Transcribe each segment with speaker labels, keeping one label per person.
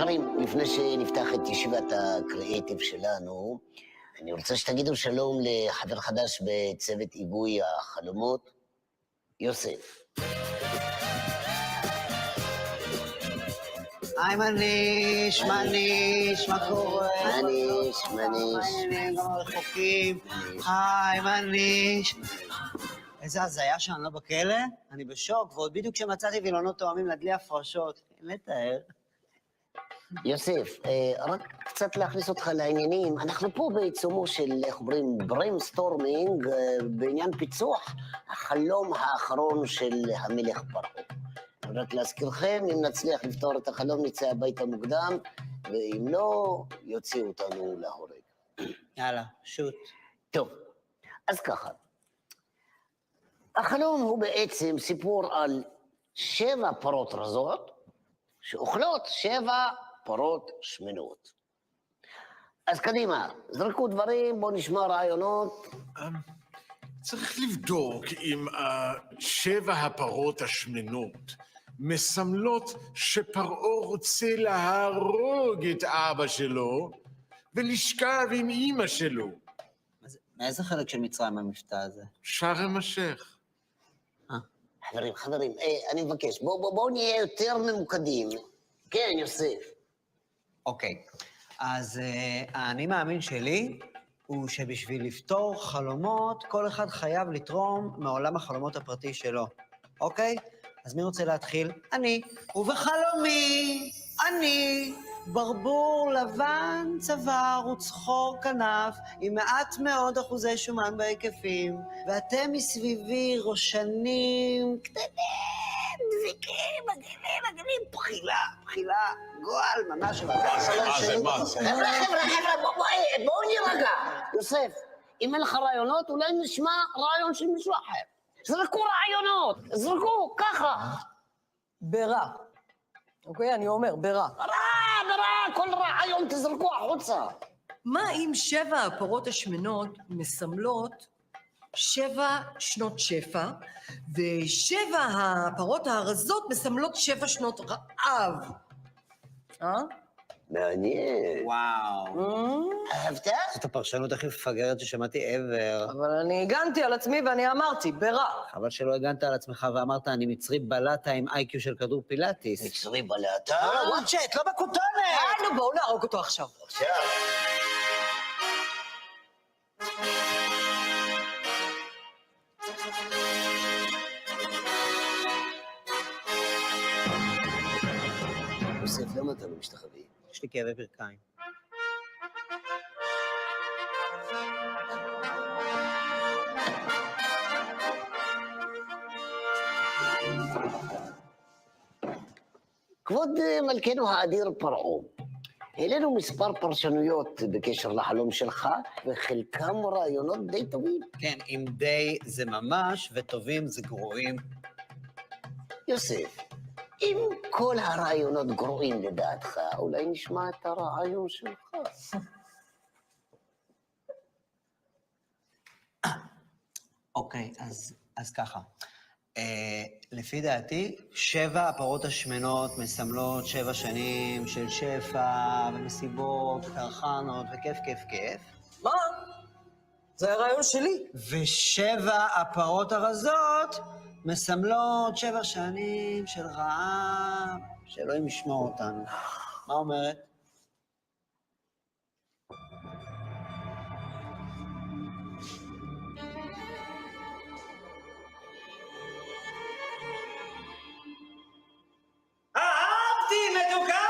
Speaker 1: חברים, לפני שנפתח את ישיבת הקריאייטיב שלנו, אני רוצה שתגידו שלום לחבר חדש בצוות עיבוי החלומות, יוסף.
Speaker 2: היי מניש, מה קורה?
Speaker 1: מניש.
Speaker 2: העניינים, גם רחוקים. היי מניש. איזה הזיה שאני לא בכלא? אני בשוק, ועוד בדיוק כשמצאתי וילונות תואמים לדלי הפרשות. אין לתאר.
Speaker 1: יוסף, רק קצת להכניס אותך לעניינים. אנחנו פה בעיצומו של, איך אומרים, בריינסטורמינג, בעניין פיצוח החלום האחרון של המלך פרעה. רק להזכירכם, אם נצליח לפתור את החלום, נצא הביתה מוקדם, ואם לא, יוציאו אותנו להורג.
Speaker 2: יאללה, שוט.
Speaker 1: טוב, אז ככה. החלום הוא בעצם סיפור על 7 פרות רזות, שאוכלות 7 פרות שמנות. אז קדימה, זרקו דברים, בואו נשמע רעיונות.
Speaker 3: צריך לבדוק אם 7 הפרות השמנות מסמלות שפרעה רוצה להרוג את אבא שלו ולשכב עם אמא שלו.
Speaker 2: מאיזה חלק של מצרים המבטא הזה?
Speaker 3: שארם א-שייח.
Speaker 1: חברים, אני מבקש, בואו נהיה יותר ממוקדים. כן, יוסף.
Speaker 2: אוקיי, אז האני מאמין שלי הוא שבשביל לפתור חלומות, כל אחד חייב לתרום מעולם החלומות הפרטי שלו. אוקיי? אז מי רוצה להתחיל? אני. ובחלומי, אני, ברבור לבן צוואר וצחור כנף, עם מעט מאוד אחוזי שומן בהיקפים, ואתם מסביבי ראשנים קטנים, דביקים, מגעילים, בחילה, גועל, ממש.
Speaker 3: מה זה?
Speaker 1: חבר'ה, בואו נירגע. יוסף, אם אין לך רעיונות, אולי נשמע רעיון של מישהו אחר. זרקו רעיונות, זרקו, ככה.
Speaker 4: ברע. אוקיי, אני אומר, ברע.
Speaker 1: ברע, כל רעיון תזרקו החוצה.
Speaker 4: מה אם 7 הפרות השמנות מסמלות 7 שנות שפע, ו7 הפרות הרזות מסמלות 7 שנות רעב?
Speaker 1: מעניין.
Speaker 2: וואו.
Speaker 1: אהבת?
Speaker 2: זאת הפרשנות הכי מפגרת ששמעתי ever.
Speaker 4: אבל אני הגנתי על עצמי ואני אמרתי, ברע.
Speaker 2: חבל שלא הגנת על עצמך ואמרת, אני מצרי בלטה עם איי-קיו של כדור פילאטיס.
Speaker 1: מצרי בלטה?
Speaker 2: לא, וואטשט, לא בכותונת!
Speaker 4: נו, בואו נהרוג אותו עכשיו.
Speaker 1: עכשיו. יוסף, למה אתה לא משתחווה?
Speaker 2: יש לי כאבי ברכיים.
Speaker 1: כבוד מלכנו האדיר פרעה, העלינו מספר פרשנויות בקשר לחלום שלך, וחלקם רעיונות די טובים.
Speaker 2: כן, אם די זה ממש, וטובים זה גרועים.
Speaker 1: יוסף, אם כל הרעיונות גרועים לדעתך, אולי נשמע את הרעיון שלך.
Speaker 2: אוקיי, אז ככה. לפי דעתי, 7 הפרות השמנות מסמלות 7 שנים של שפע ומסיבות, קרחנות וכיף כיף כיף.
Speaker 4: מה? זה הרעיון שלי.
Speaker 2: ו7 הפרות הרזות מסמלות 7 שנים של רעב, שאלוהים ישמור אותנו. מה אומרת? אהבתי, מתוקה!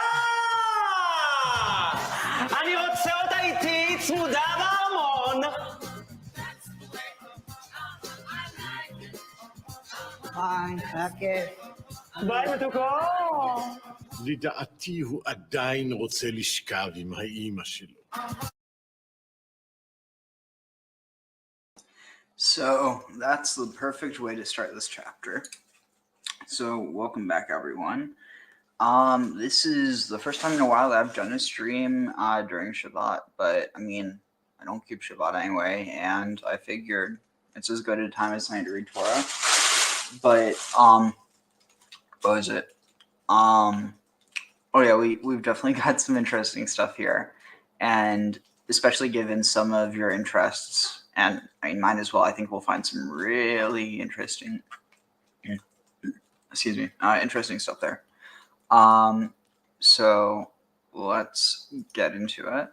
Speaker 2: אני רוצה אותה איתי, צמודה בארמון. ביי, היה כיף. ביי, מתוקה!
Speaker 3: לדעתי הוא עדיין רוצה לשכב עם האימא שלו.
Speaker 5: So that's the perfect way to start this chapter. So welcome back, everyone. This is the first time in a while that I've done a stream during Shabbat, but I mean, I don't keep Shabbat anyway, and I figured it's as good a time as any to read Torah. But what was it? Oh yeah, we've definitely got some interesting stuff here, and especially given some of your interests, and I mean mine as well, I think we'll find some really interesting interesting stuff there. So let's get into it.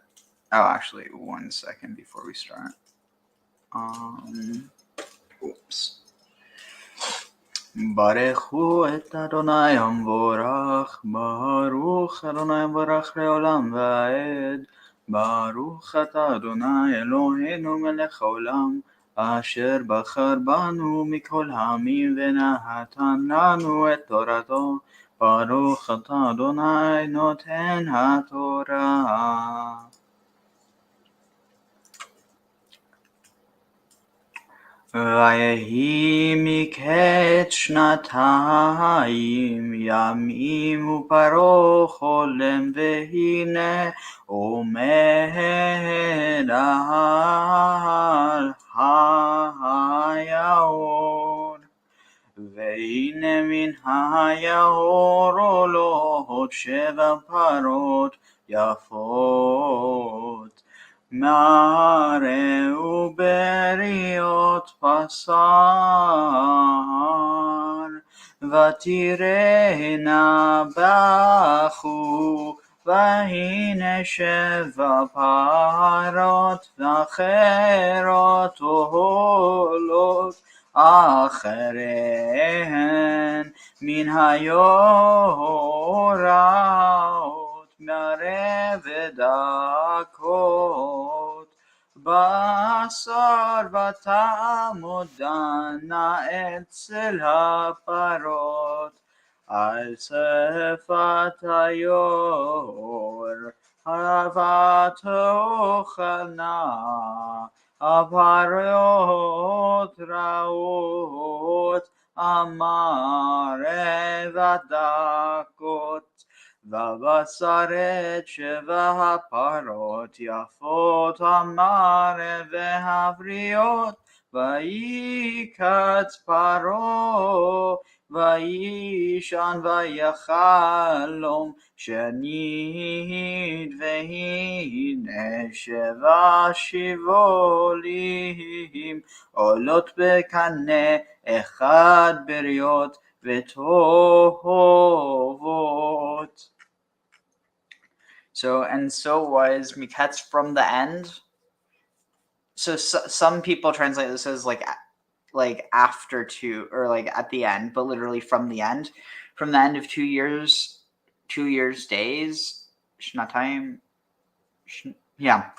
Speaker 5: Oh, actually, 1 second before we start. Oops. ברכו את אדוני המבורך, ברוך אדוני המבורך לעולם ועד, ברוך אתה אדוני אלוהינו מלך העולם, אשר בחר בנו מכל העמים ונתן לנו את תורתו, ברוך אתה אדוני נותן התורה. ויהי מקץ 2 ימים ופרעה חולם והנה עומד על היאור והנה מן היאור עולות 7 פרות יפות מראה ובריות בשר ותראינה בכו והנה 7 פרות אחרות עולות אחריהן מן היוראות מראה ודקות בשר ותעמודנה אצל הפרות על שפת היור ותאכלנה הפרות רעות המראה ודקות ובשר את 7 הפרות יפות המראה והבריות ויקץ פרעה וישן ויחלום שנית והנה 7 שיבולים עולות בקנה אחד בריות וטובות. So was Miketz from the end. So some people translate this as like after 2 or like at the end, but literally from the end of 2 years days. Shnatayim. Yeah.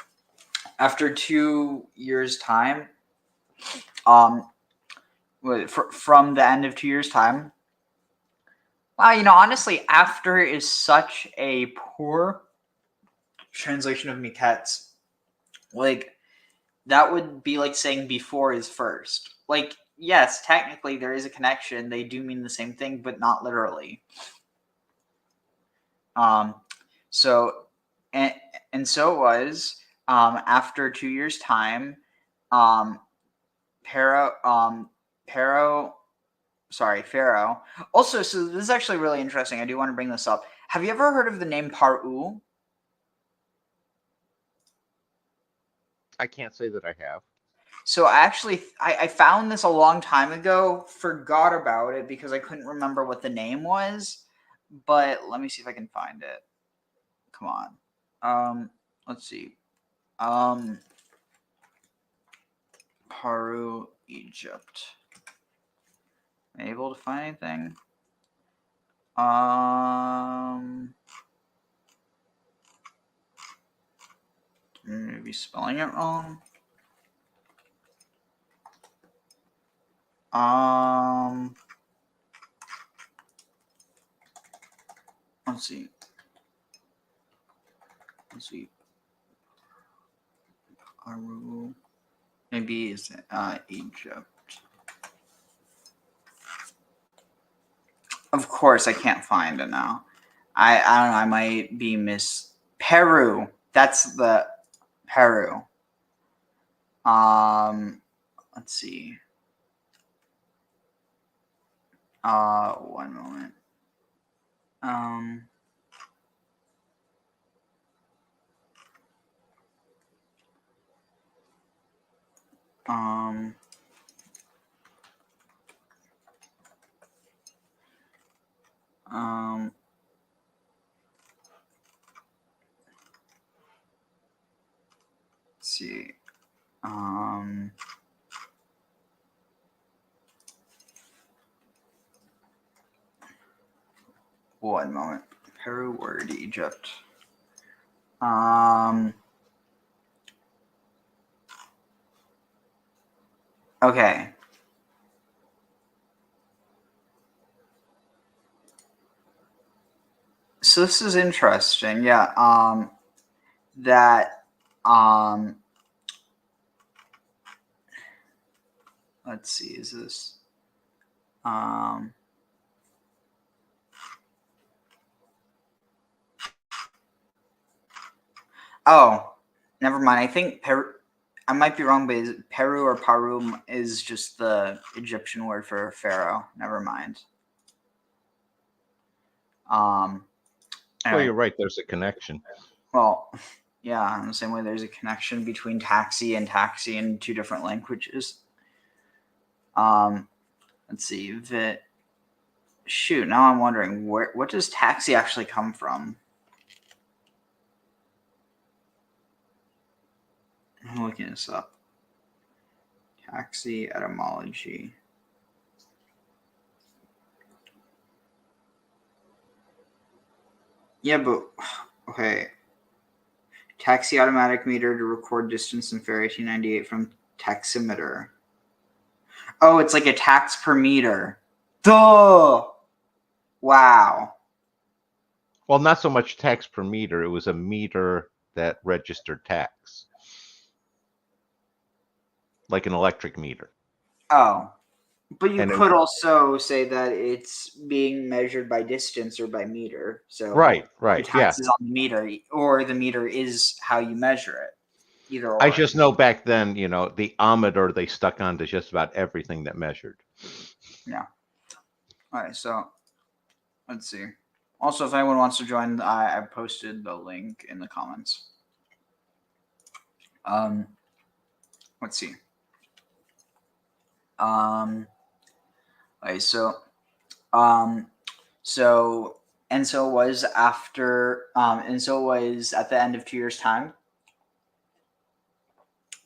Speaker 5: After 2 years time, from the end of 2 years time, Wow, honestly, after is such a poor translation of Miketz. Like, that would be like saying before is first. Like, yes, technically there is a connection. They do mean the same thing, but not literally. So it was after 2 years' time, Pharaoh. Also, so this is actually really interesting. I do want to bring this up. Have you ever heard of the name Paru?
Speaker 6: I can't say that I have.
Speaker 5: So I found this a long time ago, forgot about it because I couldn't remember what the name was, but let me see if I can find it. Come on. Let's see. Paru, Egypt. Am I able to find anything? Maybe spelling it wrong. Let's see. Paru. Maybe it's Egypt. Of course, I can't find it now. I don't know. I might be Peru. That's the Peru. Let's see. One moment. Let's see. One moment. Peru word Egypt. Okay. So this is interesting. Yeah. Let's see. Is this? Oh, never mind. I think Peru. I might be wrong, but is it Peru or Paru is just the Egyptian word for Pharaoh. Never mind.
Speaker 6: Well,
Speaker 5: Anyway.
Speaker 6: you're right. There's a connection.
Speaker 5: Well, yeah, in the same way there's a connection between taxi in two different languages. Let's see. Shoot, now I'm wondering what does taxi actually come from? I'm looking this up. Taxi etymology. Yeah, but okay. Taxi automatic meter to record distance in Fair 1898 from taximeter. Oh, it's like a tax per meter. Duh! Wow.
Speaker 6: Well, not so much tax per meter. It was a meter that registered tax. Like an electric meter.
Speaker 5: Oh. But you
Speaker 6: And
Speaker 5: could also say that it's being measured by distance or by meter. So
Speaker 6: right,
Speaker 5: the
Speaker 6: yeah.
Speaker 5: tax is on the meter, or the meter is how you measure it. Either or.
Speaker 6: I just know back then, the ohmmeter they stuck onto just about everything that measured.
Speaker 5: Yeah. All right, so let's see. Also, if anyone wants to join, I posted the link in the comments. Let's see. Okay, so it was after, and so it was at the end of 2 years' time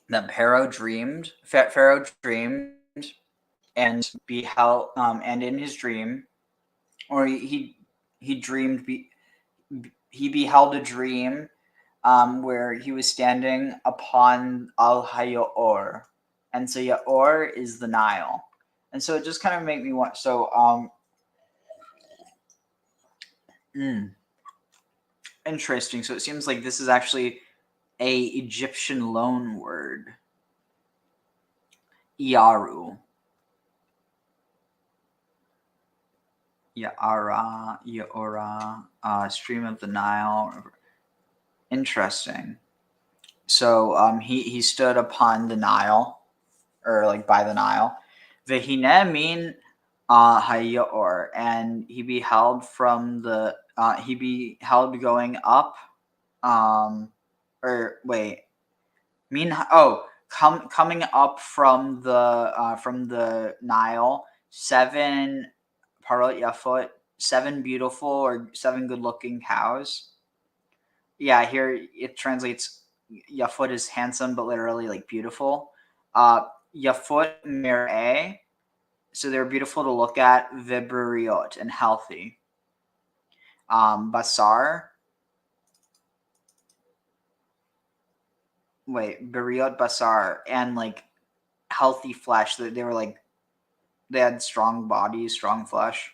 Speaker 5: that Pharaoh dreamed, and beheld, and in his dream, or he dreamed, he beheld a dream, where he was standing upon Al Hayor, and so Yaor is the Nile, and so it just kind of made me want. So Interesting. So it seems like this is actually a Egyptian loan word. Iaru. Ya'ara, Ya'ora, stream of the Nile. Interesting. So he stood upon the Nile, or like by the Nile. Vehine min hayor, and he beheld from the he beheld going up, or wait, coming up from the Nile, 7 parot yafot, 7 beautiful or 7 good-looking cows. Yeah, here it translates yafot is handsome, but literally like beautiful. Yafot mir'eh, so they're beautiful to look at. Vibriot, and healthy. Basar. Beriot basar, and like healthy flesh. They were like, they had strong bodies, strong flesh.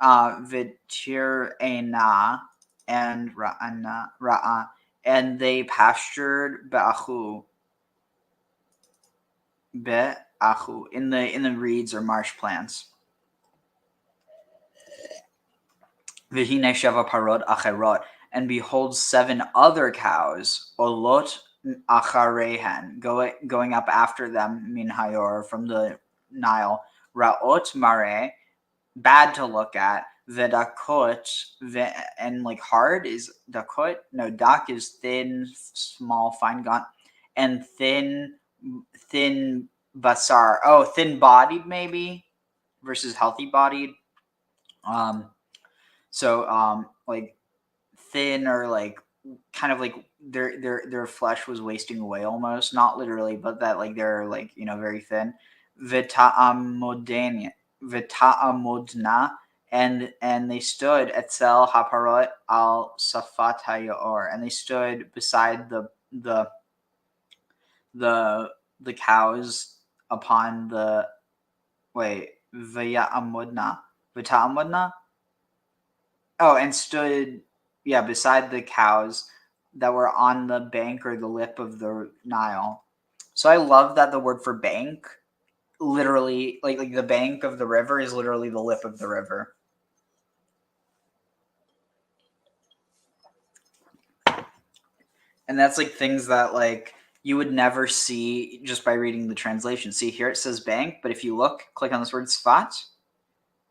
Speaker 5: Vitir ena and ra'a, and they pastured be'achu in the reeds or marsh plants. Vihine sheva parot acherot, and behold 7 other cows, olot acharehen, going up after them, min hayor, from the Nile, raot mare, bad to look at, vedakot, and like hard is dakot. No, dak is thin, small, fine gaunt, and thin basar. Oh, thin bodied maybe versus healthy bodied. So like thin, or like kind of like their flesh was wasting away almost, not literally, but that like they're like, very thin. Vita'amodna, and they stood etzel haparot al safat hayor, and they stood beside the cows upon the vita'amodna. Oh, and stood, beside the cows that were on the bank or the lip of the Nile. So I love that the word for bank, literally, like the bank of the river is literally the lip of the river. And that's like things that like you would never see just by reading the translation. See, here it says bank, but if you click on this word sfat,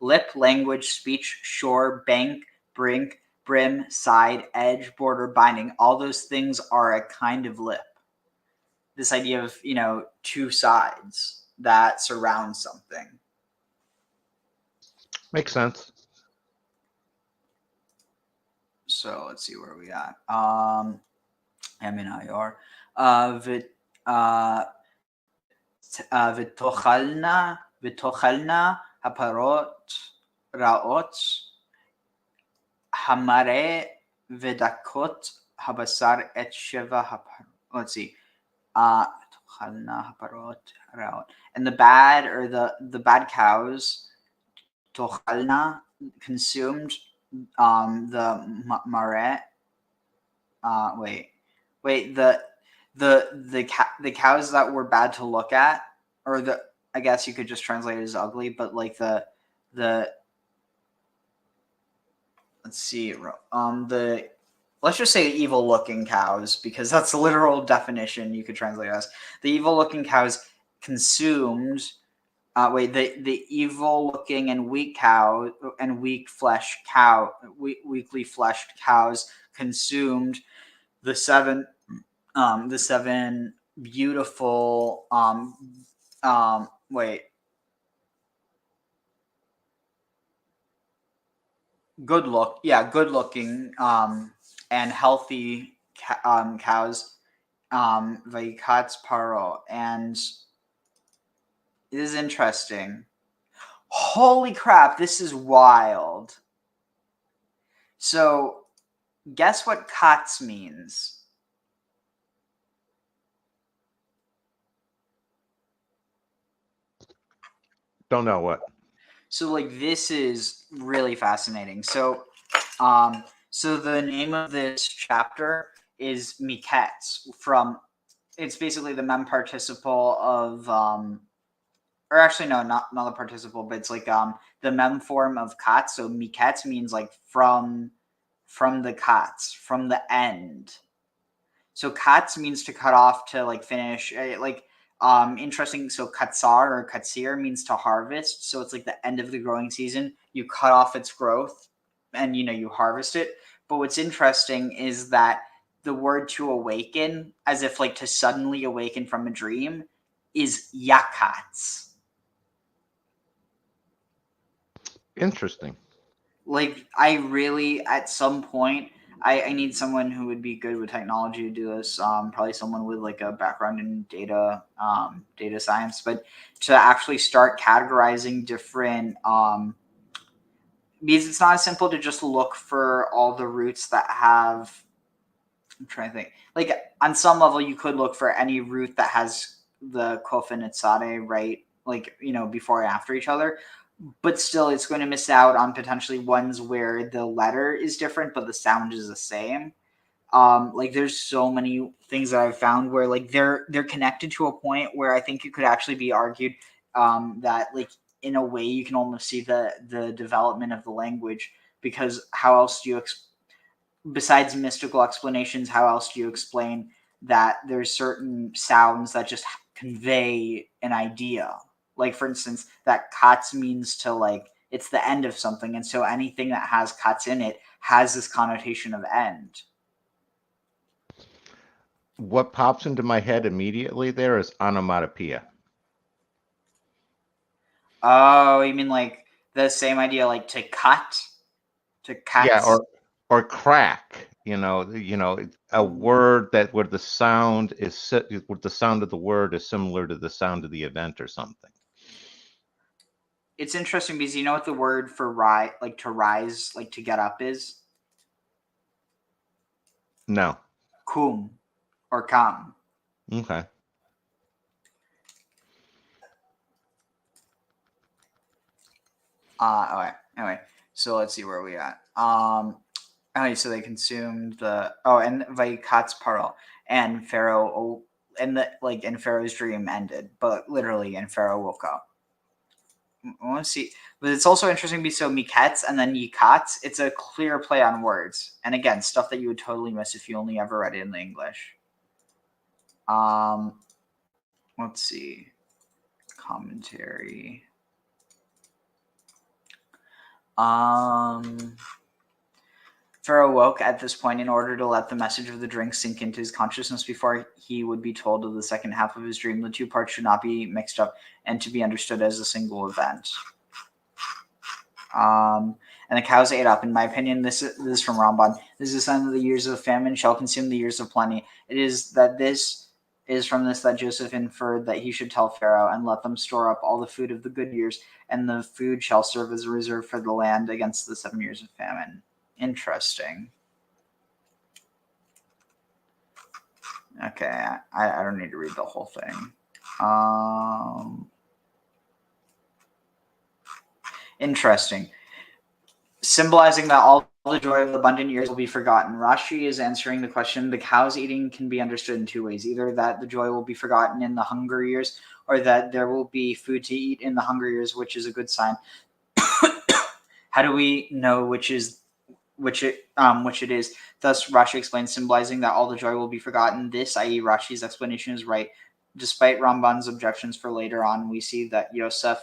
Speaker 5: lip, language, speech, shore, bank, brink, brim, side, edge, border, binding. All those things are a kind of lip. This idea of, 2 sides that surround something.
Speaker 6: Makes sense.
Speaker 5: So let's see where we at. Aminayor. Vitochalna haparot raot hamare vedakot habasar et sheva haparot. Let's see. Tochalna haparot raot. And the bad, or the bad cows, tochalna, consumed the mare. The cows that were bad to look at, or I guess you could just translate it as ugly, but like the let's see, let's just say evil looking cows, because that's the literal definition you could translate as. The evil looking cows consumed the evil looking and weak cow and weakly fleshed cows consumed the 7 beautiful good looking and healthy cows, Miketz Pharaoh. And it is interesting. Holy crap, this is wild. So guess what katz means?
Speaker 6: Don't know what.
Speaker 5: So like this is really fascinating. So So the name of this chapter is Miketz. It's basically the mem participle of or actually no, not the participle, but it's like the mem form of katz. So Miketz means like from the katz, from the end. So katz means to cut off, to like finish, interesting. So katsar or katsir means to harvest. So it's like the end of the growing season. You cut off its growth and you harvest it. But what's interesting is that the word to awaken, as if like to suddenly awaken from a dream, is yakatz.
Speaker 6: Interesting.
Speaker 5: Like I really, at some point, I need someone who would be good with technology to do this. Probably someone with like a background in data science, but to actually start categorizing different, because it's not as simple to just look for all the roots that have. I'm trying to think. Like on some level, you could look for any root that has the kof and itzade, right? Like before and after each other. But still, it's going to miss out on potentially ones where the letter is different, but the sound is the same. Like there's so many things that I've found where like they're connected to a point where I think it could actually be argued that like in a way you can almost see the development of the language, because how else do you besides mystical explanations, how else do you explain that there's certain sounds that just convey an idea? Like, for instance, that katz means to like, it's the end of something. And so anything that has katz in it has this connotation of end.
Speaker 6: What pops into my head immediately there is onomatopoeia.
Speaker 5: Oh, you mean like the same idea, like to cut? To cut?
Speaker 6: Yeah, or crack. A word that where the sound of the word is similar to the sound of the event or something.
Speaker 5: It's interesting because you know what the word for rise, like to rise, like to get up is?
Speaker 6: No.
Speaker 5: Kum or kam.
Speaker 6: Okay.
Speaker 5: Okay. Anyway, so let's see where we at. Okay, so they consumed and Vaikatz Paro and Pharaoh, and Pharaoh's dream ended, but literally, and Pharaoh woke up. I want to see, but it's also interesting because so Miketz and then Yikatz, it's a clear play on words, and again, stuff that you would totally miss if you only ever read it in the English. Let's see, commentary. Pharaoh woke at this point in order to let the message of the drink sink into his consciousness before he would be told of the second half of his dream. The two parts should not be mixed up and to be understood as a single event. And the cows ate up. In my opinion, this is from Ramban. This is a sign that the years of famine shall consume the years of plenty. It is from this that Joseph inferred that he should tell Pharaoh and let them store up all the food of the good years, and the food shall serve as a reserve for the land against the 7 years of famine. Interesting. Okay, I don't need to read the whole thing. Interesting. Symbolizing that all the joy of abundant years will be forgotten. Rashi is answering the question, the cows eating can be understood in two ways. Either that the joy will be forgotten in the hunger years, or that there will be food to eat in the hunger years, which is a good sign. How do we know which it is? Thus, Rashi explains, symbolizing that all the joy will be forgotten. This, i.e., Rashi's explanation, is right. Despite Ramban's objections for later on, we see that Yosef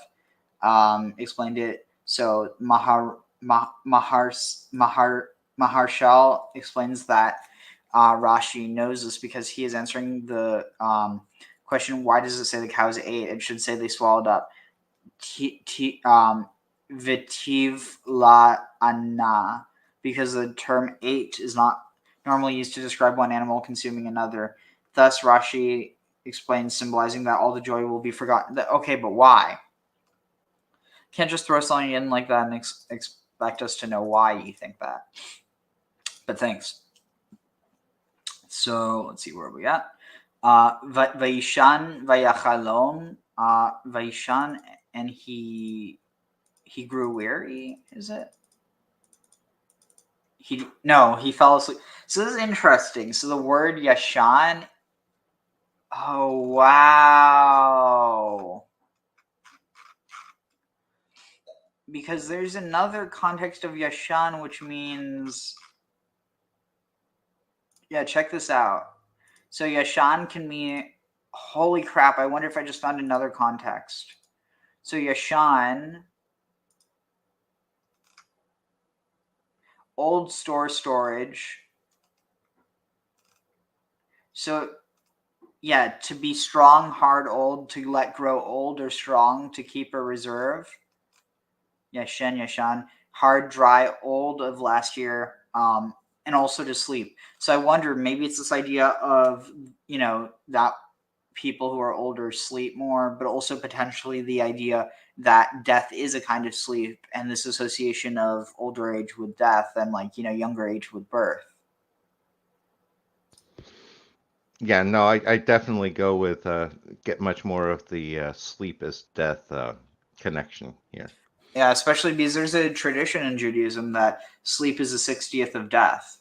Speaker 5: explained it. So Maharshal explains that Rashi knows this because he is answering the question, why does it say the cows ate? It should say they swallowed up. Vitiv la anna, because the term ate is not normally used to describe one animal consuming another. Thus, Rashi explains, symbolizing that all the joy will be forgotten. Okay, but why? Can't just throw something in like that and expect us to know why you think that. But thanks. So let's see where we at. Vaishan vayachalom. Vaishan, and he grew weary. Is it? he fell asleep. So this is interesting. So the word yashan. Oh wow. Because there's another context of yashan which means, yeah, check this out. So yashan can mean, holy crap, I wonder if I just found another context. So yashan, old storage. So yeah, to be strong, hard, old, to let grow old or strong, to keep a reserve. Yashan, hard, dry, old of last year, and also to sleep. So I wonder, maybe it's this idea of, that people who are older sleep more, but also potentially the idea that death is a kind of sleep, and this association of older age with death and younger age with birth.
Speaker 6: Yeah, no, I definitely go with get much more of the sleep as death connection here.
Speaker 5: Yeah, especially because there's a tradition in Judaism that sleep is the 60th of death.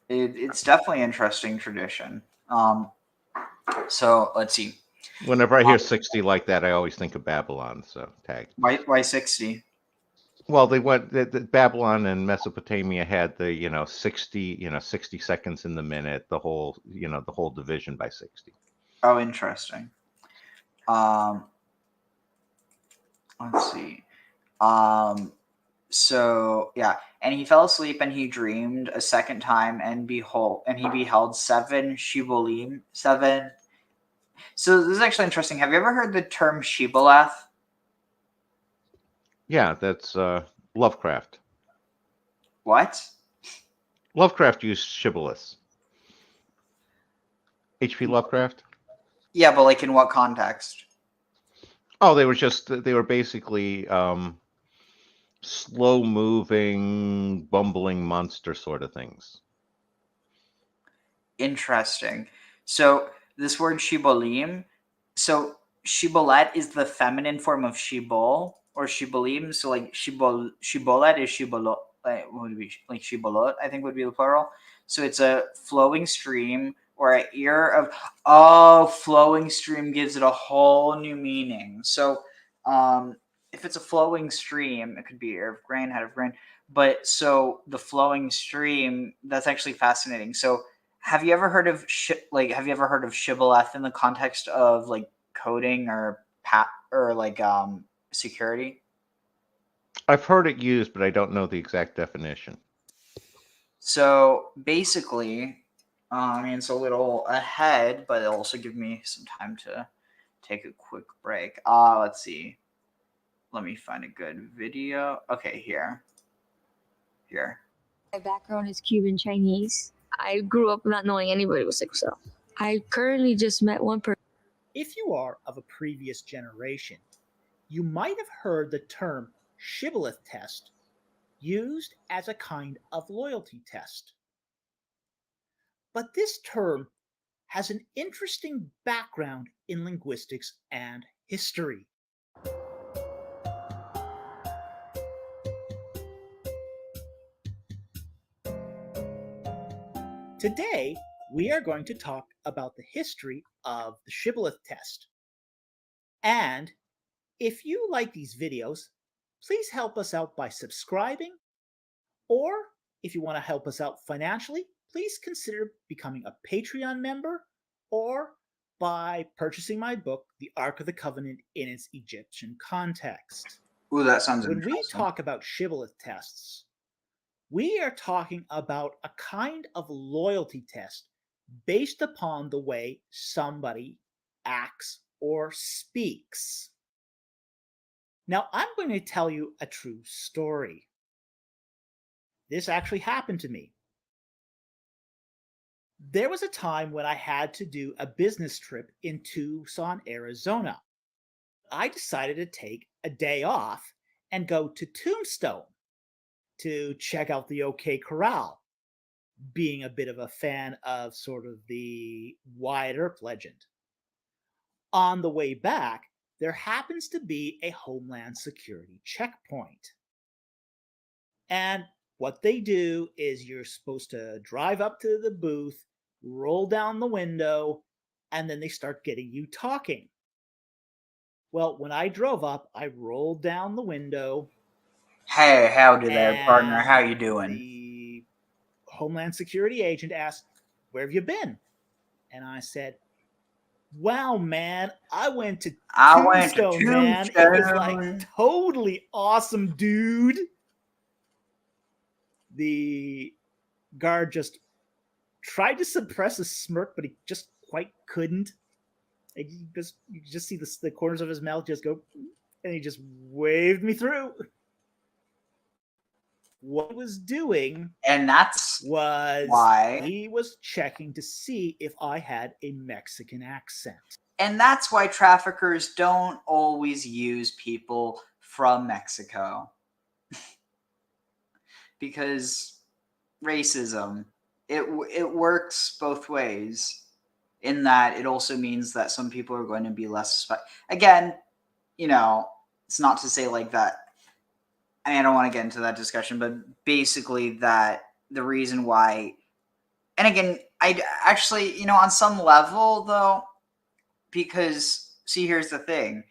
Speaker 5: It's definitely an interesting tradition. So let's see.
Speaker 6: Whenever I hear 60 like that, I always think of Babylon. So tag.
Speaker 5: Why 60?
Speaker 6: Well, the Babylon and Mesopotamia had the 60 seconds in the minute, the whole division by 60.
Speaker 5: Oh, interesting. Let's see. So yeah, and he fell asleep and he dreamed a second time, and he beheld 7 shibolim, 7. So this is actually interesting. Have you ever heard the term shibboleth?
Speaker 6: Yeah, that's Lovecraft.
Speaker 5: What?
Speaker 6: Lovecraft used shibboleths. H.P. Lovecraft?
Speaker 5: Yeah, but in what context?
Speaker 6: Oh, they were basically slow-moving, bumbling monster sort of things.
Speaker 5: Interesting. So this word shibolim, so shibolet is the feminine form of shibol or shibolim. So shibolet is shibolot. What would it be? Shibolot, I think would be the plural. So it's a flowing stream or an ear of. Oh, flowing stream gives it a whole new meaning. So, if it's a flowing stream, it could be ear of grain, head of grain. But so the flowing stream, that's actually fascinating. So have you ever heard of shibboleth in the context of coding or security?
Speaker 6: I've heard it used, but I don't know the exact definition.
Speaker 5: So basically, it's a little ahead, but it'll also give me some time to take a quick break. Let's see. Let me find a good video. Okay, here.
Speaker 7: My background is Cuban Chinese. I grew up not knowing anybody was sick, so I currently just met one person.
Speaker 8: If you are of a previous generation, you might have heard the term shibboleth test used as a kind of loyalty test. But this term has an interesting background in linguistics and history. Today, we are going to talk about the history of the shibboleth test. And if you like these videos, please help us out by subscribing, or if you want to help us out financially, please consider becoming a Patreon member or by purchasing my book, The Ark of the Covenant in its Egyptian Context.
Speaker 5: Ooh, that sounds
Speaker 8: When
Speaker 5: interesting.
Speaker 8: we talk about shibboleth tests, we are talking about a kind of loyalty test based upon the way somebody acts or speaks. Now, I'm going to tell you a true story. This actually happened to me. There was a time when I had to do a business trip in Tucson, Arizona. I decided to take a day off and go to Tombstone to check out the OK Corral, being a bit of a fan of sort of the Wyatt Earp legend. On the way back, there happens to be a Homeland Security checkpoint. And what they do is you're supposed to drive up to the booth, roll down the window, and then they start getting you talking. Well, when I drove up, I rolled down the window.
Speaker 5: Hey, howdy there, partner. How you doing?
Speaker 8: The Homeland Security agent asked, "Where have you been?" And I said, "Wow, man, I went to Tombstone, man. It was like totally awesome, dude." The guard just tried to suppress a smirk, but he just quite couldn't. And you just see the corners of his mouth just go, and he just waved me through. What he was doing,
Speaker 5: and that's
Speaker 8: was
Speaker 5: why
Speaker 8: he was checking to see if I had a Mexican accent.
Speaker 5: And that's why traffickers don't always use people from Mexico. Because racism, it works both ways, in that it also means that some people are going to be less again, you know, it's not to say like that. I don't want to get into that discussion, but basically that the reason why, and again, I actually, on some level though, because see, here's the thing,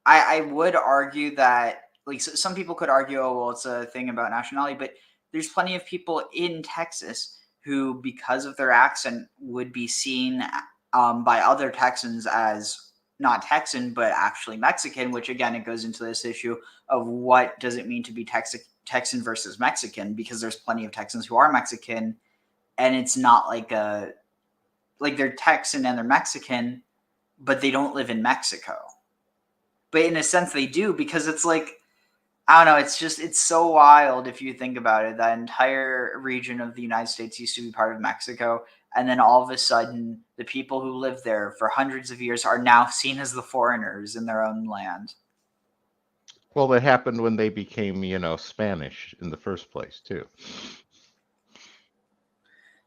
Speaker 5: I would argue that, like, some people could argue, oh, well, it's a thing about nationality, but there's plenty of people in Texas who, because of their accent, would be seen by other Texans as not Texan, but actually Mexican, which again, it goes into this issue of what does it mean to be Texan versus Mexican, because there's plenty of Texans who are Mexican, and it's not like they're Texan and they're Mexican, but they don't live in Mexico. But in a sense they do, because it's like, I don't know, it's so wild if you think about it. That entire region of the United States used to be part of Mexico, and then all of a sudden, the people who lived there for hundreds of years are now seen as the foreigners in their own land.
Speaker 6: Well, that happened when they became, Spanish in the first place, too.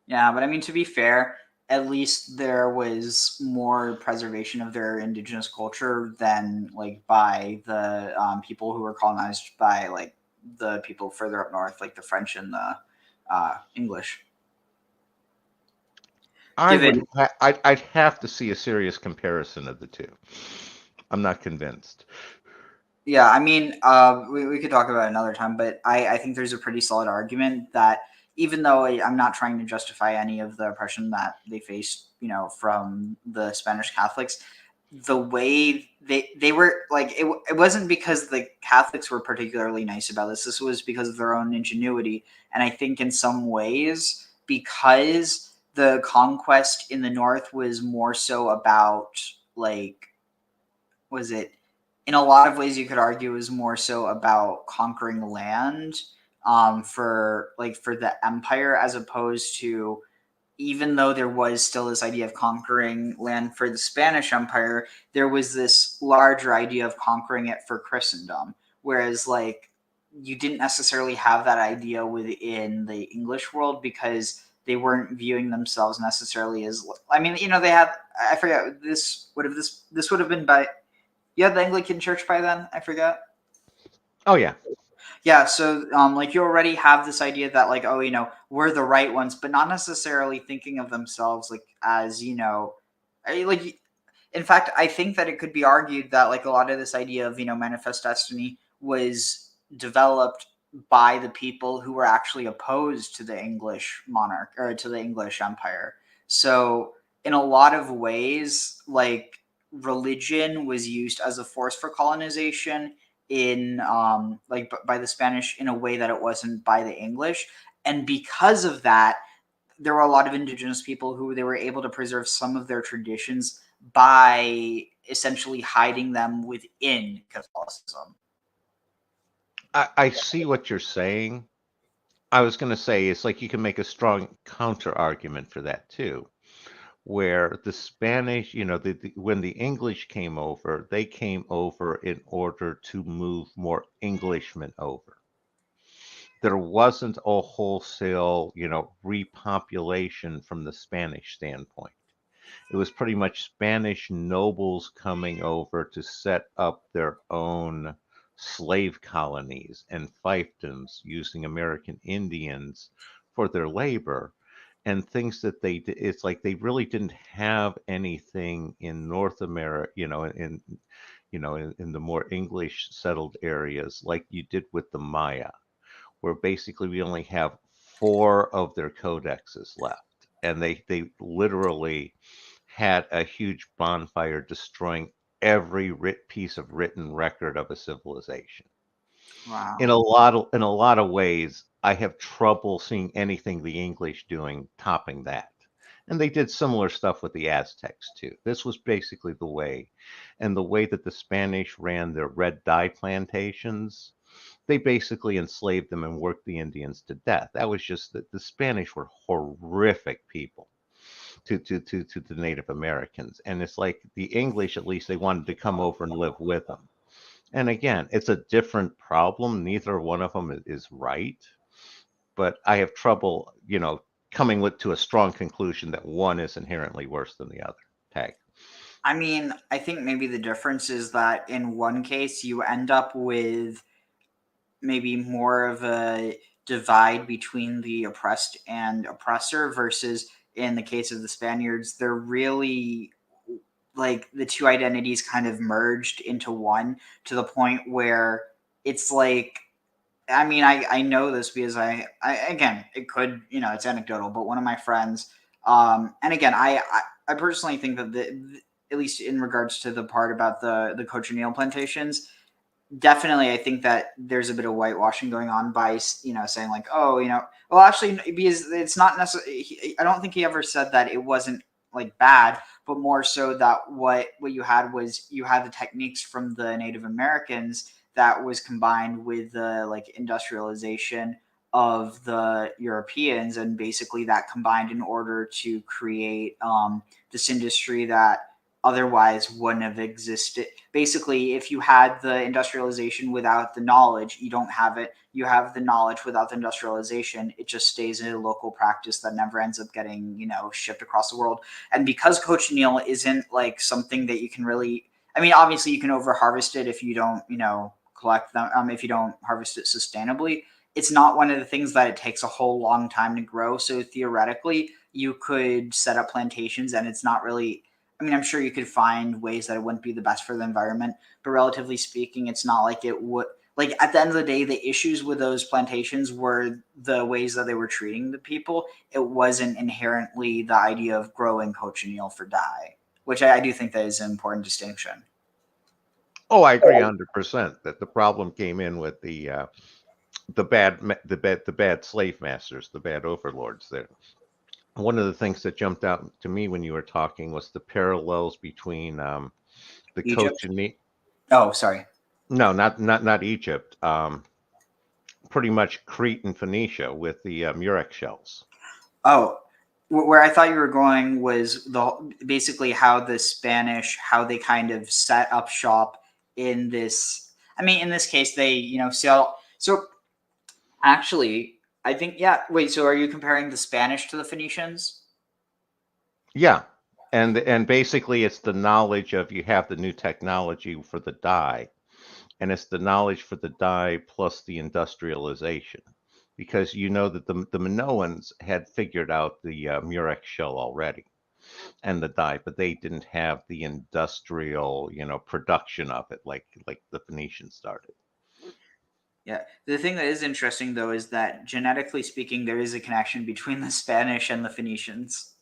Speaker 5: Yeah, but I mean, to be fair, at least there was more preservation of their indigenous culture than like by the people who were colonized by like the people further up north, like the French and the English.
Speaker 6: I'd have to see a serious comparison of the two. I'm not convinced.
Speaker 5: Yeah, I mean, we could talk about it another time, but I think there's a pretty solid argument that even though I'm not trying to justify any of the oppression that they faced, from the Spanish Catholics, the way they were like, it wasn't because the Catholics were particularly nice about this. This was because of their own ingenuity. And I think in some ways, because the conquest in the North was more so about like, in a lot of ways you could argue is more so about conquering land for the empire, as opposed to, even though there was still this idea of conquering land for the Spanish Empire, there was this larger idea of conquering it for Christendom. Whereas like you didn't necessarily have that idea within the English world, because they weren't viewing themselves necessarily as, I mean, they had, I forget, this would have been by, you had the Anglican Church by then? I forget.
Speaker 6: Oh, yeah.
Speaker 5: Yeah, so like you already have this idea that like, oh, we're the right ones, but not necessarily thinking of themselves like as, like, in fact, I think that it could be argued that like a lot of this idea of, manifest destiny was developed by the people who were actually opposed to the English monarch or to the English empire. So in a lot of ways, like, religion was used as a force for colonization in like by the Spanish in a way that it wasn't by the English. And because of that, there were a lot of indigenous people who they were able to preserve some of their traditions by essentially hiding them within Catholicism.
Speaker 6: I see what you're saying. I was going to say, it's like you can make a strong counter argument for that too, where the Spanish, when the English came over, they came over in order to move more Englishmen over. There wasn't a wholesale, repopulation from the Spanish standpoint. It was pretty much Spanish nobles coming over to set up their own slave colonies and fiefdoms using American Indians for their labor and things that they did. It's like they really didn't have anything in North America, in the more English settled areas like you did with the Maya, where basically we only have four of their codexes left, and they literally had a huge bonfire destroying every piece of written record of a civilization.
Speaker 5: Wow.
Speaker 6: In a lot of ways, I have trouble seeing anything the English doing topping that. And they did similar stuff with the Aztecs too. This was basically the way, and the way that the Spanish ran their red dye plantations, they basically enslaved them and worked the Indians to death. That was just that the Spanish were horrific people to the Native Americans. And it's like the English, at least they wanted to come over and live with them. And again, it's a different problem. Neither one of them is right, but I have trouble, coming to a strong conclusion that one is inherently worse than the other. Tag.
Speaker 5: I mean, I think maybe the difference is that in one case you end up with maybe more of a divide between the oppressed and oppressor versus in the case of the Spaniards, they're really like the two identities kind of merged into one to the point where it's like I mean, I know this because I again, it could, it's anecdotal, but one of my friends, and again, I personally think that at least in regards to the part about the cochineal plantations, definitely, I think that there's a bit of whitewashing going on by, saying like, oh, well, actually, because it's not necessarily, I don't think he ever said that it wasn't like bad, but more so that what you had was you had the techniques from the Native Americans that was combined with the like industrialization of the Europeans, and basically that combined in order to create this industry that otherwise wouldn't have existed. Basically, if you had the industrialization without the knowledge, you don't have it. You have the knowledge without the industrialization. It just stays in a local practice that never ends up getting, shipped across the world. And because cochineal isn't like something that you can really, I mean, obviously you can over harvest it if you don't, collect them, if you don't harvest it sustainably. It's not one of the things that it takes a whole long time to grow. So theoretically, you could set up plantations and it's not really, I mean, I'm sure you could find ways that it wouldn't be the best for the environment, but relatively speaking, it's not like it would. Like at the end of the day, the issues with those plantations were the ways that they were treating the people. It wasn't inherently the idea of growing cochineal for dye, which I do think that is an important distinction.
Speaker 6: Oh, I agree 100% that the problem came in with the bad slave masters, the bad overlords there. One of the things that jumped out to me when you were talking was the parallels between the
Speaker 5: Egypt?
Speaker 6: cochineal.
Speaker 5: Oh, sorry.
Speaker 6: No, not Egypt. Pretty much Crete and Phoenicia with the Murex shells.
Speaker 5: Oh, where I thought you were going was basically how the Spanish, how they kind of set up shop in this. I mean, in this case, they sell. So actually, I think Wait, so are you comparing the Spanish to the Phoenicians?
Speaker 6: Yeah, and basically it's the knowledge of you have the new technology for the dye, and it's the knowledge for the dye plus the industrialization, because you know that the Minoans had figured out the Murex shell already and the dye, but they didn't have the industrial production of it like the Phoenicians started.
Speaker 5: Yeah. The thing that is interesting, though, is that genetically speaking, there is a connection between the Spanish and the Phoenicians.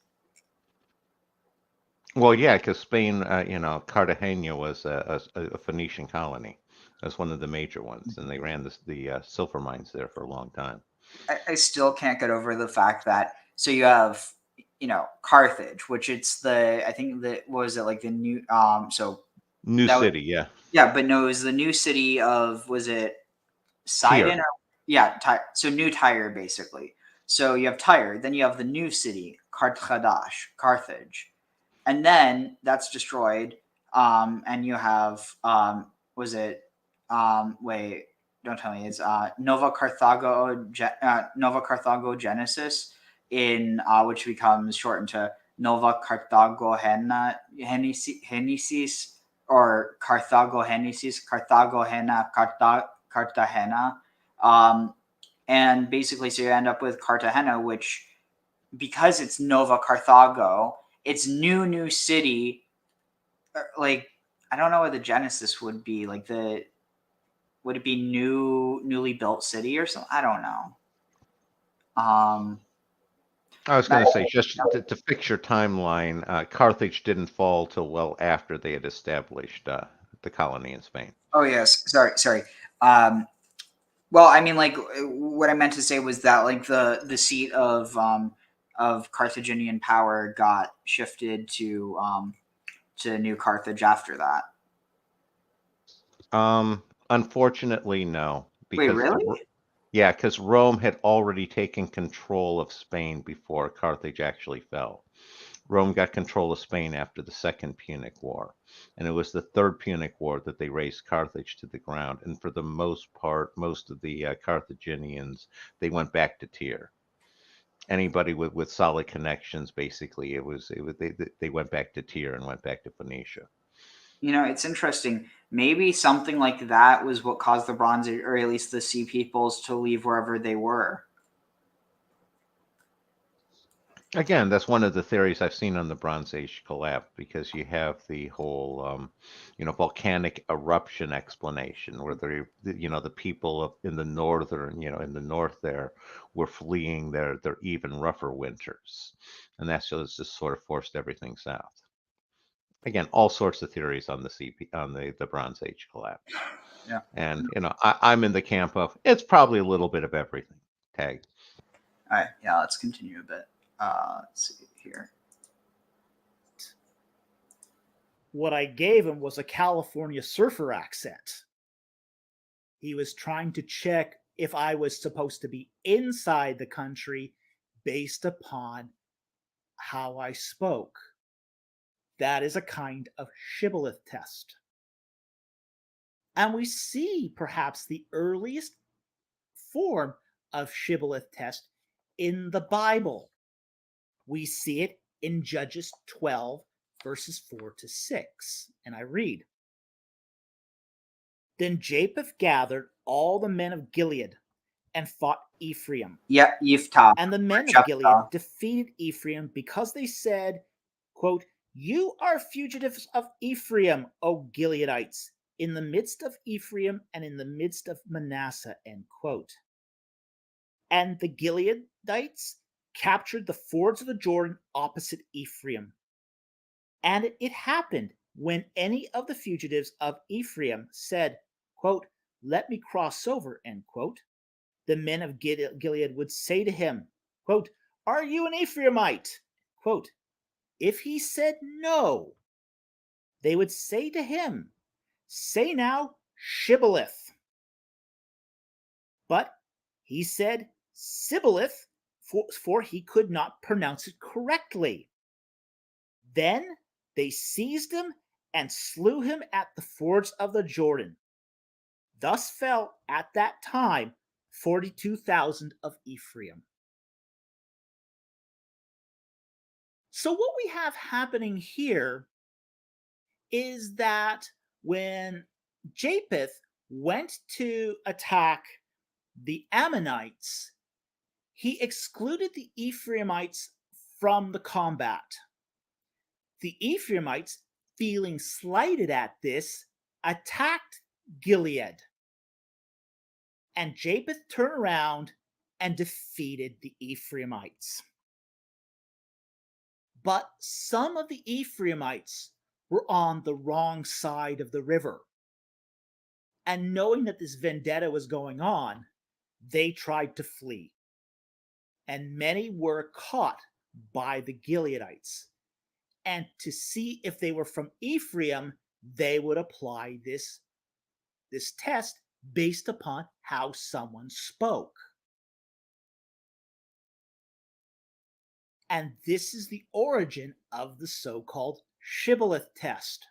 Speaker 6: Well, yeah, because Spain, Cartagena was a Phoenician colony. That's one of the major ones, and they ran the silver mines there for a long time.
Speaker 5: I still can't get over the fact that so you have Carthage, which I think that was it like the new
Speaker 6: New city, yeah.
Speaker 5: Yeah, but no, it was the new city of, was it Sidon? So New Tyre, basically. So you have Tyre, then you have the new city, Carthage. And then that's destroyed. And you have, wait, don't tell me, it's Nova Carthago Genesis, in which becomes shortened to Nova Carthagogenesis, or Carthagena. And basically, so you end up with Cartagena, which, because it's Nova Carthago, it's new city. Like, I don't know what the genesis would be. Like, would it be newly built city or something? I don't know.
Speaker 6: I was going to say, just to fix your timeline, Carthage didn't fall till well after they had established the colony in Spain.
Speaker 5: Oh yes, sorry. Well, I mean, like, what I meant to say was that, like, the seat of Carthaginian power got shifted to New Carthage after that.
Speaker 6: Unfortunately, no.
Speaker 5: Wait,
Speaker 6: Because
Speaker 5: really?
Speaker 6: Yeah, because Rome had already taken control of Spain before Carthage actually fell. Rome got control of Spain after the Second Punic War, and it was the Third Punic War that they razed Carthage to the ground. And for the most part, most of the Carthaginians, they went back to Tyre. Anybody with solid connections, basically, they went back to Tyre and went back to Phoenicia.
Speaker 5: You know, it's interesting. Maybe something like that was what caused the Bronze Age, or at least the Sea Peoples, to leave wherever they were.
Speaker 6: Again, that's one of the theories I've seen on the Bronze Age collapse, because you have the whole, volcanic eruption explanation where the people in the northern, in the north there, were fleeing their even rougher winters, and that's just sort of forced everything south. Again, all sorts of theories on the Bronze Age collapse.
Speaker 5: Yeah.
Speaker 6: And I'm in the camp of it's probably a little bit of everything. Tag.
Speaker 5: All right, yeah, let's continue a bit. Let's see here.
Speaker 8: What I gave him was a California surfer accent. He was trying to check if I was supposed to be inside the country based upon how I spoke. That is a kind of shibboleth test. And we see perhaps the earliest form of shibboleth test in the Bible. We see it in Judges 12, verses 4 to 6. And I read, Then Japheth gathered all the men of Gilead and fought Ephraim.
Speaker 5: Yeah, Yiftah.
Speaker 8: And the men of
Speaker 5: Jephthah.
Speaker 8: Gilead defeated Ephraim because they said, quote, You are fugitives of Ephraim, O Gileadites, in the midst of Ephraim and in the midst of Manasseh, end quote. And the Gileadites captured the fords of the Jordan opposite Ephraim. And it happened when any of the fugitives of Ephraim said, quote, Let me cross over, end quote, the men of Gilead would say to him, quote, Are you an Ephraimite? Quote, if he said no, they would say to him, Say now, Shibboleth. But he said Sibboleth, for he could not pronounce it correctly. Then they seized him and slew him at the fords of the Jordan. Thus fell at that time 42,000 of Ephraim. So what we have happening here is that when Japheth went to attack the Ammonites, he excluded the Ephraimites from the combat. The Ephraimites, feeling slighted at this, attacked Gilead. And Japheth turned around and defeated the Ephraimites. But some of the Ephraimites were on the wrong side of the river. And knowing that this vendetta was going on, they tried to flee. And many were caught by the Gileadites. And to see if they were from Ephraim, they would apply this test based upon how someone spoke. And this is the origin of the so-called shibboleth test.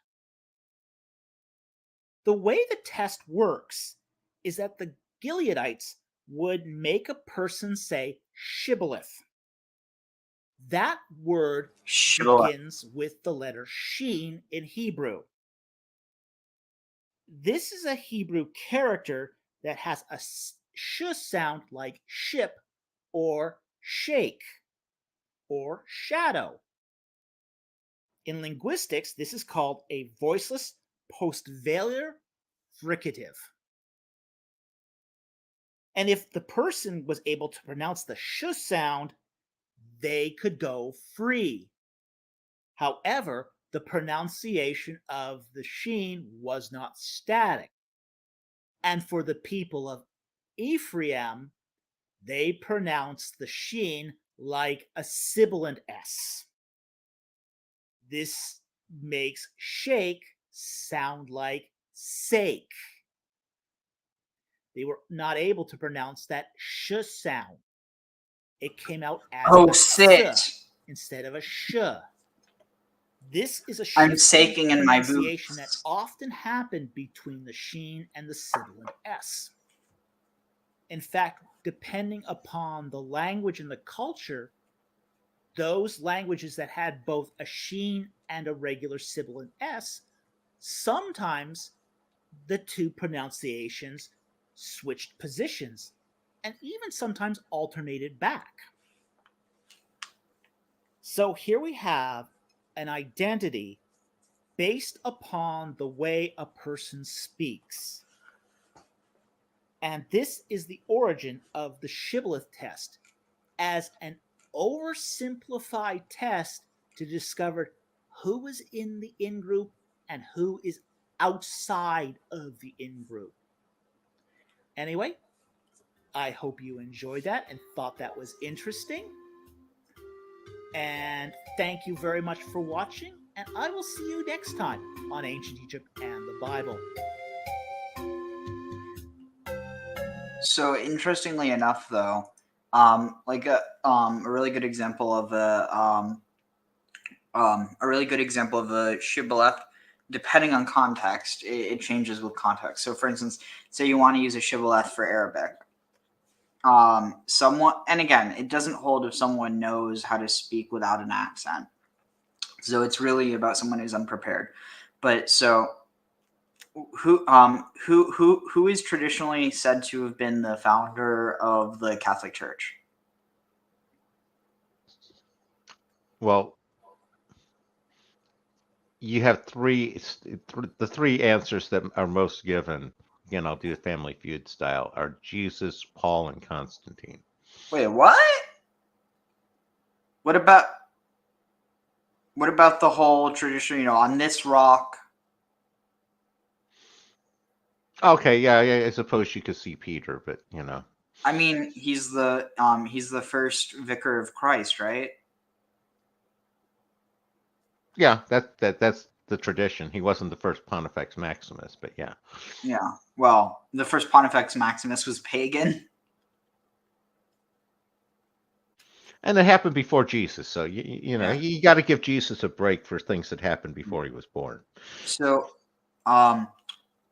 Speaker 8: The way the test works is that the Gileadites would make a person say shibboleth. That word
Speaker 5: Shibboleth.
Speaker 8: begins with the letter Shin in Hebrew. This is a Hebrew character that has a sh sound like ship or shake or shadow. In linguistics, this is called a voiceless postvelar fricative. And if the person was able to pronounce the sh sound, they could go free. However, the pronunciation of the sheen was not static. And for the people of Ephraim, they pronounced the sheen like a sibilant S. This makes shake sound like sake. They were not able to pronounce that sh sound. It came out as
Speaker 5: Oh,
Speaker 8: a
Speaker 5: sit.
Speaker 8: s instead of a sh. This is a
Speaker 5: I'm
Speaker 8: shift
Speaker 5: saking in my
Speaker 8: pronunciation that
Speaker 5: boots.
Speaker 8: often happened between the sheen and the sibilant S. In fact, depending upon the language and the culture, those languages that had both a sheen and a regular sibilant S, sometimes the two pronunciations switched positions and even sometimes alternated back. So here we have an identity based upon the way a person speaks. And this is the origin of the shibboleth test as an oversimplified test to discover who is in the in-group and who is outside of the in-group. Anyway, I hope you enjoyed that and thought that was interesting. And thank you very much for watching, and I will see you next time on Ancient Egypt and the Bible.
Speaker 5: So interestingly enough, though, like a really good example of a really good example of a shibboleth, depending on context, it changes with context. So, for instance, say you want to use a shibboleth for Arabic. Someone, and again, it doesn't hold if someone knows how to speak without an accent. So it's really about someone who's unprepared. But so who is traditionally said to have been the founder of the Catholic Church?
Speaker 6: Well, you have the three answers that are most given. Again, I'll do the Family Feud style. Are Jesus, Paul, and Constantine.
Speaker 5: Wait, what? What about the whole tradition? You know, on this rock.
Speaker 6: Okay, yeah, I suppose you could see Peter, but you know.
Speaker 5: I mean, he's the first vicar of Christ, right?
Speaker 6: Yeah, that's the tradition. He wasn't the first Pontifex Maximus, but yeah.
Speaker 5: Yeah. Well, the first Pontifex Maximus was pagan.
Speaker 6: And it happened before Jesus, so you know, you got to give Jesus a break for things that happened before he was born.
Speaker 5: So,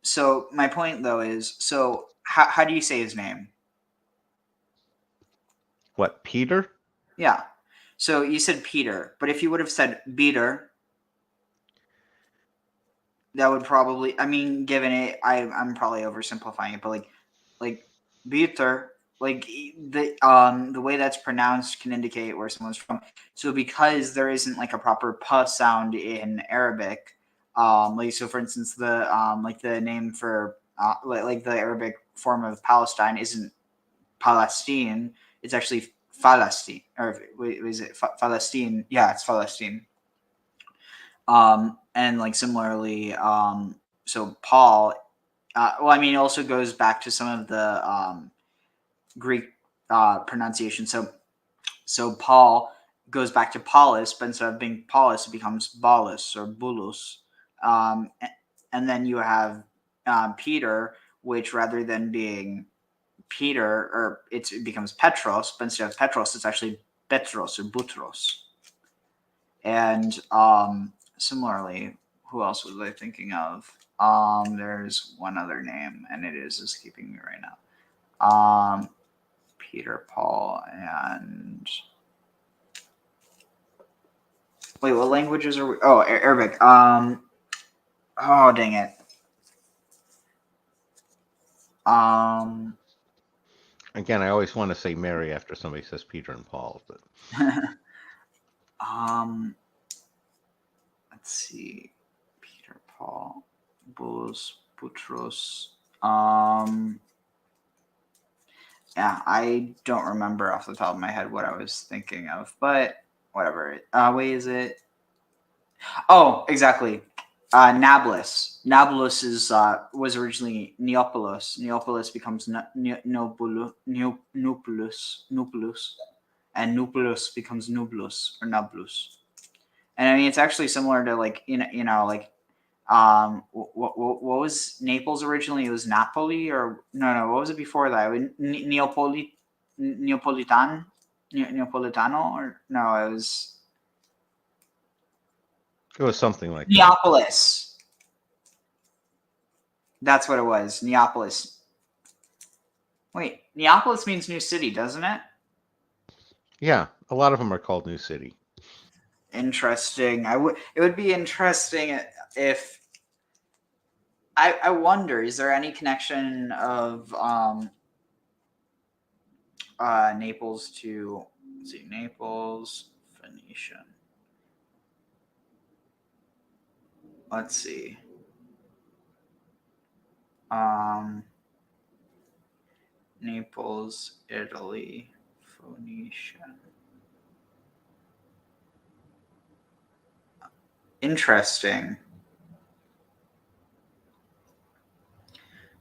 Speaker 5: so my point though is, so how do you say his name?
Speaker 6: What, Peter?
Speaker 5: Yeah. So you said Peter, but if you would have said Peter, that would probably, I mean, given it, I'm probably oversimplifying it, but like Peter, like the way that's pronounced can indicate where someone's from. So because there isn't like a proper p sound in Arabic, like so for instance the name for like the Arabic form of Palestine isn't Palestine, it's actually Palestine, or wait, is it Palestine? Yeah, it's Palestine. And like similarly, so Paul, well, I mean, it also goes back to some of the Greek pronunciation. So Paul goes back to Paulus, but instead of being Paulus, it becomes Balus or Bulus. And then you have Peter, which rather than being Peter, or it becomes Petros, but instead of Petros, it's actually Petros or Butros. And similarly, who else was I thinking of? There's one other name, and it is escaping me right now. Peter, Paul, and Wait, what languages are we? Oh, Arabic. Oh, dang it.
Speaker 6: Again, I always want to say Mary after somebody says Peter and Paul, but
Speaker 5: let's see. Peter, Paul, Bulus, Butros. Yeah, I don't remember off the top of my head what I was thinking of, but whatever. Wait, is it? Oh, exactly. Nablus. Nablus is was originally Neapolis. Neapolis becomes Nupulus, and Nupulus becomes Nublus or Nablus. And I mean, it's actually similar to like like what was Naples originally? It was Napoli or no, what was it before that? Neapolitan, Neapolitano, or no, it was
Speaker 6: something like that.
Speaker 5: Neapolis. That's what it was. Neapolis. Wait, Neapolis means new city, doesn't it?
Speaker 6: Yeah, a lot of them are called New City.
Speaker 5: Interesting. It would be interesting if I wonder, is there any connection of Naples to, let's see, Naples, Phoenician. Let's see. Naples, Italy, Phoenician. Interesting.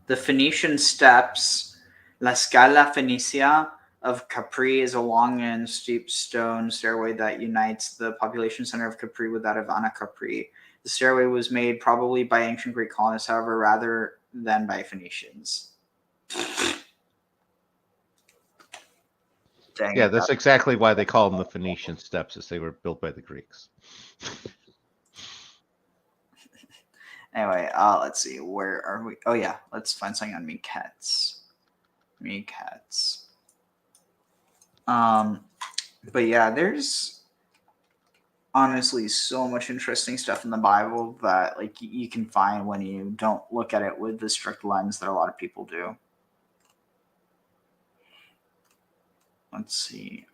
Speaker 5: The Phoenician steppes, La Scala Phoenicia of Capri, is a long and steep stone stairway that unites the population center of Capri with that of Ana Capri. The stairway was made probably by ancient Greek colonists, however, rather than by Phoenicians. Dang
Speaker 6: Yeah,
Speaker 5: it,
Speaker 6: that's exactly why they call them the Phoenician steps, as they were built by the Greeks.
Speaker 5: Anyway, let's see. Where are we? Oh, yeah. Let's find something on Miketz. Miketz. But yeah, there's honestly so much interesting stuff in the Bible that like you can find when you don't look at it with the strict lens that a lot of people do. Let's see.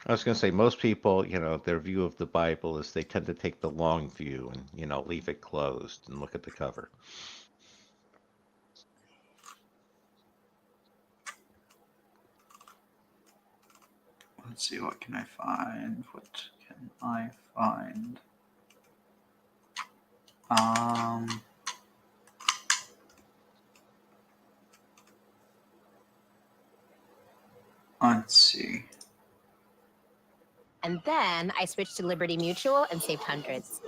Speaker 6: I was going to say, most people, their view of the Bible is they tend to take the long view and, leave it closed and look at the cover.
Speaker 5: Let's see, what can I find? What can I find? Let's see.
Speaker 9: And then I switched to Liberty Mutual and saved hundreds.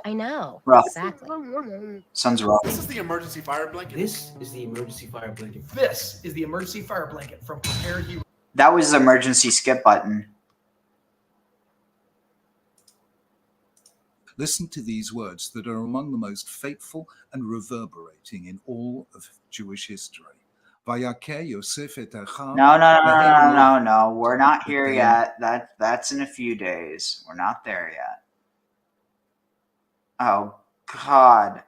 Speaker 9: I know.
Speaker 5: Rough.
Speaker 9: Exactly.
Speaker 5: Sounds rough.
Speaker 10: This is the emergency fire blanket.
Speaker 11: This is the emergency fire blanket. This is the emergency fire blanket from Prepared Hero.
Speaker 5: That was the emergency skip button.
Speaker 12: Listen to these words that are among the most fateful and reverberating in all of Jewish history. Vayaker Yosef et Achav.
Speaker 5: No. We're not here yet. That's in a few days. We're not there yet. Oh, God.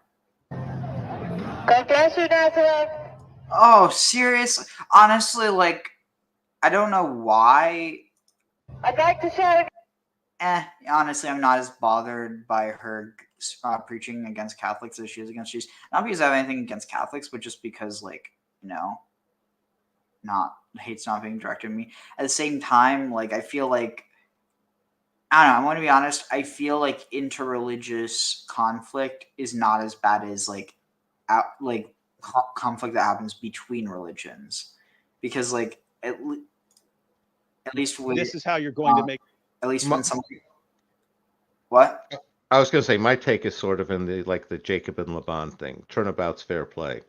Speaker 13: God bless you, Nazareth.
Speaker 5: Oh, seriously? Honestly, like, I don't know why.
Speaker 13: I'd like to share.
Speaker 5: Honestly, I'm not as bothered by her preaching against Catholics as she is against Jews. Not because I have anything against Catholics, but just because, like, hate's not being directed at me. At the same time, like, I feel like, I don't know, I'm going to be honest, I feel like interreligious conflict is not as bad as, like, conflict that happens between religions. Because, like, at least with...
Speaker 14: This is how you're going to make...
Speaker 5: At least when somebody... What?
Speaker 6: I was going to say, my take is sort of in the Jacob and Laban thing. Turnabout's fair play.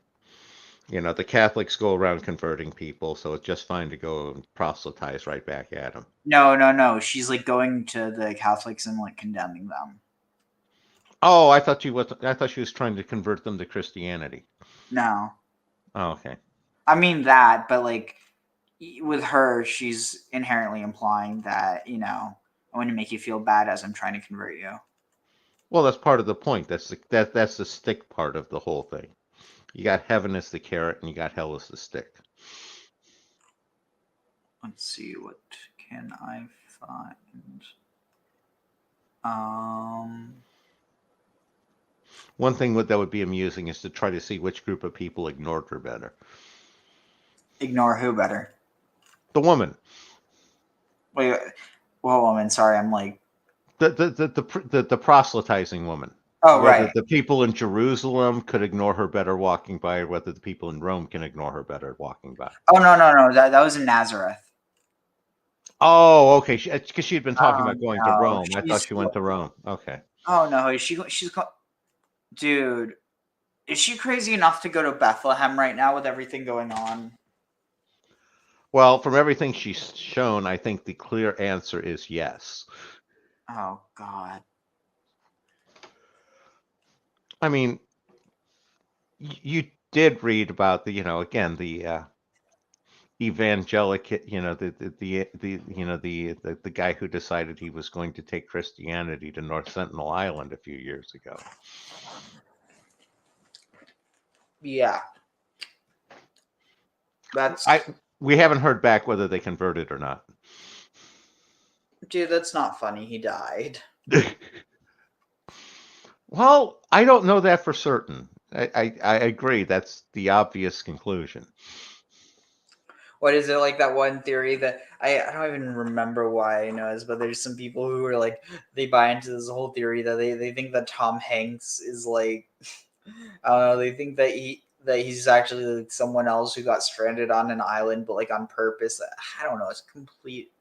Speaker 6: The Catholics go around converting people, so it's just fine to go and proselytize right back at them.
Speaker 5: No. She's like going to the Catholics and like condemning them.
Speaker 6: Oh, I thought she was trying to convert them to Christianity.
Speaker 5: No.
Speaker 6: Oh, okay.
Speaker 5: I mean that, but like, with her, she's inherently implying that, you know, I want to make you feel bad as I'm trying to convert you.
Speaker 6: Well, that's part of the point. That's the stick part of the whole thing. You got heaven as the carrot, and you got hell as the stick.
Speaker 5: Let's see, what can I find?
Speaker 6: One thing that would be amusing is to try to see which group of people ignored her better.
Speaker 5: Ignore who better?
Speaker 6: The woman.
Speaker 5: Wait, what woman? Sorry, I'm like
Speaker 6: the proselytizing woman.
Speaker 5: Oh,
Speaker 6: whether
Speaker 5: right.
Speaker 6: the people in Jerusalem could ignore her better walking by, or whether the people in Rome can ignore her better walking by.
Speaker 5: Oh, no. That was in Nazareth.
Speaker 6: Oh, okay. Because she had been talking
Speaker 5: Oh,
Speaker 6: about going to
Speaker 5: no.
Speaker 6: Rome. I thought she went to Rome. Okay.
Speaker 5: Oh no, dude, is she crazy enough to go to Bethlehem right now with everything going on?
Speaker 6: Well, from everything she's shown, I think the clear answer is yes.
Speaker 5: Oh God.
Speaker 6: I mean, you did read about the, again, the evangelic, the guy who decided he was going to take Christianity to North Sentinel Island a few years ago.
Speaker 5: Yeah.
Speaker 6: We haven't heard back whether they converted or not.
Speaker 5: Dude, that's not funny. He died.
Speaker 6: Well, I don't know that for certain. I agree. That's the obvious conclusion.
Speaker 5: What is it, like that one theory that I don't even remember why I know this, but there's some people who are like, they buy into this whole theory that they think that Tom Hanks is like, I don't know, they think that he's actually like someone else who got stranded on an island, but like on purpose. I don't know. It's complete.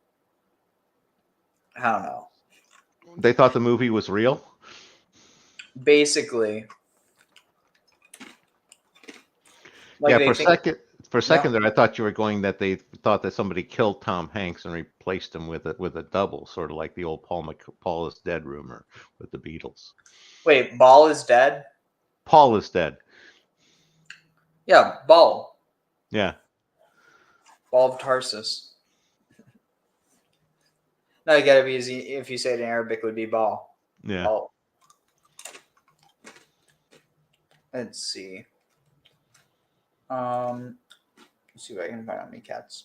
Speaker 5: I don't know.
Speaker 6: They thought the movie was real?
Speaker 5: Basically. Like
Speaker 6: yeah, for a second there, I thought you were going that they thought that somebody killed Tom Hanks and replaced him with a double, sort of like the old Paul is dead rumor with the Beatles.
Speaker 5: Wait, Ball is dead?
Speaker 6: Paul is dead.
Speaker 5: Yeah, Ball.
Speaker 6: Yeah.
Speaker 5: Ball of Tarsus. No, you gotta be easy. If you say it in Arabic, it would be Ball.
Speaker 6: Yeah.
Speaker 5: Ball. Let's see. Let's see what I can find on Miketz.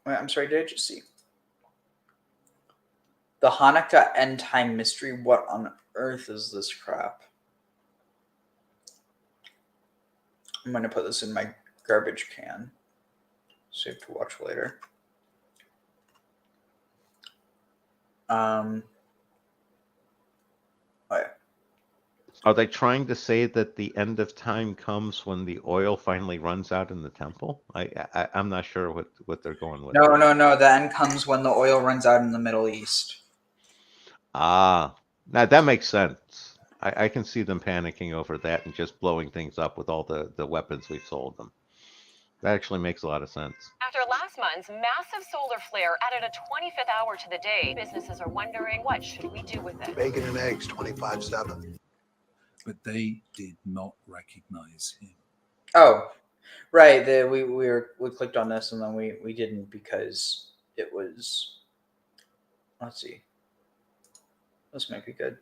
Speaker 5: Wait, I'm sorry, did I just see? The Hanukkah End Time Mystery. What on earth is this crap? I'm going to put this in my garbage can. Save to watch later. Oh, yeah.
Speaker 6: Are they trying to say that the end of time comes when the oil finally runs out in the temple? I'm not sure what they're going with.
Speaker 5: No. The end comes when the oil runs out in the Middle East.
Speaker 6: Ah, now that makes sense. I can see them panicking over that and just blowing things up with all the weapons we've sold them. That actually makes a lot of sense.
Speaker 10: After last month's massive solar flare added a 25th hour to the day, businesses are wondering, what should we do with it?
Speaker 14: Bacon and eggs, 25/7.
Speaker 12: But they did not recognize him.
Speaker 5: Oh, right. We clicked on this and then we didn't because it was. Let's see. This might be good.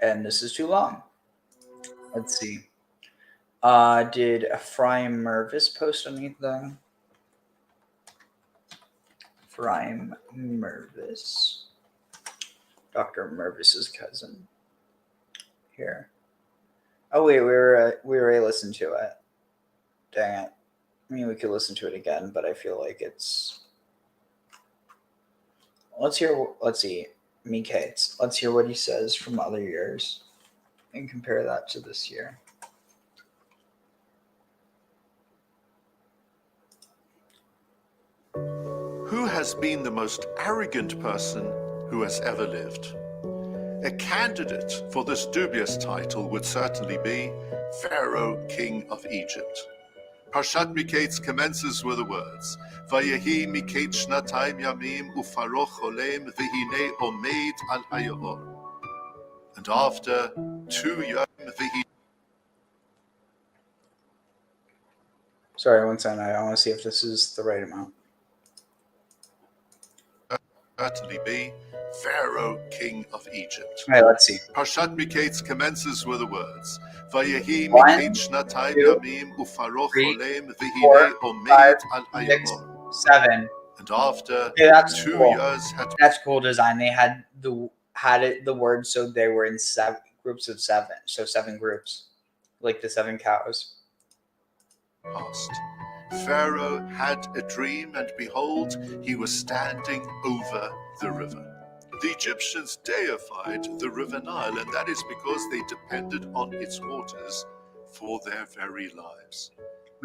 Speaker 5: And this is too long. Let's see. Did Ephraim Mervis post anything? Ephraim Mervis. Dr. Mervis's cousin. Here. Oh wait, we already listened to it. Dang it. I mean, we could listen to it again, but I feel like it's. Let's see. Miketz. Let's hear what he says from other years and compare that to this year.
Speaker 15: Who has been the most arrogant person who has ever lived? A candidate for this dubious title would certainly be Pharaoh, king of Egypt. Parshat Miketz commences with the words, Vayehi Miketz shnatayim yamim uFaro cholem v'hinei omeid al hayor. And after 2 years,
Speaker 5: Sorry, one second. I want to see if this is the right amount.
Speaker 15: Certainly be Pharaoh, king of Egypt.
Speaker 5: All right, let's see.
Speaker 15: Parshat Miketz commences with the words, Vayehi
Speaker 5: One,
Speaker 15: Miketz shnatayim
Speaker 5: two,
Speaker 15: yamim uFaroh
Speaker 5: three,
Speaker 15: cholem
Speaker 5: four,
Speaker 15: v'hinei
Speaker 5: five,
Speaker 15: omeid al
Speaker 5: 6,
Speaker 15: hayaor.
Speaker 5: 7.
Speaker 15: And after
Speaker 5: Okay, that's
Speaker 15: 2
Speaker 5: cool.
Speaker 15: years had
Speaker 5: That's cool design. They had the word so they were in groups of 7. So 7 groups, like the 7 cows.
Speaker 15: passed, Pharaoh had a dream, and behold, he was standing over the river. The Egyptians deified the river Nile, and that is because they depended on its waters for their very lives.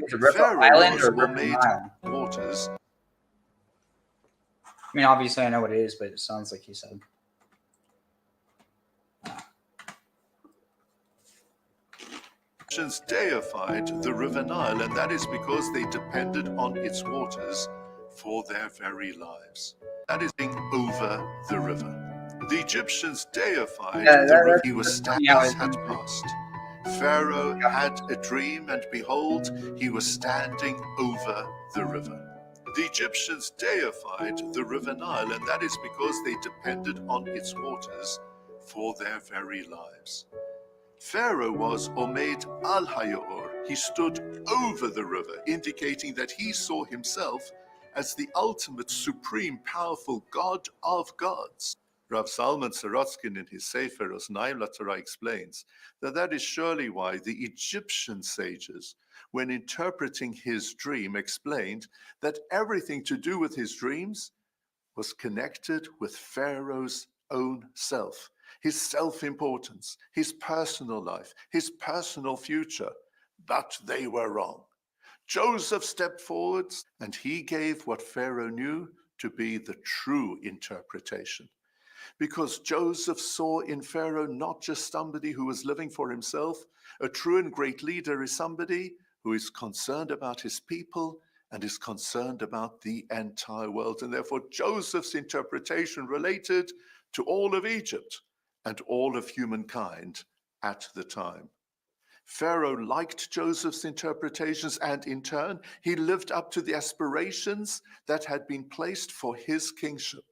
Speaker 5: The river
Speaker 15: Pharaoh
Speaker 5: Island
Speaker 15: was
Speaker 5: or river
Speaker 15: made
Speaker 5: Nile?
Speaker 15: waters.
Speaker 5: I mean, obviously I know what it is, but it sounds like he said.
Speaker 15: Egyptians deified the river Nile, and that is because they depended on its waters for their very lives. That is being over the river. The Egyptians deified the river. He was standing had passed. Pharaoh had a dream, and behold, he was standing over the river. The Egyptians deified the river Nile, and that is because they depended on its waters for their very lives. Pharaoh was Omeid al Hayaor. He stood over the river, indicating that he saw himself as the ultimate, supreme, powerful God of gods. Rav Salman Sorotskin in his Sefer Osnaim LaTorah explains that is surely why the Egyptian sages, when interpreting his dream, explained that everything to do with his dreams was connected with Pharaoh's own self, his self-importance, his personal life, his personal future. But they were wrong. Joseph stepped forward, and he gave what Pharaoh knew to be the true interpretation. Because Joseph saw in Pharaoh not just somebody who was living for himself. A true and great leader is somebody who is concerned about his people and is concerned about the entire world. And therefore, Joseph's interpretation related to all of Egypt and all of humankind at the time. Pharaoh liked Joseph's interpretations, and in turn, he lived up to the aspirations that had been placed for his kingship.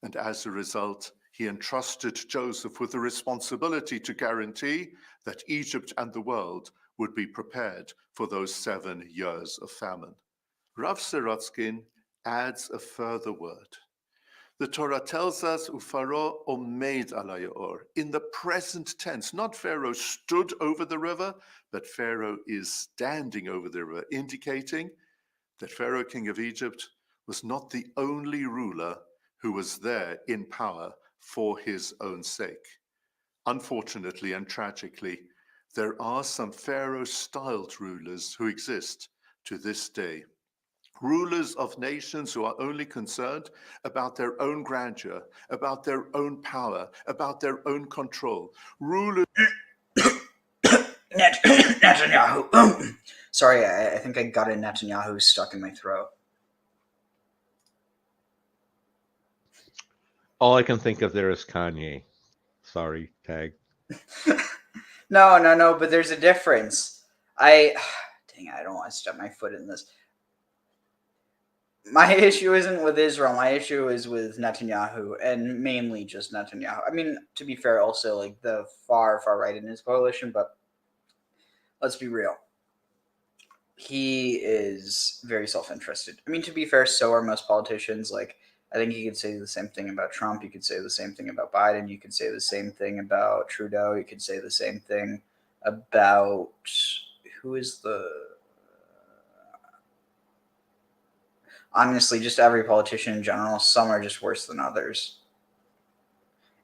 Speaker 15: And as a result, he entrusted Joseph with the responsibility to guarantee that Egypt and the world would be prepared for those 7 years of famine. Rav Sorotskin adds a further word. The Torah tells us, Pharaoh omeid al hayaor, in the present tense. Not Pharaoh stood over the river, but Pharaoh is standing over the river, indicating that Pharaoh, king of Egypt, was not the only ruler who was there in power for his own sake. Unfortunately and tragically, there are some Pharaoh-styled rulers who exist to this day. Rulers of nations who are only concerned about their own grandeur, about their own power, about their own control. Rulers...
Speaker 5: Netanyahu. Sorry, I think I got a Netanyahu stuck in my throat.
Speaker 6: All I can think of there is Kanye. Sorry, tag.
Speaker 5: No, but there's a difference. Dang, I don't want to step my foot in this. My issue isn't with Israel. My issue is with Netanyahu, and mainly just Netanyahu. I mean, to be fair, also like the far right in his coalition, but let's be real. He is very self-interested. I mean, to be fair, so are most politicians. Like, I think you could say the same thing about Trump. You could say the same thing about Biden. You could say the same thing about Trudeau. You could say the same thing about who is the... Honestly, just every politician in general. Some are just worse than others.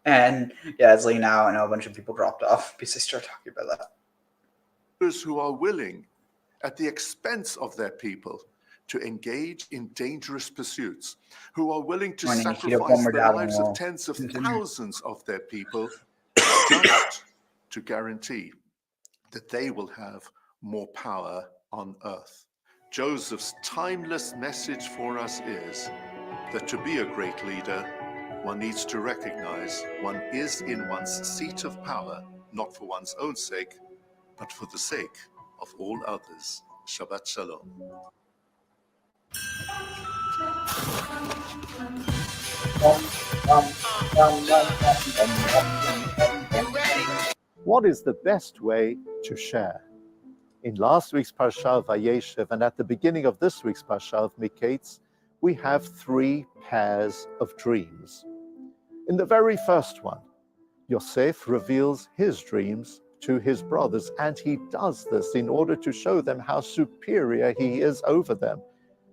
Speaker 5: And yeah, it's like now I know a bunch of people dropped off because they started talking about that.
Speaker 15: Those who are willing, at the expense of their people, to engage in dangerous pursuits, who are willing to sacrifice the lives of tens of thousands of their people just to guarantee that they will have more power on earth. Joseph's timeless message for us is that to be a great leader, one needs to recognize one is in one's seat of power, not for one's own sake, but for the sake of all others. Shabbat Shalom.
Speaker 16: What is the best way to share? In last week's Parshah of Vayeshev and at the beginning of this week's Parshah of Miketz, we have three pairs of dreams. In the very first one, Yosef reveals his dreams to his brothers, and he does this in order to show them how superior he is over them.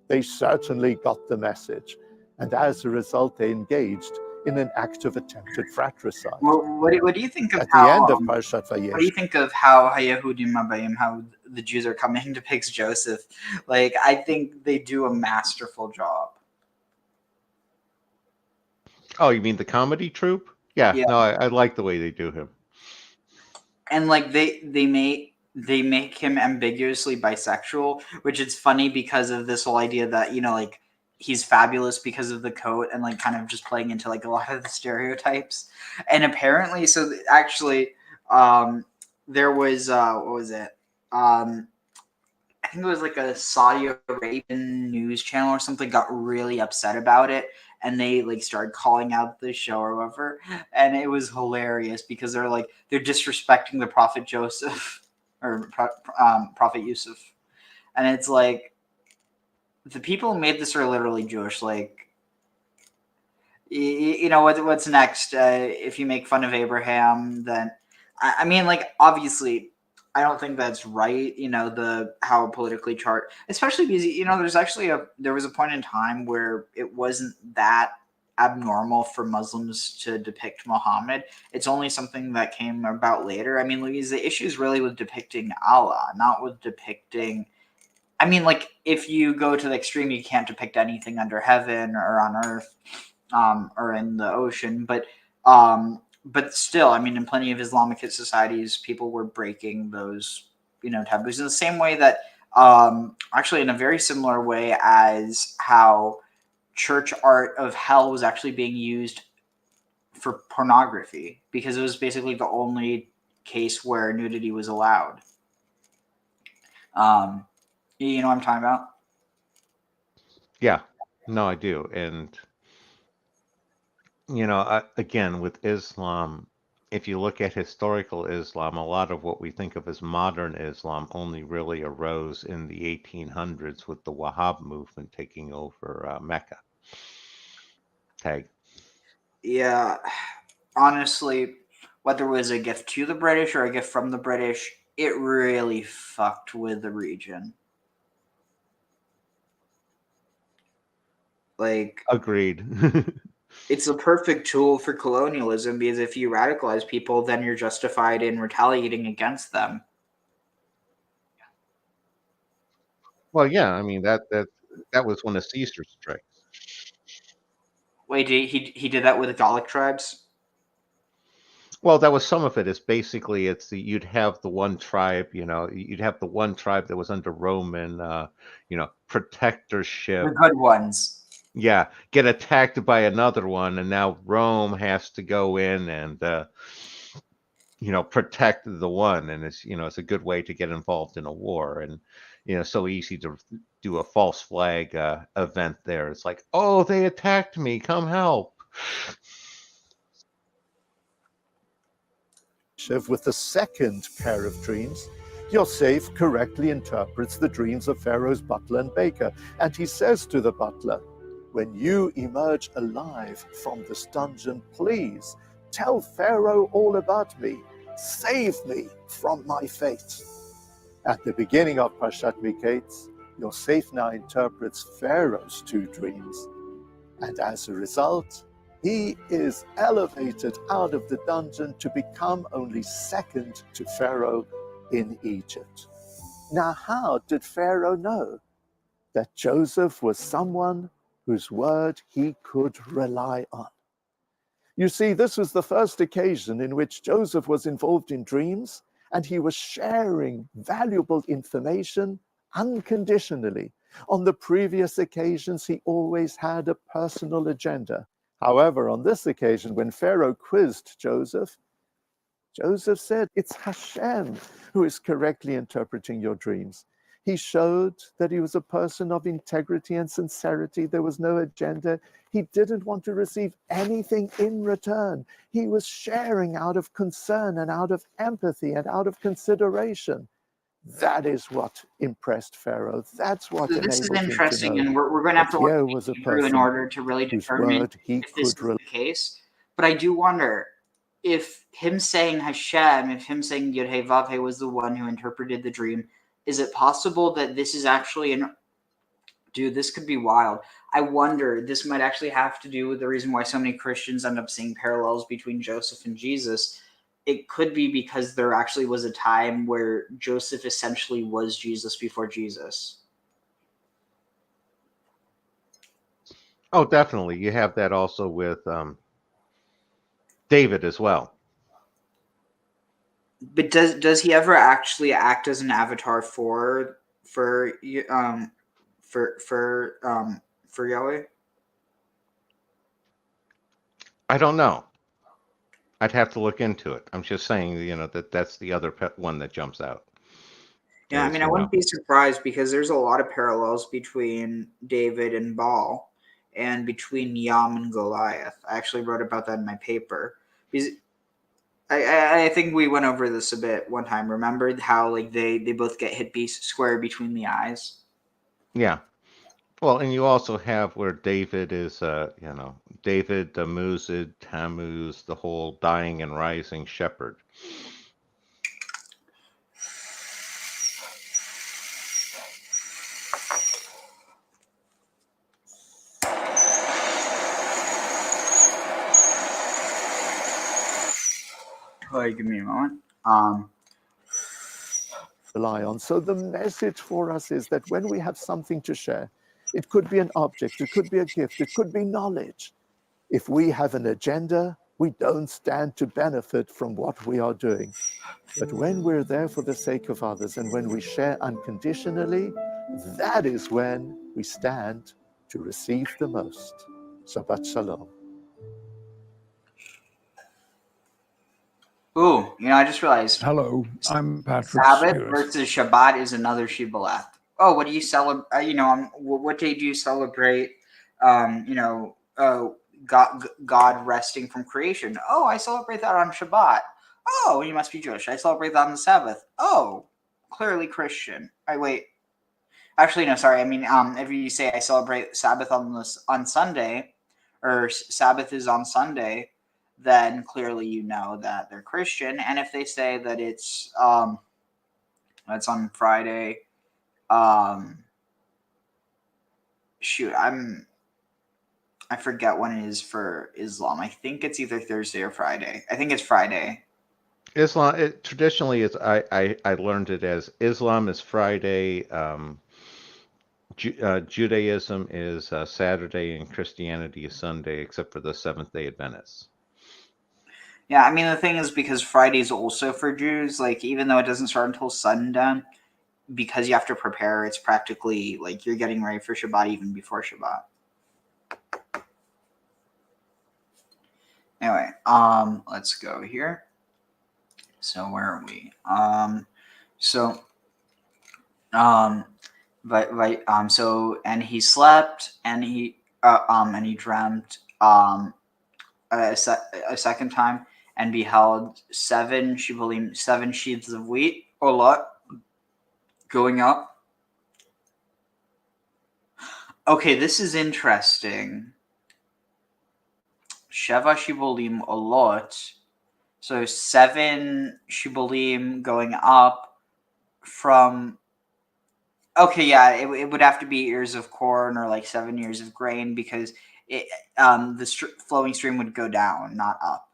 Speaker 16: They certainly got the message, and as a result, they engaged in an act of attempted fratricide.
Speaker 5: Well, what do you think of
Speaker 16: At
Speaker 5: how?
Speaker 16: the end of Parshat Vayeshev,
Speaker 5: What do you think of how Hayehudim Abayim, how the Jews are coming to pick Joseph? Like, I think they do a masterful job.
Speaker 6: Oh, you mean the comedy troupe? Yeah,
Speaker 5: Yeah.
Speaker 6: no, I like the way they do him.
Speaker 5: And like they make him ambiguously bisexual, which is funny because of this whole idea that, you know, like he's fabulous because of the coat, and like kind of just playing into like a lot of the stereotypes. And apparently, so actually, there was what was it? I think it was like a Saudi Arabian news channel or something got really upset about it, and they like started calling out the show or whatever, and it was hilarious because they're disrespecting the Prophet Joseph or Prophet Yusuf, and it's like the people who made this are literally Jewish. Like, you know what's next? If you make fun of Abraham, then I mean, like, obviously, I don't think that's right. You know, how politically charged, especially because, you know, there was a point in time where it wasn't that abnormal for Muslims to depict Muhammad. It's only something that came about later. I mean, Louise, the issue is really with depicting Allah, not with depicting. I mean, like, if you go to the extreme, you can't depict anything under heaven or on earth, or in the ocean. But still, I mean, in plenty of Islamic societies, people were breaking those, you know, taboos in the same way that, actually, in a very similar way as how church art of hell was actually being used for pornography, because it was basically the only case where nudity was allowed. You know what I'm talking about?
Speaker 6: Yeah, no, I do. And, you know, again, with Islam, if you look at historical Islam, a lot of what we think of as modern Islam only really arose in the 1800s with the Wahhab movement taking over Mecca. Tag.
Speaker 5: Yeah, honestly, whether it was a gift to the British or a gift from the British, it really fucked with the region. Like,
Speaker 6: agreed.
Speaker 5: It's a perfect tool for colonialism, because if you radicalize people, then you're justified in retaliating against them.
Speaker 6: Well, yeah, I mean that was one of Caesar's tricks.
Speaker 5: Wait, he did that with the Gallic tribes?
Speaker 6: Well, that was some of it. It's basically you'd have the one tribe, you know, you'd have the one tribe that was under Roman, you know, protectorship.
Speaker 5: The good ones.
Speaker 6: Yeah, get attacked by another one, and now Rome has to go in and, you know, protect the one, and it's, you know, it's a good way to get involved in a war, and, you know, so easy to do a false flag event there. It's like, oh, they attacked me, come help.
Speaker 16: With the second pair of dreams, Yosef correctly interprets the dreams of Pharaoh's butler and baker, and he says to the butler, "When you emerge alive from this dungeon, please tell Pharaoh all about me. Save me from my fate." At the beginning of Parshat Miketz, Yosef now interprets Pharaoh's two dreams, and as a result, he is elevated out of the dungeon to become only second to Pharaoh in Egypt. Now, how did Pharaoh know that Joseph was someone whose word he could rely on? You see, this was the first occasion in which Joseph was involved in dreams, and he was sharing valuable information unconditionally. On the previous occasions, he always had a personal agenda. However, on this occasion, when Pharaoh quizzed Joseph, Joseph said, "It's Hashem who is correctly interpreting your dreams. He showed that he was a person of integrity and sincerity. There was no agenda. He didn't want to receive anything in return. He was sharing out of concern and out of empathy and out of consideration. That is what impressed Pharaoh. That's what
Speaker 5: So this is
Speaker 16: enabled him to
Speaker 5: interesting,
Speaker 16: know
Speaker 5: and we're going to have
Speaker 16: that
Speaker 5: to work
Speaker 16: here was a
Speaker 5: through in
Speaker 16: person
Speaker 5: order to really
Speaker 16: whose
Speaker 5: determine
Speaker 16: word he
Speaker 5: if this is
Speaker 16: could
Speaker 5: the case. But I do wonder if him saying Hashem, if him saying Yud-Heh-Vav-Heh was the one who interpreted the dream, is it possible that this is actually an... Dude, this could be wild. I wonder, this might actually have to do with the reason why so many Christians end up seeing parallels between Joseph and Jesus. It could be because there actually was a time where Joseph essentially was Jesus before Jesus.
Speaker 6: Oh, definitely. You have that also with David as well.
Speaker 5: But does he ever actually act as an avatar for Yahweh?
Speaker 6: I don't know. I'd have to look into it. I'm just saying, that's the other one that jumps out.
Speaker 5: Yeah, I mean, I wouldn't be surprised because there's a lot of parallels between David and Baal and between Yam and Goliath. I actually wrote about that in my paper. Because I think we went over this a bit one time. Remember how they both get hit square between the eyes?
Speaker 6: Yeah. Well, and you also have where David is, David, the Muzid, Tammuz, the whole dying and rising shepherd.
Speaker 5: Give me a moment.
Speaker 16: Rely on. So the message for us is that when we have something to share, it could be an object, it could be a gift, it could be knowledge. If we have an agenda, we don't stand to benefit from what we are doing. But when we're there for the sake of others and when we share unconditionally, that is when we stand to receive the most. Shabbat Shalom.
Speaker 5: Ooh, I just realized.
Speaker 17: Hello, I'm Patrick
Speaker 5: Sabbath
Speaker 17: Stewart.
Speaker 5: versus Shabbat is another Shibboleth. Oh, what do you celebrate? What day do you celebrate? God resting from creation. Oh, I celebrate that on Shabbat. Oh, you must be Jewish. I celebrate that on the Sabbath. Oh, clearly Christian. Wait. Actually, no, sorry. I mean, if you say I celebrate Sabbath on Sunday, or Sabbath is on Sunday, then clearly you know that they're Christian. And if they say that it's on Friday, shoot, I forget when it is for Islam. I think it's either Thursday or Friday. I think it's Friday.
Speaker 6: Islam, traditionally, I learned it as Islam is Friday, Judaism is Saturday, and Christianity is Sunday, except for the Seventh-day Adventists.
Speaker 5: Yeah, I mean, the thing is, because Friday is also for Jews, even though it doesn't start until sundown, because you have to prepare, it's practically you're getting ready for Shabbat even before Shabbat. Anyway, let's go here. So where are we? So and he slept, and he dreamt a second time, and beheld 7 shivalim, 7 sheaves of wheat, or lot, going up. Okay, this is interesting. Sheva shivalim olot. So 7 shivalim going up from... Okay, yeah, it would have to be ears of corn or 7 ears of grain, because the flowing stream would go down, not up.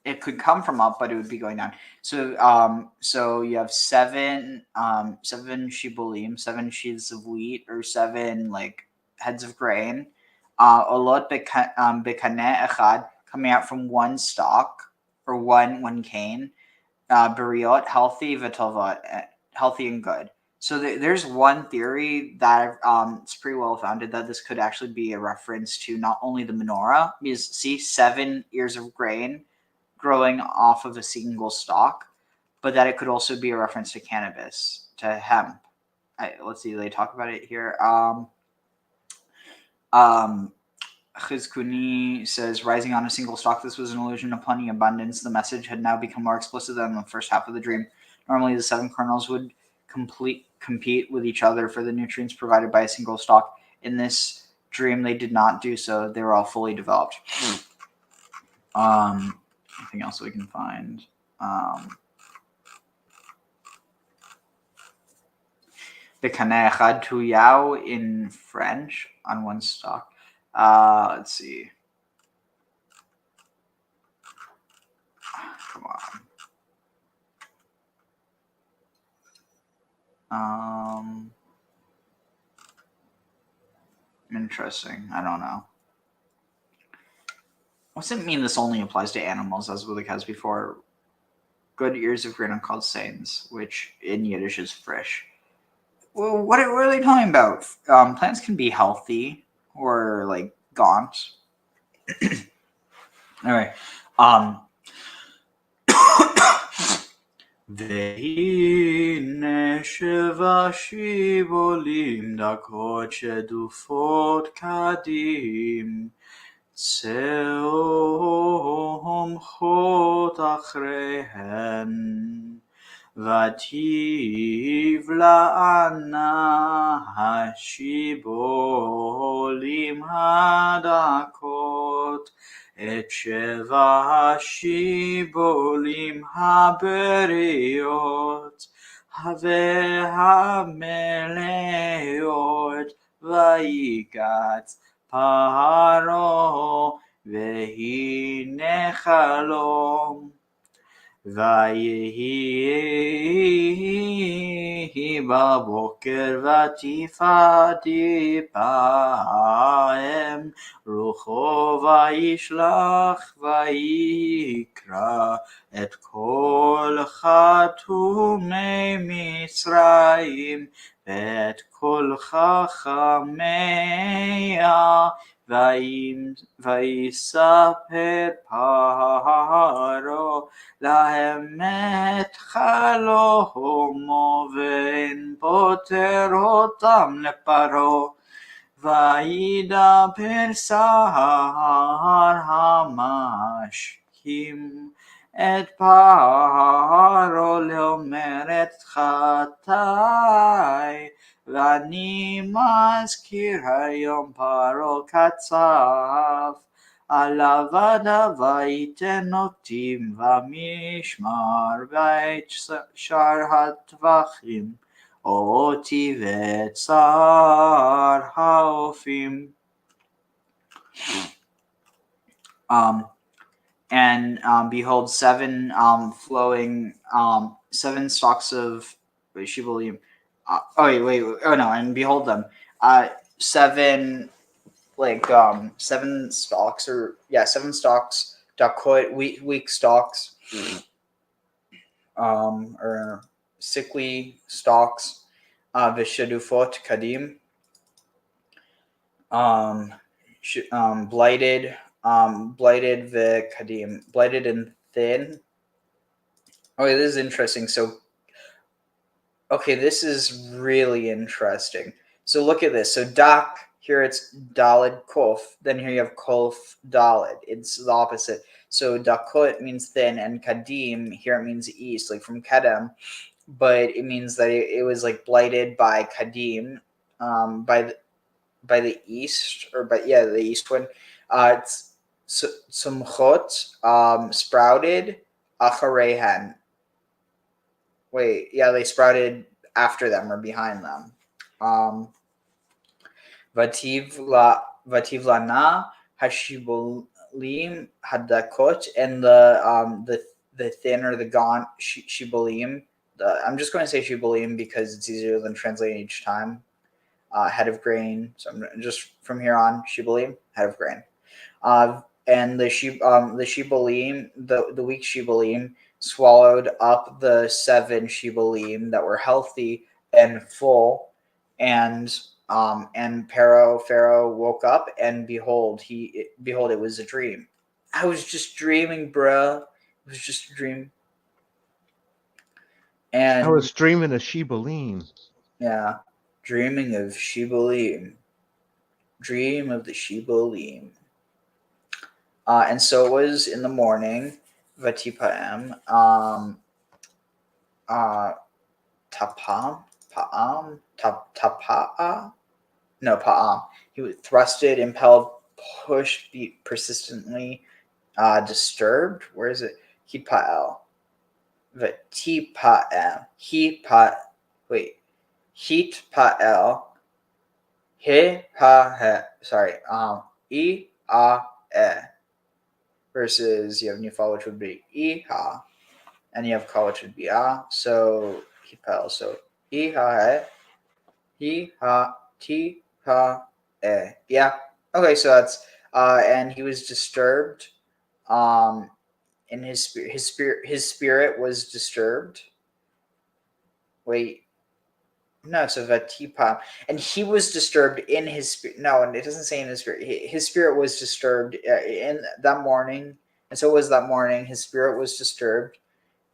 Speaker 5: It could come from up, but it would be going down. So you have 7 shibulim, 7 sheaves of wheat, or 7 heads of grain. Olot bekaneh echad, coming out from one stalk, or one cane. Beriot, healthy, vitovot, healthy and good. So there's one theory that it's pretty well founded that this could actually be a reference to not only the menorah, because see 7 ears of grain growing off of a single stalk, but that it could also be a reference to cannabis, to hemp. Let's see, they talk about it here. Chizkuni says, rising on a single stalk, this was an allusion to plenty abundance. The message had now become more explicit than the first half of the dream. Normally, the 7 kernels would compete with each other for the nutrients provided by a single stalk. In this dream, they did not do so. They were all fully developed. Anything else we can find? The Kaneh Echad Tuyao in French on one stalk. Let's see. Come on. Interesting. I don't know. What's it mean this only applies to animals, as Willik has before? Good ears of grain are called sains, which in Yiddish is frisch. Well, what are they talking about? Plants can be healthy or like gaunt. Anyway, והנה 7 שיבולים דקות שדופות קדים, צומחות אחריהן, ותבלענה השיבולים הדקות, את 7 השיבולים הבריות והמלאות, ויקץ פרעה והנה חלום, ויהי בבוקר ותפעתי בהם רוחו, וישלח ויקרא את כל חתומי מצרים ואת כל חכמיה, ויספר פרעה להם את חלומו, ואין פוטר אותם לפרעה. וידבר שר המשקים את פרעה לאמר את חטאי, ואני מזכיר היום פרעה קצף, עליו עדה ויתן אותים ומשמר, ואת שאר הטווחים אותי ואת שר האופים. And behold, 7 flowing, 7 stalks of Shibulim. And behold them, 7 7 stalks, 7 stalks, dakot, weak stalks, or sickly stalks, v'shadufot kadim, blighted v'kadim, blighted and thin. Okay, this is interesting. So, okay, this is really interesting. So look at this. So dak, here it's dalid kof. Then here you have kof dalid. It's the opposite. So dakot means thin, and kadim here it means east, like from kadem. But it means that it was like blighted by kadim, by the east, or the east one. It's sumchot, sprouted, acharehan. They sprouted after them or behind them. Vativlana hashibulim hadakot, and the thin or the gaunt shibulim. I'm just going to say shibulim because it's easier than translating each time. Head of grain. So I'm just from here on, shibulim, head of grain. And the shibulim, the weak shibulim, swallowed up the 7 shibulim that were healthy and full, and Pharaoh woke up, and behold, it was a dream. I was just dreaming, bruh. It was just a dream. And
Speaker 6: I was dreaming of Shibalim.
Speaker 5: yeah, dreaming of Shibalim. Dream of the Shibalim. And so it was in the morning, Vatipaem, Tapam, Tapa'a? No, Pa'am. He was thrusted, impelled, pushed, persistently, disturbed. Where is it? Hipael. Vatipaem. Wait. Hitpael. Sorry. E. Versus you have Nifal, which would be Iha, and you have Ka, which would be A. So Hipel. So Iha, Hiha, Ti, Ha, E. Yeah. Okay, so that's and he was disturbed. In his spirit was disturbed. Wait. No, so Vatipa. And he was disturbed in his spirit. No, and it doesn't say in his spirit. His spirit was disturbed in that morning. And so it was that morning. His spirit was disturbed.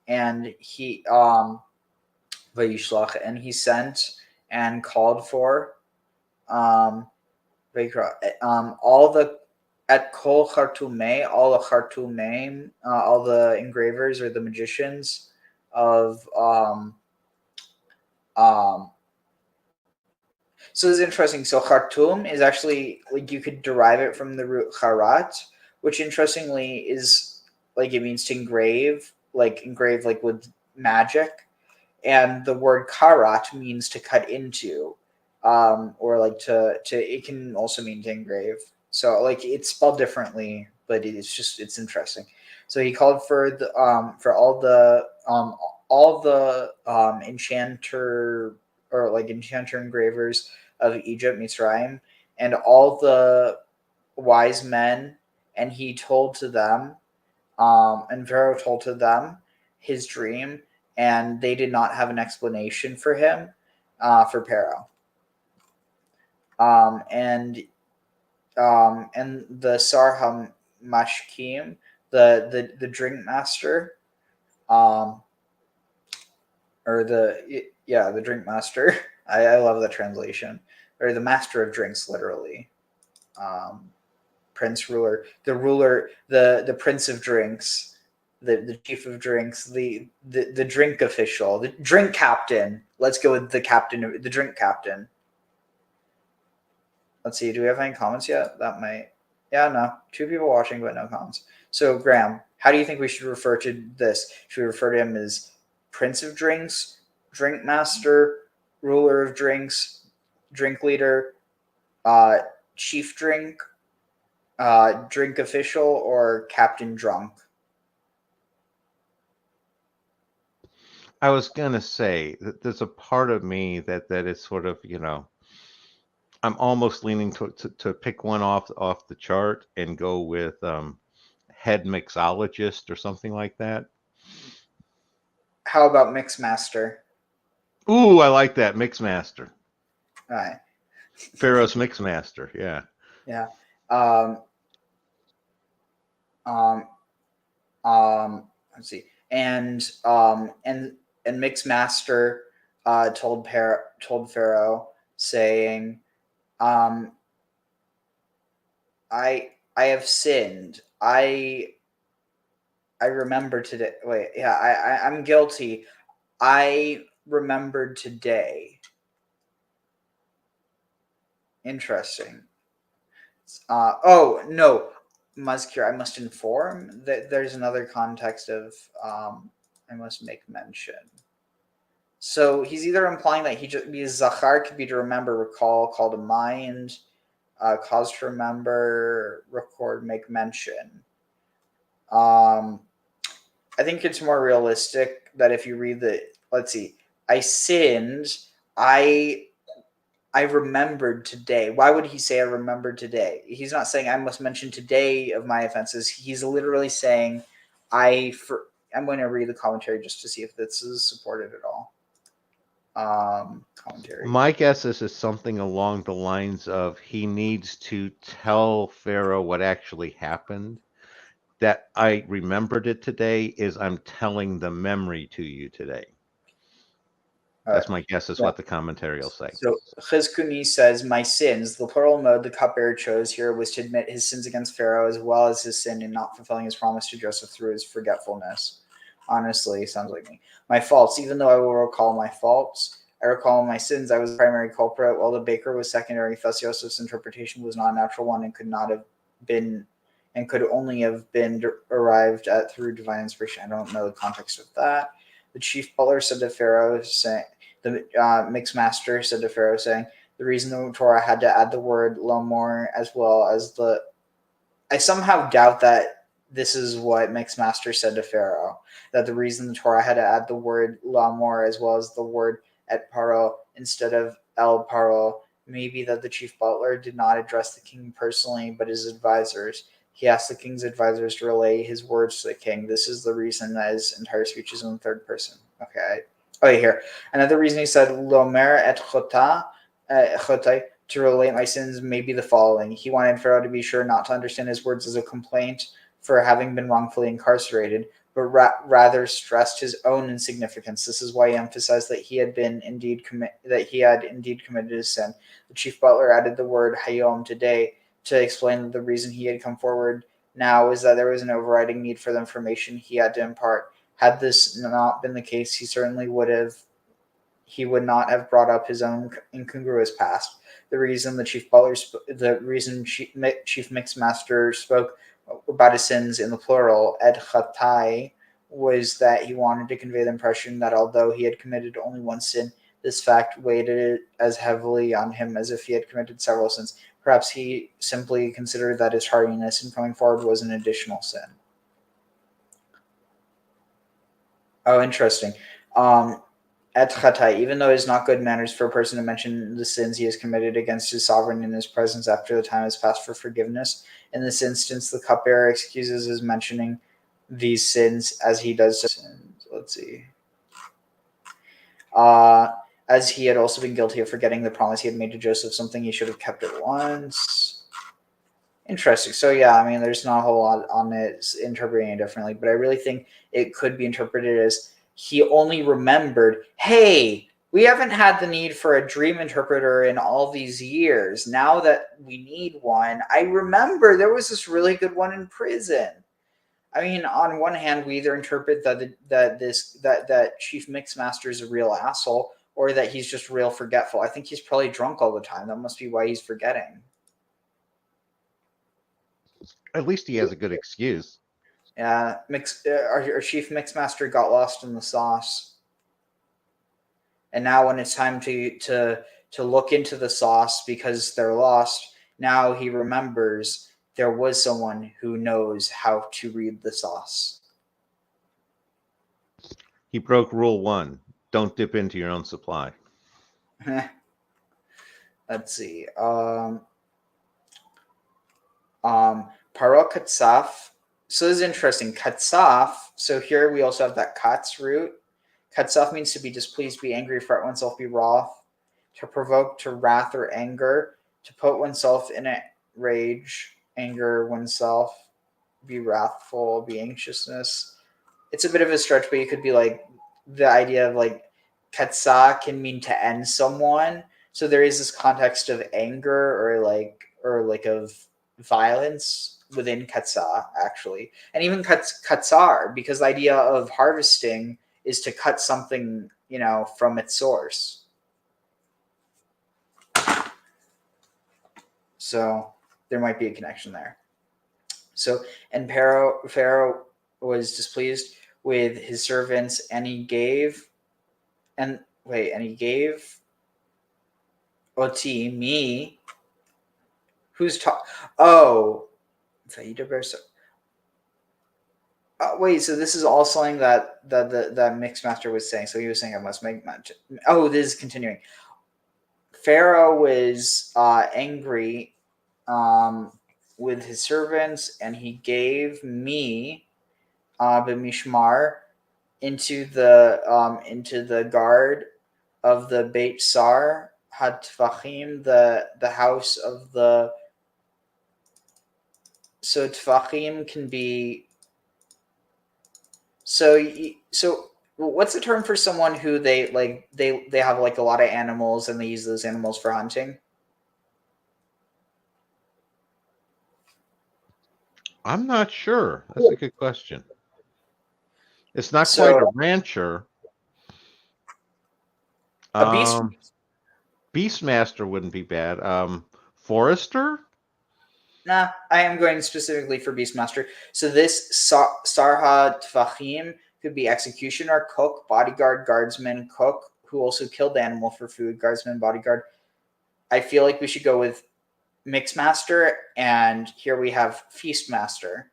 Speaker 5: And he, Vayishlach, and he sent and called for, all the, at Kol Khartoumeh, all the Khartoumeh, all the engravers or the magicians of, so it's interesting. So Khartoum is actually, like, you could derive it from the root Kharat, which interestingly is, like, it means to engrave like with magic. And the word Karat means to cut into, or like to it can also mean to engrave. So like it's spelled differently, but it's interesting. So he called for the all the enchanter or like enchanter engravers of Egypt, Mitzrayim, and all the wise men, and he told to them, and Pharaoh told to them his dream, and they did not have an explanation for him, for Pharaoh. And the Sarham Mashkim, the drink master, or the drink master. I love the translation, or the master of drinks, literally. Prince, ruler, the prince of drinks, the chief of drinks, the drink official, the drink captain. Let's go with the captain, the drink captain. Let's see. Do we have any comments yet? That might. Yeah, no. 2 people watching, but no comments. So, Graham, how do you think we should refer to this? Should we refer to him as prince of drinks, drink master, ruler of drinks, drink leader, chief drink, drink official, or captain drunk?
Speaker 6: I was gonna say that there's a part of me that is sort of, I'm almost leaning to pick one off the chart and go with head mixologist or something like that.
Speaker 5: How about mixmaster?
Speaker 6: Ooh, I like that, mixmaster.
Speaker 5: All right.
Speaker 6: Pharaoh's mixmaster, yeah.
Speaker 5: Yeah. Let's see. And mixmaster told Pharaoh, saying, I have sinned. I remember today. Wait, yeah, I'm guilty. I remembered today. Interesting. Oh no, Mazkir, I must inform that there's another context of I must make mention. So he's either implying that he just because Zachar could be to remember, recall, call to mind, cause to remember, record, make mention. I think it's more realistic that if you read let's see, I sinned, I remembered today. Why would he say I remembered today? He's not saying I must mention today of my offenses. He's literally saying I'm going to read the commentary just to see if this is supported at all. Commentary.
Speaker 6: My guess is something along the lines of he needs to tell Pharaoh what actually happened. That I remembered it today is I'm telling the memory to you today. That's my guess is what the commentary will say.
Speaker 5: So Chizkuni says, my sins, the plural mode the cupbearer chose here was to admit his sins against Pharaoh as well as his sin in not fulfilling his promise to Joseph through his forgetfulness. Honestly, sounds like me. My faults, even though I will recall my faults, I recall my sins. I was the primary culprit, while the baker was secondary. Thus, Joseph's interpretation was not a natural one and could not have been, and could only have been arrived at through divine inspiration. I don't know the context of that. The chief butler said to Pharaoh, saying, the mixed master said to Pharaoh, saying, the reason the Torah had to add the word lomor as well as the. I somehow doubt that this is what mixed master said to Pharaoh, that the reason the Torah had to add the word lomor as well as the word et paro instead of el paro, maybe that the chief butler did not address the king personally, but his advisors. He asked the king's advisors to relay his words to the king. This is the reason that his entire speech is in the third person. Okay. Oh, here. Another reason he said, Lomer et chotai, to relate my sins may be the following. He wanted Pharaoh to be sure not to understand his words as a complaint for having been wrongfully incarcerated, but rather stressed his own insignificance. This is why he emphasized that he had indeed committed his sin. The chief butler added the word hayom, today, to explain that the reason he had come forward now is that there was an overriding need for the information he had to impart. Had this not been the case, he would not have brought up his own incongruous past. The reason chief mixed master spoke about his sins in the plural, ed chatai, was that he wanted to convey the impression that although he had committed only one sin, this fact weighed as heavily on him as if he had committed several sins. Perhaps he simply considered that his hardiness in coming forward was an additional sin. Oh, interesting. Et chatai, even though it is not good manners for a person to mention the sins he has committed against his sovereign in his presence after the time has passed for forgiveness, in this instance, the cupbearer excuses his mentioning these sins as he does sins. Let's see. As he had also been guilty of forgetting the promise he had made to Joseph, something he should have kept at once. Interesting. So yeah, I mean, there's not a whole lot on it interpreting it differently, but I really think it could be interpreted as he only remembered, hey, we haven't had the need for a dream interpreter in all these years. Now that we need one, I remember there was this really good one in prison. I mean, on one hand, we either interpret that Chief Mixmaster is a real asshole, or that he's just real forgetful. I think he's probably drunk all the time. That must be why he's forgetting.
Speaker 6: At least he has a good excuse.
Speaker 5: Yeah, our Chief Mixmaster got lost in the sauce, and now when it's time to look into the sauce because they're lost, now he remembers there was someone who knows how to read the sauce.
Speaker 6: He broke rule 1: don't dip into your own supply.
Speaker 5: Let's see. Paro katsaf. So this is interesting. Katsaf. So here we also have that katz root. Katsaf means to be displeased, be angry, fret oneself, be wroth, to provoke to wrath or anger, to put oneself in a rage, anger oneself, be wrathful, be anxiousness. It's a bit of a stretch, but you could be like, the idea of like katsa can mean to end someone. So there is this context of anger or like of violence within katsa, actually. And even katsar, because the idea of harvesting is to cut something, from its source. So there might be a connection there. So, and Pharaoh was displeased with his servants, and he gave Oti, me, who's talking? Oh, wait, so this is all something that the mixed master was saying. So he was saying I must make mention. Oh, this is continuing. Pharaoh was angry with his servants, and he gave me b'mishmar into the guard of the Beit Sar Hatvachim, the house of the. So Tvachim can be. So What's the term for someone who they have like a lot of animals and they use those animals for hunting?
Speaker 6: I'm not sure. That's a good question. It's not
Speaker 5: So-
Speaker 6: quite a rancher.
Speaker 5: A beast.
Speaker 6: Beastmaster wouldn't be bad. Forester?
Speaker 5: Nah, I am going specifically for Beastmaster. So this Sarha Tvachim could be executioner, cook, bodyguard, guardsman, cook, who also killed the animal for food, guardsman, bodyguard. I feel like we should go with Mixmaster, and here we have Feastmaster.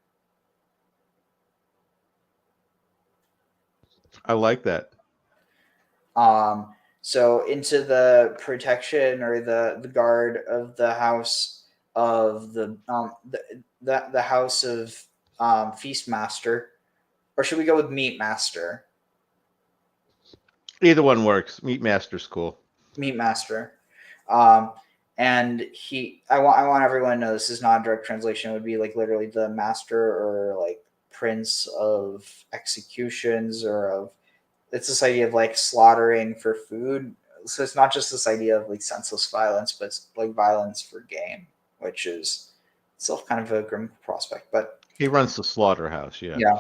Speaker 6: I like that.
Speaker 5: So into the protection or the guard of the house of the house of Feastmaster, or should we go with Meatmaster?
Speaker 6: Either one works. Meatmaster's cool.
Speaker 5: Meatmaster. And I want everyone to know this is not a direct translation. It would be like literally the master or like prince of executions or of, it's this idea of like slaughtering for food. So it's not just this idea of like senseless violence, but it's like violence for gain, which is itself kind of a grim prospect. But
Speaker 6: he runs the slaughterhouse, yeah.
Speaker 5: Yeah.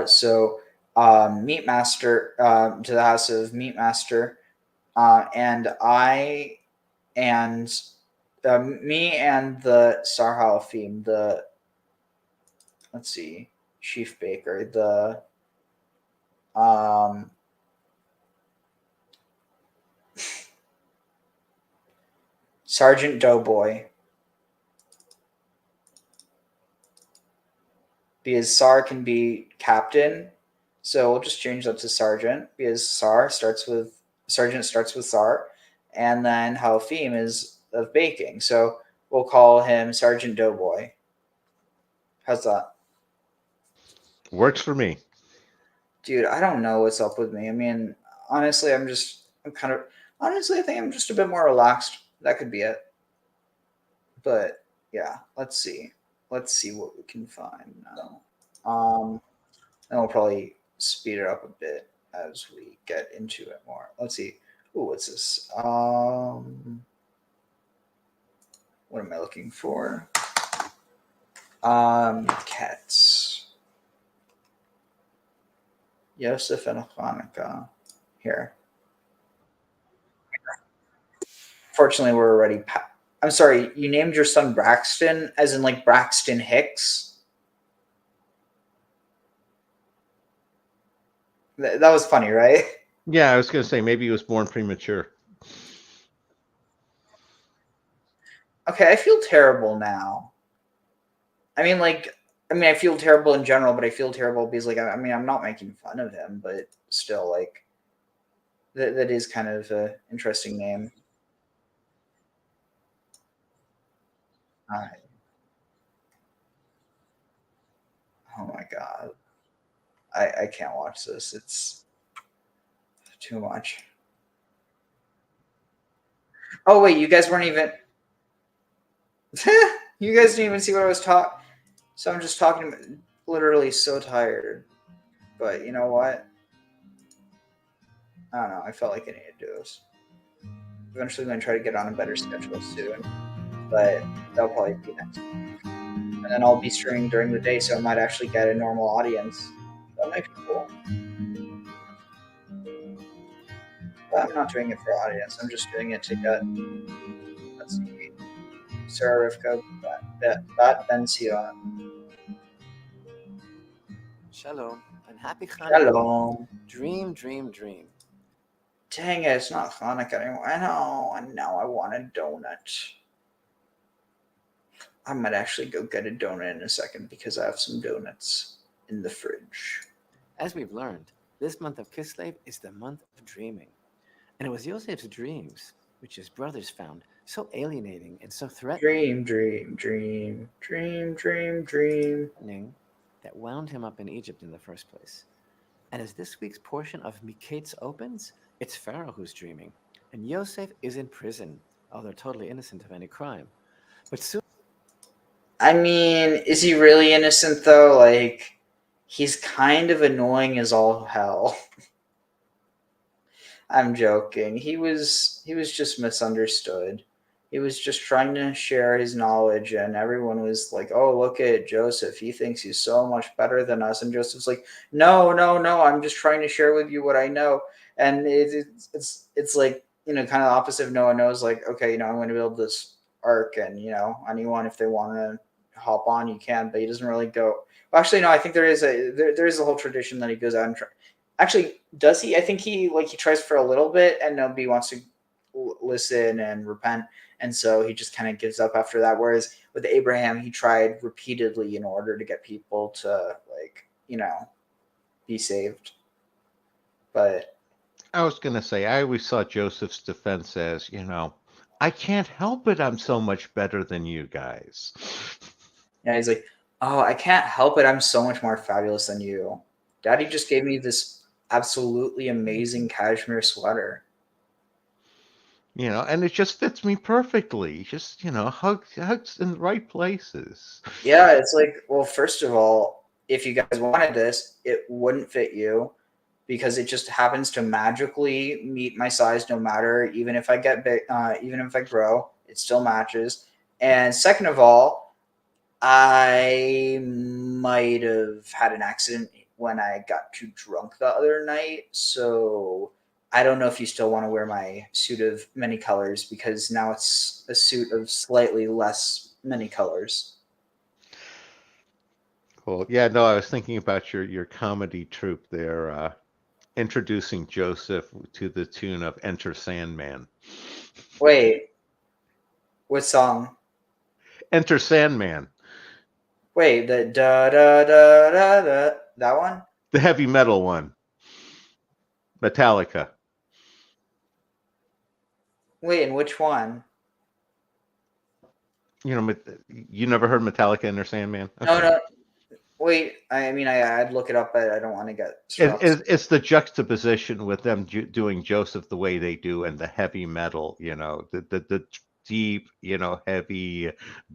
Speaker 5: So Meatmaster, to the house of Meatmaster, and I and me and the Sarhalfim, the chief baker, the Sergeant Doughboy, because Sar can be captain, so we'll just change that to sergeant because Sergeant starts with Sar, and then Halfim is of baking, so we'll call him Sergeant Doughboy. How's that?
Speaker 6: Works for me.
Speaker 5: Dude, I don't know what's up with me. I mean, honestly, I think I'm just a bit more relaxed. That could be it. But yeah, let's see what we can find now. And we'll probably speed it up a bit as we get into it more. Let's see. Ooh, what's this? What am I looking for? Miketz. Yosef and Hanukkah. Here. Fortunately, we're already. I'm sorry. You named your son Braxton, as in like Braxton Hicks. That was funny, right?
Speaker 6: Yeah, I was going to say maybe he was born premature.
Speaker 5: Okay, I feel terrible now. I feel terrible in general, but I feel terrible because, like, I'm not making fun of him, but still, like, that is kind of an interesting name. All right. Oh my god. I can't watch this. It's too much. Oh wait, you guys weren't even you guys didn't even see what I was talking. So I'm just talking, literally so tired. But you know what? I don't know. I felt like I needed to do this. Eventually going to try to get on a better schedule soon. But that'll probably be next week. And then I'll be streaming during the day, so I might actually get a normal audience. That might be cool. But I'm not doing it for audience. I'm just doing it to get, let's see, Sarah Rivka, Bat Ben Sion.
Speaker 17: Shalom and happy Hanukkah.
Speaker 5: Shalom.
Speaker 17: Dream, dream, dream.
Speaker 5: Dang it, it's not Hanukkah anymore. I know, and now I want a donut. I might actually go get a donut in a second because I have some donuts in the fridge.
Speaker 17: As we've learned, this month of Kislev is the month of dreaming. And it was Yosef's dreams, which his brothers found so alienating and so threatening.
Speaker 5: Dream.
Speaker 17: That wound him up in Egypt in the first place. And as this week's portion of Miketz opens, it's Pharaoh who's dreaming. And Yosef is in prison, although totally innocent of any crime. But soon...
Speaker 5: I mean, is he really innocent though? Like, He's kind of annoying as all hell. I'm joking. He was just misunderstood. He was just trying to share his knowledge, and everyone was like, "Oh, look at Joseph. He thinks he's so much better than us." And Joseph's like, "No, no, no. I'm just trying to share with you what I know." And it's like, kind of opposite of Noah. Noah's like, "Okay, I'm going to build this ark, and anyone, if they want to hop on, you can." But he doesn't really go. Well, actually, no. I think there is a whole tradition that he goes out and actually, does he? I think he tries for a little bit, and nobody wants to listen and repent, and so he just kind of gives up after that. Whereas with Abraham, he tried repeatedly in order to get people to be saved. But
Speaker 6: I was going to say, I always saw Joseph's defense as, I can't help it. I'm so much better than you guys.
Speaker 5: yeah, he's like, "Oh, I can't help it. I'm so much more fabulous than you. Daddy just gave me this absolutely amazing cashmere sweater.
Speaker 6: And it just fits me perfectly. Just, hugs in the right places.
Speaker 5: Yeah, it's like, well, first of all, if you guys wanted this, it wouldn't fit you because it just happens to magically meet my size no matter, even if I get big, even if I grow, it still matches. And second of all, I might have had an accident when I got too drunk the other night, so I don't know if you still want to wear my suit of many colors because now it's a suit of slightly less many colors.
Speaker 6: Cool. Yeah, no, I was thinking about your comedy troupe there, introducing Joseph to the tune of Enter Sandman.
Speaker 5: Wait, what song?
Speaker 6: Enter Sandman.
Speaker 5: Wait, the da da da da da, that one?
Speaker 6: The heavy metal one. Metallica.
Speaker 5: Wait, and which one?
Speaker 6: You never heard Metallica Enter Sandman? Okay.
Speaker 5: No, no. Wait, I mean, I'd look it up, but I don't want to get
Speaker 6: It's the juxtaposition with them doing Joseph the way they do and the heavy metal, the deep, heavy,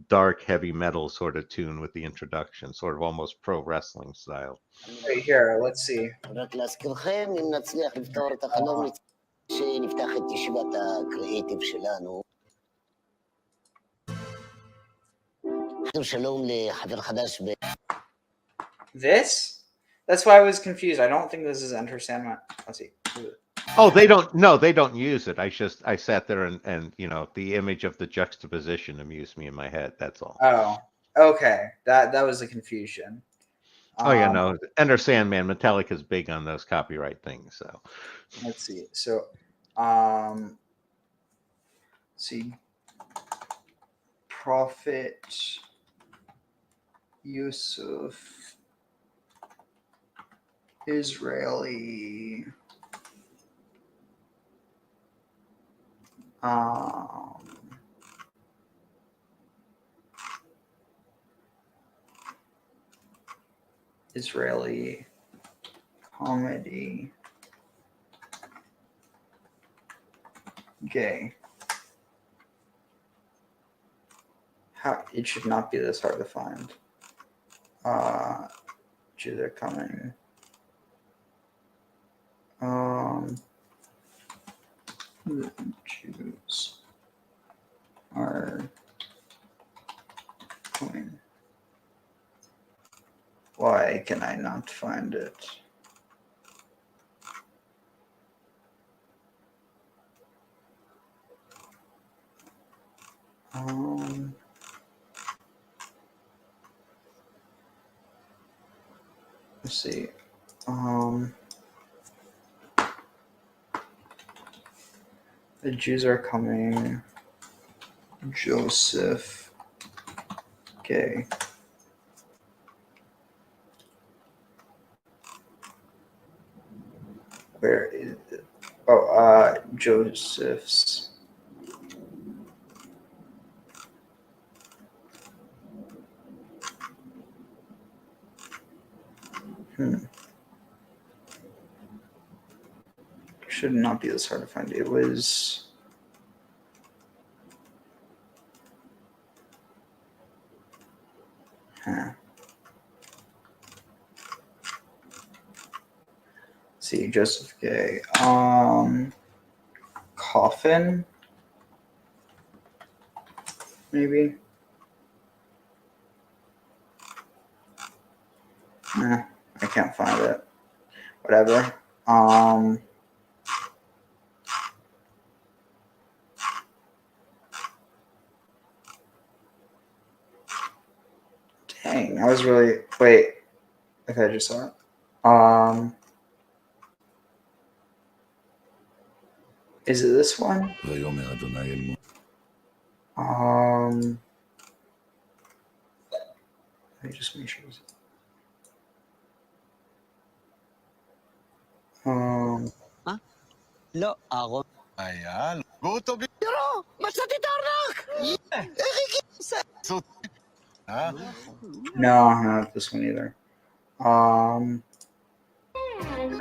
Speaker 6: dark, heavy metal sort of tune with the introduction, sort of almost pro wrestling style.
Speaker 5: Right here, let's see.
Speaker 1: רק להזכירכם, אם נצליח לפתור את החלום, שנפתח את ישיבת הקריאיטיב שלנו. שלום לחבר חדש ב...
Speaker 5: This? That's why I was confused. I don't think this is Enter Sandman. Let's see.
Speaker 6: Oh, they don't use it. I sat there and the image of the juxtaposition amused me in my head. That's all.
Speaker 5: Oh, okay. That was the confusion.
Speaker 6: Oh yeah, no. Enter Sandman, Metallica's big on those copyright things. So
Speaker 5: let's see. So, see, Prophet Yusuf, Israeli. Israeli comedy gay. How it should not be this hard to find. Jews are coming. The Jews are coming. Why can I not find it? Let's see. The Jews are coming. Joseph gay. Where is it? Oh, Joseph's. Should not be this hard to find. It was. see, Joseph Gay. Coffin, maybe. I can't find it. Whatever. Dang, I was really wait. Okay, I just saw it. Is it this one? Let me just make sure.
Speaker 2: לא, אהרון.
Speaker 14: היה, לא אותו
Speaker 1: ירו, מצאתי את הארנק! איך הגיע?
Speaker 5: No, not this one either. I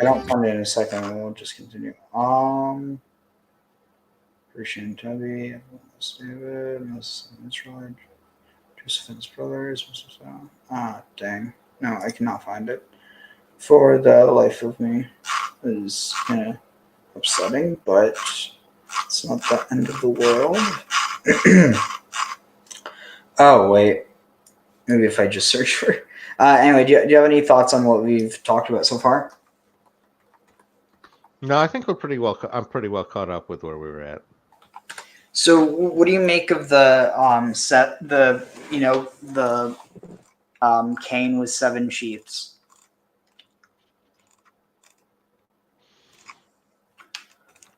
Speaker 5: don't find it in a second. We'll just continue. Christian Tubby, David, Israel, Joseph and his brothers. Dang. No, I cannot find it. For the life of me. It is kind of upsetting, but it's not the end of the world. Oh, wait. Maybe if I just search for it. Anyway, do you have any thoughts on what we've talked about so far?
Speaker 6: No, I think I'm pretty well caught up with where we were at.
Speaker 5: So, what do you make of the cane with 7 sheaths?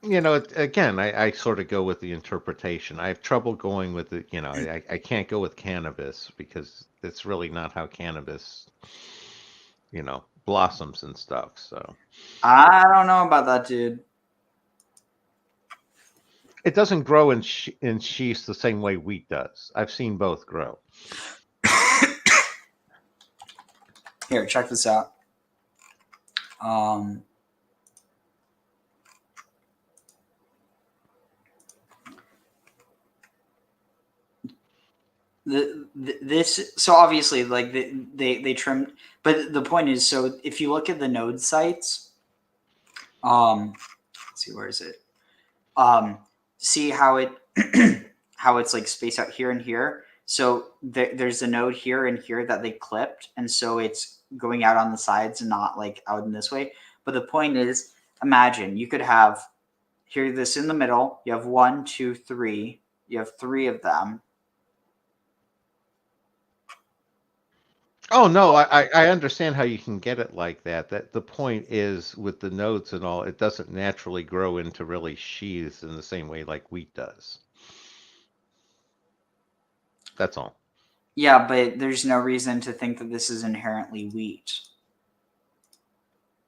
Speaker 6: Again, I sort of go with the interpretation. I have trouble going with it. I can't go with cannabis because it's really not how cannabis, blossoms and stuff. So
Speaker 5: I don't know about that, dude.
Speaker 6: It doesn't grow in sheaths the same way wheat does. I've seen both grow.
Speaker 5: Here, check this out. This so obviously like they trimmed, but the point is, so if you look at the node sites, let's see, where is it? See how it how it's like spaced out here and here. So there's a node here and here that they clipped, and so it's going out on the sides and not like out in this way. But the point is, imagine you could have here this in the middle. You have 1, 2, 3. You have 3 of them.
Speaker 6: Oh no, I understand how you can get it like that. That the point is with the nodes and all, it doesn't naturally grow into really sheaths in the same way like wheat does. That's all.
Speaker 5: Yeah, but there's no reason to think that this is inherently wheat.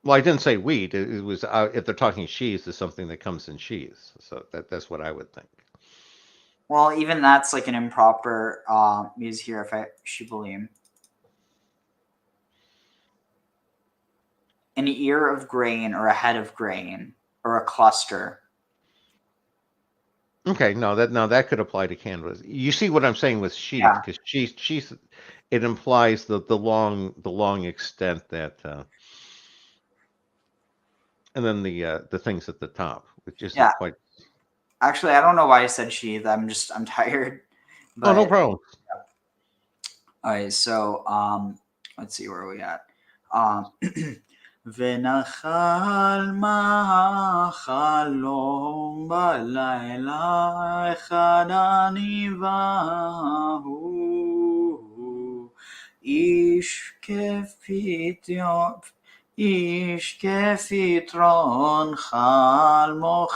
Speaker 6: Well, I didn't say wheat. It was if they're talking sheaths, it's something that comes in sheaths. So that's what I would think.
Speaker 5: Well, even that's like an improper use here, if I shibulim. An ear of grain or a head of grain or a cluster.
Speaker 6: Okay, no, that could apply to canvas. You see what I'm saying with sheath, because sheath, it implies the long extent that, and then the things at the top, which isn't quite.
Speaker 5: Actually, I don't know why I said sheath. I'm tired.
Speaker 6: But, no problem.
Speaker 5: All right, so let's see, where are we at? ונחל מחלום בלילה אחד הניבה הוא איש כפתרון חלמו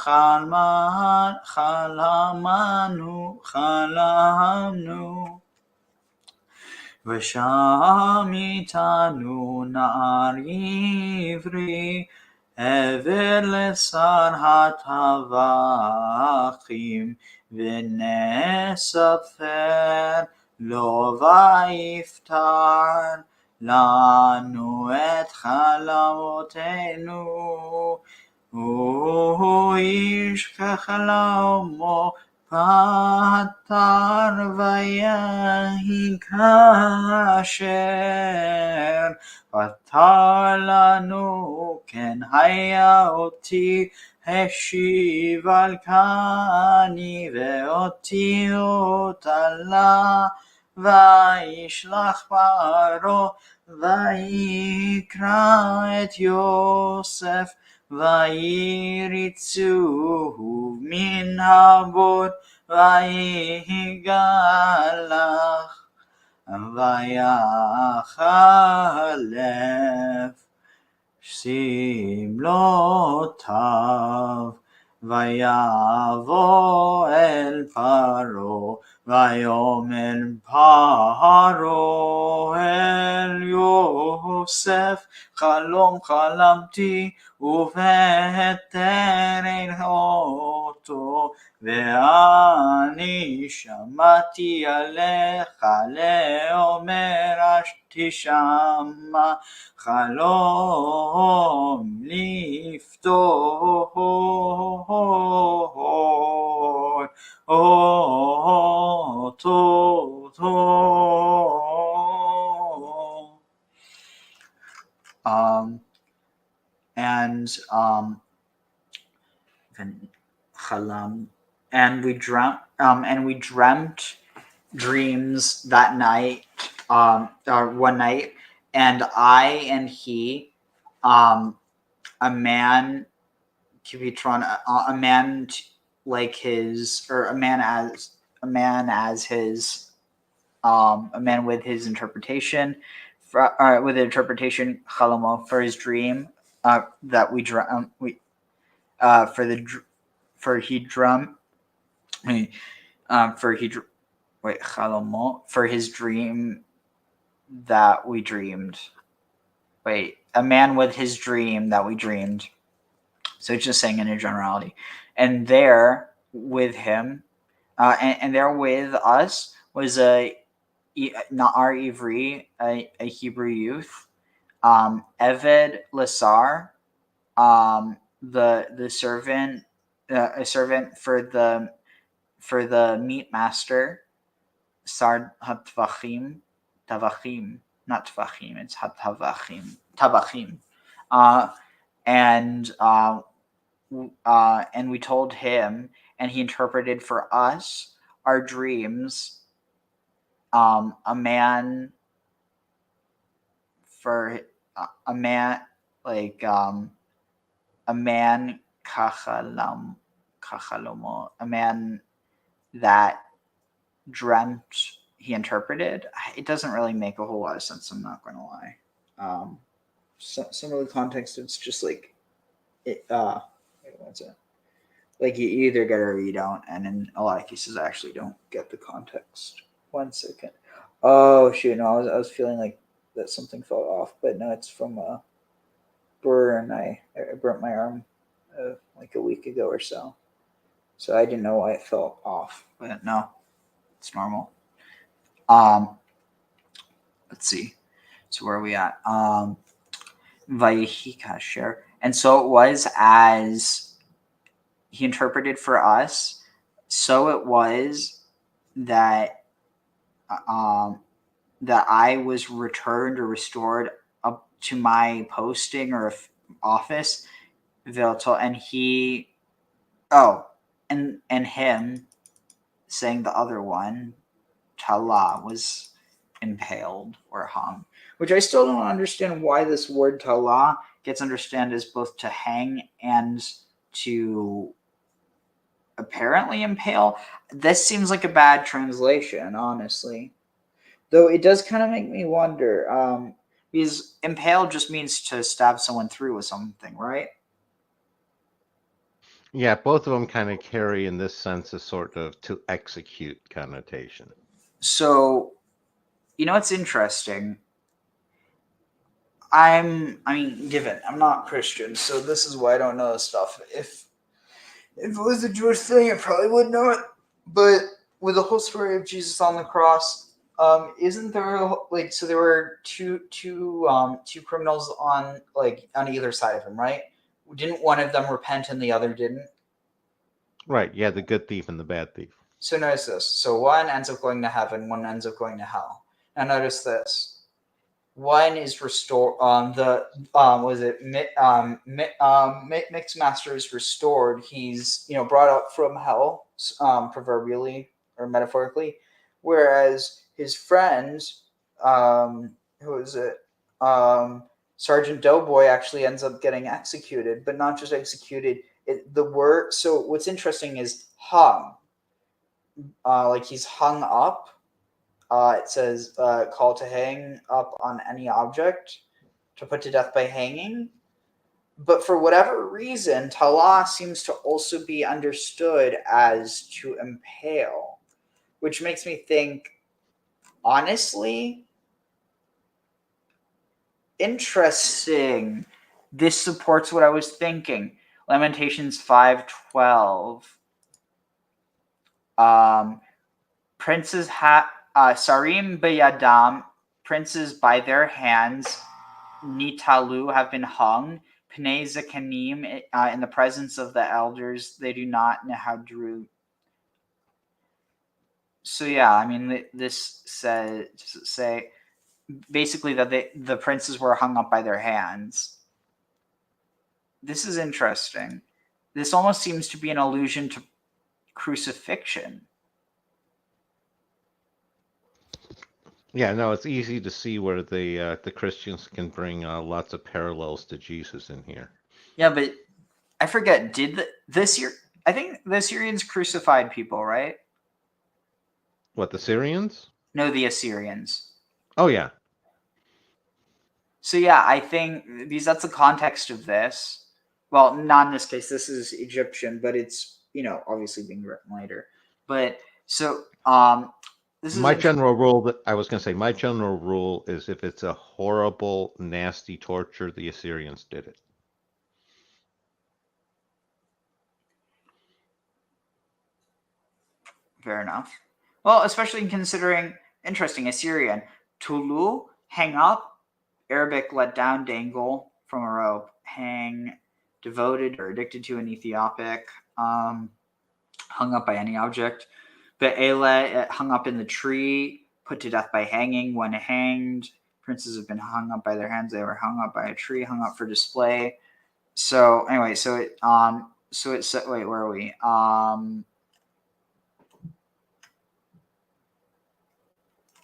Speaker 5: חלמנו ושם איתנו נער עברי עבר לשר הטבחים ונספר לו ויפתר לנו את חלומותינו הוא איש כחלומו ואתר ויהי כאשר פתר לנו כן היה אותי השיב על כני ואותי אותלה וישלח פרעה ויקרא את יוסף ויריצוהו מן הבור ויגלח ויחלף שמלותיו ויבוא אל פרעה ויאמר פרעה אל יוסף חלום חלמתי ובהתר אותו ואני שמעתי עליך לאומר תשמע חלום לפתור and we dreamt dreams that night, or one night, and I and he, a man like his, or a man as his, a man with his interpretation, with the interpretation chalomo for his dream, that we for his dream that we dreamed. A man with his dream that we dreamed. So it's just saying in a generality. And there with him, and there with us was not our Ivri, a Hebrew youth, Eved Lasar, the servant, a servant for the meat master, Sar Hatvachim, Tavachim, not Tvachim, it's Hatavachim, Tavachim, and we told him, and he interpreted for us our dreams. A man kachalomo, a man that dreamt, he interpreted. It doesn't really make a whole lot of sense, I'm not going to lie. Some of the context, it's just like, what's it? Like you either get it or you don't, and in a lot of cases I actually don't get the context. 1 second. Oh shoot, no, I was feeling like that something fell off, but no, it's from burn. I burnt my arm like a week ago or so. So I didn't know why it fell off, but no, it's normal. Let's see. So where are we at? Vayehi kasher. And so it was as he interpreted for us, so it was that that I was returned or restored up to my posting or office, and he, and him, saying the other one, Tala, was impaled or hung, which I still don't understand why this word Tala gets understood as both to hang and to apparently impale. This seems like a bad translation, honestly. Though it does kind of make me wonder, because impale just means to stab someone through with something, right?
Speaker 6: Yeah, both of them kind of carry in this sense a sort of to execute connotation.
Speaker 5: So, you know what's interesting? I'm not Christian, so this is why I don't know this stuff. If it was a Jewish thing, I probably would know it. But with the whole story of Jesus on the cross, isn't there like, so there were two criminals on either side of him, right? Didn't one of them repent and the other didn't?
Speaker 6: Right. Yeah, the good thief and the bad thief.
Speaker 5: So notice this. So one ends up going to heaven, one ends up going to hell. Now notice this. One is restored. Mixed master is restored. He's brought up from hell, proverbially or metaphorically, whereas his friend, who is it? Sergeant Doughboy actually ends up getting executed, but not just executed. So what's interesting is hung. Like he's hung up. It says call to hang up on any object, to put to death by hanging. But for whatever reason, talah seems to also be understood as to impale, which makes me think, honestly, interesting. This supports what I was thinking. Lamentations 5:12. Princes Sarim beyadam, princes by their hands, Nitalu, have been hung. Pnei Zekanim, in the presence of the elders, they do not Nehadru. So yeah, I mean, this say basically that the princes were hung up by their hands. This is interesting. This almost seems to be an allusion to crucifixion.
Speaker 6: Yeah, no, it's easy to see where the Christians can bring lots of parallels to Jesus in here.
Speaker 5: Yeah, but I forget. I think the Syrians crucified people, right?
Speaker 6: What, the Syrians?
Speaker 5: No, the Assyrians.
Speaker 6: Oh yeah.
Speaker 5: So yeah, I think because that's the context of this. Well, not in this case. This is Egyptian, but it's obviously being written later. But so this is
Speaker 6: my general rule is if it's a horrible, nasty torture, the Assyrians did it.
Speaker 5: Fair enough. Well, especially considering, interesting, Assyrian. Tulu, hang up. Arabic, let down, dangle from a rope. Hang, devoted or addicted to an Ethiopic. Hung up by any object. Be'ele, hung up in the tree. Put to death by hanging. When hanged, princes have been hung up by their hands. They were hung up by a tree, hung up for display. So anyway, wait, where are we?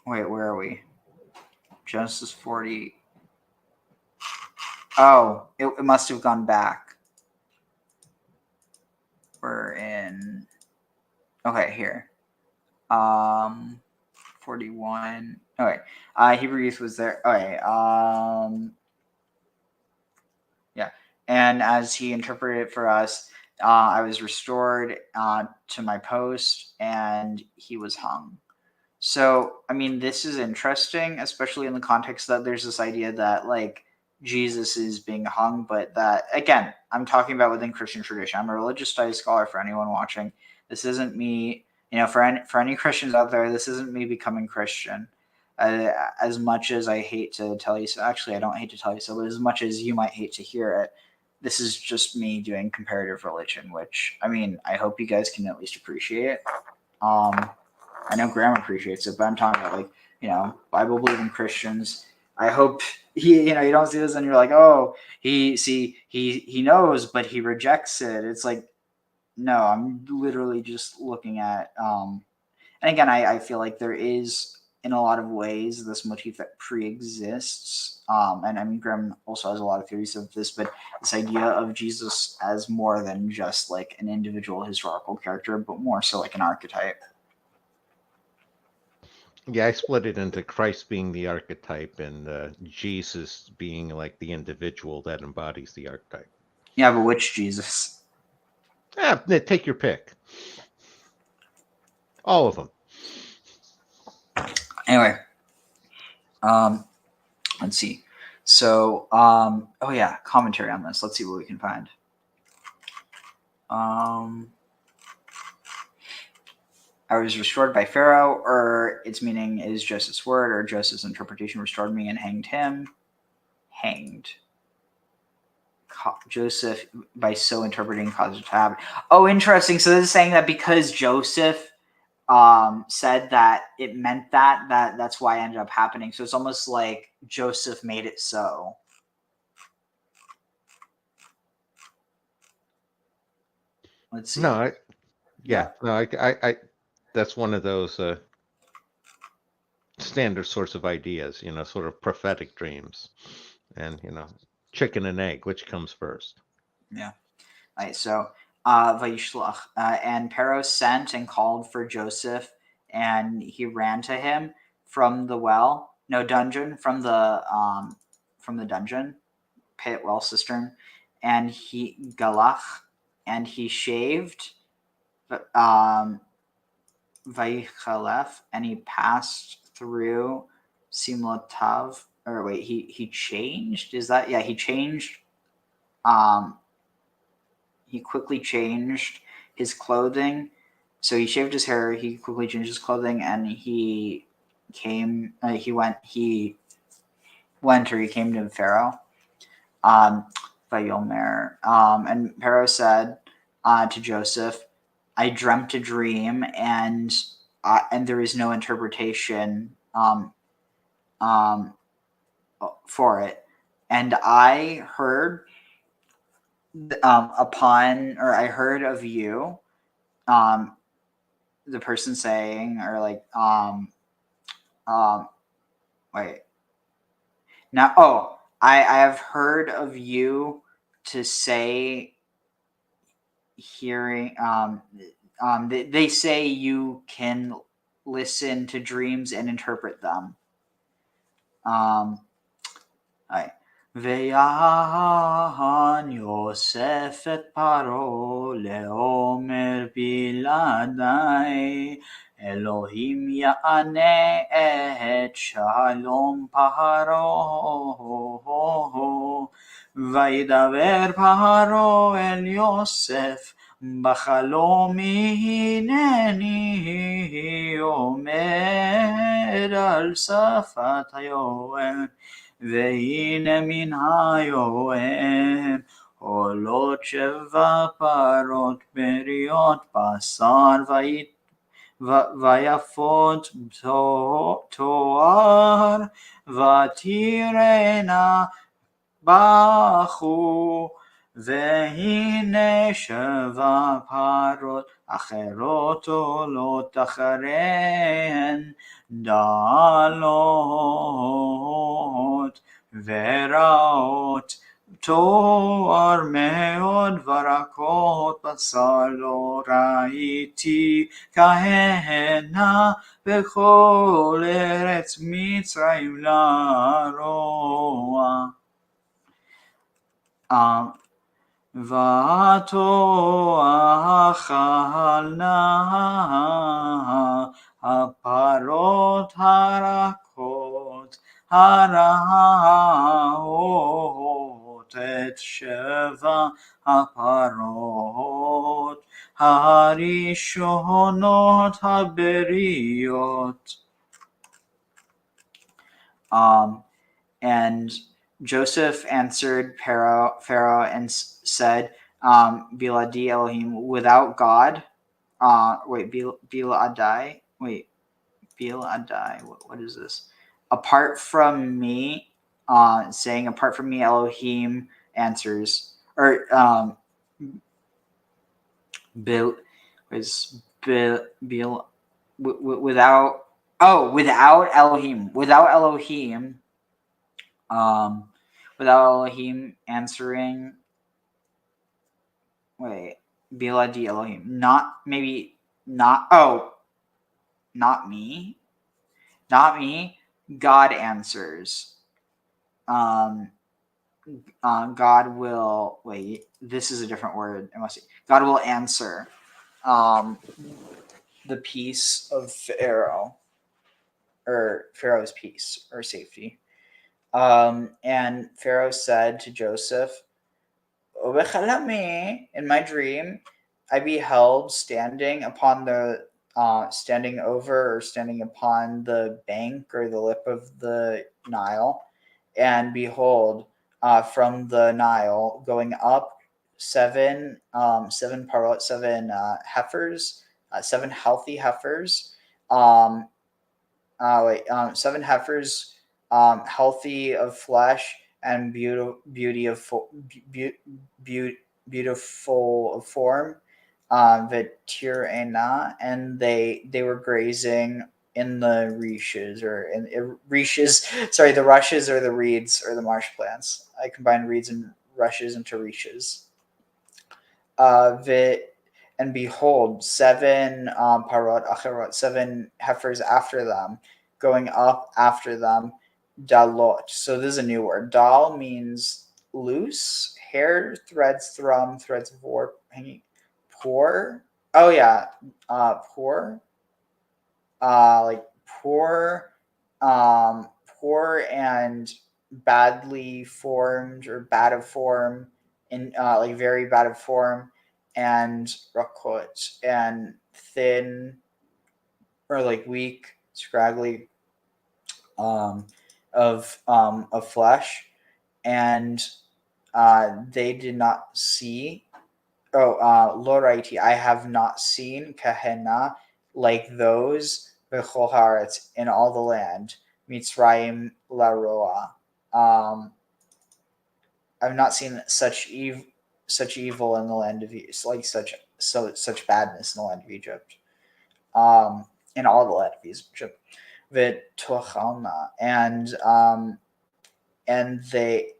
Speaker 5: Wait, where are we? Genesis 40. Oh, it must have gone back. We're in. Okay, here. 41. Okay. Hebrew youth was there. Okay. Yeah. And as he interpreted it for us, I was restored to my post, and he was hung. So, I mean, this is interesting, especially in the context that there's this idea that, like, Jesus is being hung, but that, again, I'm talking about within Christian tradition. I'm a religious studies scholar for anyone watching. This isn't me, for any Christians out there, this isn't me becoming Christian. As much as I hate to tell you so, actually, I don't hate to tell you so, but as much as you might hate to hear it, this is just me doing comparative religion, which, I mean, I hope you guys can at least appreciate. I know Graham appreciates it, but I'm talking about, like, Bible believing Christians. I hope you don't see this and you're like, oh, he knows, but he rejects it. It's like, no, I'm literally just looking at, and again, I feel like there is, in a lot of ways, this motif that pre-exists. And I mean, Graham also has a lot of theories of this, but this idea of Jesus as more than just like an individual historical character, but more so like an archetype.
Speaker 6: Yeah, I split it into Christ being the archetype and Jesus being like the individual that embodies the archetype.
Speaker 5: Yeah, but which Jesus?
Speaker 6: Yeah, take your pick. All of them.
Speaker 5: Anyway, let's see. So, oh yeah, commentary on this. Let's see what we can find. I was restored by Pharaoh, or its meaning is Joseph's word, or Joseph's interpretation restored me and hanged him. Hanged. Joseph, by so interpreting, caused it to happen. Oh, interesting. So this is saying that because Joseph said that it meant that's why it ended up happening. So it's almost like Joseph made it so. Let's see.
Speaker 6: No, I that's one of those standard sorts of ideas, sort of prophetic dreams, and chicken and egg, which comes first?
Speaker 5: Yeah. All right. So, Vayishlach, and Pharaoh sent and called for Joseph, and he ran to him from the dungeon, from the dungeon, pit, well, cistern, and he galach, and he shaved, Vayichalef, and he passed through Simlatav, or wait, he changed. Is that he changed? He quickly changed his clothing. So he shaved his hair. He quickly changed his clothing, and he came. He came to Pharaoh. Vayomer. And Pharaoh said to Joseph, "I dreamt a dream, and there is no interpretation for it. And I heard I heard of you, the person saying, or like, wait, now, I have heard of you to say, hearing, they say you can listen to dreams and interpret them." ויען יוסף את פרעה לאומר בלעדי אלוהים יענה את שלום פרעה וידבר פרעה אל יוסף בחלום הנני עומד על שפת היוהר והנה מן היוהר עולות 7 פרות בריות בשר ויפות תואר ותראינה בכו והנה 7 פרות אחרות עולות אחריהן דלות ורעות תואר מאוד ורקות בשר לא ראיתי כהנה בכל ארץ מצרים לרוע. ותאכלנה הפרות הרכות הרעות את 7 הפרות הראשונות הבריות. And Joseph answered Pharaoh and said, Biladi Elohim, without God, Biladai, what is this? Apart from me, saying, apart from me, Elohim answers, or without Elohim, without Elohim answering, Biladi Elohim, not me, God answers. God will, this is a different word. God will answer the peace of Pharaoh, or Pharaoh's peace or safety. And Pharaoh said to Joseph, in my dream, I beheld standing upon the standing upon the bank or the lip of the Nile, and behold, from the Nile going up 7 parot, 7 heifers, 7 healthy heifers. 7 heifers, healthy of flesh and beautiful of form, Vetirena, and they were grazing in the reaches sorry, the rushes or the reeds or the marsh plants. I combined reeds and rushes into reaches. And behold, 7 parot acherot, 7 heifers after them, going up after them, dalot. So this is a new word. Dal means loose, hair, threads, threads of warp, hanging, poor. Oh yeah, poor. Like poor, poor and badly formed or bad of form, in like very bad of form, and rakot, and thin or like weak, scraggly, of flesh, and they did not see. Loraiti, I have not seen kahena like those bechol haaretz in all the land. Mitzrayim laroa. I've not seen such evil in the land of like such badness in the land of Egypt. In all the land of Egypt. V'tochalna, and they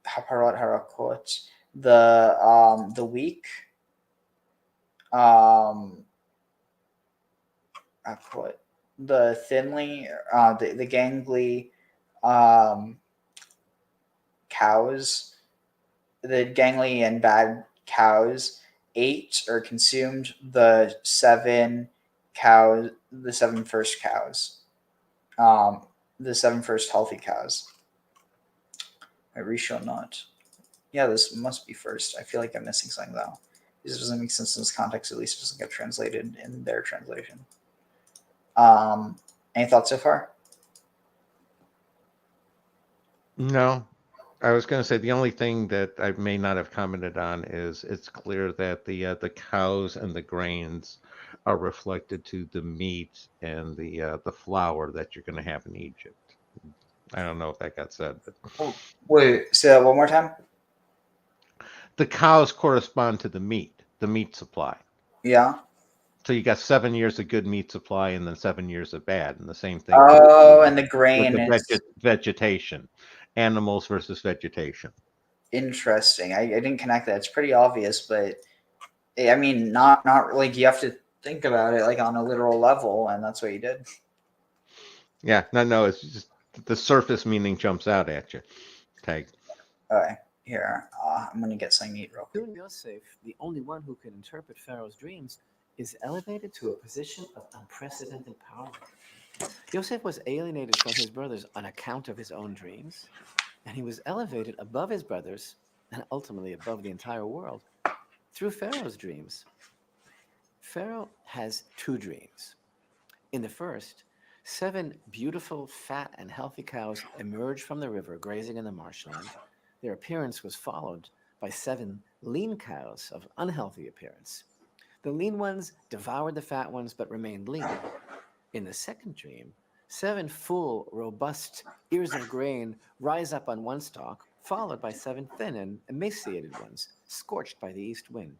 Speaker 5: haparot harakot, the weak, the thinly, the gangly, cows, the gangly and bad cows ate or consumed the 7 cows, the 7 first cows, the 7 first healthy cows. Rishonot. Yeah, this must be first. I feel like I'm missing something though. This doesn't make sense in this context. At least it doesn't get translated in their translation. Any thoughts so far?
Speaker 6: No. I was going to say the only thing that I may not have commented on is it's clear that the cows and the grains are reflected to the meat and the flour that you're going to have in Egypt. I don't know if that got said, but
Speaker 5: Wait, say that one more time.
Speaker 6: The cows correspond to the meat supply.
Speaker 5: Yeah.
Speaker 6: So you got 7 years of good meat supply and then 7 years of bad, and the same thing.
Speaker 5: Oh, and the grain
Speaker 6: with the
Speaker 5: is
Speaker 6: vegetation, animals versus vegetation.
Speaker 5: interesting. I didn't connect that. It's pretty obvious, but I mean, not like you have to think about it like on a literal level, and that's what you did.
Speaker 6: Yeah, no, it's just the surface meaning jumps out at you. Okay.
Speaker 5: All right, here, I'm gonna get something to eat real quick.
Speaker 17: Soon Yosef, the only one who can interpret Pharaoh's dreams, is elevated to a position of unprecedented power. Yosef was alienated from his brothers on account of his own dreams, and he was elevated above his brothers and ultimately above the entire world through Pharaoh's dreams. Pharaoh has 2 dreams. In the first, 7 beautiful, fat, and healthy cows emerged from the river, grazing in the marshland. Their appearance was followed by 7 lean cows of unhealthy appearance. The lean ones devoured the fat ones but remained lean. In the second dream, 7 full, robust ears of grain rise up on one stalk, followed by 7 thin and emaciated ones, scorched by the east wind.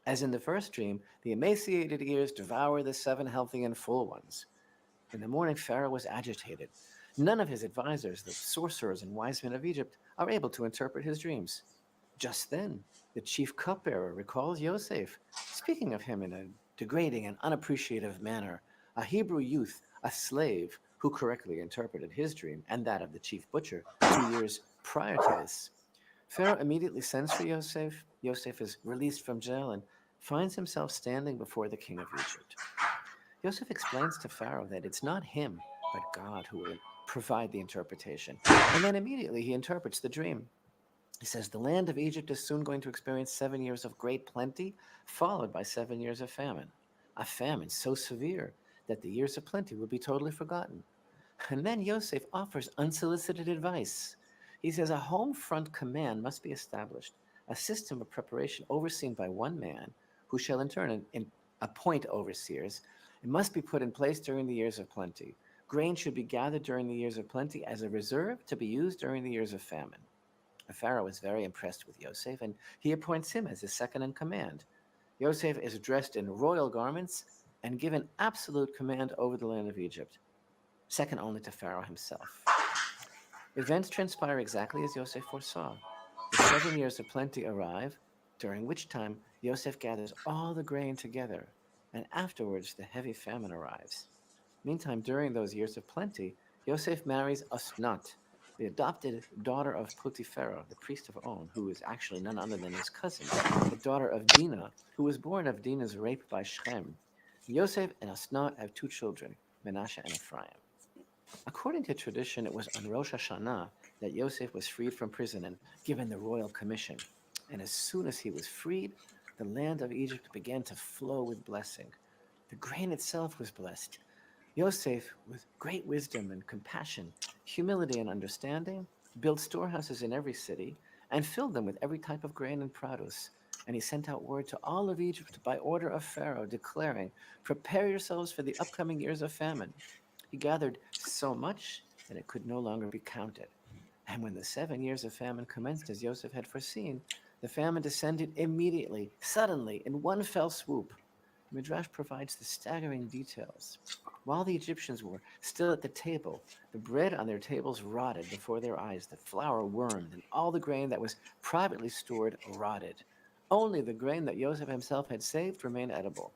Speaker 17: As in the first dream, the emaciated ears devour the 7 healthy and full ones. In the morning, Pharaoh was agitated. None of his advisors, the sorcerers and wise men of Egypt, are able to interpret his dreams. Just then, the chief cupbearer recalls Yosef, speaking of him in a degrading and unappreciative manner, a Hebrew youth, a slave, who correctly interpreted his dream and that of the chief butcher 2 years prior to this. Pharaoh immediately sends for Yosef. Yosef is released from jail and finds himself standing before the king of Egypt. Yosef explains to Pharaoh that it's not him, but God who will provide the interpretation. And then immediately he interprets the dream. He says, the land of Egypt is soon going to experience 7 years of great plenty, followed by 7 years of famine. A famine so severe that the years of plenty will be totally forgotten. And then Yosef offers unsolicited advice. He says a home front command must be established, a system of preparation overseen by one man, who shall in turn appoint overseers. It must be put in place during the years of plenty. Grain should be gathered during the years of plenty as a reserve to be used during the years of famine. The Pharaoh is very impressed with Yosef, and he appoints him as his second in command. Yosef is dressed in royal garments and given absolute command over the land of Egypt, second only to Pharaoh himself. Events transpire exactly as Yosef foresaw. The 7 years of plenty arrive, during which time Yosef gathers all the grain together, and afterwards the heavy famine arrives. Meantime, during those years of plenty, Yosef marries Asenath, the adopted daughter of Potiphar, the priest of On, who is actually none other than his cousin, the daughter of Dinah, who was born of Dinah's rape by Shem. Yosef and Asenath have 2 children, Manasseh and Ephraim. According to tradition, it was on Rosh Hashanah that Yosef was freed from prison and given the royal commission. And as soon as he was freed, the land of Egypt began to flow with blessing. The grain itself was blessed. Yosef, with great wisdom and compassion, humility and understanding, built storehouses in every city and filled them with every type of grain and produce. And he sent out word to all of Egypt by order of Pharaoh, declaring, "Prepare yourselves for the upcoming years of famine." He gathered so much that it could no longer be counted. And when the 7 years of famine commenced as Yosef had foreseen, the famine descended immediately, suddenly, in one fell swoop. Midrash provides the staggering details. While the Egyptians were still at the table, the bread on their tables rotted before their eyes, the flour wormed, and all the grain that was privately stored rotted. Only the grain that Yosef himself had saved remained edible.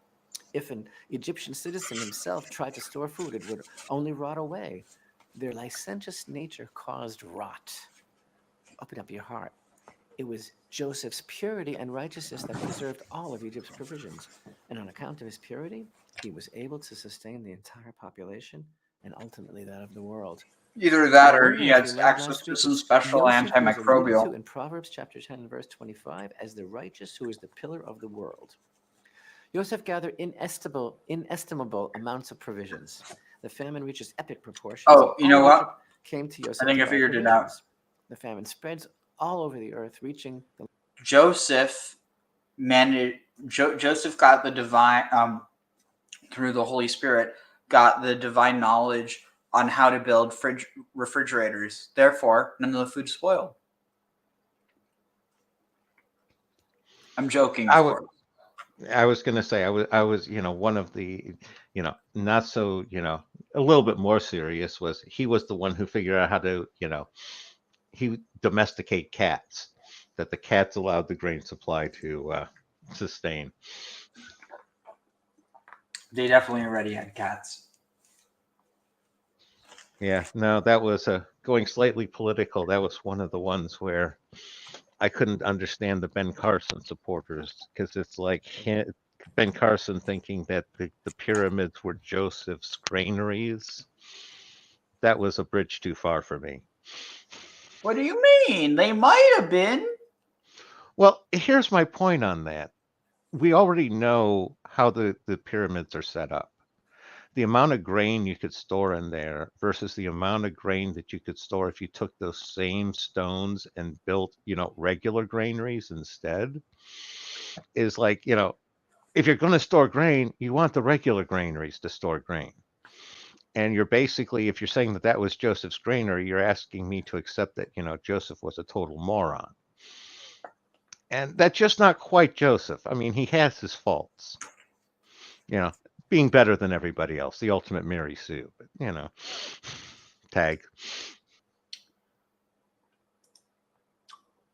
Speaker 17: If an Egyptian citizen himself tried to store food, it would only rot away. Their licentious nature caused rot. Open up your heart. It was Joseph's purity and righteousness that preserved all of Egypt's provisions. And on account of his purity, he was able to sustain the entire population and ultimately that of the world.
Speaker 5: Either that
Speaker 17: No
Speaker 5: or
Speaker 17: wonder,
Speaker 5: he
Speaker 17: as we
Speaker 5: has
Speaker 17: learned
Speaker 5: access
Speaker 17: last
Speaker 5: to
Speaker 17: week,
Speaker 5: some
Speaker 17: it's
Speaker 5: special
Speaker 17: Yosef who is alluded to
Speaker 5: antimicrobial.
Speaker 17: in Proverbs chapter 10 and verse 25 as the righteous who is the pillar of the world. Yosef gathered inestimable amounts of provisions. The famine reaches epic proportions.
Speaker 5: Oh,
Speaker 17: and
Speaker 5: you know
Speaker 17: all
Speaker 5: what?
Speaker 17: Egypt came to Yosef
Speaker 5: I think
Speaker 17: to
Speaker 5: I
Speaker 17: buy
Speaker 5: figured it out.
Speaker 17: provisions. The famine spreads all over the earth, reaching the
Speaker 5: Joseph Joseph got the divine through the Holy Spirit, got the divine knowledge on how to build refrigerators. Therefore, none of the food spoiled. I'm joking, of course.
Speaker 6: I was going to say I was one of the not so a little bit more serious was he was the one who figured out how to he domesticate cats, that the cats allowed the grain supply to sustain.
Speaker 5: They definitely already had cats.
Speaker 6: Yeah, no, that was going slightly political. That was one of the ones where I couldn't understand the Ben Carson supporters, because it's like Ben Carson thinking that the pyramids were Joseph's granaries. That was a bridge too far for me.
Speaker 5: What do you mean? They might have been.
Speaker 6: Well, here's my point on that. We already know how the pyramids are set up. The amount of grain you could store in there versus the amount of grain that you could store if you took those same stones and built, regular granaries instead, is like, if you're going to store grain, you want the regular granaries to store grain. And you're basically, if you're saying that that was Joseph's granary, you're asking me to accept that, Joseph was a total moron. And that's just not quite Joseph. I mean, he has his faults. Being better than everybody else, the ultimate Mary Sue, but tag.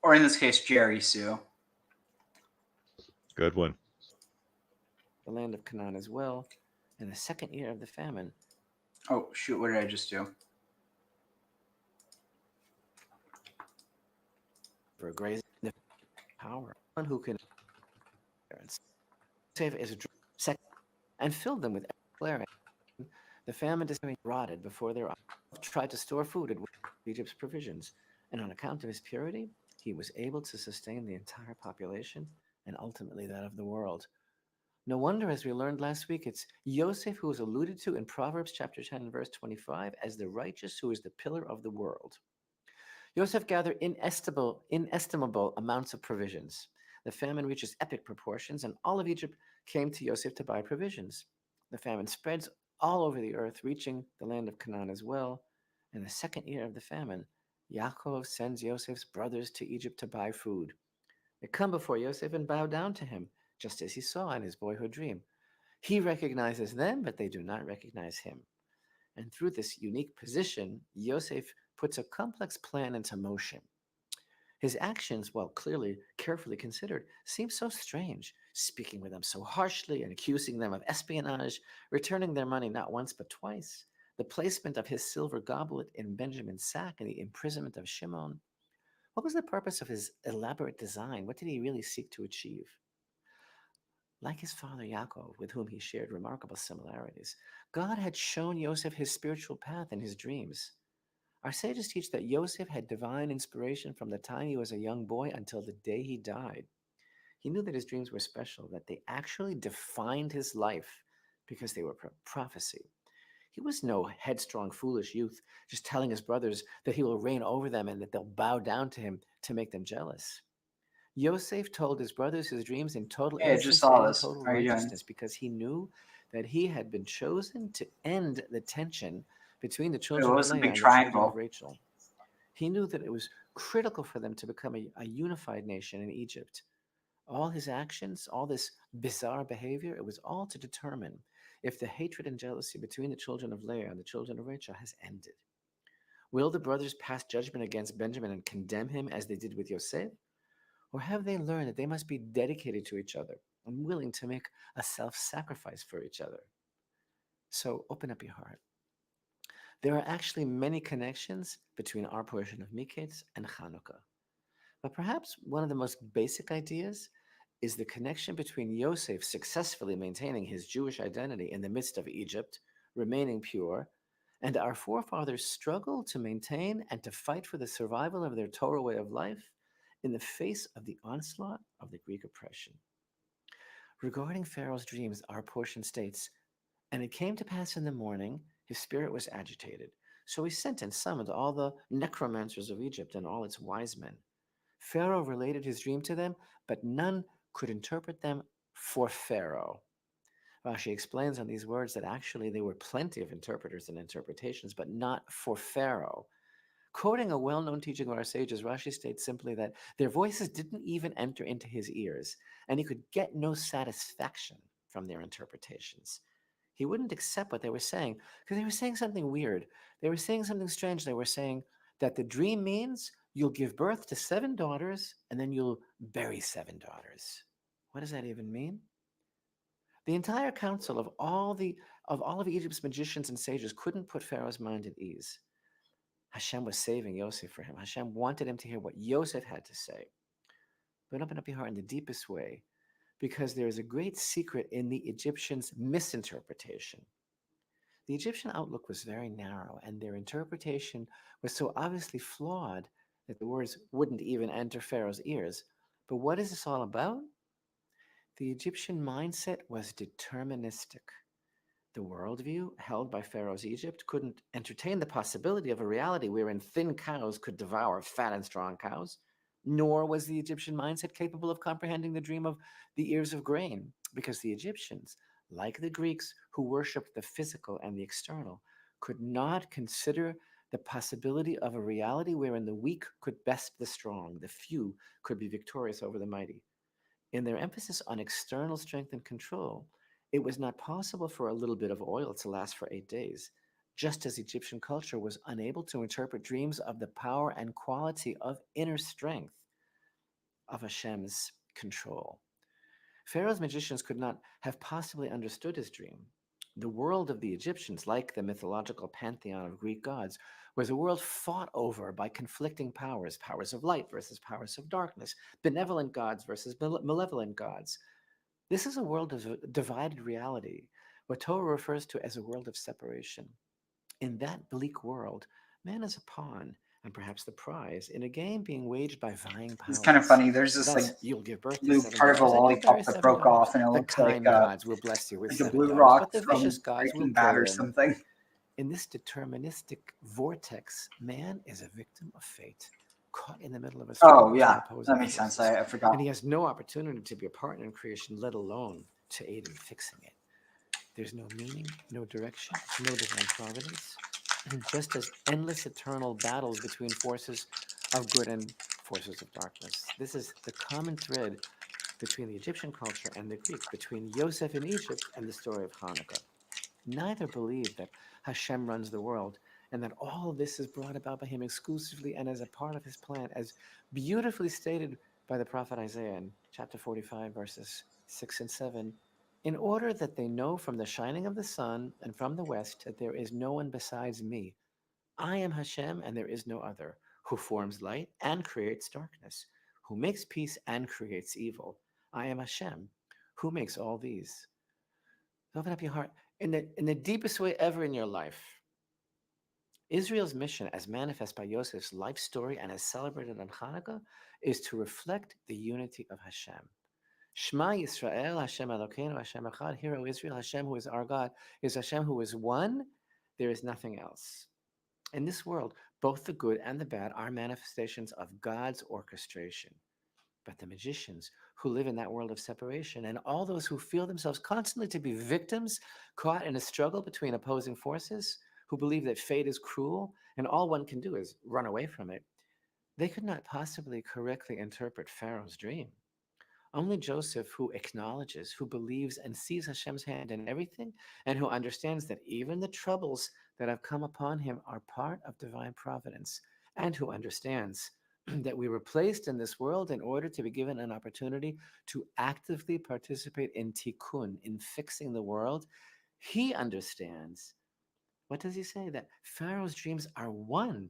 Speaker 5: Or in this case, Jerry Sue.
Speaker 6: Good one.
Speaker 17: the land of Canaan as well in the second year of the famine.
Speaker 5: Oh, shoot, what did I just do?
Speaker 17: For grazing the power, one who can save Israel second and filled them with declaring the famine rotted before their eyes. Tried to store food with Egypt's provisions, and on account of his purity, he was able to sustain the entire population and ultimately that of the world. No wonder, as we learned last week, it's Yosef who is alluded to in Proverbs chapter 10 and verse 25 as the righteous who is the pillar of the world. Yosef gathered inestimable amounts of provisions. The famine reaches epic proportions, and all of Egypt came to Yosef to buy provisions. The famine spreads all over the earth, reaching the land of Canaan as well. In the second year of the famine, Yaakov sends Yosef's brothers to Egypt to buy food. They come before Yosef and bow down to him, just as he saw in his boyhood dream. He recognizes them, but they do not recognize him. And through this unique position, Yosef puts a complex plan into motion. His actions, while clearly carefully considered, seem so strange, speaking with them so harshly and accusing them of espionage, returning their money not once but twice, the placement of his silver goblet in Benjamin's sack, and the imprisonment of Shimon. What was the purpose of his elaborate design? What did he really seek to achieve? Like his father Yaakov, with whom he shared remarkable similarities, God had shown Yosef his spiritual path in his dreams. Our sages teach that Yosef had divine inspiration from the time he was a young boy until the day he died. He knew that his dreams were special, that they actually defined his life because they were prophecy. He was no headstrong, foolish youth, just telling his brothers that he will reign over them and that they'll bow down to him to make them jealous. Yosef told his brothers his dreams in total
Speaker 5: Hey, I just
Speaker 17: innocence
Speaker 5: saw
Speaker 17: and
Speaker 5: this.
Speaker 17: total
Speaker 5: How are you doing?
Speaker 17: righteousness because he knew that he had been chosen to end the tension between the
Speaker 5: Wait,
Speaker 17: children
Speaker 5: what
Speaker 17: of
Speaker 5: was the
Speaker 17: Leah
Speaker 5: big
Speaker 17: and the children of
Speaker 5: triangle?
Speaker 17: Rachel. He knew that it was critical for them to become a unified nation in Egypt. All his actions, all this bizarre behavior, it was all to determine if the hatred and jealousy between the children of Leah and the children of Rachel has ended. Will the brothers pass judgment against Benjamin and condemn him as they did with Yosef? Or have they learned that they must be dedicated to each other and willing to make a self-sacrifice for each other? So open up your heart. There are actually many connections between our portion of Miketz and Hanukkah. But perhaps one of the most basic ideas is the connection between Yosef successfully maintaining his Jewish identity in the midst of Egypt, remaining pure, and our forefathers' struggle to maintain and to fight for the survival of their Torah way of life in the face of the onslaught of the Greek oppression. Regarding Pharaoh's dreams, our portion states, "And it came to pass in the morning, his spirit was agitated. So he sent and summoned all the necromancers of Egypt and all its wise men. Pharaoh related his dream to them, but none could interpret them for Pharaoh." Rashi explains on these words that actually there were plenty of interpreters and interpretations, but not for Pharaoh. Quoting a well-known teaching of our sages, Rashi states simply that their voices didn't even enter into his ears, and he could get no satisfaction from their interpretations. He wouldn't accept what they were saying, because they were saying something weird. They were saying something strange. They were saying that the dream means you'll give birth to 7 daughters, and then you'll bury 7 daughters. What does that even mean? The entire council of all of Egypt's magicians and sages couldn't put Pharaoh's mind at ease. Hashem was saving Yosef for him. Hashem wanted him to hear what Yosef had to say. But open up your heart in the deepest way, because there is a great secret in the Egyptians' misinterpretation. The Egyptian outlook was very narrow, and their interpretation was so obviously flawed that the words wouldn't even enter Pharaoh's ears. But what is this all about? The Egyptian mindset was deterministic. The worldview held by Pharaoh's Egypt couldn't entertain the possibility of a reality wherein thin cows could devour fat and strong cows, nor was the Egyptian mindset capable of comprehending the dream of the ears of grain, because the Egyptians, like the Greeks who worshipped the physical and the external, could not consider the possibility of a reality wherein the weak could best the strong, the few could be victorious over the mighty. In their emphasis on external strength and control, it was not possible for a little bit of oil to last for 8 days, just as Egyptian culture was unable to interpret dreams of the power and quality of inner strength of Hashem's control. Pharaoh's magicians could not have possibly understood his dream. The world of the Egyptians, like the mythological pantheon of Greek gods, was a world fought over by conflicting powers, powers of light versus powers of darkness, benevolent gods versus malevolent gods. This is a world of divided reality, what Torah refers to as a world of separation. In that bleak world, man is a pawn, and perhaps the prize, in a game being waged by vying powers.
Speaker 5: It's kind of funny. There's this
Speaker 17: Thus,
Speaker 5: like
Speaker 17: you'll give birth to
Speaker 5: blue
Speaker 17: 7
Speaker 5: part of a
Speaker 17: daughters, and you'll bury
Speaker 5: lollipop that
Speaker 17: 7
Speaker 5: broke
Speaker 17: daughters.
Speaker 5: off, and it
Speaker 17: The
Speaker 5: looks like
Speaker 17: kind gods will bless you with
Speaker 5: a
Speaker 17: 7
Speaker 5: blue
Speaker 17: daughters,
Speaker 5: rock
Speaker 17: but the
Speaker 5: from
Speaker 17: vicious gods will
Speaker 5: Breaking Bad or
Speaker 17: burn.
Speaker 5: something.
Speaker 17: In this deterministic vortex, man is a victim of fate, caught in the middle of a
Speaker 5: Oh
Speaker 17: storm
Speaker 5: yeah,
Speaker 17: between opposing
Speaker 5: that makes sense.
Speaker 17: forces.
Speaker 5: I forgot.
Speaker 17: And he has no opportunity to be a partner in creation, let alone to aid in fixing it. There's no meaning, no direction, no divine providence, just as endless eternal battles between forces of good and forces of darkness. This is the common thread between the Egyptian culture and the Greek, between Yosef in Egypt and the story of Hanukkah. Neither believe that Hashem runs the world and that all of this is brought about by him exclusively and as a part of his plan, as beautifully stated by the prophet Isaiah in chapter 45, verses 6 and 7, in order that they know from the shining of the sun and from the west that there is no one besides me. I am Hashem and there is no other, who forms light and creates darkness, who makes peace and creates evil. I am Hashem, who makes all these. Open up your heart. In the deepest way ever in your life, Israel's mission, as manifest by Yosef's life story and as celebrated on Hanukkah, is to reflect the unity of Hashem. Shema Yisrael, Hashem Elokeinu, Hashem Echad. Hear, O Israel, Hashem who is our God is Hashem who is one. There is nothing else. In this world, both the good and the bad are manifestations of God's orchestration. But the magicians who live in that world of separation, and all those who feel themselves constantly to be victims caught in a struggle between opposing forces, who believe that fate is cruel and all one can do is run away from it, they could not possibly correctly interpret Pharaoh's dream. Only Joseph, who acknowledges, who believes and sees Hashem's hand in everything, and who understands that even the troubles that have come upon him are part of divine providence, and who understands that we were placed in this world in order to be given an opportunity to actively participate in tikkun, in fixing the world, he understands. What does he say? That Pharaoh's dreams are one,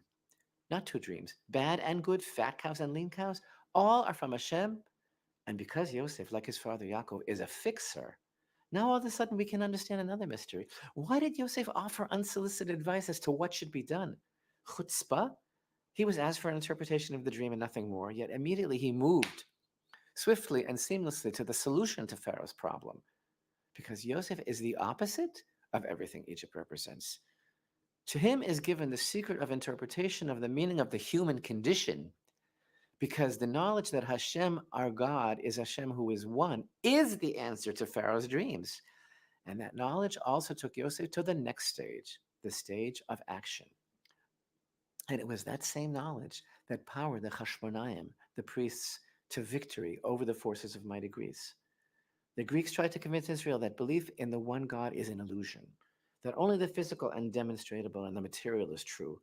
Speaker 17: not two dreams. Bad and good, fat cows and lean cows, all are from Hashem. And because Yosef, like his father Yaakov, is a fixer, now all of a sudden we can understand another mystery. Why did Yosef offer unsolicited advice as to what should be done? Chutzpah? He was asked for an interpretation of the dream and nothing more, yet immediately he moved swiftly and seamlessly to the solution to Pharaoh's problem. Because Yosef is the opposite of everything Egypt represents. To him is given the secret of interpretation of the meaning of the human condition, because the knowledge that Hashem, our God, is Hashem who is one, is the answer to Pharaoh's dreams. And that knowledge also took Yosef to the next stage, the stage of action. And it was that same knowledge that powered the Chashmonaim, the priests, to victory over the forces of mighty Greece. The Greeks tried to convince Israel that belief in the one God is an illusion, that only the physical and demonstrable and the material is true.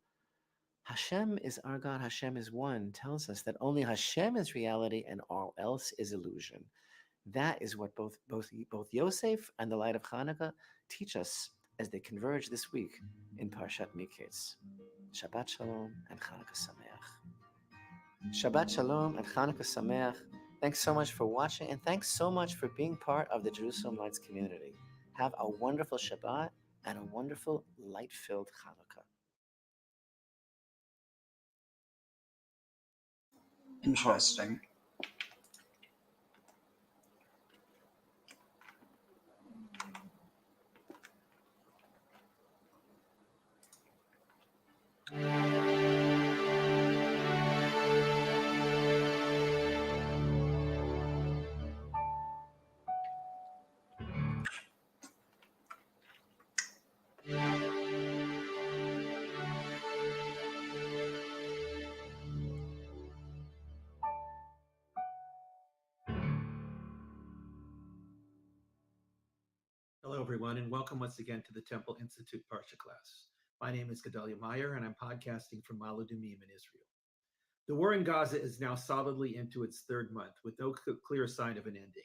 Speaker 17: Hashem is our God, Hashem is one, tells us that only Hashem is reality and all else is illusion. That is what both Yosef and the light of Hanukkah teach us as they converge this week in Parshat Miketz. Shabbat Shalom and Chanukah Sameach. Shabbat Shalom and Chanukah Sameach. Thanks so much for watching, and thanks so much for being part of the Jerusalem Lights community. Have a wonderful Shabbat and a wonderful light-filled Chanukah.
Speaker 5: Interesting.
Speaker 18: Hello, everyone, and welcome once again to the Temple Institute Parshah class. My name is Gedalia Meyer, and I'm podcasting from Maludumim in Israel. The war in Gaza is now solidly into its third month, with no clear sign of an ending.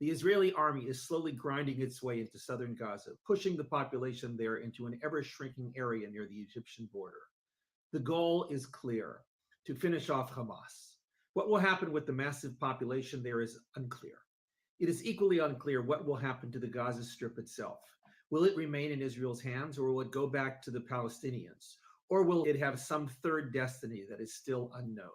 Speaker 18: The Israeli army is slowly grinding its way into southern Gaza, pushing the population there into an ever-shrinking area near the Egyptian border. The goal is clear: to finish off Hamas. What will happen with the massive population there is unclear. It is equally unclear what will happen to the Gaza Strip itself. Will it remain in Israel's hands, or will it go back to the Palestinians? Or will it have some third destiny that is still unknown?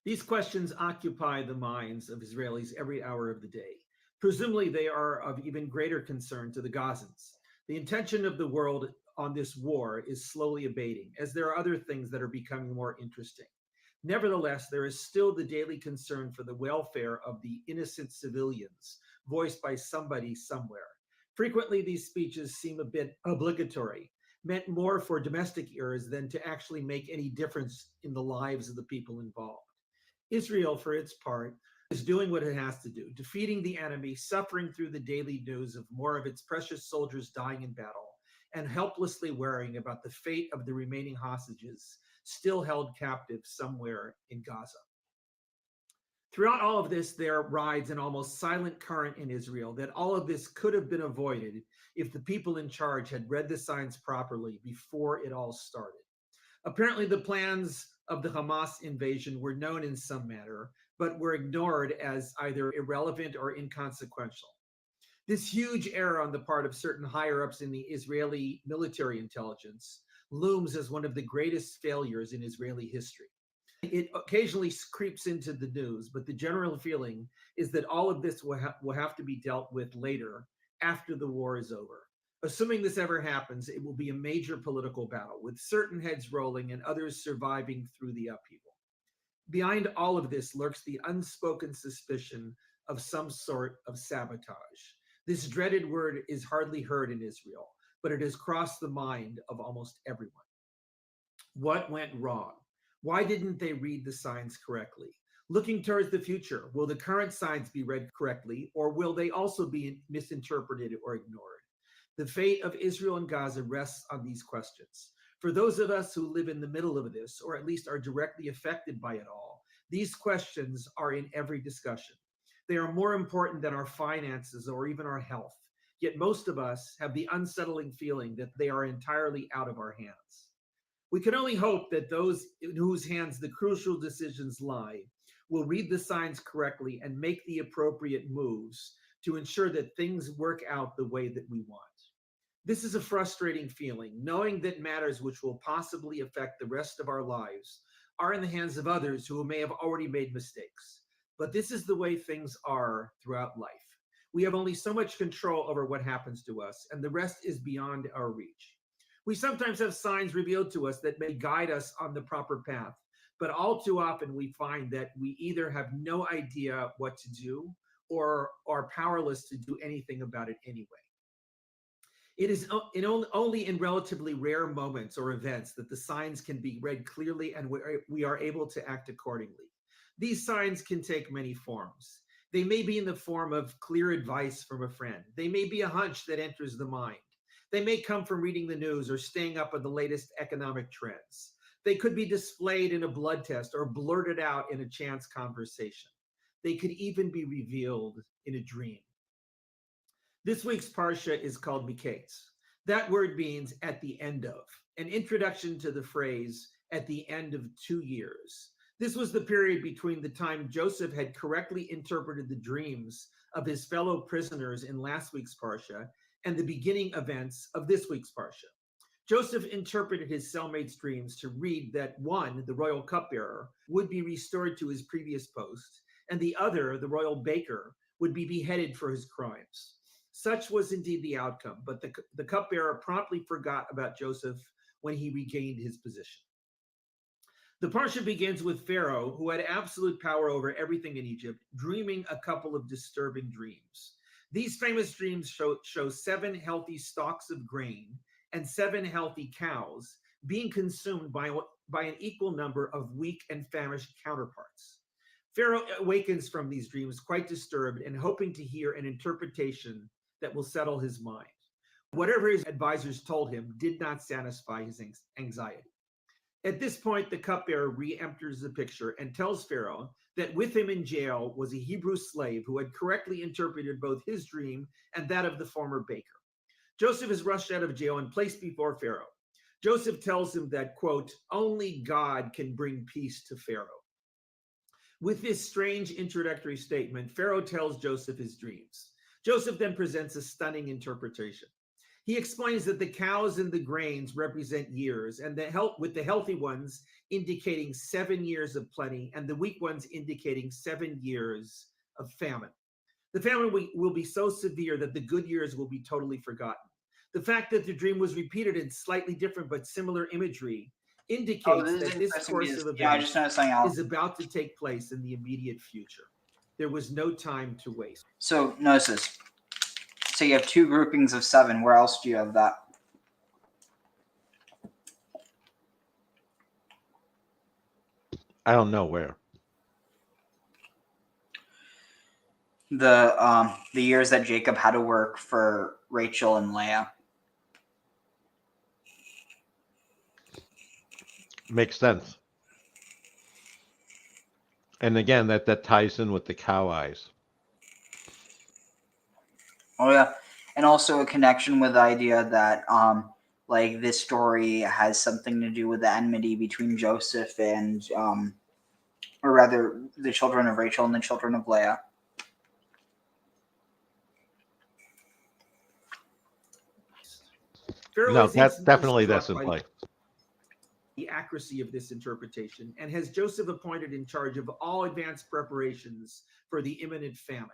Speaker 18: These questions occupy the minds of Israelis every hour of the day. Presumably, they are of even greater concern to the Gazans. The intention of the world on this war is slowly abating, as there are other things that are becoming more interesting. Nevertheless, there is still the daily concern for the welfare of the innocent civilians voiced by somebody somewhere. Frequently, these speeches seem a bit obligatory, meant more for domestic ears than to actually make any difference in the lives of the people involved. Israel, for its part, is doing what it has to do, defeating the enemy, suffering through the daily news of more of its precious soldiers dying in battle, and helplessly worrying about the fate of the remaining hostages still held captive somewhere in Gaza. Throughout all of this, there rides an almost silent current in Israel that all of this could have been avoided if the people in charge had read the signs properly before it all started. Apparently, the plans of the Hamas invasion were known in some manner, but were ignored as either irrelevant or inconsequential. This huge error on the part of certain higher-ups in the Israeli military intelligence looms as one of the greatest failures in Israeli history. It occasionally creeps into the news, but the general feeling is that all of this will have to be dealt with later, after the war is over. Assuming this ever happens, it will be a major political battle, with certain heads rolling and others surviving through the upheaval. Behind all of this lurks the unspoken suspicion of some sort of sabotage. This dreaded word is hardly heard in Israel, but it has crossed the mind of almost everyone. What went wrong? Why didn't they read the signs correctly? Looking towards the future, will the current signs be read correctly, or will they also be misinterpreted or ignored? The fate of Israel and Gaza rests on these questions. For those of us who live in the middle of this, or at least are directly affected by it all, these questions are in every discussion. They are more important than our finances or even our health. Yet most of us have the unsettling feeling that they are entirely out of our hands. We can only hope that those in whose hands the crucial decisions lie will read the signs correctly and make the appropriate moves to ensure that things work out the way that we want. This is a frustrating feeling, knowing that matters which will possibly affect the rest of our lives are in the hands of others who may have already made mistakes. But this is the way things are throughout life. We have only so much control over what happens to us, and the rest is beyond our reach. We sometimes have signs revealed to us that may guide us on the proper path, but all too often we find that we either have no idea what to do or are powerless to do anything about it anyway. It is only in relatively rare moments or events that the signs can be read clearly and we are able to act accordingly. These signs can take many forms. They may be in the form of clear advice from a friend. They may be a hunch that enters the mind. They may come from reading the news or staying up on the latest economic trends. They could be displayed in a blood test or blurted out in a chance conversation. They could even be revealed in a dream. This week's Parshah is called Miketz. That word means at the end of, an introduction to the phrase at the end of 2 years. This was the period between the time Joseph had correctly interpreted the dreams of his fellow prisoners in last week's Parshah and the beginning events of this week's Parshah. Joseph interpreted his cellmate's dreams to read that one, the royal cupbearer, would be restored to his previous post, and the other, the royal baker, would be beheaded for his crimes. Such was indeed the outcome, but the cupbearer promptly forgot about Joseph when he regained his position. The Parsha begins with Pharaoh, who had absolute power over everything in Egypt, dreaming a couple of disturbing dreams. These famous dreams show 7 healthy stalks of grain and 7 healthy cows being consumed by an equal number of weak and famished counterparts. Pharaoh awakens from these dreams quite disturbed and hoping to hear an interpretation that will settle his mind. Whatever his advisors told him did not satisfy his anxiety. At this point, the cupbearer re-enters the picture and tells Pharaoh that with him in jail was a Hebrew slave who had correctly interpreted both his dream and that of the former baker. Joseph is rushed out of jail and placed before Pharaoh. Joseph tells him that, quote, only God can bring peace to Pharaoh. With this strange introductory statement, Pharaoh tells Joseph his dreams. Joseph then presents a stunning interpretation. He explains that the cows and the grains represent years, and with the healthy ones indicating 7 years of plenty, and the weak ones indicating 7 years of famine. The famine will be so severe that the good years will be totally forgotten. The fact that the dream was repeated in slightly different but similar imagery indicates that this course of events is about to take place in the immediate future. There was no time to waste.
Speaker 5: So notice this. So you have two groupings of 7. Where else do you have that?
Speaker 6: I don't know where.
Speaker 5: The years that Jacob had to work for Rachel and Leah.
Speaker 6: Makes sense. And again, that ties in with the cow eyes.
Speaker 5: Oh yeah, and also a connection with the idea that like this story has something to do with the enmity between Joseph and or rather the children of Rachel and the children of Leah.
Speaker 18: Pharaoh
Speaker 6: No,
Speaker 18: is
Speaker 6: that's
Speaker 18: instantly
Speaker 6: definitely
Speaker 18: struck
Speaker 6: that's in
Speaker 18: by
Speaker 6: play.
Speaker 18: the accuracy of this interpretation and has Joseph appointed in charge of all advanced preparations for the imminent famine.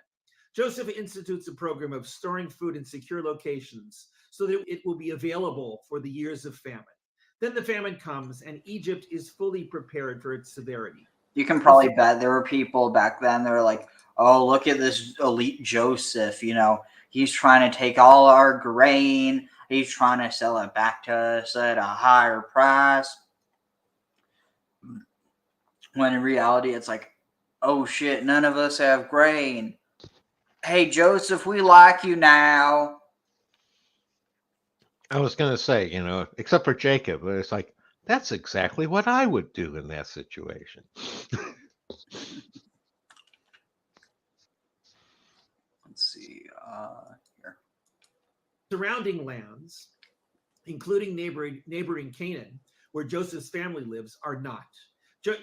Speaker 18: Joseph institutes a program of storing food in secure locations so that it will be available for the years of famine. Then the famine comes and Egypt is fully prepared for its severity.
Speaker 5: You can probably bet there were people back then that were like, oh, look at this elite Joseph, you know, he's trying to take all our grain, he's trying to sell it back to us at a higher price. When in reality, it's like, oh shit, none of us have grain. Hey, Joseph, we like you now.
Speaker 6: I was going to say, you know, except for Jacob, but it's like, that's exactly what I would do in that situation.
Speaker 5: Let's see here.
Speaker 18: Surrounding lands, including neighboring Canaan, where Joseph's family lives, are not.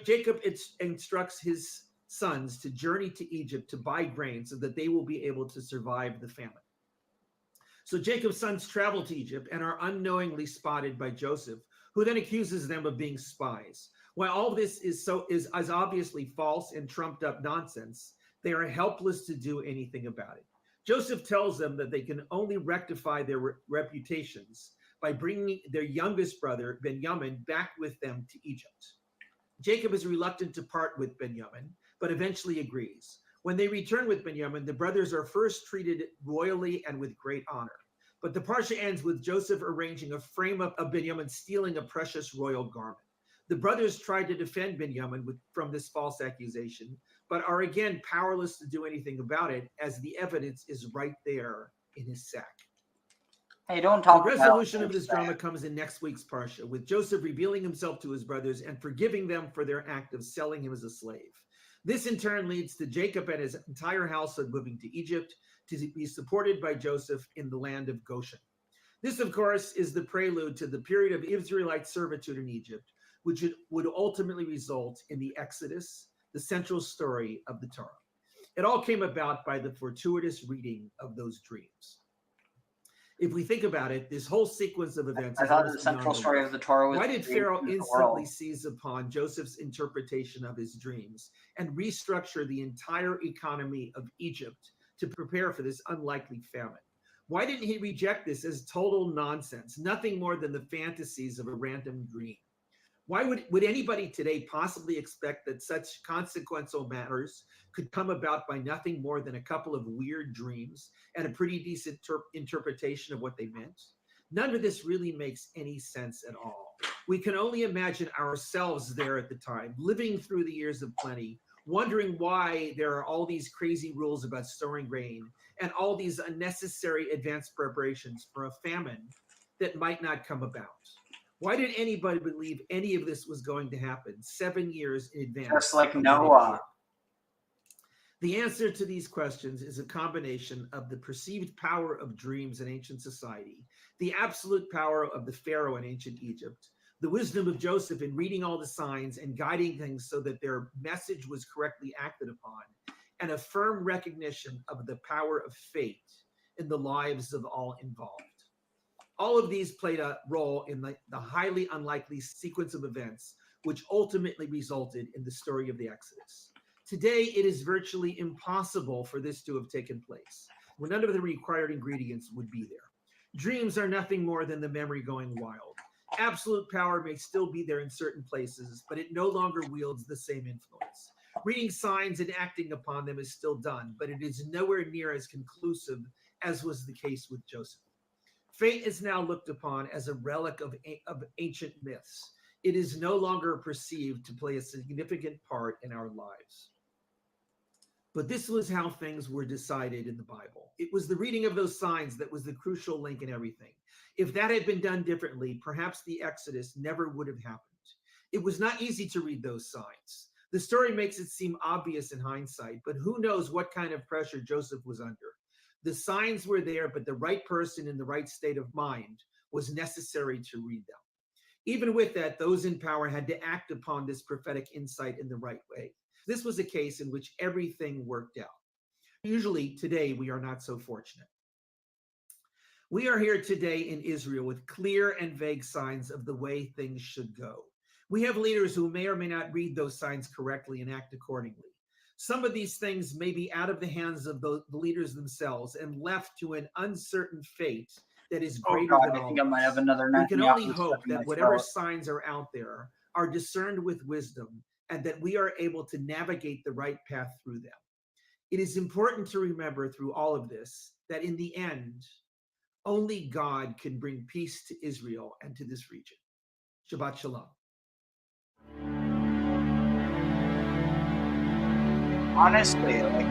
Speaker 18: Jacob instructs his sons to journey to Egypt to buy grain so that they will be able to survive the famine. So Jacob's sons travel to Egypt and are unknowingly spotted by Joseph, who then accuses them of being spies. While all this is obviously false and trumped up nonsense, they are helpless to do anything about it. Joseph tells them that they can only rectify their reputations by bringing their youngest brother, Benjamin, back with them to Egypt. Jacob is reluctant to part with Benjamin, but eventually agrees. When they return with Benjamin, the brothers are first treated royally and with great honor. But the Parshah ends with Joseph arranging a frame-up of Benjamin stealing a precious royal garment. The brothers try to defend Benjamin from this false accusation, but are again powerless to do anything about it, as the evidence is right there in his sack.
Speaker 5: Hey, don't talk
Speaker 18: The
Speaker 5: about
Speaker 18: resolution of this drama comes in next week's Parsha, with Joseph revealing himself to his brothers and forgiving them for their act of selling him as a slave. This in turn leads to Jacob and his entire household moving to Egypt to be supported by Joseph in the land of Goshen. This, of course, is the prelude to the period of Israelite servitude in Egypt, which would ultimately result in the Exodus, the central story of the Torah. It all came about by the fortuitous reading of those dreams. If we think about it, this whole sequence of events
Speaker 5: I
Speaker 18: is
Speaker 5: thought
Speaker 18: almost
Speaker 5: the central
Speaker 18: beyond
Speaker 5: story
Speaker 18: belief.
Speaker 5: of the Torah was
Speaker 18: Why
Speaker 5: the
Speaker 18: did
Speaker 5: creation
Speaker 18: Pharaoh
Speaker 5: of the
Speaker 18: instantly
Speaker 5: world.
Speaker 18: seize upon Joseph's interpretation of his dreams and restructure the entire economy of Egypt to prepare for this unlikely famine? Why didn't he reject this as total nonsense, nothing more than the fantasies of a random dream? Why would anybody today possibly expect that such consequential matters could come about by nothing more than a couple of weird dreams and a pretty decent interpretation of what they meant? None of this really makes any sense at all. We can only imagine ourselves there at the time, living through the years of plenty, wondering why there are all these crazy rules about storing grain and all these unnecessary advanced preparations for a famine that might not come about. Why did anybody believe any of this was going to happen 7 years in advance?
Speaker 5: Just like
Speaker 18: of when it
Speaker 5: Noah.
Speaker 18: did? The answer to these questions is a combination of the perceived power of dreams in ancient society, the absolute power of the Pharaoh in ancient Egypt, the wisdom of Joseph in reading all the signs and guiding things so that their message was correctly acted upon, and a firm recognition of the power of fate in the lives of all involved. All of these played a role in the highly unlikely sequence of events, which ultimately resulted in the story of the Exodus. Today, it is virtually impossible for this to have taken place, when none of the required ingredients would be there. Dreams are nothing more than the memory going wild. Absolute power may still be there in certain places, but it no longer wields the same influence. Reading signs and acting upon them is still done, but it is nowhere near as conclusive as was the case with Joseph. Fate is now looked upon as a relic of ancient myths. It is no longer perceived to play a significant part in our lives. But this was how things were decided in the Bible. It was the reading of those signs that was the crucial link in everything. If that had been done differently, perhaps the Exodus never would have happened. It was not easy to read those signs. The story makes it seem obvious in hindsight, but who knows what kind of pressure Joseph was under. The signs were there, but the right person in the right state of mind was necessary to read them. Even with that, those in power had to act upon this prophetic insight in the right way. This was a case in which everything worked out. Usually today, we are not so fortunate. We are here today in Israel with clear and vague signs of the way things should go. We have leaders who may or may not read those signs correctly and act accordingly. Some of these things may be out of the hands of the leaders themselves and left to an uncertain fate that is greater than all.
Speaker 5: I think I might have another
Speaker 18: We can only
Speaker 5: Netanyahu
Speaker 18: hope
Speaker 5: stuck in my
Speaker 18: that whatever
Speaker 5: throat.
Speaker 18: signs are out there are discerned with wisdom and that we are able to navigate the right path through them. It is important to remember through all of this that in the end, only God can bring peace to Israel and to this region. Shabbat Shalom.
Speaker 5: Honestly, like,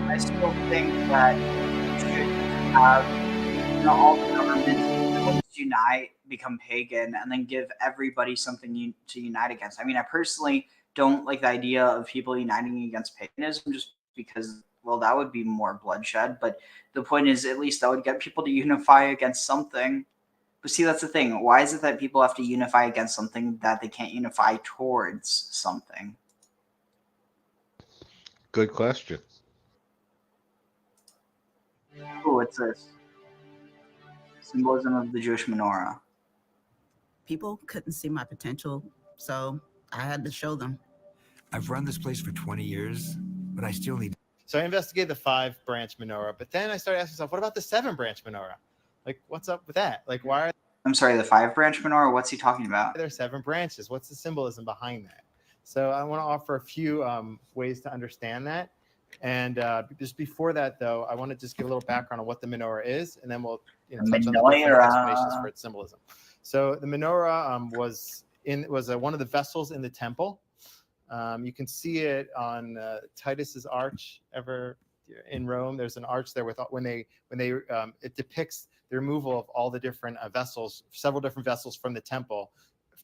Speaker 5: I still think that we should have, all the governments unite, become pagan, and then give everybody something to unite against. I mean, I personally don't like the idea of people uniting against paganism just because, well, that would be more bloodshed. But the point is, at least that would get people to unify against something. But see, that's the thing. Why is it that people have to unify against something that they can't unify towards something?
Speaker 6: Good question.
Speaker 5: Oh, what's this? Symbolism of the Jewish menorah.
Speaker 19: People couldn't see my potential, so I had to show them.
Speaker 20: I've run this place for 20 years, but I still need...
Speaker 21: So I investigated the 5-branch menorah, but then I started asking myself, what about the 7-branch menorah? Like, what's up with that? Like, why are
Speaker 5: I'm sorry, the 5-branch menorah? What's he talking about?
Speaker 21: there 7 branches? What's the symbolism behind that? So I want to offer a few ways to understand that. And just before that, though, I want to just give a little background on what the menorah is, and then we'll touch on the different explanations for its symbolism. So the menorah was one of the vessels in the temple. You can see it on Titus's arch in Rome. There's an arch there with it depicts the removal of all the different vessels, several different vessels from the temple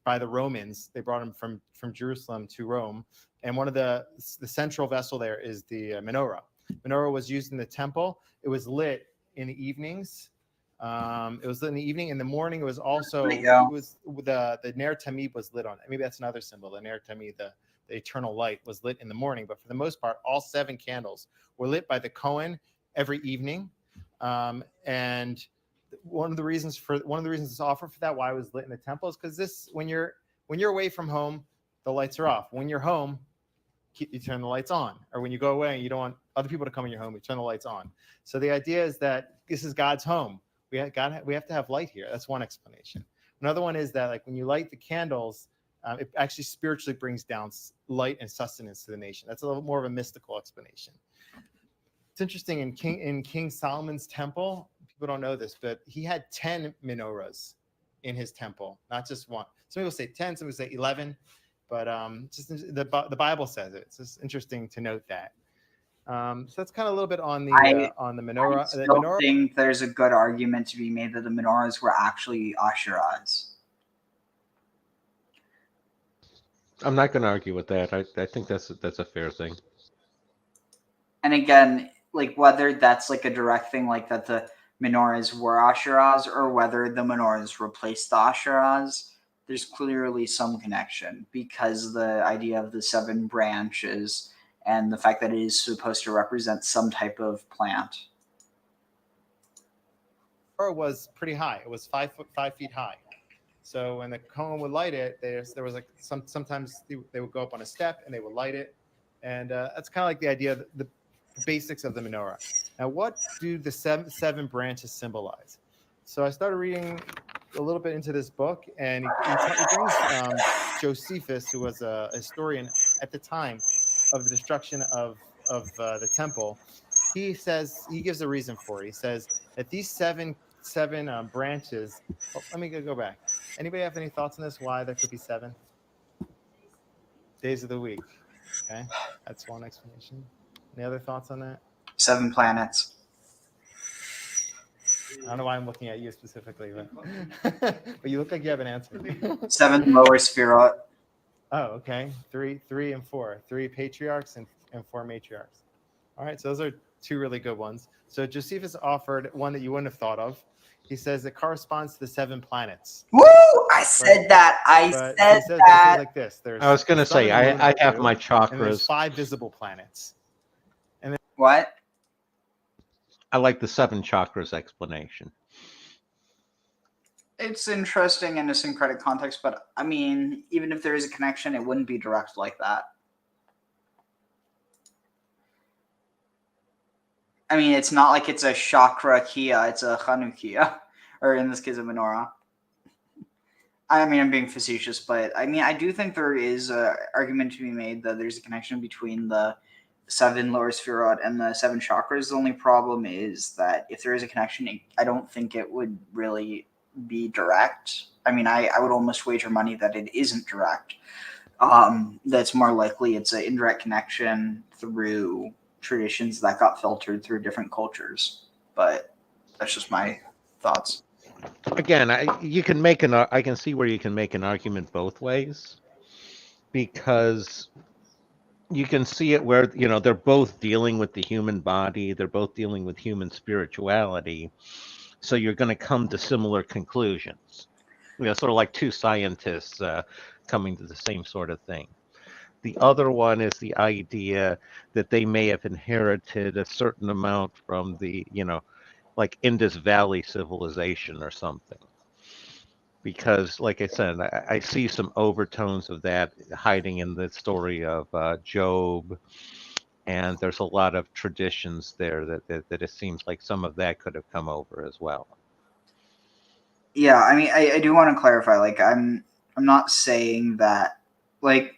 Speaker 21: by the Romans. They brought them from Jerusalem to Rome. And one of the central vessel there is the menorah. Menorah was used in the temple. It was lit in the evenings. It was lit in the evening. In the morning, it was also, the Ner Tamid was lit on it. Maybe that's another symbol. The Ner Tamid, the eternal light, was lit in the morning. But for the most part, all 7 candles were lit by the Kohen every evening. And one of the reasons it's offered for that, why it was lit in the temple, is because when you're away from home, the lights are off. When you're home, you turn the lights on. Or when you go away and you don't want other people to come in your home, you turn the lights on. So the idea is that this is God's home. We have to have light here. That's one explanation. Another one is that, like, when you light the candles, it actually spiritually brings down light and sustenance to the nation. That's a little more of a mystical explanation. It's interesting, in King Solomon's temple, people don't know this, but he had 10 menorahs in his temple, not just one. Some people say 10, some people say 11, but just the Bible says it. It's just interesting to note that. So that's kind of a little bit on the menorah.
Speaker 5: I still think there's a good argument to be made that the menorahs were actually Asherahs.
Speaker 6: I'm not going to argue with that. I think that's a fair thing.
Speaker 5: And again, like, whether that's like a direct thing, like that the menorahs were Asherahs, or whether the menorahs replaced the Asherahs, there's clearly some connection, because the idea of the 7 branches and the fact that it is supposed to represent some type of plant.
Speaker 21: It was pretty high. It was 5 feet high. So when the Kohen would light it, there was like sometimes they would go up on a step and they would light it, and that's kind of like the idea, the basics of the menorah. Now, what do the seven branches symbolize? So I started reading a little bit into this book, and he brings Josephus, who was a historian at the time, the destruction of the temple, he gives a reason for it. He says that these seven branches. Oh, let me go back. Anybody have any thoughts on this? Why there could be 7 days of the week? Okay, that's one explanation. Any other thoughts on that?
Speaker 5: 7 planets.
Speaker 21: I don't know why I'm looking at you specifically, but but you look like you have an answer.
Speaker 5: 7 lower Sphirot.
Speaker 21: Oh, okay. 3 and 4. 3 patriarchs and 4 matriarchs. All right, so those are 2 really good ones. So Josephus offered one that you wouldn't have thought of. He says it corresponds to the 7 planets.
Speaker 5: Woo! I said that. I said
Speaker 21: He says
Speaker 5: that.
Speaker 21: like this. There's
Speaker 6: I was going to
Speaker 21: the sun
Speaker 6: say,
Speaker 21: and moon
Speaker 6: I
Speaker 21: are
Speaker 6: have
Speaker 21: blue,
Speaker 6: my
Speaker 21: and there's
Speaker 6: chakras.
Speaker 21: 5 visible planets. And then
Speaker 5: What?
Speaker 6: I like the 7 chakras explanation.
Speaker 5: It's interesting in a syncretic context, but I mean, even if there is a connection, it wouldn't be direct like that. I mean, it's not like it's a chakra kia, it's a Chanukia, or in this case, a menorah. I mean, I'm being facetious, but I mean, I do think there is an argument to be made that there's a connection between the 7 lower Sphirot and the 7 chakras. The only problem is that if there is a connection, I don't think it would really be direct. I mean, I would almost wager money that it isn't direct. That's more likely it's an indirect connection through traditions that got filtered through different cultures. But that's just my thoughts.
Speaker 6: Again, you can make I can see where you can make an argument both ways, because you can see it where, they're both dealing with the human body, they're both dealing with human spirituality, so you're going to come to similar conclusions. Sort of like 2 scientists coming to the same sort of thing. The other one is the idea that they may have inherited a certain amount from the, like Indus Valley civilization or something. Because, like I said, I see some overtones of that hiding in the story of Job, and there's a lot of traditions there that it seems like some of that could have come over as well.
Speaker 5: Yeah, I mean, I do want to clarify. Like, I'm not saying that, like,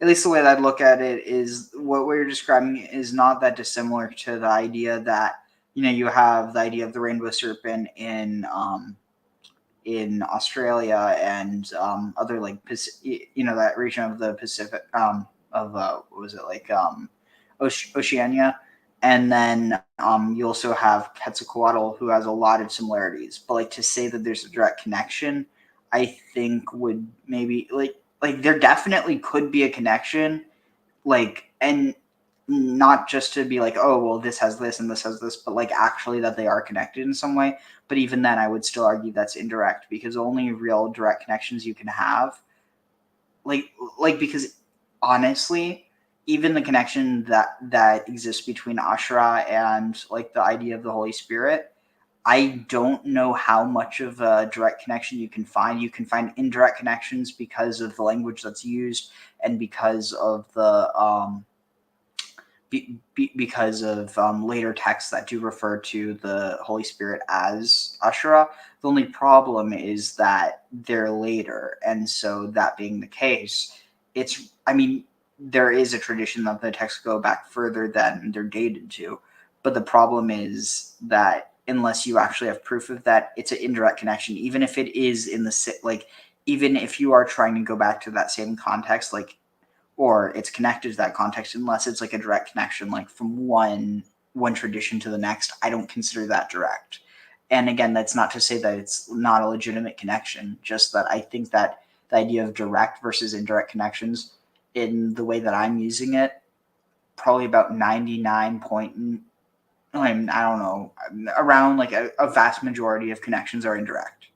Speaker 5: at least the way that I'd look at it is what we're describing is not that dissimilar to the idea that, you have the idea of the rainbow serpent in Australia and other, like, that region of the Pacific, what was it, like, Oceania. And then you also have Quetzalcoatl, who has a lot of similarities. But, like, to say that there's a direct connection, I think would maybe, like there definitely could be a connection, like, and not just to be like, oh, well, this has this and this has this, but, like, actually that they are connected in some way. But even then, I would still argue that's indirect, because only real direct connections you can have, like because honestly, even the connection that exists between Asherah and, like, the idea of the Holy Spirit, I don't know how much of a direct connection you can find. You can find indirect connections because of the language that's used and because of the later texts that do refer to the Holy Spirit as Asherah. The only problem is that they're later, and so that being the case, there is a tradition that the texts go back further than they're dated to, but the problem is that unless you actually have proof of that, it's an indirect connection, even if it is even if you are trying to go back to that same context, like, or it's connected to that context, unless it's like a direct connection, like from one tradition to the next, I don't consider that direct. And again, that's not to say that it's not a legitimate connection, just that I think that the idea of direct versus indirect connections, in the way that I'm using it, probably about 99 point, I don't know, around like a vast majority of connections are indirect.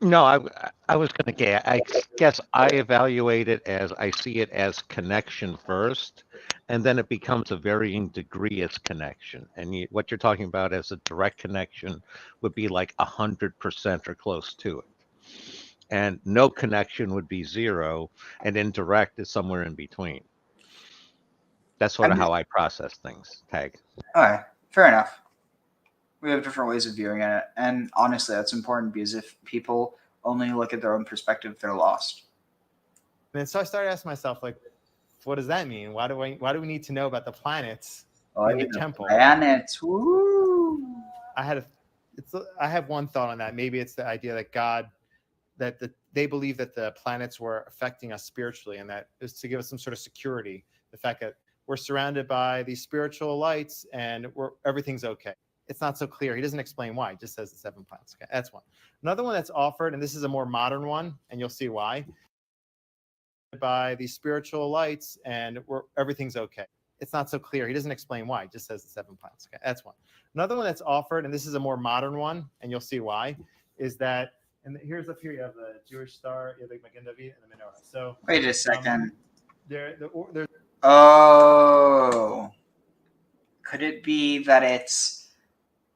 Speaker 6: No, I was going to I guess I evaluate it as I see it as connection first, and then it becomes a varying degree as connection. And what you're talking about as a direct connection would be like 100% or close to it. And no connection would be 0, and indirect is somewhere in between. That's sort of how I process things, Tag.
Speaker 5: All right, fair enough. We have different ways of viewing it, and honestly, that's important, because if people only look at their own perspective, they're lost.
Speaker 21: then so I started asking myself, like, what does that mean? Why do we need to know about the planets
Speaker 5: Oh,
Speaker 21: in the
Speaker 5: the
Speaker 21: temple?
Speaker 5: planets. Woo!
Speaker 21: I have one thought on that. Maybe it's the idea that God, they believe that the planets were affecting us spiritually, and that is to give us some sort of security. The fact that we're surrounded by these spiritual lights and everything's okay. It's not so clear. He doesn't explain why. He just says the 7 planets. Okay, that's one. Another one that's offered, and this is a more modern one, and you'll see why. By these spiritual lights and everything's okay. It's not so clear. He doesn't explain why. He just says the 7 planets. Okay, that's one. Another one that's offered, and this is a more modern one, and you'll see why, is that, and here's up here you have the Jewish star, you have the Magen David and the menorah. So
Speaker 5: Wait a second.
Speaker 21: There's
Speaker 5: Oh. Could it be that it's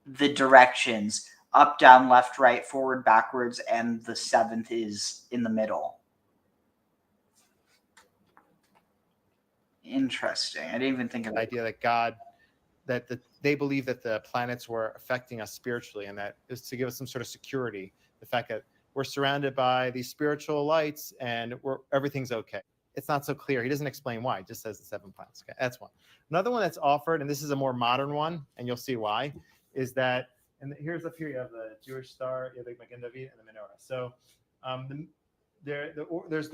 Speaker 5: the directions up, down, left, right, forward, backwards, and the 7th is in the middle? Interesting. I didn't even think of
Speaker 21: the idea that God, they believe that the planets were affecting us spiritually, and that is to give us some sort of security. The fact that we're surrounded by these spiritual lights and everything's okay. It's not so clear. He doesn't explain why. He just says the 7 planets. Okay, that's one. Another one that's offered, and this is a more modern one, and you'll see why, is that, and here's up here you have the Jewish star, you have the Magen David and the menorah. So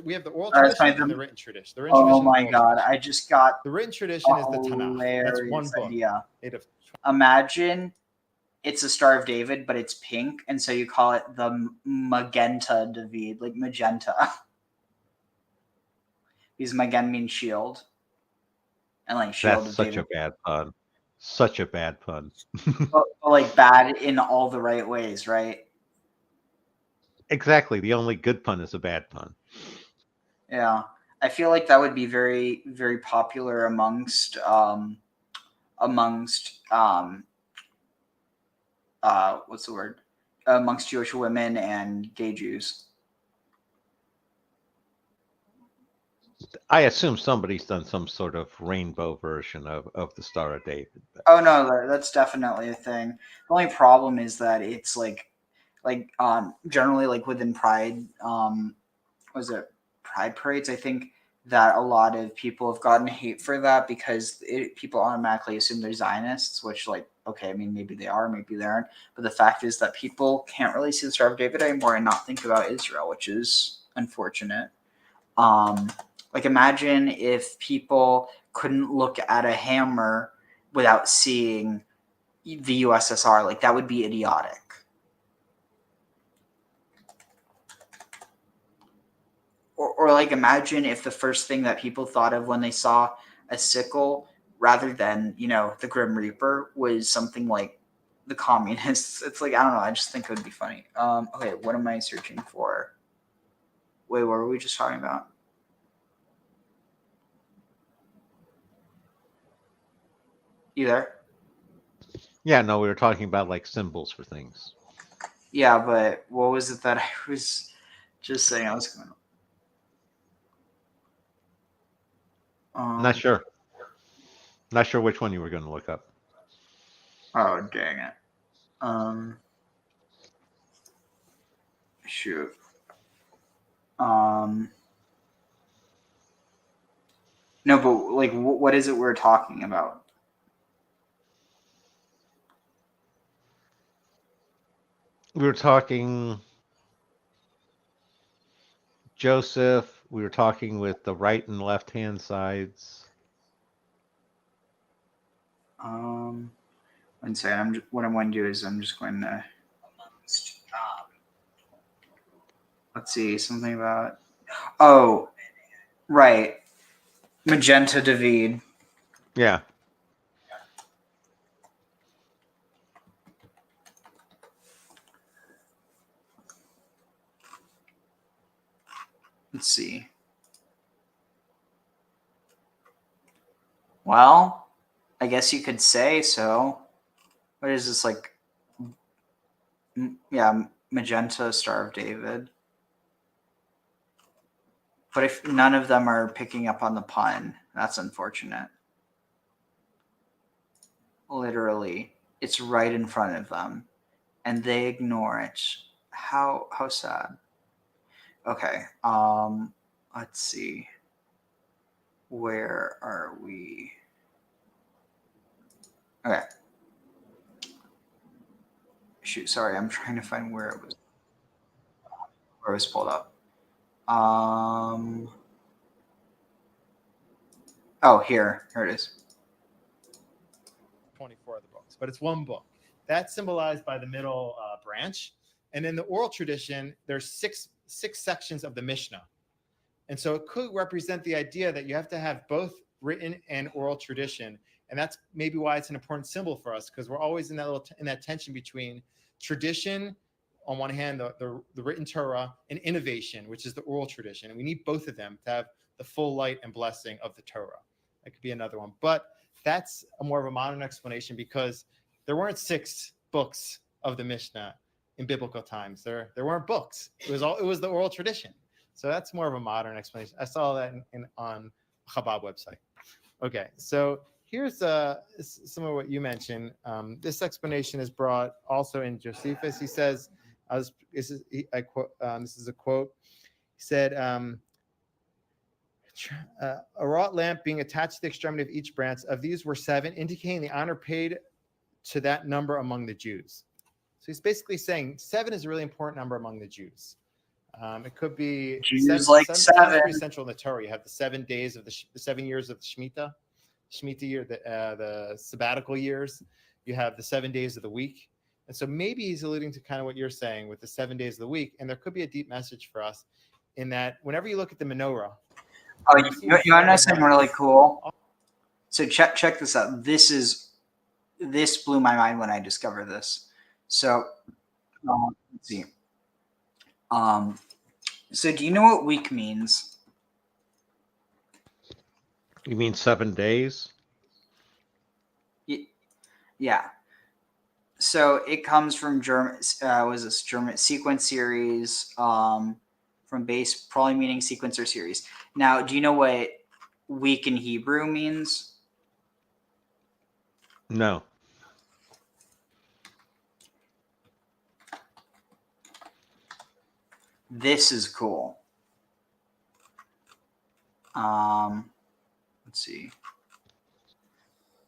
Speaker 21: we have the oral tradition and the written tradition. The written
Speaker 5: Oh
Speaker 21: tradition
Speaker 5: my
Speaker 21: and the
Speaker 5: God!
Speaker 21: oral tradition.
Speaker 5: I just got
Speaker 21: The written tradition is the
Speaker 5: a
Speaker 21: Tanakh. That's one
Speaker 5: hilarious
Speaker 21: book.
Speaker 5: idea. Imagine it's a Star of David, but it's pink, and so you call it the Magenta David, like magenta. Because Magen means shield, and like shield
Speaker 6: That's
Speaker 5: of
Speaker 6: such
Speaker 5: David.
Speaker 6: a bad pun. Such a bad pun.
Speaker 5: but like bad in all the right ways, right?
Speaker 6: Exactly. The only good pun is a bad pun.
Speaker 5: Yeah, I feel like that would be very, very popular amongst what's the word? Amongst Jewish women and gay Jews.
Speaker 6: I assume somebody's done some sort of rainbow version of the Star of David.
Speaker 5: Oh no, that's definitely a thing. The only problem is that it's like generally like within Pride, was it Pride parades? I think that a lot of people have gotten hate for that because people automatically assume they're Zionists, which, like, okay, I mean, maybe they are, maybe they aren't. But the fact is that people can't really see the Star of David anymore and not think about Israel, which is unfortunate. Like, imagine if people couldn't look at a hammer without seeing the USSR. Like, that would be idiotic. Or like, imagine if the first thing that people thought of when they saw a sickle, rather than, the Grim Reaper, was something like the communists. It's like, I don't know. I just think it would be funny. Okay, what am I searching for? Wait, what were we just talking about? You there?
Speaker 6: Yeah, no, we were talking about like symbols for things.
Speaker 5: Yeah, but what was it that I was just saying? I was going.
Speaker 6: Not sure. Not sure which one you were going to look up.
Speaker 5: Oh, dang it. Shoot. No, but like, what is it we're talking about?
Speaker 6: We were talking Joseph. We were talking with the right and left hand sides.
Speaker 5: One second. What I'm going to do is I'm just going to. Let's see, something about. Oh, right. Magenta David.
Speaker 6: Yeah.
Speaker 5: Let's see. Well, I guess you could say so. What is this, like? Yeah, Magenta, Star of David. But if none of them are picking up on the pun, that's unfortunate. Literally, it's right in front of them, and they ignore it. How sad. Okay. let's see. Where are we? Okay. Shoot, sorry, I'm trying to find where it was pulled up. Oh, here it is.
Speaker 21: 24 of the books, but it's one book. That's symbolized by the middle branch. And in the oral tradition, there's six sections of the Mishnah. And so it could represent the idea that you have to have both written and oral tradition. And that's maybe why it's an important symbol for us, because we're always in that in that tension between tradition, on one hand, the written Torah, and innovation, which is the oral tradition. And we need both of them to have the full light and blessing of the Torah. That could be another one. But that's a more of a modern explanation, because there weren't 6 books of the Mishnah in biblical times. There weren't books. It was the oral tradition. So that's more of a modern explanation. I saw that on Chabad website. Okay, so here's some of what you mentioned. This explanation is brought also in Josephus. He says, this is a quote. He said, a wrought lamp being attached to the extremity of each branch. Of these were 7, indicating the honor paid to that number among the Jews. So he's basically saying 7 is a really important number among the Jews. It could be
Speaker 5: Jews like 7.
Speaker 21: Pretty central in the Torah. You have the 7 days of the 7 years of the Shemitah year, the sabbatical years. You have the 7 days of the week. And so maybe he's alluding to kind of what you're saying with the 7 days of the week. And there could be a deep message for us in that whenever you look at the menorah.
Speaker 5: Oh, you want to know something really cool? So check this out. This blew my mind when I discovered this. So let's see. So do you know what week means?
Speaker 6: You mean 7 days?
Speaker 5: Yeah. So it comes from German. German sequence series? From base, probably meaning sequencer series. Now, do you know what week in Hebrew means?
Speaker 6: No.
Speaker 5: This is cool. Let's see.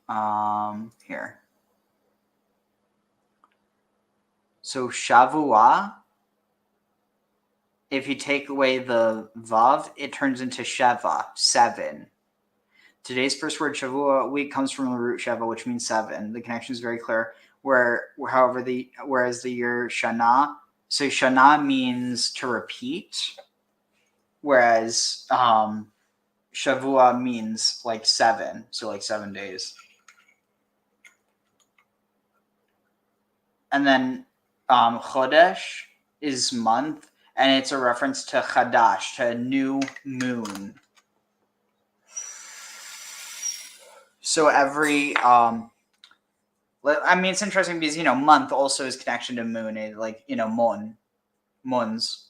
Speaker 5: Here. So Shavuot, if you take away the Vav, it turns into Sheva, 7. Today's first word, Shavuot, week, comes from the root Sheva, which means 7. The connection is very clear. Whereas the year Shana, so Shana means to repeat, whereas Shavuot means like 7, so like 7 days. And then Chodesh is month, and it's a reference to Chadash, to a new moon. So every, it's interesting because, month also is connection to moon, like, moons.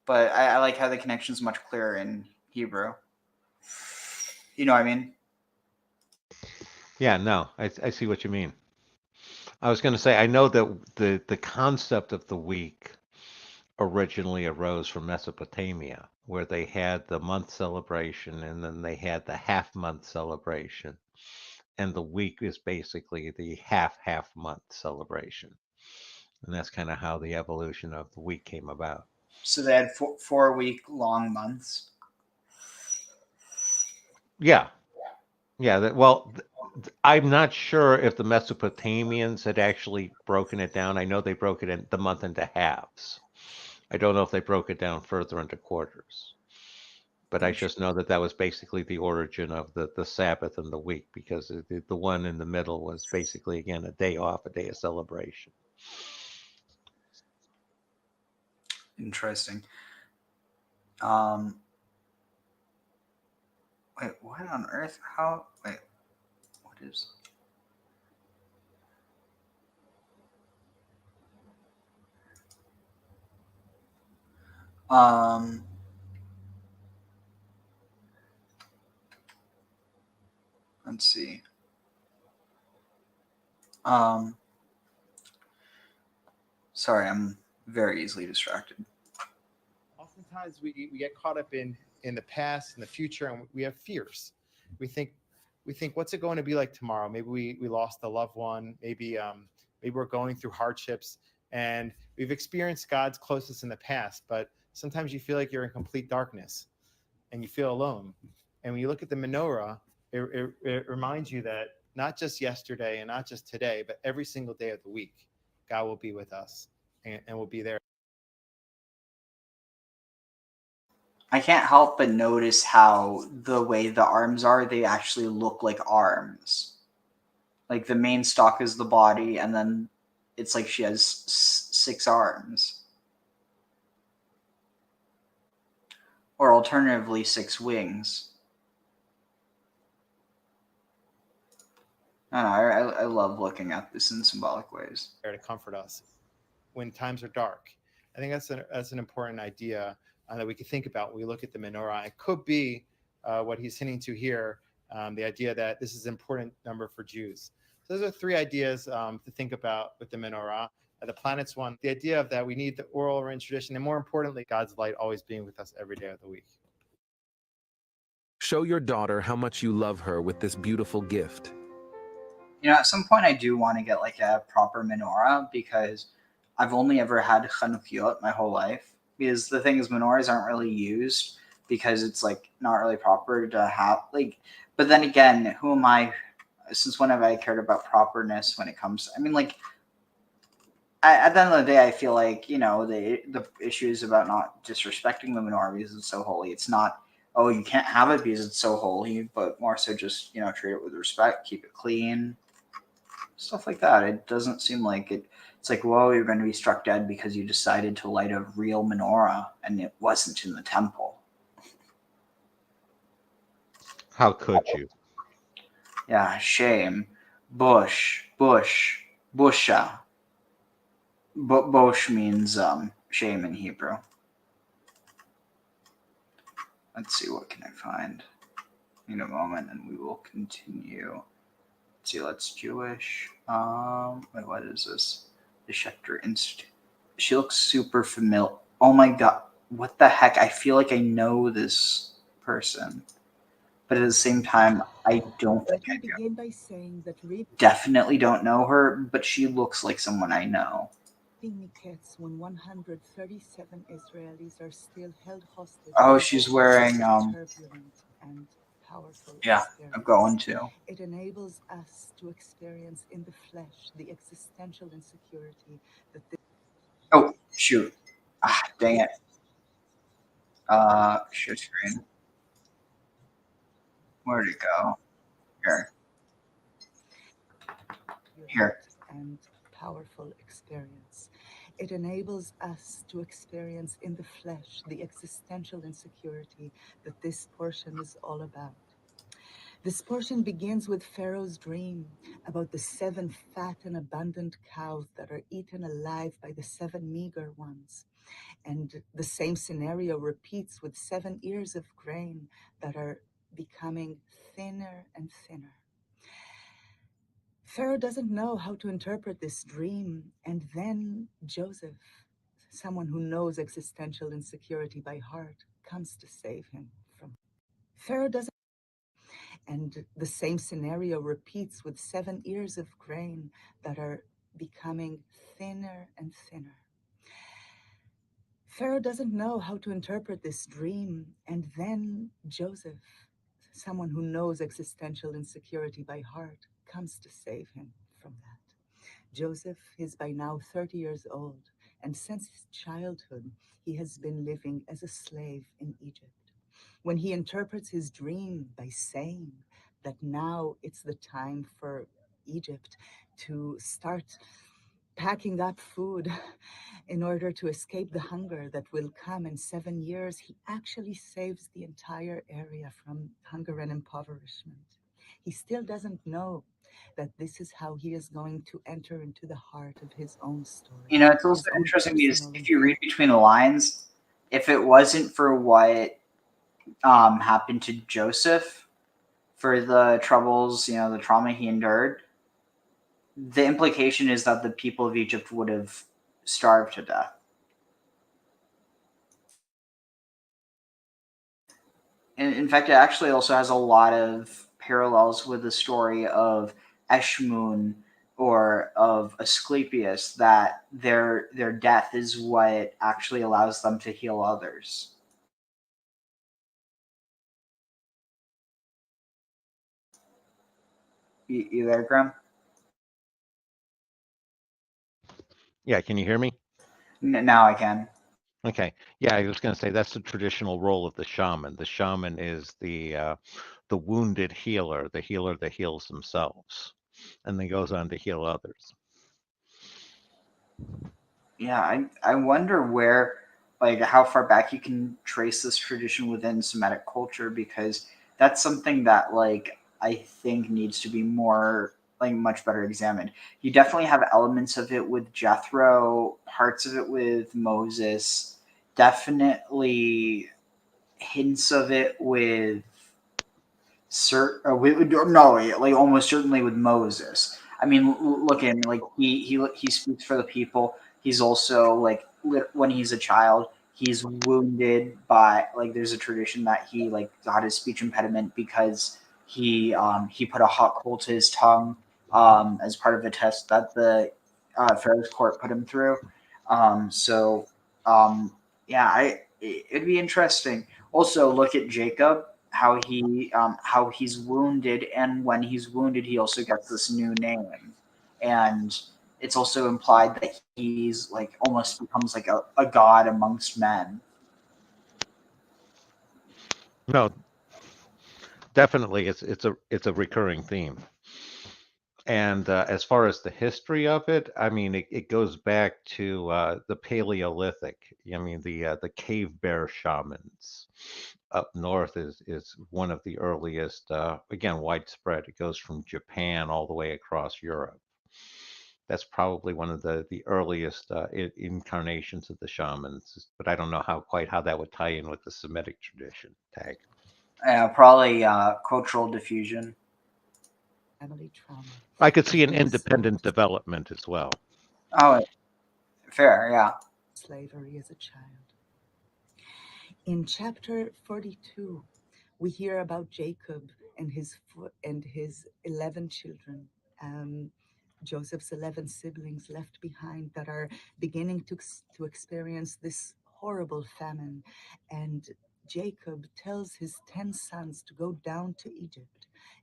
Speaker 5: But I like how the connection is much clearer in Hebrew. You know what I mean?
Speaker 6: Yeah, no, I see what you mean. I was going to say, I know that the concept of the week originally arose from Mesopotamia, where they had the month celebration and then they had the half-month celebration. And the week is basically the half-month celebration. And that's kind of how the evolution of the week came about.
Speaker 5: So they had 4-week-long months.
Speaker 6: Yeah. Yeah. I'm not sure if the Mesopotamians had actually broken it down. I know they broke the month into halves. I don't know if they broke it down further into quarters. But I just know that was basically the origin of the Sabbath and the week, because the one in the middle was basically, again, a day off, a day of celebration.
Speaker 5: Interesting. Wait, what on earth? What is... Let's see. Sorry, I'm very easily distracted.
Speaker 21: Oftentimes we get caught up in the past and the future, and we have fears. We think what's it going to be like tomorrow? Maybe we lost a loved one. Maybe we're going through hardships, and we've experienced God's closeness in the past, but sometimes you feel like you're in complete darkness and you feel alone. And when you look at the menorah, it reminds you that not just yesterday and not just today, but every single day of the week, God will be with us and will be there.
Speaker 5: I can't help but notice how the way the arms are, they actually look like arms. Like the main stalk is the body, and then it's like she has 6 arms. Or alternatively, 6 wings. I love looking at this in symbolic ways.
Speaker 21: There to comfort us when times are dark. I think that's an important idea that we can think about when we look at the menorah. It could be what he's hinting to here, the idea that this is an important number for Jews. So those are 3 ideas to think about with the menorah. The planets one, the idea of that we need the oral written tradition, and more importantly, God's light always being with us every day of the week.
Speaker 4: Show your daughter how much you love her with this beautiful gift.
Speaker 5: You know, at some point I do want to get like a proper menorah, because I've only ever had Chanukiot my whole life. Because the thing is, menorahs aren't really used because it's like not really proper to have, like, but then again, who am I? Since when have I cared about properness when it comes? I mean, like, at the end of the day, I feel like, you know, the issue is about not disrespecting the menorah because it's so holy. It's not, oh, you can't have it because it's so holy, but more so just, you know, treat it with respect, keep it clean, stuff like that. It doesn't seem like it. It's like, whoa, you're going to be struck dead because you decided to light a real menorah and it wasn't in the temple.
Speaker 6: How could you?
Speaker 5: Yeah, shame. Busha. Bosh means shame in Hebrew. Let's see, what can I find in a moment, and we will continue. Let's see, that's Jewish. Wait, what is this? The Schechter Institute. She looks super familiar. Oh my god, what the heck? I feel like I know this person, but at the same time, I don't think I do.
Speaker 22: Begin by saying that
Speaker 5: Definitely don't know her, but she looks like someone I know.
Speaker 22: Miketz, when 137 Israelis are still held hostage.
Speaker 5: Oh, she's wearing
Speaker 22: turbulent and powerful.
Speaker 5: Yeah, I'm going to.
Speaker 22: It enables us to experience in the flesh the existential insecurity that this.
Speaker 5: Oh, shoot. Ah, dang it. Share screen. Where'd it go? Here.
Speaker 22: And powerful experience. It enables us to experience in the flesh the existential insecurity that this portion is all about. This portion begins with Pharaoh's dream about the 7 fat and abundant cows that are eaten alive by the 7 meager ones. And the same scenario repeats with 7 ears of grain that are becoming thinner and thinner. Pharaoh doesn't know how to interpret this dream, and then Joseph, someone who knows existential insecurity by heart, comes to save him from. Pharaoh doesn't. And the same scenario repeats with 7 ears of grain that are becoming thinner and thinner. Pharaoh doesn't know how to interpret this dream, and then Joseph, someone who knows existential insecurity by heart, comes to save him from that. Joseph is by now 30 years old, and since his childhood, he has been living as a slave in Egypt. When he interprets his dream by saying that now it's the time for Egypt to start packing up food in order to escape the hunger that will come in 7 years, he actually saves the entire area from hunger and impoverishment. He still doesn't know that this is how he is going to enter into the heart of his own story.
Speaker 5: You know, it's also interesting because if you read between the lines, if it wasn't for what happened to Joseph, for the troubles, you know, the trauma he endured, the implication is that the people of Egypt would have starved to death. in fact, it actually also has a lot of parallels with the story of Eshmun or of Asclepius, that their death is what actually allows them to heal others. You there, Graham?
Speaker 6: Yeah, can you hear me?
Speaker 5: Now I can.
Speaker 6: Okay. Yeah, I was going to say that's the traditional role of the shaman. The shaman is the wounded healer, the healer that heals themselves, and then goes on to heal others.
Speaker 5: Yeah, I wonder where, like, how far back you can trace this tradition within Semitic culture, because that's something that, like, I think needs to be more, like, much better examined. You definitely have elements of it with Jethro, parts of it with Moses, definitely hints of it with like almost certainly with Moses. I mean, look at him. Like he speaks for the people. He's also like when he's a child, he's wounded by, like, there's a tradition that he, like, got his speech impediment because he put a hot coal to his tongue as part of a test that the Pharaoh's court put him through. So yeah, it'd be interesting. Also, look at Jacob, how he's wounded, and when he's wounded, he also gets this new name, and it's also implied that he's, like, almost becomes like a god amongst men.
Speaker 6: No, definitely, it's a recurring theme. And as far as the history of it, I mean, it goes back to the Paleolithic. I mean, the cave bear shamans up north is one of the earliest, again, widespread. It goes from Japan all the way across Europe. That's probably one of the earliest incarnations of the shamans, but I don't know how that would tie in with the Semitic tradition tag.
Speaker 5: Probably cultural diffusion.
Speaker 22: Family trauma.
Speaker 6: I could see an independent development as well.
Speaker 5: Oh, fair, yeah.
Speaker 22: Slavery as a child. In chapter 42, we hear about Jacob and his 11 children. Joseph's 11 siblings left behind that are beginning to experience this horrible famine. And Jacob tells his 10 sons to go down to Egypt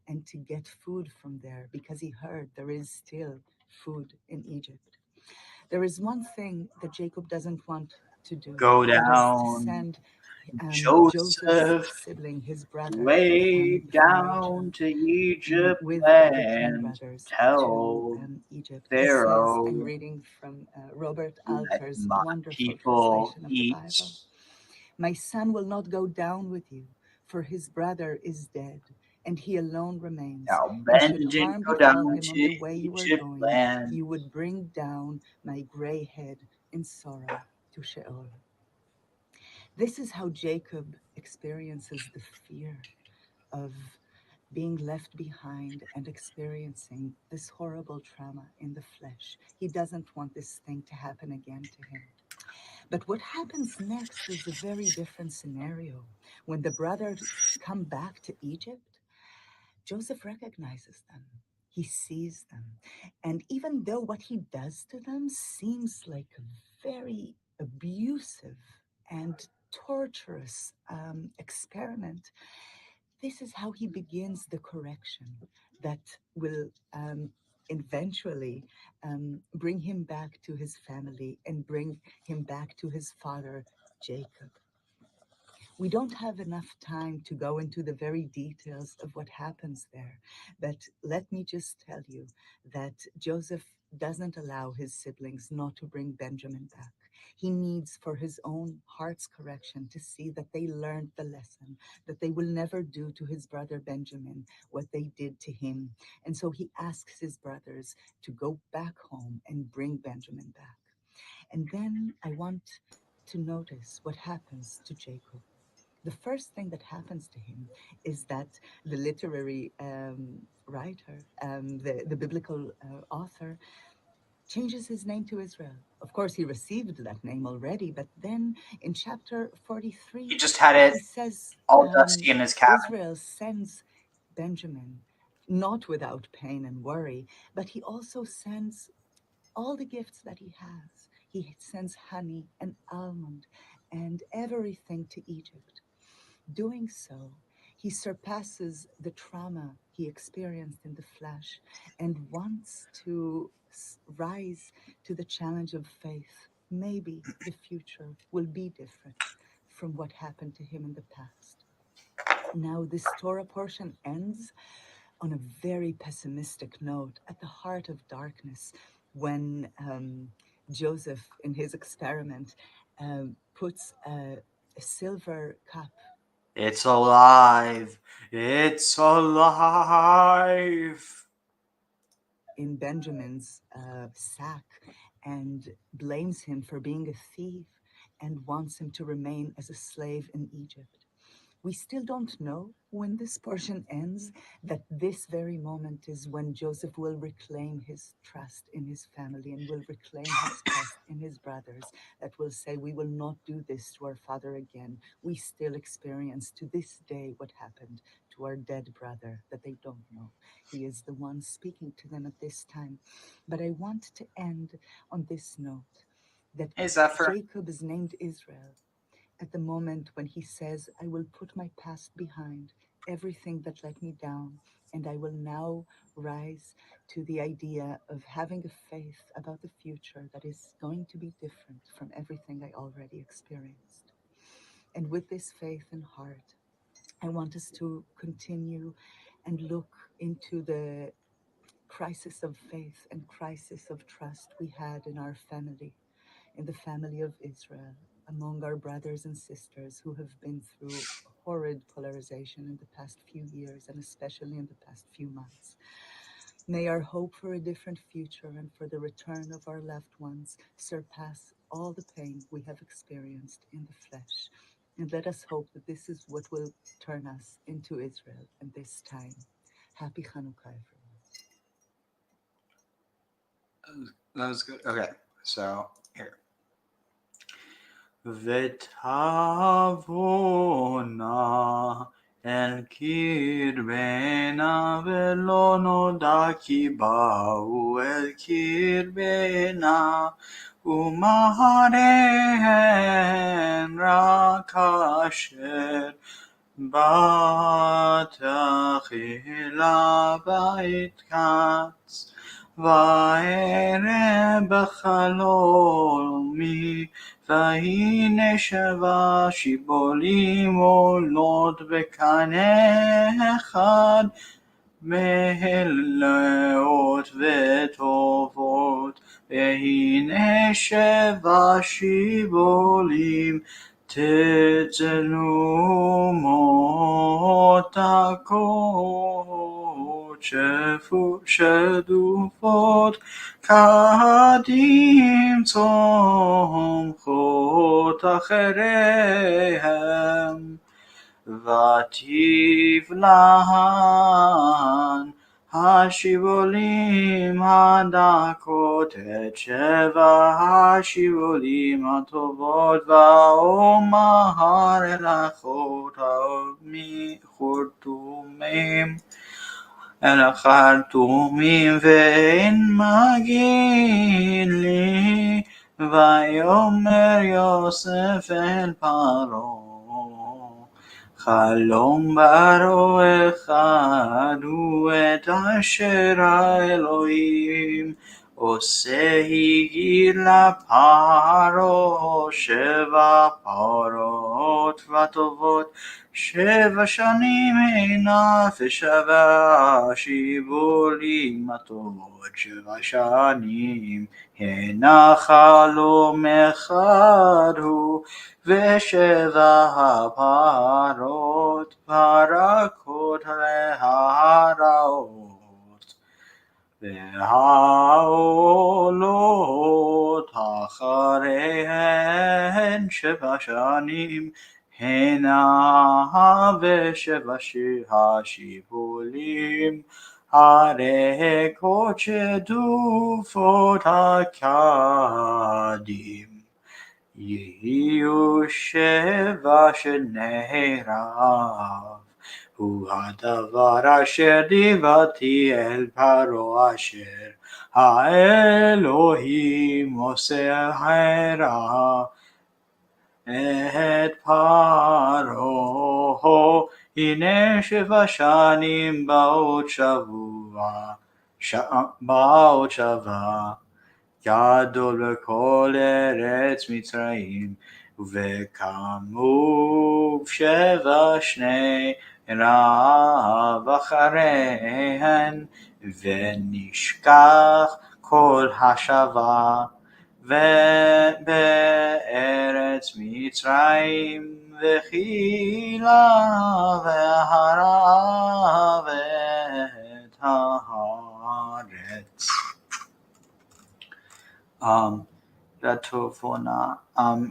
Speaker 22: and to get food from there, because he heard there is still food in Egypt. There is one thing that Jacob doesn't want to do.
Speaker 5: Go
Speaker 22: That is to
Speaker 5: down,
Speaker 22: send
Speaker 5: Joseph,
Speaker 22: sibling, his brother,
Speaker 5: way down to Egypt
Speaker 22: with
Speaker 5: land,
Speaker 22: the 10 brothers
Speaker 5: tell
Speaker 22: to Egypt.
Speaker 5: Pharaoh,
Speaker 22: This is, I'm reading from Robert
Speaker 5: let
Speaker 22: Alter's
Speaker 5: my
Speaker 22: wonderful
Speaker 5: people
Speaker 22: translation of the
Speaker 5: eat.
Speaker 22: Bible. My son will not go down with you, for his brother is dead, and he alone remains.
Speaker 5: Now
Speaker 22: And should
Speaker 5: bend and
Speaker 22: harm
Speaker 5: go
Speaker 22: befall
Speaker 5: down
Speaker 22: him
Speaker 5: to
Speaker 22: on the way you are
Speaker 5: Egypt
Speaker 22: going,
Speaker 5: land.
Speaker 22: you would bring down my gray head in sorrow to Sheol. This is how Jacob experiences the fear of being left behind and experiencing this horrible trauma in the flesh. He doesn't want this thing to happen again to him. But what happens next is a very different scenario. When the brothers come back to Egypt, Joseph recognizes them. He sees them. And even though what he does to them seems like a very abusive and torturous experiment, this is how he begins the correction that will eventually bring him back to his family and bring him back to his father, Jacob. We don't have enough time to go into the very details of what happens there, but let me just tell you that Joseph doesn't allow his siblings not to bring Benjamin back. He needs, for his own heart's correction, to see that they learned the lesson, that they will never do to his brother Benjamin what they did to him. And so he asks his brothers to go back home and bring Benjamin back. And then I want to notice what happens to Jacob. The first thing that happens to him is that the literary writer, the biblical author, changes his name to Israel. Of course, he received that name already, but then in chapter 43,
Speaker 5: He just had it
Speaker 22: he says
Speaker 5: all dusty in his cabin.
Speaker 22: Israel sends Benjamin, not without pain and worry, but he also sends all the gifts that he has. He sends honey and almond and everything to Egypt. Doing so, he surpasses the trauma he experienced in the flesh and wants to rise to the challenge of faith. Maybe the future will be different from what happened to him in the past. Now, this Torah portion ends on a very pessimistic note, at the heart of darkness, when Joseph, in his experiment, puts a silver cup.
Speaker 5: It's alive. It's alive.
Speaker 22: In Benjamin's sack, and blames him for being a thief and wants him to remain as a slave in Egypt. We still don't know when this portion ends, that this very moment is when Joseph will reclaim his trust in his family and will reclaim his trust in his brothers, that will say, we will not do this to our father again. We still experience to this day what happened to our dead brother that they don't know. He is the one speaking to them at this time. But I want to end on this note, that Jacob is named Israel at the moment when he says, I will put my past behind, everything that let me down, and I will now rise to the idea of having a faith about the future that is going to be different from everything I already experienced. And with this faith in heart, I want us to continue and look into the crisis of faith and crisis of trust we had in our family, in the family of Israel, among our brothers and sisters who have been through horrid polarization in the past few years, and especially in the past few months. May our hope for a different future and for the return of our loved ones surpass all the pain we have experienced in the flesh. And let us hope that this is what will turn us into Israel in this time. Happy Hanukkah, everyone.
Speaker 5: That was good. Okay, so here. ותבואנה אל קרבנה ולא נודע כי באו אל קרבנה ומהריהן רק אשר בתחילה ויתקץ ואראה בחלומי והנה 7 שיבולים עולות בקנה אחד מלאות וטובות והנה 7 שיבולים תצלומות דקות שדופות קדים צומחות אחריהם ותבלען השיבולים הדקות את 7 השיבולים הטובות ואומר אל החורטומים אל החרטומים ואין מגיד לי ויאמר יוסף אל פרעה חלום פרעה אחד הוא את אשר האלוהים עושה הגיד לפרעה 7 פרות וטובות 7 שנים הנה ו7 שיבולים הטובות 7 שנים הנה חלום אחד הוא ו7 הפרות פרקות להרעות והעולות אחריהן 7 שנים הנה ו7 השיבולים הרי קודשי דופות הקדים יהיו 7 שני רעב. הוא הדבר אשר דיברתי אל פרעה אשר האלוהים עושה הרע את פרעה. הנה 7 שנים בעוד שבה גדול בכל ארץ מצרים, וקמו 7 שני רעב אחריהן, ונשכח כל השבה ובארץ מצרים, וכילה והרעב את הארץ. Vatavuna,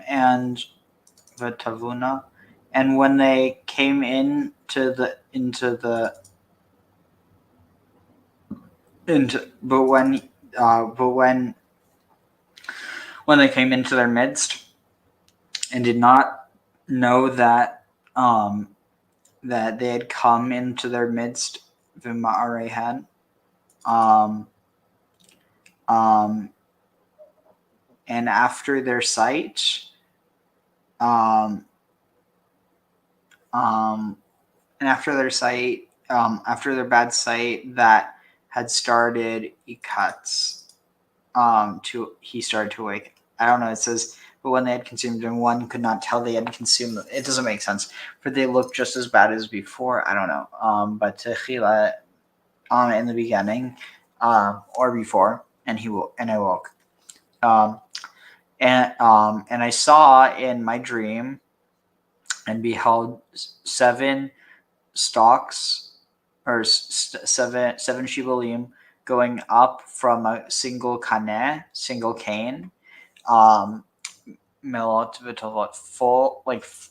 Speaker 5: and Vatavuna, and when they came when they came into their midst and did not know that that they had come into their midst, Vima'arehan, and after their sight, after their bad sight that had started Miketz, he started to awake. I don't know, it says, but when they had consumed him, one could not tell they had consumed them. It doesn't make sense, for they looked just as bad as before. I don't know. But Techila, in the beginning, or before, and I woke. And I saw in my dream and beheld 7 stalks, or 7 shibolim, going up from a single cane, melot v'tovot,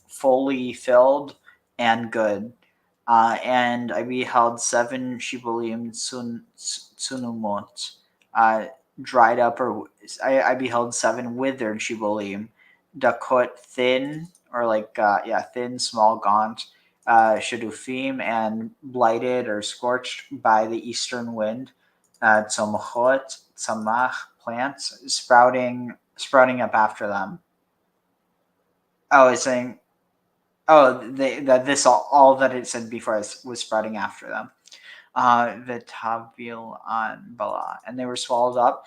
Speaker 5: fully filled and good. And I beheld 7 shibolim tsunumot, dried up, or I beheld 7 withered shibolim, dakot, thin, or thin, small, gaunt, shadufim, and blighted or scorched by the eastern wind, tzomachot, tzamach, plants, sprouting up after them. Oh, it's saying, all that it said before was sprouting after them. V'tavil an bala, and they were swallowed up.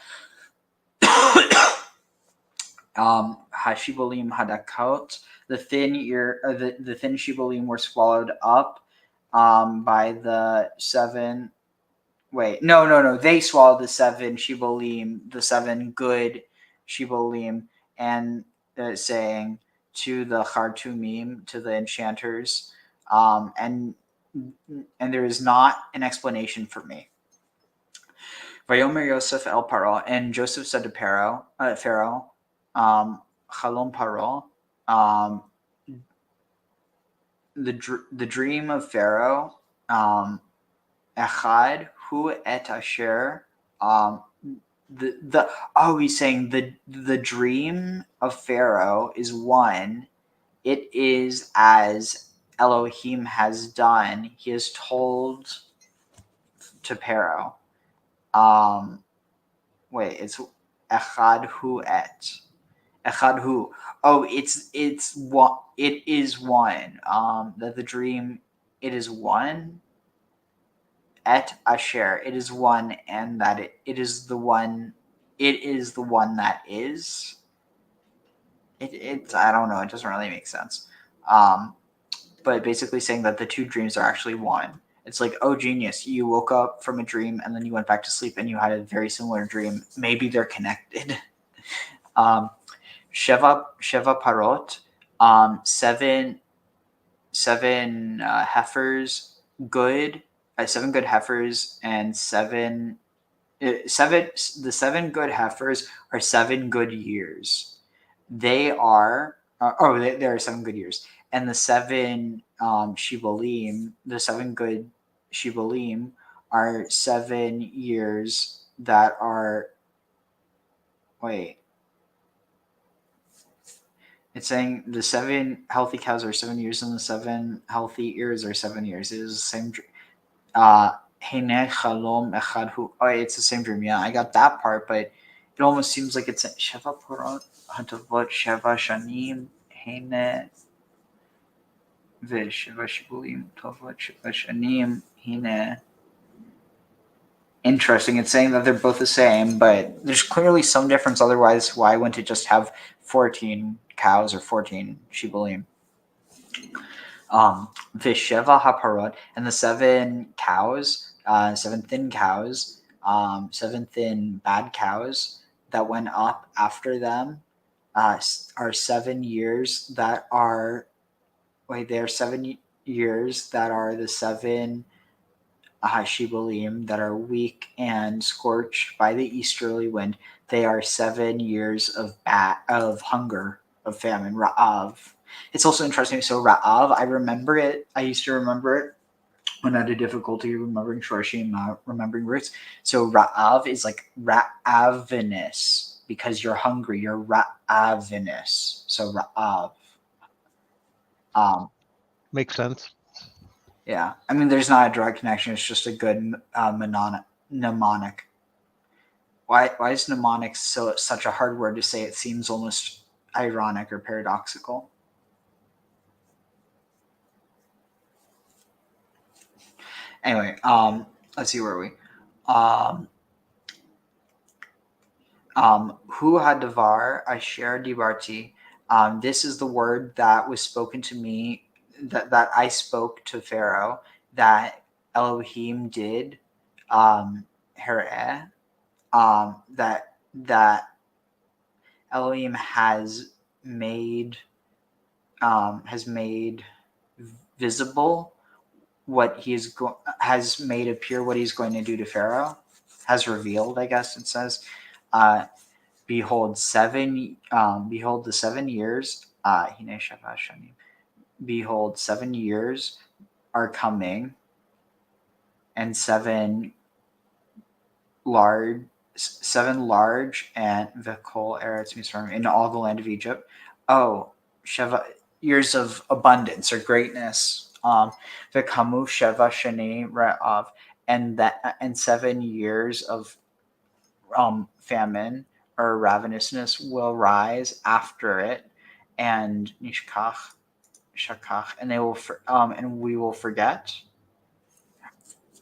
Speaker 5: Hashibolim hadakot, the thin shibolim were swallowed up by the 7. Wait, no. They swallowed the 7 shibolim, the 7 good shibolim, and saying to the Khartoumim, to the enchanters, and there is not an explanation for me. Vayomer Yosef el Paro, and Joseph said to Pharaoh, Chalom Paro, the dream of Pharaoh, Echad hu et asher, he's saying the dream of Pharaoh is one. It is as Elohim has done. He has told to Pharaoh. It's Echad hu et. Echad hu. Oh, it's one. It is one. That the dream, it is one. Et asher, it is one, and that it is the one. It is the one that is. It I don't know. It doesn't really make sense. But basically saying that the 2 dreams are actually one. It's like, oh, genius, you woke up from a dream and then you went back to sleep and you had a very similar dream. Maybe they're connected. Sheva parot, 7 heifers, good, 7 good heifers, and 7. The 7 good heifers are 7 good years. They are. There are 7 good years, and the 7 shibolim, the 7 good shibolim, are 7 years that are, wait, it's saying the 7 healthy cows are 7 years and the 7 healthy ears are 7 years. It is the same dream. Hine chalom echad hu. Oh, it's the same dream. Yeah, I got that part, but it almost seems like it's Sheva Purot Hatavot Sheva Shanim Hine V'Sheva Shibulim Tovot Sheva Shanim Hine. Interesting. It's saying that they're both the same, but there's clearly some difference. Otherwise, why wouldn't it just have 14 cows or 14 shibulim? Visheva haparot, and the 7 cows, 7 thin cows, 7 thin bad cows that went up after them are 7 years that are, they're 7 years that are the 7 shibulim that are weak and scorched by the easterly wind. They are 7 years of hunger, of famine, ra'av. It's also interesting. So ra'av, I remember it. I used to remember it when I had a difficulty remembering shorshim, remembering roots. So ra'av is like ra'avinous, because you're hungry. You're ra'avinous. So ra'av.
Speaker 6: Makes sense.
Speaker 5: Yeah, I mean, there's not a direct connection. It's just a good mnemonic. Why is mnemonic such a hard word to say? It seems almost ironic or paradoxical. Anyway, let's see, where are we? Hu hadavar asher dibarti. This is the word that was spoken to me, that I spoke to Pharaoh, that Elohim did, hereh, that Elohim has made visible what he is has made appear what he's going to do to Pharaoh, has revealed, I guess it says. Behold, the 7 years. Behold, 7 years are coming, and 7 large and v'kol eretz Mitzrayim, in all the land of Egypt. Oh, Sheva, years of abundance or greatness. V'kamu Sheva Shani Ra'av, and 7 years of famine or ravenousness will rise after it, and nishkach, shakach, and they will and we will forget,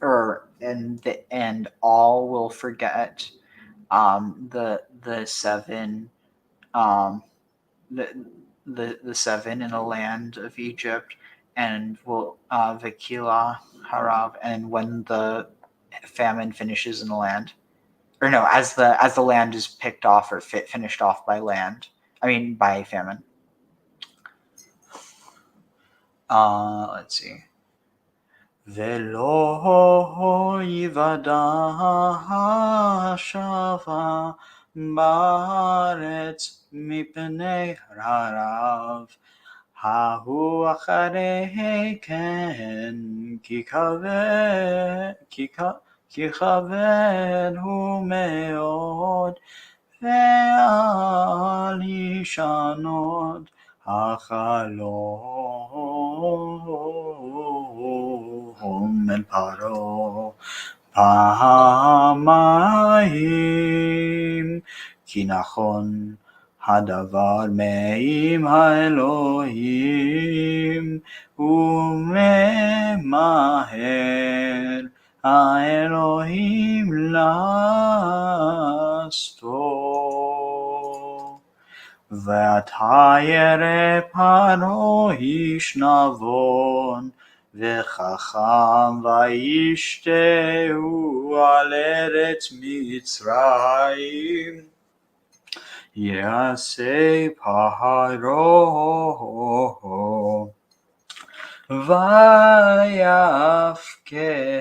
Speaker 5: and all will forget the 7 the 7 in the land of Egypt, and will Vikila Harav, and when the famine finishes in the land, or no, as the land is picked off or finished off by famine. Let's see. Velo yivada shava baretz mipnei harav hahu acharei ken ki kaved hu meod ve'al hishanot החלום אל פרעה פעמיים, כי נכון הדבר מעם האלוהים, וממהר האלוהים לעשותו. ועתה ירא פרעה איש נבון וחכם, וישתהו על ארץ מצרים. יעשה פרעה ויפקד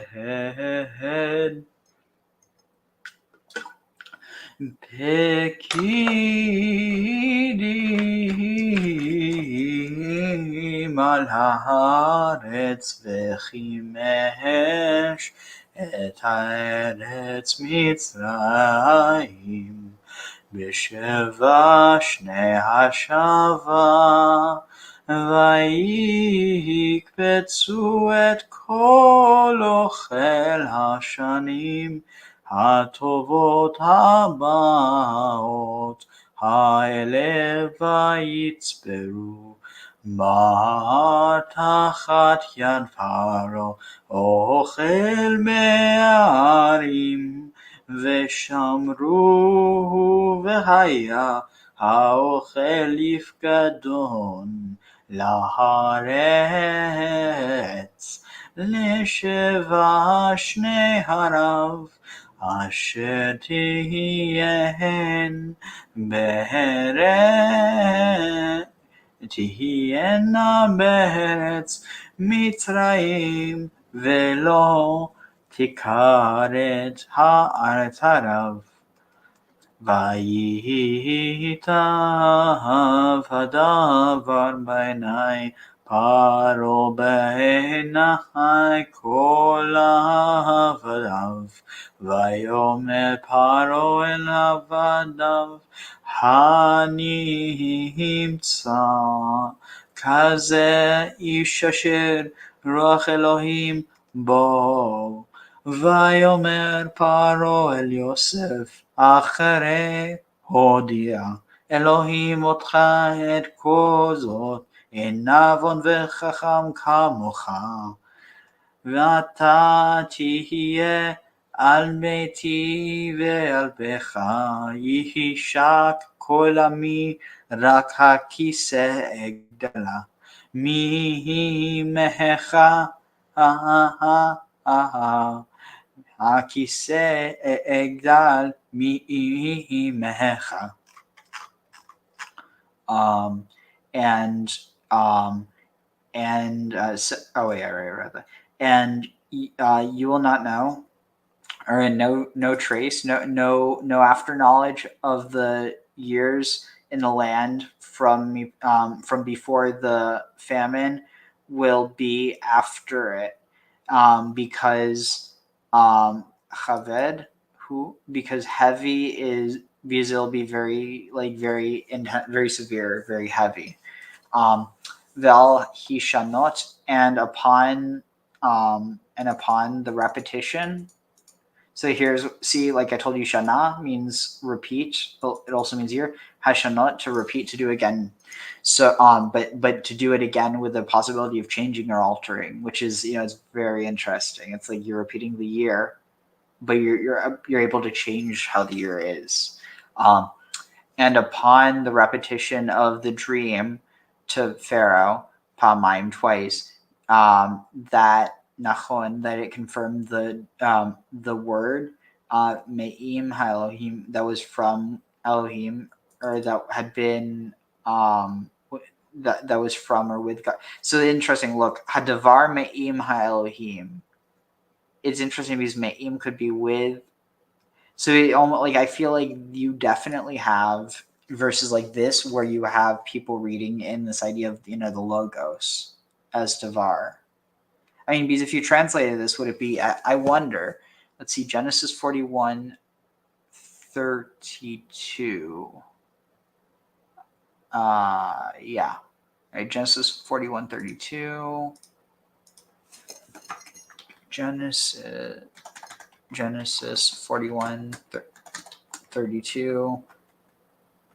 Speaker 5: פקידים על הארץ, וחימש את הארץ מצרים בשבע שני השבה ויקבצו את כל אוכל השנים הטובות הבאות האלה ויצברו מה תחת יד פרעה אוכל מערים ושמרו והיה האוכל לפקדון לארץ לשבע שני הרב אשר תהיינה בארץ מצרים ולא תכרת הארץ הרב וייטב הדבר בעיני פרעה בעיני כל עבדיו ויאמר פרעה אל עבדיו הנמצא כזה איש אשר רוח אלוהים בו ויאמר פרעה אל יוסף אחרי הודיע אלוהים אותך את כל זאת אין נבון וחכם כמוך ואתה תהיה על ביתי ועל ביתך יישק כל עמי רק הכיסא אגדלה ממך הכיסא אגדל ממך. And you will not know, or no trace, no after knowledge of the years in the land from before the famine will be after it, because because heavy is because it'll be very very severe, very heavy. Vel hishanot, and upon the repetition. So see, like I told you, shana means repeat. It also means year. Hashanot, to repeat, to do again. So, but to do it again with the possibility of changing or altering, which is, it's very interesting. It's like you're repeating the year, but you're able to change how the year is. And upon the repetition of the dream to Pharaoh, Pamaim, twice, that Nachon, that it confirmed the word Me'im HaElohim, that was from Elohim, or that had been that was from or with God. So interesting. Look, Hadavar Me'im HaElohim. It's interesting because Me'im could be with. So it almost, I feel like you definitely have verses like this where you have people reading in this idea of the logos as Davar. I mean, because if you translated this, would it be? I wonder. Let's see, Genesis 41:32. Yeah. Right, Genesis 41:32. Genesis 41:32.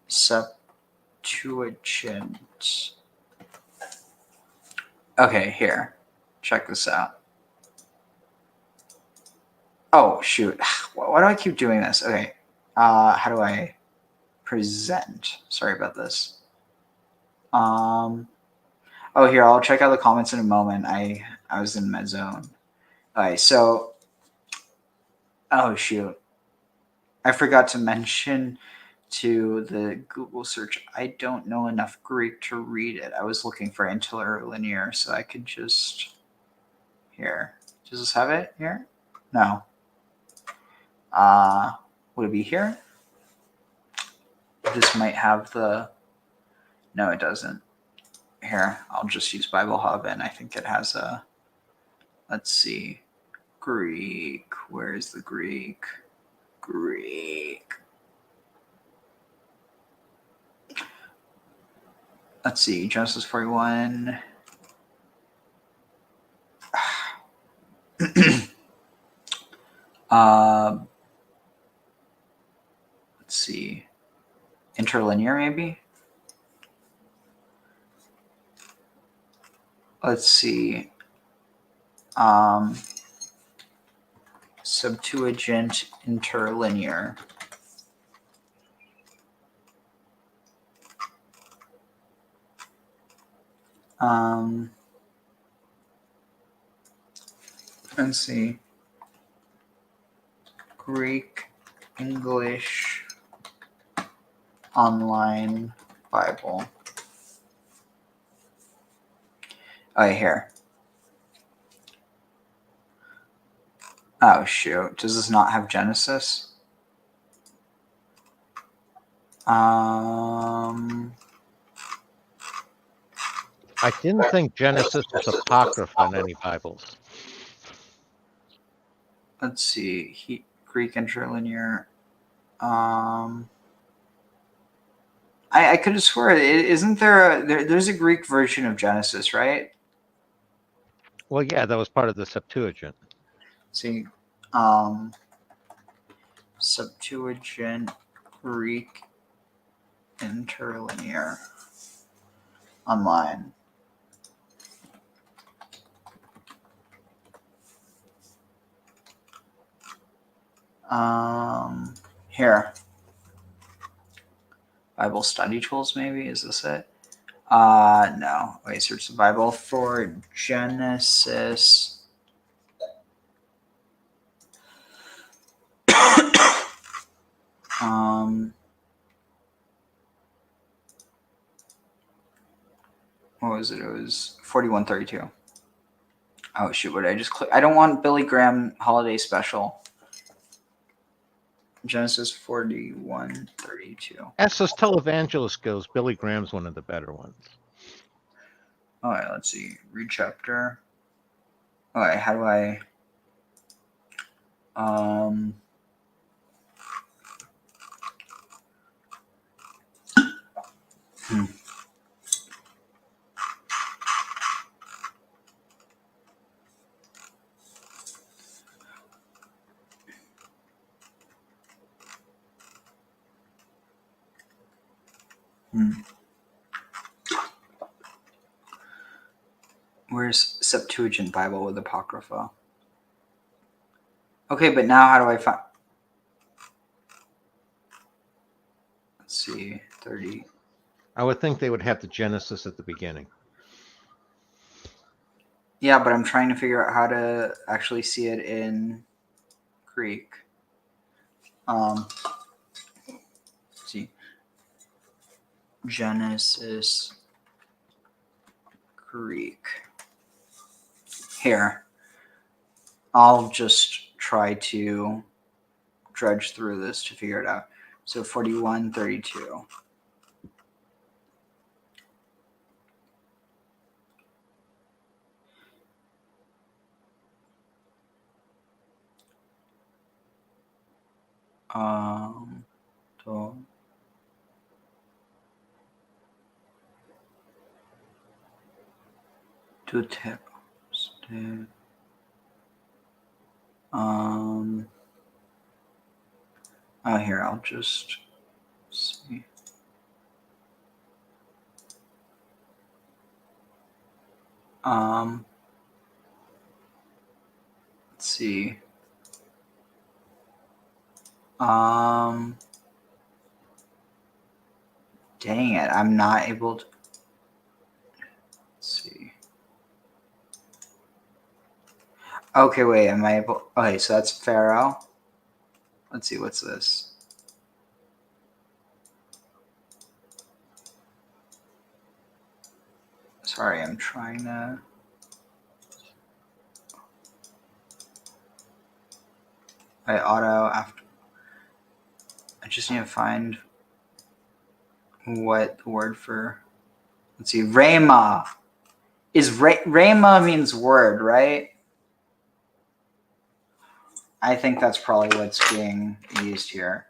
Speaker 5: Septuagint. Okay, here. Check this out. Oh, shoot. Why do I keep doing this? Okay. How do I present? Sorry about this. Oh, here, I'll check out the comments in a moment. I was in my zone. All right, so, oh, shoot. I forgot to mention to the Google search, I don't know enough Greek to read it. I was looking for interlinear, so I could just... Here. Does this have it here? No. Would it be here? This might have the... No, it doesn't. Here, I'll just use Bible Hub, and I think it has a... Let's see. Greek. Where's the Greek? Greek. Let's see. Genesis 41. Let's see. Interlinear, maybe? Let's see. Septuagint interlinear. Let's see. Greek, English, online Bible. Oh, here. Oh, shoot. Does this not have Genesis?
Speaker 6: I didn't think Genesis was apocrypha in any Bibles.
Speaker 5: Let's see. Greek interlinear. I could have sworn isn't there's a Greek version of Genesis, right?
Speaker 6: Well, yeah, that was part of the Septuagint.
Speaker 5: See, Septuagint Greek interlinear online. Here. Bible study tools, maybe? Is this it? No. Wait, search the Bible for Genesis. What was it? It was 4132. Oh, shoot. What did I just click? I don't want Billy Graham Holiday Special. Genesis 4132.
Speaker 6: As this televangelist goes, Billy Graham's one of the better ones.
Speaker 5: All right, let's see. Read chapter. All right, how do I... Where's Septuagint Bible with Apocrypha? Okay, but now how do I find... Let's see, 30.
Speaker 6: I would think they would have the Genesis at the beginning.
Speaker 5: Yeah, but I'm trying to figure out how to actually see it in Greek. Let's see. Genesis Greek. Here. I'll just try to dredge through this to figure it out. So 4132. To text. Oh, here, I'll just see. Let's see. Dang it, I'm not able to. Let's see. Okay, wait, am I able? Okay, so that's Pharaoh. Let's see, what's this? Sorry, I'm trying to. I auto after. I just need to find what the word for. Let's see, Rhema. Rhema means word, right? I think that's probably what's being used here.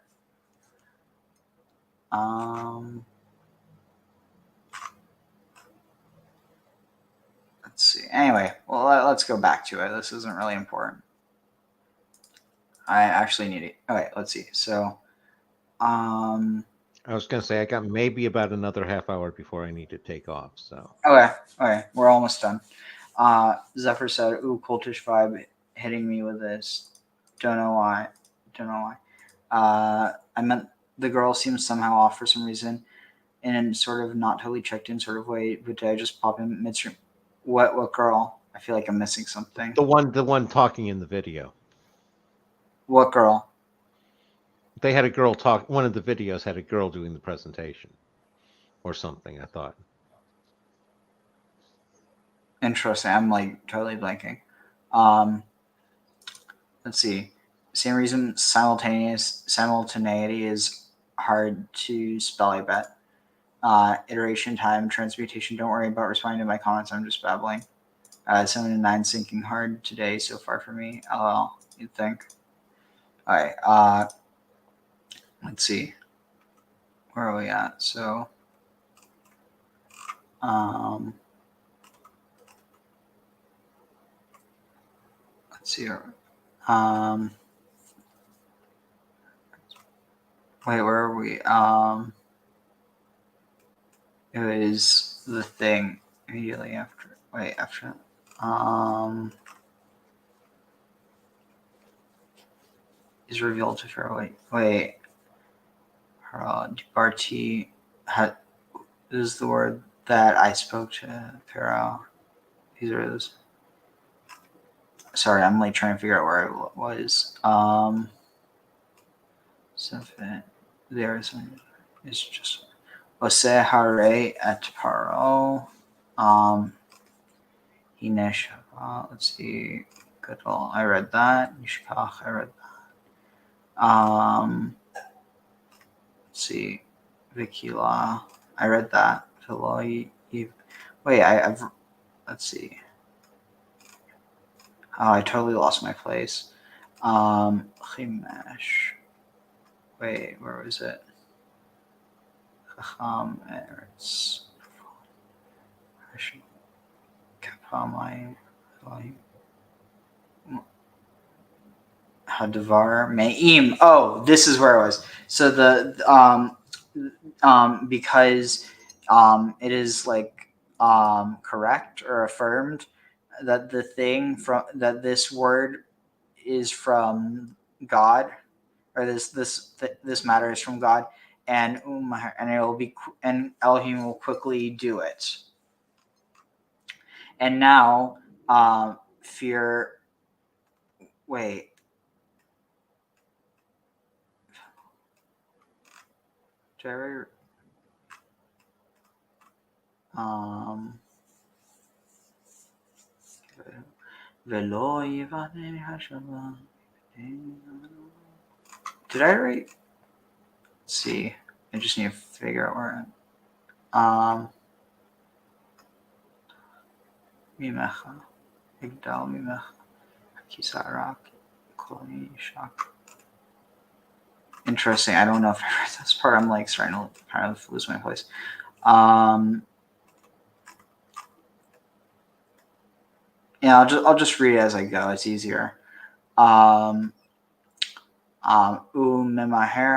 Speaker 5: Let's see. Anyway, well, let's go back to it. This isn't really important. I actually need it. Okay, let's see. So,
Speaker 6: I was going to say I got maybe about another half hour before I need to take off. So
Speaker 5: okay, we're almost done. Zephyr said, "Ooh, cultish vibe hitting me with this. Don't know why. I meant the girl seems somehow off for some reason, in a sort of not totally checked in sort of way. But did I just pop in midstream? What girl? I feel like I'm missing something.
Speaker 6: the one talking in the video.
Speaker 5: What girl?
Speaker 6: They had a girl talk. One of the videos had a girl doing the presentation, or something. I thought.
Speaker 5: Interesting. I'm like totally blanking. Let's see. Same reason simultaneity is hard to spell, I bet. Iteration time, transmutation. Don't worry about responding to my comments. I'm just babbling. 7 to 9 sinking hard today so far for me. LOL, you'd think. All right. Let's see. Where are we at? So, let's see here. Wait, where are we? It was the thing immediately after. Wait, after that. Is revealed to Pharaoh. Wait. Barti had is the word that I spoke to Pharaoh. These are those. Sorry, I'm like trying to figure out where I was. So there is one. It's just Ose Hare at Paro. Hinesh. Let's see. Gadol. I read that. Yishkach. I read that. Let's see. Vikila. I read that. Wait, I've. Let's see. Oh, I totally lost my place. Chimesh. Wait, where was it? Chacham Eretz. Kapamai. Hadavar Me'im. Oh, this is where I was. So because it is like correct or affirmed that the thing from that this word is from God, or this matter is from God, and it will be, and Elohim will quickly do it. And now fear. Wait. Jerry. Did I write? Let's see. I just need to figure out where I'm. Mimecha. Igdal Mimecha. Kisarak. Kloni Shak. Interesting. I don't know if I read this part. I'm like starting to kind of lose my place. Yeah, I'll just read it as I go. It's easier. Umemaher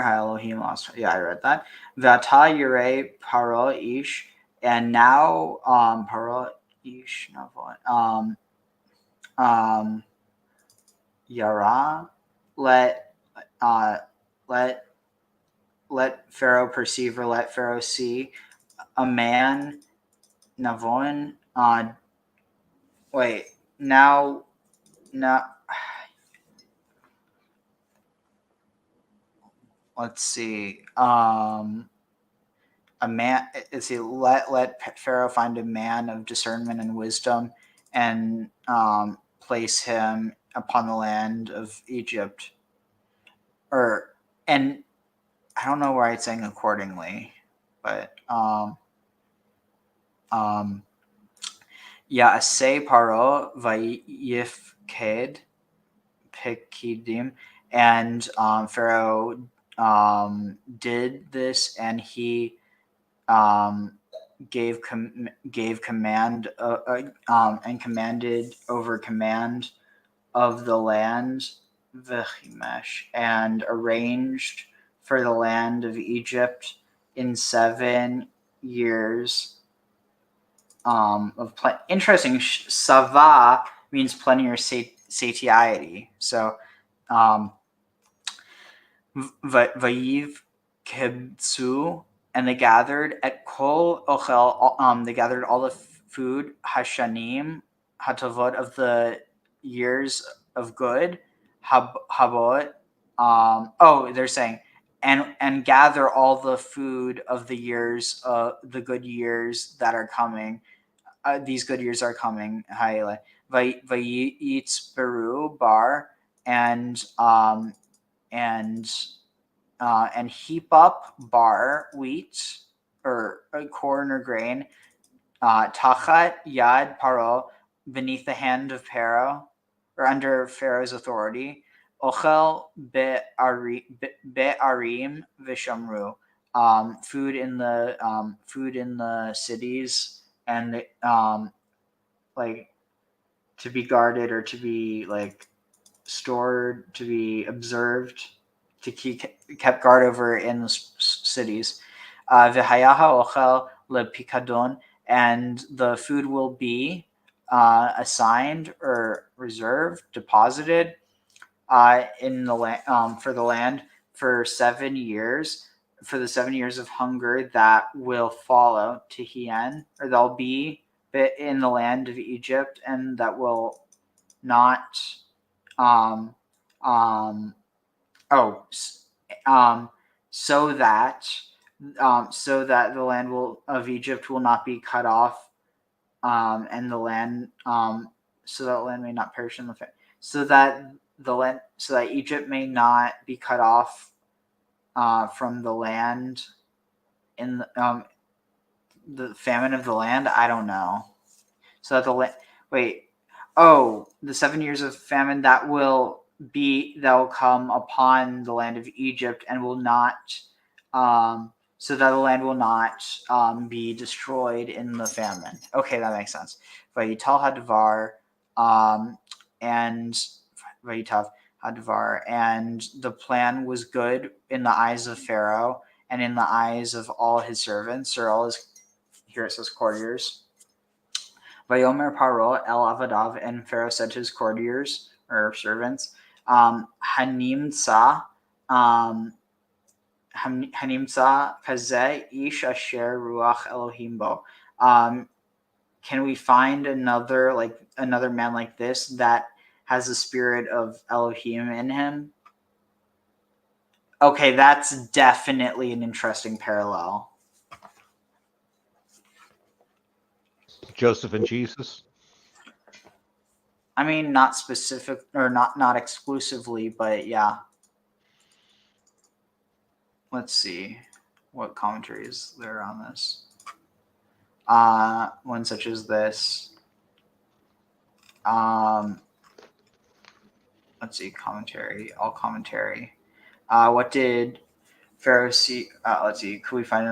Speaker 5: Elohim lost. Yeah, I read that. Vata Yirei Paro Ish, and now Paro Ish Navon. Yara, let Pharaoh perceive, or let Pharaoh see a man. Navon. Wait. Now. Let's see. A man. Let's see. Let Pharaoh find a man of discernment and wisdom, and place him upon the land of Egypt. And I don't know why it's saying accordingly, but Ya'aseh Paro vayifked Pikidim, and Pharaoh did this, and he gave command and commanded over command of the land, V'chimesh, and arranged for the land of Egypt in 7 years of interesting. Sava means plenty or satiety. So, Vayiv Kebtsu, and they gathered at Kol Ochel. They gathered all the food Hashanim Hatavot of the years of good. Habot. They're saying and gather all the food of the years, the good years that are coming. These good years are coming. Vayitz Beru bar and heap up bar wheat or corn or grain. Tachat yad paro, beneath the hand of Pharaoh, or under Pharaoh's authority. Ochel be'arim v'shamru, food in the cities, and like to be guarded or to be like stored, to be observed, to kept guard over in the cities. V'hayaha ochel lepikadon, and the food will be assigned or reserved, deposited in the land for the land for 7 years, for the 7 years of hunger that will follow to Hien, or they'll be in the land of Egypt, and that will not so that the land of Egypt will not be cut off, and the land so that the land may not perish in the famine, so that Egypt may not be cut off from the land in the famine of the land. I don't know. So that the 7 years of famine that will come upon the land of Egypt, and will not so that the land will not be destroyed in the famine. Okay, that makes sense. Vayital hadvar, and Vayitav hadvar, and the plan was good in the eyes of Pharaoh and in the eyes of all his servants, or all his, here it says courtiers. Vayomer Paro el Avadav, and Pharaoh said to his courtiers or servants, Hanimtsa Kazeh Ish Asher Ruach Elohim Bo. Can we find another man like this that has the spirit of Elohim in him? Okay, that's definitely an interesting parallel.
Speaker 6: Joseph and Jesus?
Speaker 5: I mean, not specific, or not exclusively, but yeah. Let's see what commentary is there on this. One such as this. Let's see, commentary, all commentary. What did Pharaoh see? Let's see, could we find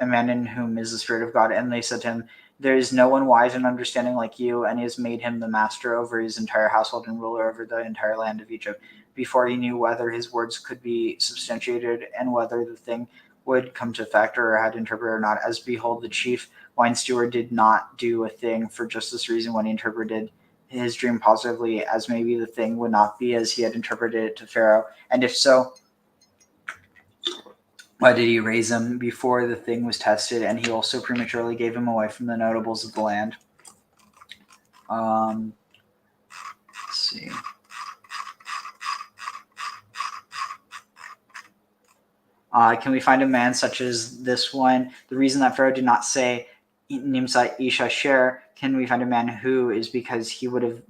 Speaker 5: a man in whom is the Spirit of God? And they said to him, there is no one wise and understanding like you, and he has made him the master over his entire household and ruler over the entire land of Egypt. Before he knew whether his words could be substantiated and whether the thing would come to effect or had interpreted or not, as behold, the chief wine steward did not do a thing for just this reason when he interpreted his dream positively, as maybe the thing would not be as he had interpreted it to Pharaoh. And if so, why did he raise him before the thing was tested? And he also prematurely gave him away from the notables of the land. Let's see. Can we find a man such as this one? The reason that Pharaoh did not say Nimsa Isha Sher, can we find a man who, is because he would have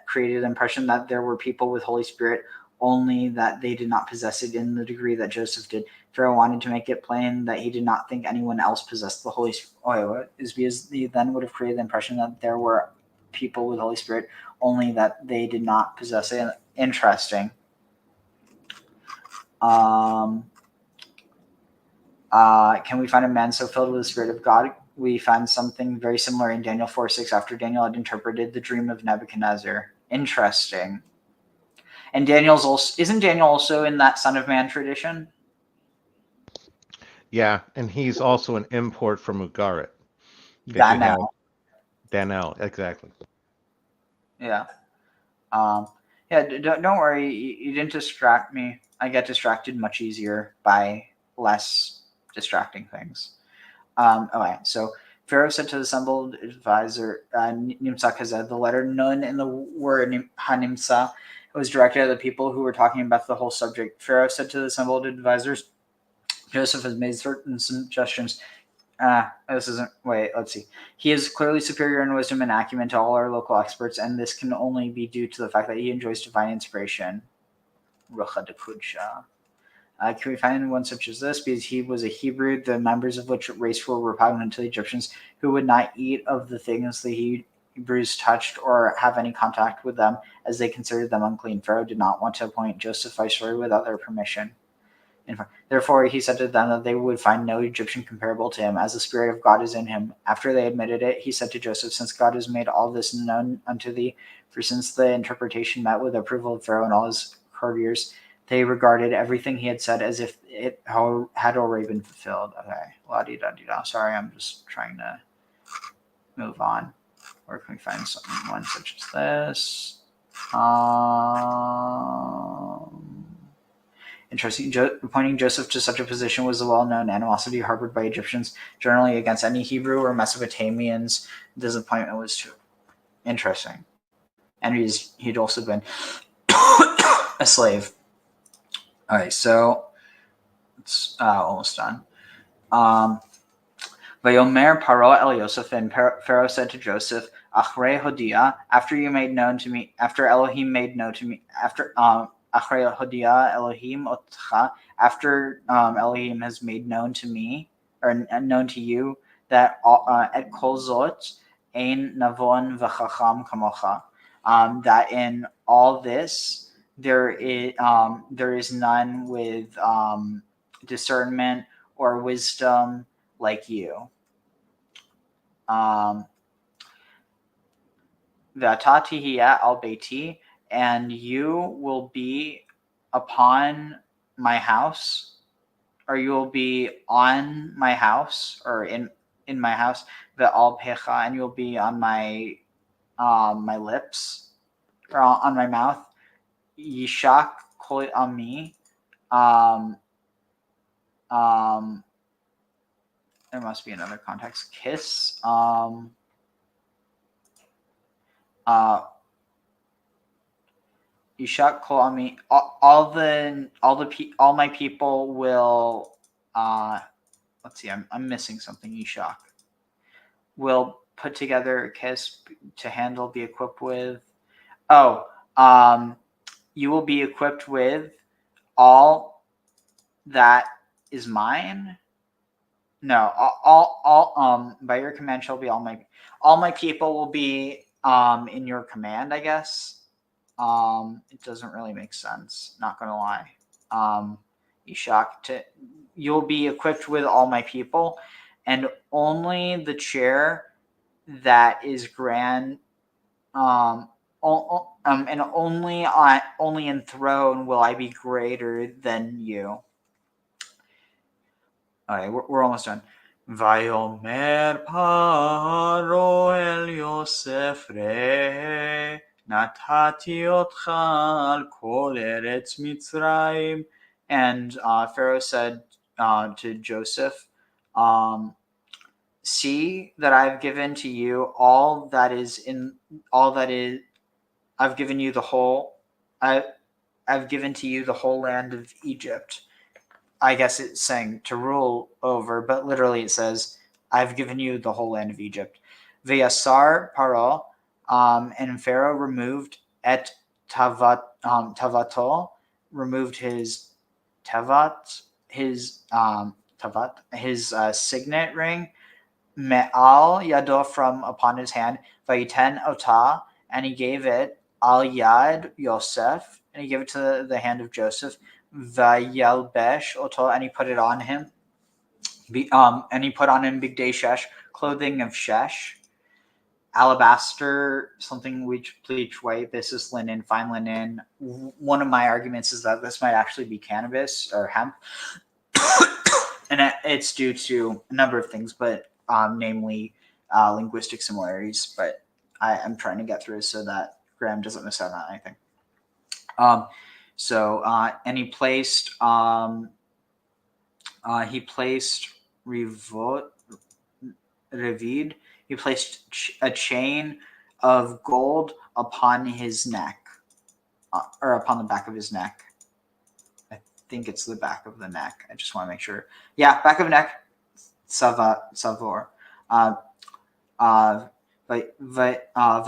Speaker 5: created the impression that there were people with Holy Spirit, only that they did not possess it in the degree that Joseph did. Pharaoh wanted to make it plain that he did not think anyone else possessed the Holy Spirit. Is because he then would have created the impression that there were people with Holy Spirit, only that they did not possess it Interesting. Can we find a man so filled with the Spirit of God? We find something very similar in Daniel 4:6 after Daniel had interpreted the dream of Nebuchadnezzar. Interesting. And Daniel's also, isn't Daniel also in that Son of Man tradition?
Speaker 6: Yeah, and he's also an import from Ugarit. Because you have Daniel, exactly.
Speaker 5: Yeah. Don't worry. You didn't distract me. I get distracted much easier by less distracting things. Okay, so Pharaoh said to the assembled advisor, Nimsa Kazed, the letter Nun in the word Hanimsa was directed at the people who were talking about the whole subject. Pharaoh said to the assembled advisors, Joseph has made certain suggestions. This isn't. Wait, let's see. He is clearly superior in wisdom and acumen to all our local experts, and this can only be due to the fact that he enjoys divine inspiration. Can we find one such as this? Because he was a Hebrew, the members of which race were repugnant to the Egyptians, who would not eat of the things the Hebrews touched or have any contact with them, as they considered them unclean. Pharaoh did not want to appoint Joseph viceroy without their permission. Therefore, he said to them that they would find no Egyptian comparable to him, as the Spirit of God is in him. After they admitted it, he said to Joseph, since God has made all this known unto thee, for since the interpretation met with the approval of Pharaoh and all his courtiers, they regarded everything he had said as if it had already been fulfilled. Okay, la-di-da-di-da. Sorry, I'm just trying to move on. Where can we find one such as this? Interesting. Appointing Joseph to such a position was a well-known animosity harbored by Egyptians, generally against any Hebrew or Mesopotamians. This appointment was too interesting. And he'd also been a slave. All right, so it's almost done. Vayomer Paro El Yosef, and Pharaoh said to Joseph, Achrei Hodia, after you made known to me, after Elohim made known to me, after Achrei Hodia Elohim Otcha, after Elohim has made known to me, or known to you, that at Kol Zot ein navon v'chacham kamocha, that in all this there is none with discernment or wisdom like you. V'atati al beiti, and you will be upon my house, or you will be on my house, or in my house. Ve'al pecha, and you will be on my my lips, or on my mouth. Yishak kol ami. There must be another context. Kiss. Yishak kol ami. All my people will. Let's see. I'm missing something. Yishak will put together a kiss to handle, be equipped with. You will be equipped with all that is mine. No, all by your command shall be all my people will be in your command, I guess. It doesn't really make sense, not gonna lie. You'll be equipped with all my people, and only the chair that is grand, and only enthroned will I be greater than you. All right, we're almost done. Vayomer Paro El Yosef re natati otcha al kol eretz Mitzrayim, and Pharaoh said to Joseph, see that I've given to you all that is. I've given you the whole. I've given to you the whole land of Egypt. I guess it's saying to rule over, but literally it says, I've given you the whole land of Egypt. V'yasar Paro, and Pharaoh removed et tavato, removed his tavat, his signet ring, me'al yado, from upon his hand, vayiten otah, and he gave it al yad Yosef, and he gave it to the hand of Joseph. Vayalbesh oto, and he put it on him. And he put on him bigdei shesh, clothing of shesh, alabaster, something which bleach white. This is linen, fine linen. One of my arguments is that this might actually be cannabis or hemp, and it's due to a number of things, but namely linguistic similarities. But I'm trying to get through so that Graham doesn't miss out on anything. And he placed Revid. He placed a chain of gold upon his neck, or upon the back of his neck. I think it's the back of the neck. I just want to make sure. Yeah, back of neck. Savor.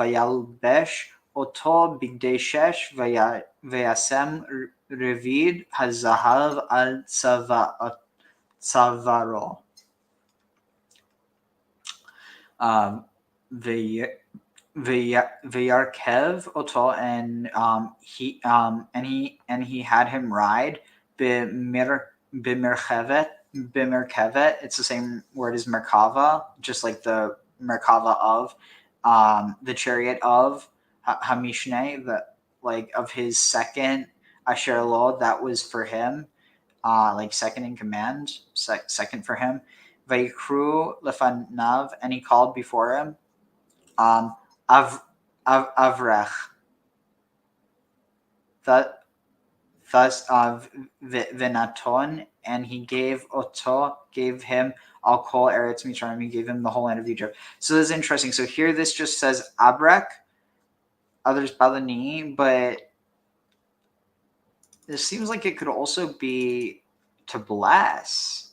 Speaker 5: Vayalbesh oto bigdei shesh vayasem revid hazahav al tzavaro. Vayarkev oto, and he had him ride b'merchevet. It's the same word as merkava, just like the merkava of the chariot of Hamishne, of his second asher lo, that was for him, second in command, second for him. Vayikru lefanav, and he called before him Avrech. Thus Venaton, and he gave him al kol eretz Mitzrayim, he gave him the whole land of Egypt. So this is interesting. So here this just says Abrek, others balani, but this seems like it could also be to bless,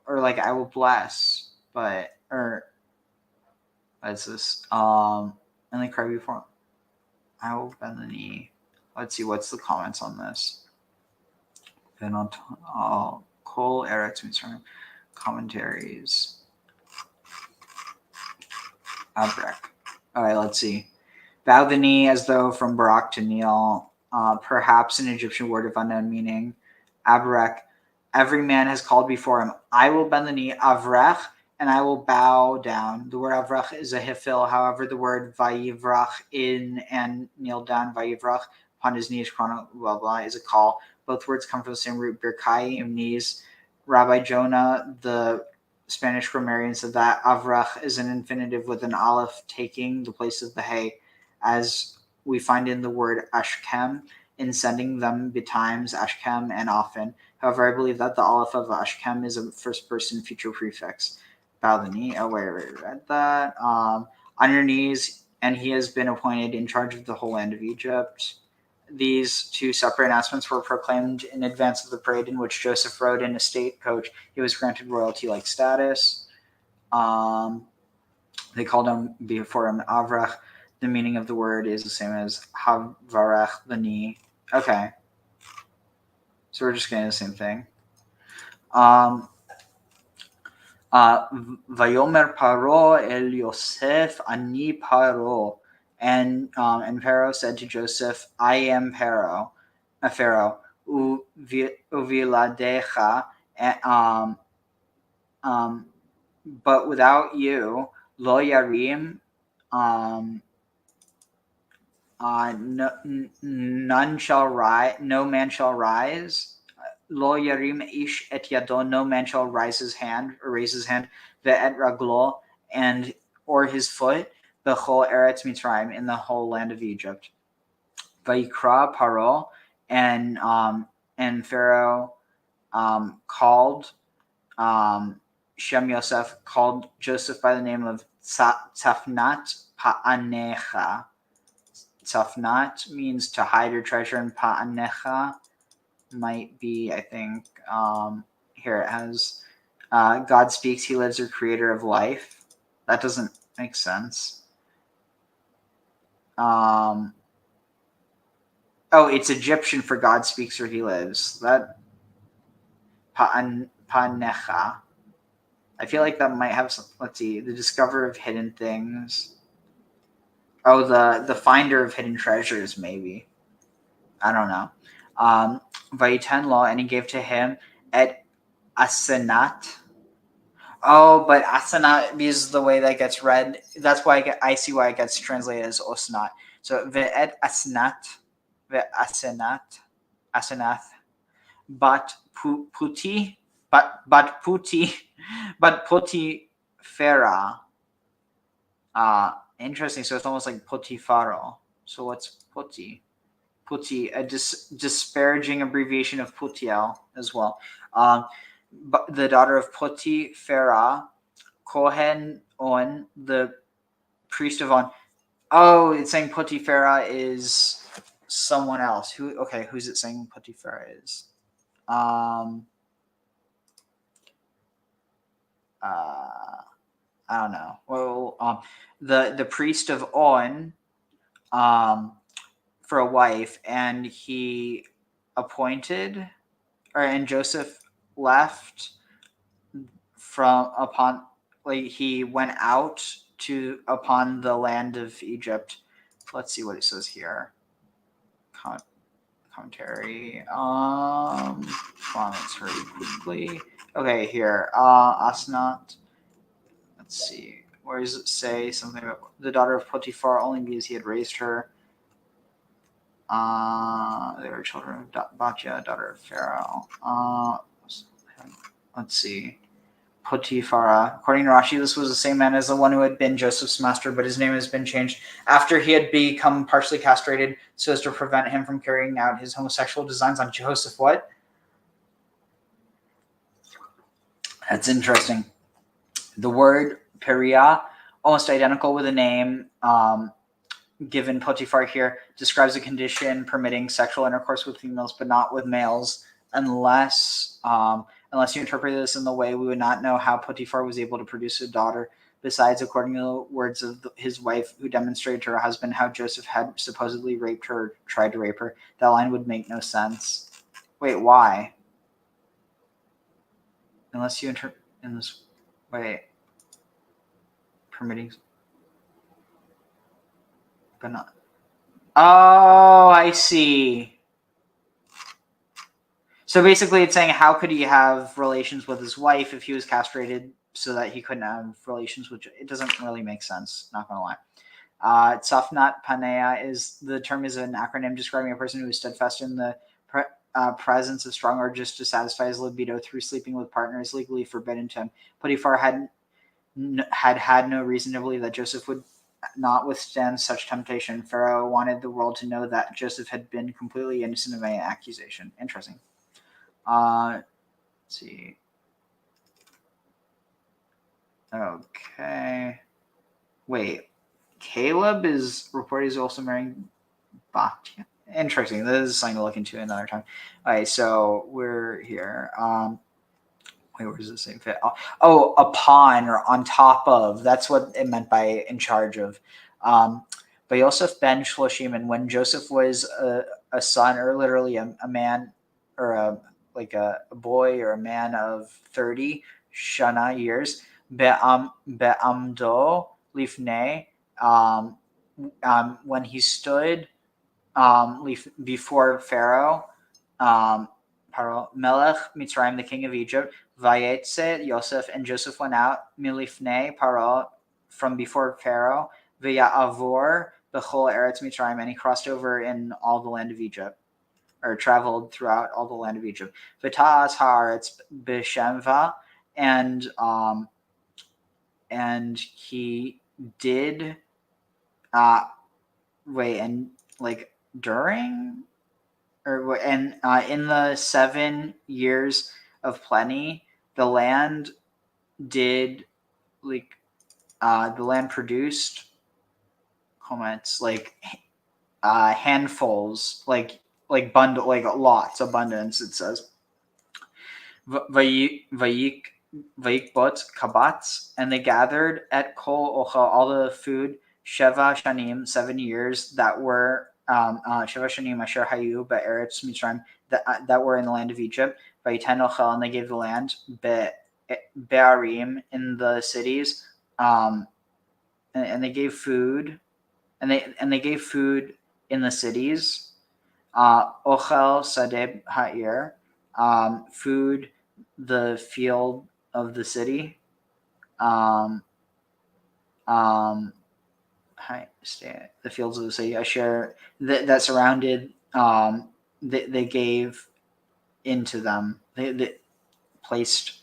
Speaker 5: or like I will bless, but what's this? And they cry before I will bend the knee. Let's see, what's the comments on this? Kol Eretz Mitzrayim commentaries. Abrek. All right, let's see. Bow the knee as though from Barak to kneel. Perhaps an Egyptian word of unknown meaning. Abrek. Every man has called before him. I will bend the knee. Avrech, and I will bow down. The word avrech is a hifil. However, the word vayivrach, in and kneel down, vayivrach, upon his knees, blah, blah, is a call. Both words come from the same root, birkai, knees. Rabbi Jonah, the Spanish grammarian, said that avrach is an infinitive with an aleph taking the place of the hay, as we find in the word ashkem, in sending them betimes, ashkem, and often. However, I believe that the aleph of ashkem is a first-person future prefix. Bow the knee. Oh, wait, read that. On your knees, and he has been appointed in charge of the whole land of Egypt. These two separate announcements were proclaimed in advance of the parade in which Joseph rode in a state coach. He was granted royalty-like status. They called him before him Avrech. The meaning of the word is the same as Havarech, the knee. Okay. So we're just getting the same thing. Vayomer Paro el Yosef ani Paro, and Pharaoh said to Joseph, I am Pharaoh, uviladecha, but without you, lo yarim, none shall rise, no man shall rise. Lo yarim ish et yadon, no man shall raise his hand, ve'et raglo, and or his foot, bechol eretz Mitzrayim, in the whole land of Egypt. Vayikra Paro, and Pharaoh called Shem Yosef, called Joseph by the name of Tzafnat Pa'anecha. Tzafnat means to hide your treasure, and Pa'anecha might be, I think, here it has God speaks, he lives, or creator of life. That doesn't make sense. Oh, it's Egyptian for God speaks or he lives. That Pa'anecha. I feel like that might have some, let's see, the discoverer of hidden things. Oh, the finder of hidden treasures, maybe. I don't know. Vayitan law, and he gave to him at Asenath. Oh, but Asenath is the way that gets read. That's why I see why it gets translated as Osnat. So ve'et Asenath, Asenath, but Puti, but Potiphar. Interesting. So it's almost like Potiphar. So what's Poti? Puti, a disparaging abbreviation of Putiel as well. But the daughter of Potiphar, Kohen On, the priest of On. Oh, it's saying Potiphar is someone else. Who's it saying Potiphar is? I don't know. Well, the priest of On, for a wife, and he appointed, and Joseph left from upon, like, he went out to upon the land of Egypt. Let's see what it says here. Commentary. Come on, let's hurry quickly. Okay, here. Asenath. Let's see. Where does it say something about the daughter of Potiphar only because he had raised her? They were children of Batya, daughter of Pharaoh. Let's see. Potiphar. According to Rashi, this was the same man as the one who had been Joseph's master, but his name has been changed after he had become partially castrated so as to prevent him from carrying out his homosexual designs on Joseph. What? That's interesting. The word Peria, almost identical with the name given Potiphar here, describes a condition permitting sexual intercourse with females but not with males, unless you interpret this in the way we would not know how Potiphar was able to produce a daughter. Besides, according to the words of his wife, who demonstrated to her husband how Joseph had supposedly raped her, or tried to rape her, that line would make no sense. Wait, why? Unless you interpret in this way, permitting, but not. Oh, I see. So basically it's saying, how could he have relations with his wife if he was castrated so that he couldn't have relations with... It doesn't really make sense, not going to lie. Tzafnat Panea is an acronym describing a person who is steadfast in the presence of strong urges to satisfy his libido through sleeping with partners legally forbidden to him. Potiphar had no reason to believe that Joseph would not withstand such temptation. Pharaoh wanted the world to know that Joseph had been completely innocent of any accusation. Interesting. Let's see. Okay. Wait. Caleb is reported as also marrying Batya. Interesting. This is something to look into another time. All right, so we're here. Wait, where does it say fit? Oh, upon or on top of. That's what it meant by in charge of. But Yosef ben Shloshim, and when Joseph was a son, or literally a man, or a boy or a man of 30 shana years, be'amdo lifnei, when he stood before Pharaoh, Melech Mitzrayim, the king of Egypt, Vayetze Yosef, and Joseph went out milifnei Paro, from before Pharaoh, V'ya'avor b'chol Eretz Mitzrayim, and he crossed over in all the land of Egypt, or traveled throughout all the land of Egypt. V'ta'as haaretz b'shemva, and he did during, or in the 7 years of plenty, the land did the land produced comments handfuls, like bundle, like lots, abundance. It says vayikbot kabatz, and they gathered at kol ocha, all the food, sheva shanim, 7 years, that were sheva shanim asher hayu be'eretz Mitzrayim, that were in the land of Egypt. Vayiten ochel, and they gave the land be'arim, in the cities, and they gave food and they gave food in the cities. Ochel sadeb ha'ir, food, the field of the city. The fields of the city. Asher that surrounded. They gave into them. They placed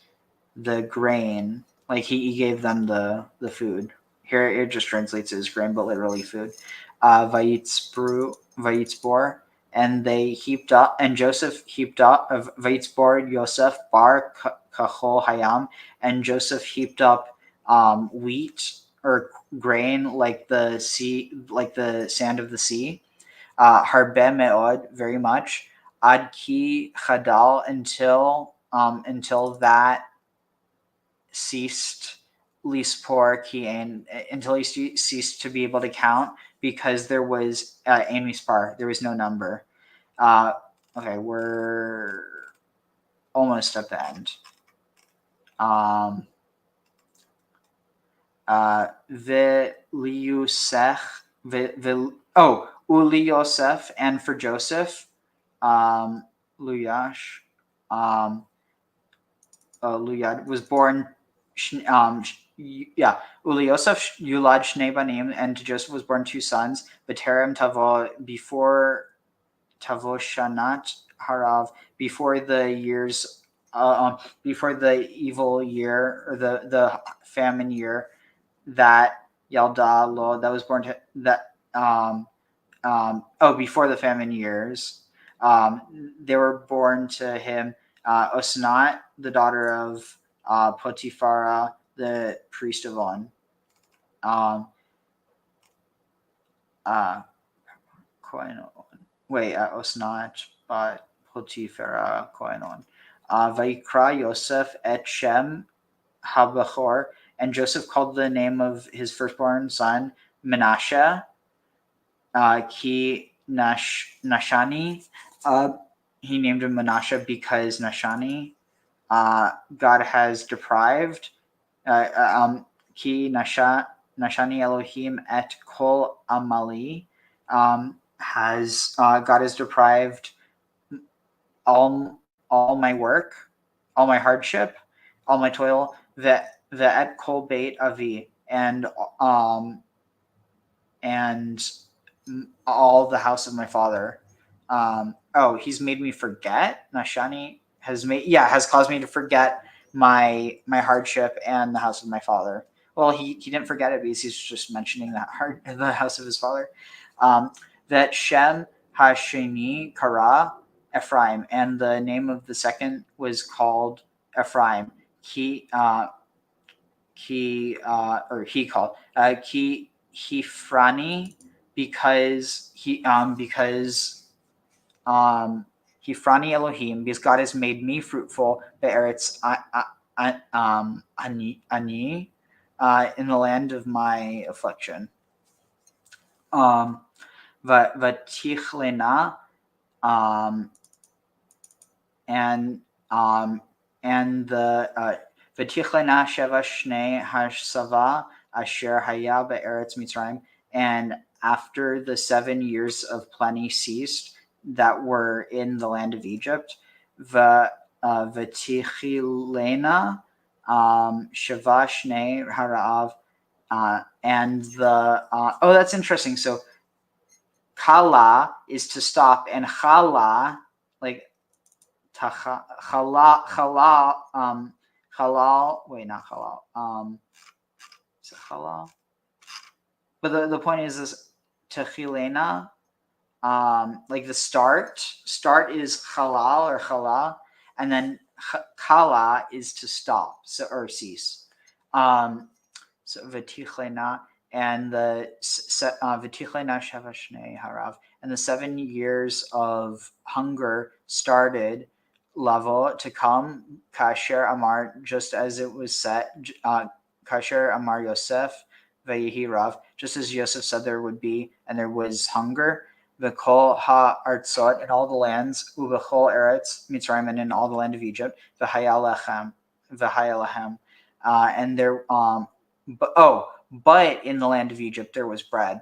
Speaker 5: the grain. Like he gave them the food. Here it just translates as grain, but literally food. Vayitzbor, and they heaped up, and Joseph heaped up of Vayitzbor Yosef bar kachol hayam, and Joseph heaped up wheat or grain like the sea, like the sand of the sea. Harbe meod, very much. Ad ki chadal, until that ceased. Lispor ki until he ceased to be able to count, because there was amispar, there was no number. Okay, we're almost at the end. Uli Yosef, and for Joseph, Luyash, Luyad was born. Uli Yosef Yulad Shnei Banim, and to Joseph was born 2 sons. B'terem Tavo, before Tavo Shanat Harav, before the years, before the evil year, or the famine year, that Yalda Lo, that was born to that. Before the famine years, they were born to him. Asenath, the daughter of Potiphar, the priest of On. Asenath, but Potiphar, Kohenon. Vaikra Yosef et Shem Habachor, and Joseph called the name of his firstborn son Manasseh, Ki Nashani. He named him Manasseh because Nashani, God has deprived. Ki Nashani Elohim et kol amali, has God has deprived all my work, all my hardship, all my toil. The et kol beit avi, and all the house of my father. He's made me forget. Nashani has caused me to forget my hardship and the house of my father. Well, he didn't forget it because he's just mentioning the house of his father. That Shem Hasheni Kara Ephraim, and the name of the second was called Ephraim. He called Hifrani, because Hifrani Elohim, because God has made me fruitful. Be'eretz ani, in the land of my affliction. Vatichlena, and the Vatichlena sheva shnei hashsava asher haya be'eretz Mitzrayim, and after the 7 years of plenty ceased that were in the land of Egypt, Vatichlena sheva shnei harav, and the that's interesting. So kala is to stop, and chala, like halal, not halal, is it halal? But the point is techilena, like the start is halal or chala, and then kala is to stop, or cease. So vatichlena, and the vatichlena sheva shnei harav, and the 7 years of hunger started, lavo, to come, kasher amar, just as it was set, kasher amar Yosef vayihi rav, just as Yosef said there would be, and there was hunger. V'kol ha'artzot, in all the lands, u'v'chol eretz Mitzrayim, and in all the land of Egypt, v'haya lechem, and there, but in the land of Egypt there was bread.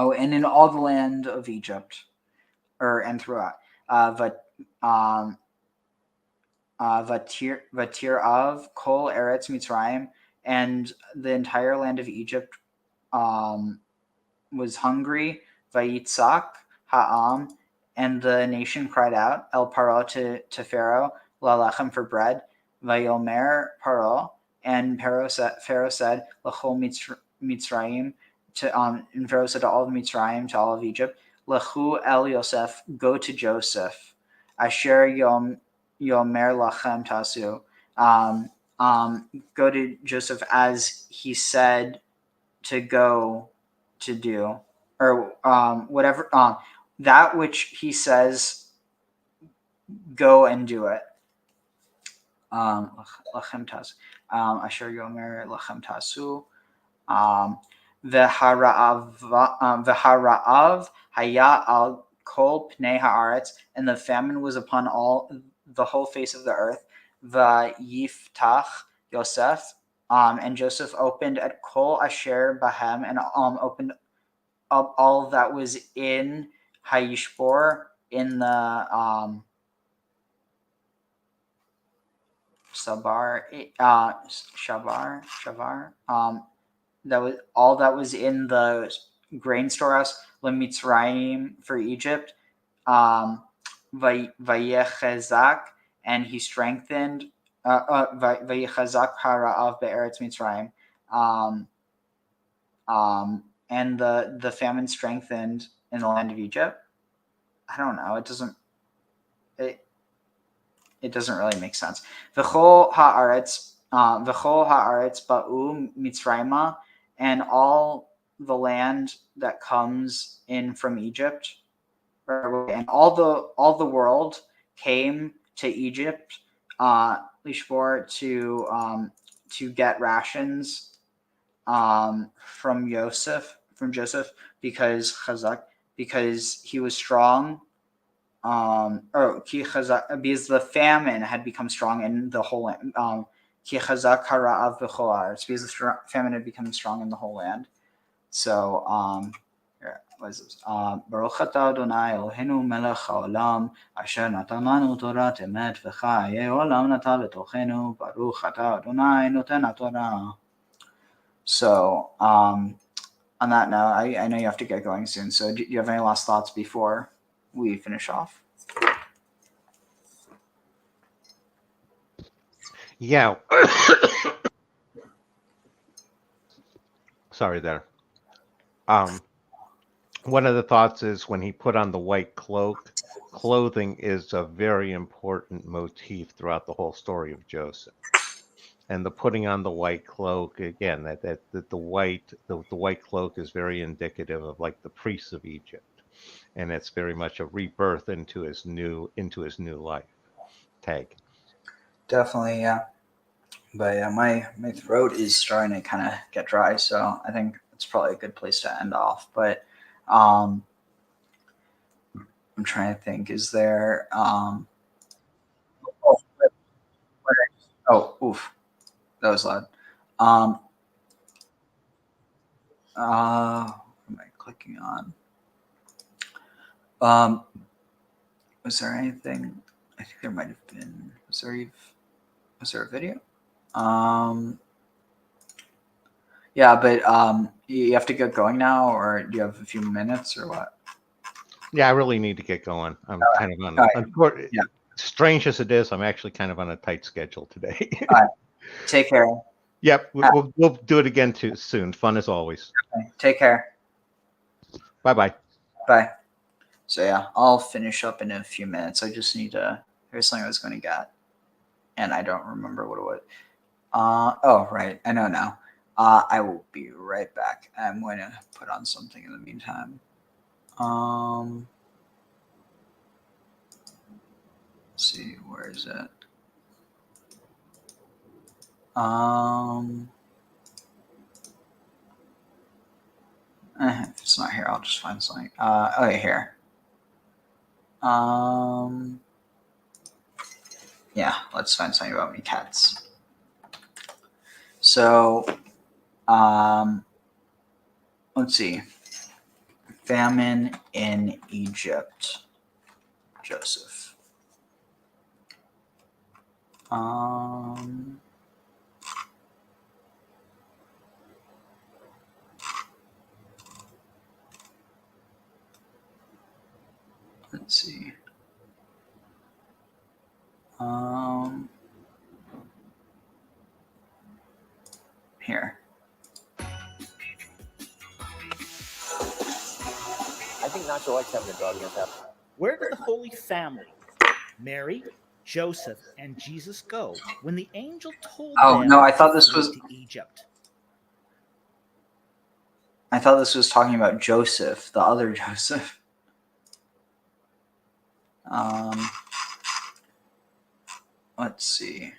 Speaker 5: Oh, and in all the land of Egypt, and throughout, Vatir of Kol Eretz Mitzrayim, and the entire land of Egypt was hungry. Vayitzak Ha'am, and the nation cried out, El Paro to Pharaoh, Lalachem for bread. Vayomer Paro, and Pharaoh said, Lachol Mitzrayim, and Pharaoh said to all of Mitzrayim, to all of Egypt, Lechu El Yosef, go to Joseph. Asher Yomer Lachem Tasu, go to Joseph as he said to go to do, or whatever, that which he says, go and do it. Lachem Tasu, Asher Yomer Lachem Tasu. V'hara'av haya al kol pnei haaretz, and the famine was upon the whole face of the earth. V'yiftach Yosef, and Joseph opened at kol asher bahem, and opened up all that was in Hayishbor, in the shavar, that was all that was in the grain storehouse, Mitzrayim, for Egypt. Vayechazak, and he strengthened. Vayechazak hara'av be'eretz Mitzrayim, and the famine strengthened in the land of Egypt. I don't know. It doesn't really make sense. V'chol haaretz ba'u Mitzrayma, and all the land that comes in from Egypt, and all the world came to Egypt, Lishbor, to get rations from Joseph, because he was strong. Because the famine had become strong in the whole land. Because the famine had become strong in the whole land. So, Baruch atah Adonai Eloheinu melech haolam, asher natan lanu torat emet v'chayei olam natan letochenu, Baruch atah Adonai noten haTorah. So, on that note, I know you have to get going soon. So, do you have any last thoughts before we finish off?
Speaker 6: Yeah. Sorry there. One of the thoughts is when he put on the white cloak, clothing is a very important motif throughout the whole story of Joseph. And the putting on the white cloak, again, that the white cloak is very indicative of like the priests of Egypt. And it's very much a rebirth into his new life. Tag.
Speaker 5: Definitely, yeah. But yeah, my throat is starting to kind of get dry, so I think it's probably a good place to end off. But I'm trying to think, is there oof, that was loud. What am I clicking on? Was there anything? I think there might have been. Was there a video? Yeah, but you have to get going now, or do you have a few minutes, or what?
Speaker 6: Yeah, I really need to get going. I'm kind of on.
Speaker 5: Right. Yeah.
Speaker 6: Strange as it is, I'm actually kind of on a tight schedule today.
Speaker 5: All right. Take care.
Speaker 6: Yep, we'll do it again soon. Fun as always.
Speaker 5: Okay. Take care.
Speaker 6: Bye.
Speaker 5: Bye. So yeah, I'll finish up in a few minutes. I just need to. Here's something I was going to get, and I don't remember what it was. Oh, right. I know now. I will be right back. I'm going to put on something in the meantime. Let's see, where is it? If it's not here, I'll just find something. Okay, here. Yeah, let's find something about Miketz. So, let's see. Famine in Egypt. Joseph. Let's see. Here.
Speaker 1: I think Nacho likes having a dog in his house.
Speaker 8: Where did the Holy Family, Mary, Joseph, and Jesus go when the angel told
Speaker 5: Oh,
Speaker 8: them
Speaker 5: no, I thought
Speaker 8: to
Speaker 5: this
Speaker 8: flee
Speaker 5: was
Speaker 8: to Egypt?
Speaker 5: I thought this was talking about Joseph, the other Joseph. Let's see.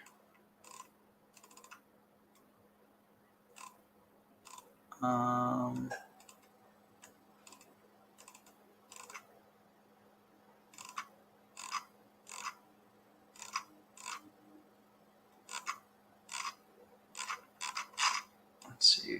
Speaker 5: Let's see.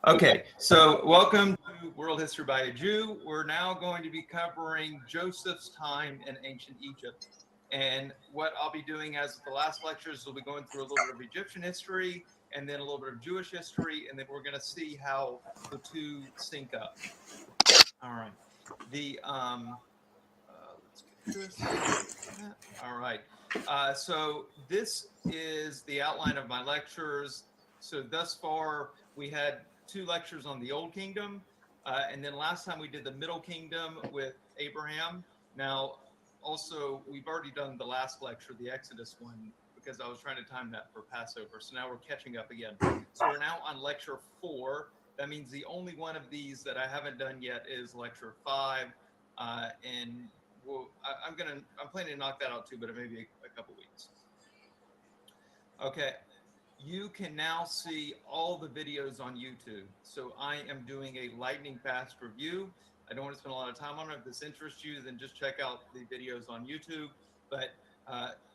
Speaker 3: Okay, so welcome to World History by a Jew. We're now going to be covering Joseph's time in ancient Egypt. And what I'll be doing as the last lectures, we'll be going through a little bit of Egyptian history and then a little bit of Jewish history, and then we're going to see how the two sync up. All right. Let's get this. All right. So this is the outline of my lectures. So thus far, we had 2 lectures on the Old Kingdom, and then last time we did the Middle Kingdom with Abraham. Now, also, we've already done the last lecture, the Exodus one, because I was trying to time that for Passover. So now we're catching up again. So we're now on lecture 4. That means the only one of these that I haven't done yet is lecture 5, and I'm planning to knock that out too, but it may be a couple weeks. Okay, you can now see all the videos on YouTube. So I am doing a lightning fast review. I don't want to spend a lot of time on it. If this interests you, then just check out the videos on YouTube. But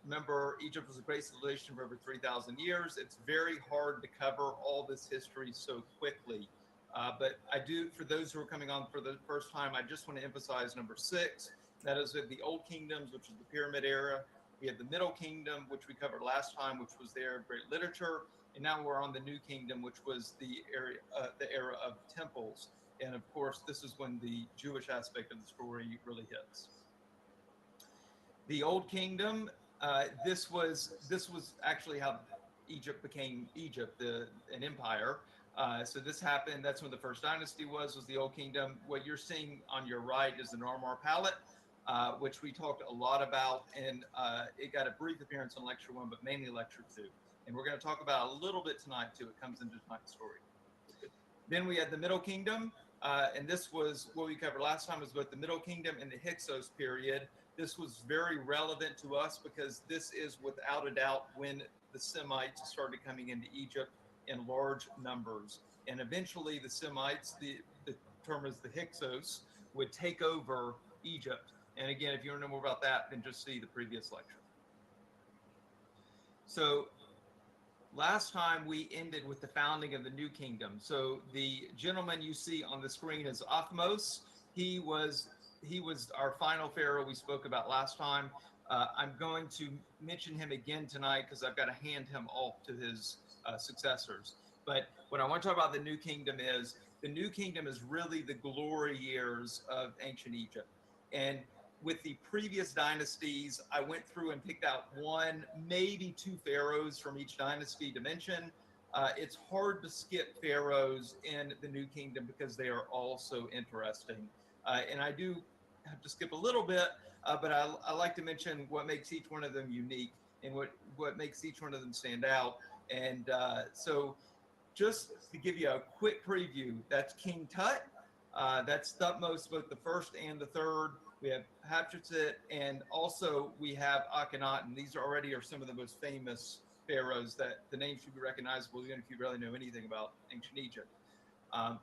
Speaker 3: remember, Egypt was a great civilization for over 3,000 years. It's very hard to cover all this history so quickly. But I do, for those who are coming on for the first time, I just want to emphasize number 6. That is the Old Kingdoms, which is the Pyramid era. We have the Middle Kingdom, which we covered last time, which was the era of great literature. And now we're on the New Kingdom, which was the era of temples. And of course, this is when the Jewish aspect of the story really hits. The Old Kingdom, this was actually how Egypt became Egypt, an empire. So this happened, that's when the first dynasty was the Old Kingdom. What you're seeing on your right is the Narmar Palette, which we talked a lot about, and it got a brief appearance on lecture 1, but mainly lecture 2. And we're going to talk about a little bit tonight too. It comes into tonight's story. Then we had the Middle Kingdom, and this was what we covered last time, was both the Middle Kingdom and the Hyksos period. This was very relevant to us because this is without a doubt when the Semites started coming into Egypt in large numbers. And eventually the Semites, the term is the Hyksos, would take over Egypt. And again, if you want to know more about that, then just see the previous lecture. So last time we ended with the founding of the New Kingdom. So the gentleman you see on the screen is Athmos. He was our final pharaoh we spoke about last time. I'm going to mention him again tonight because I've got to hand him off to his successors. But what I want to talk about the New Kingdom is really the glory years of ancient Egypt. And with the previous dynasties, I went through and picked out 1, maybe 2 pharaohs from each dynasty to mention. It's hard to skip pharaohs in the New Kingdom because they are all so interesting. And I do have to skip a little bit, but I like to mention what makes each one of them unique and what makes each one of them stand out. And so just to give you a quick preview, that's King Tut. That's Thutmose, both the first and the third. We have Hatshepsut, and also we have Akhenaten. These already are some of the most famous pharaohs that the names should be recognizable, even if you really know anything about ancient Egypt. Um,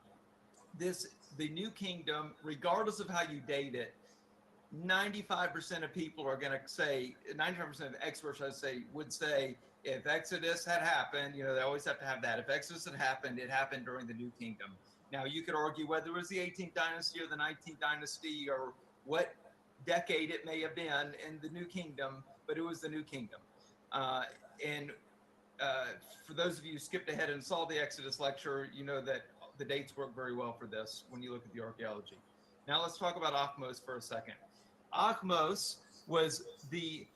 Speaker 3: the new kingdom, regardless of how you date it, 95% of people are going to say, 95% of experts, would say, if Exodus had happened, they always have to have that. If Exodus had happened, it happened during the new kingdom. Now, you could argue whether it was the 18th dynasty or the 19th dynasty or what decade it may have been in the new kingdom, but it was the new kingdom. And for those of you who skipped ahead and saw the Exodus lecture, you know that the dates work very well for this when you look at the archaeology. Now let's talk about Achmos for a second. Achmos was the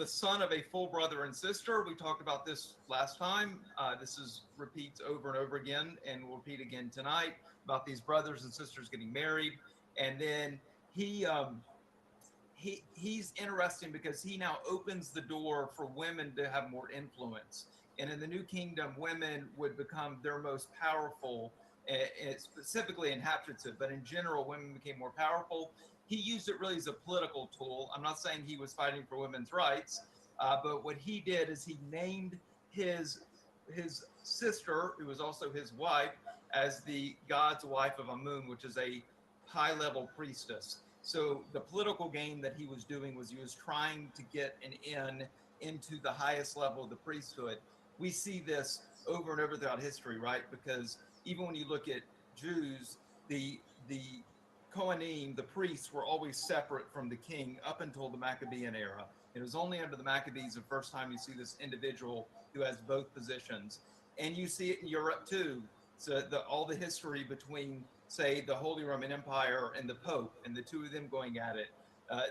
Speaker 3: son of a full brother and sister. We talked about this last time. This repeats over and over again, and we'll repeat again tonight about these brothers and sisters getting married. And then he's interesting because he now opens the door for women to have more influence. And in the new kingdom, women would become their most powerful, specifically in Hatshepsut, but in general, women became more powerful. He used it really as a political tool. I'm not saying he was fighting for women's rights, but what he did is he named his sister, who was also his wife, as the god's wife of Amun, which is a high-level priestess. So the political game that he was doing was he was trying to get an in into the highest level of the priesthood. We see this over and over throughout history, right? Because even when you look at Jews, the Kohanim, the priests, were always separate from the king up until the Maccabean era. It was only under the Maccabees the first time you see this individual who has both positions. And you see it in Europe too. So all the history between, say, the Holy Roman Empire and the Pope, and the two of them going at it.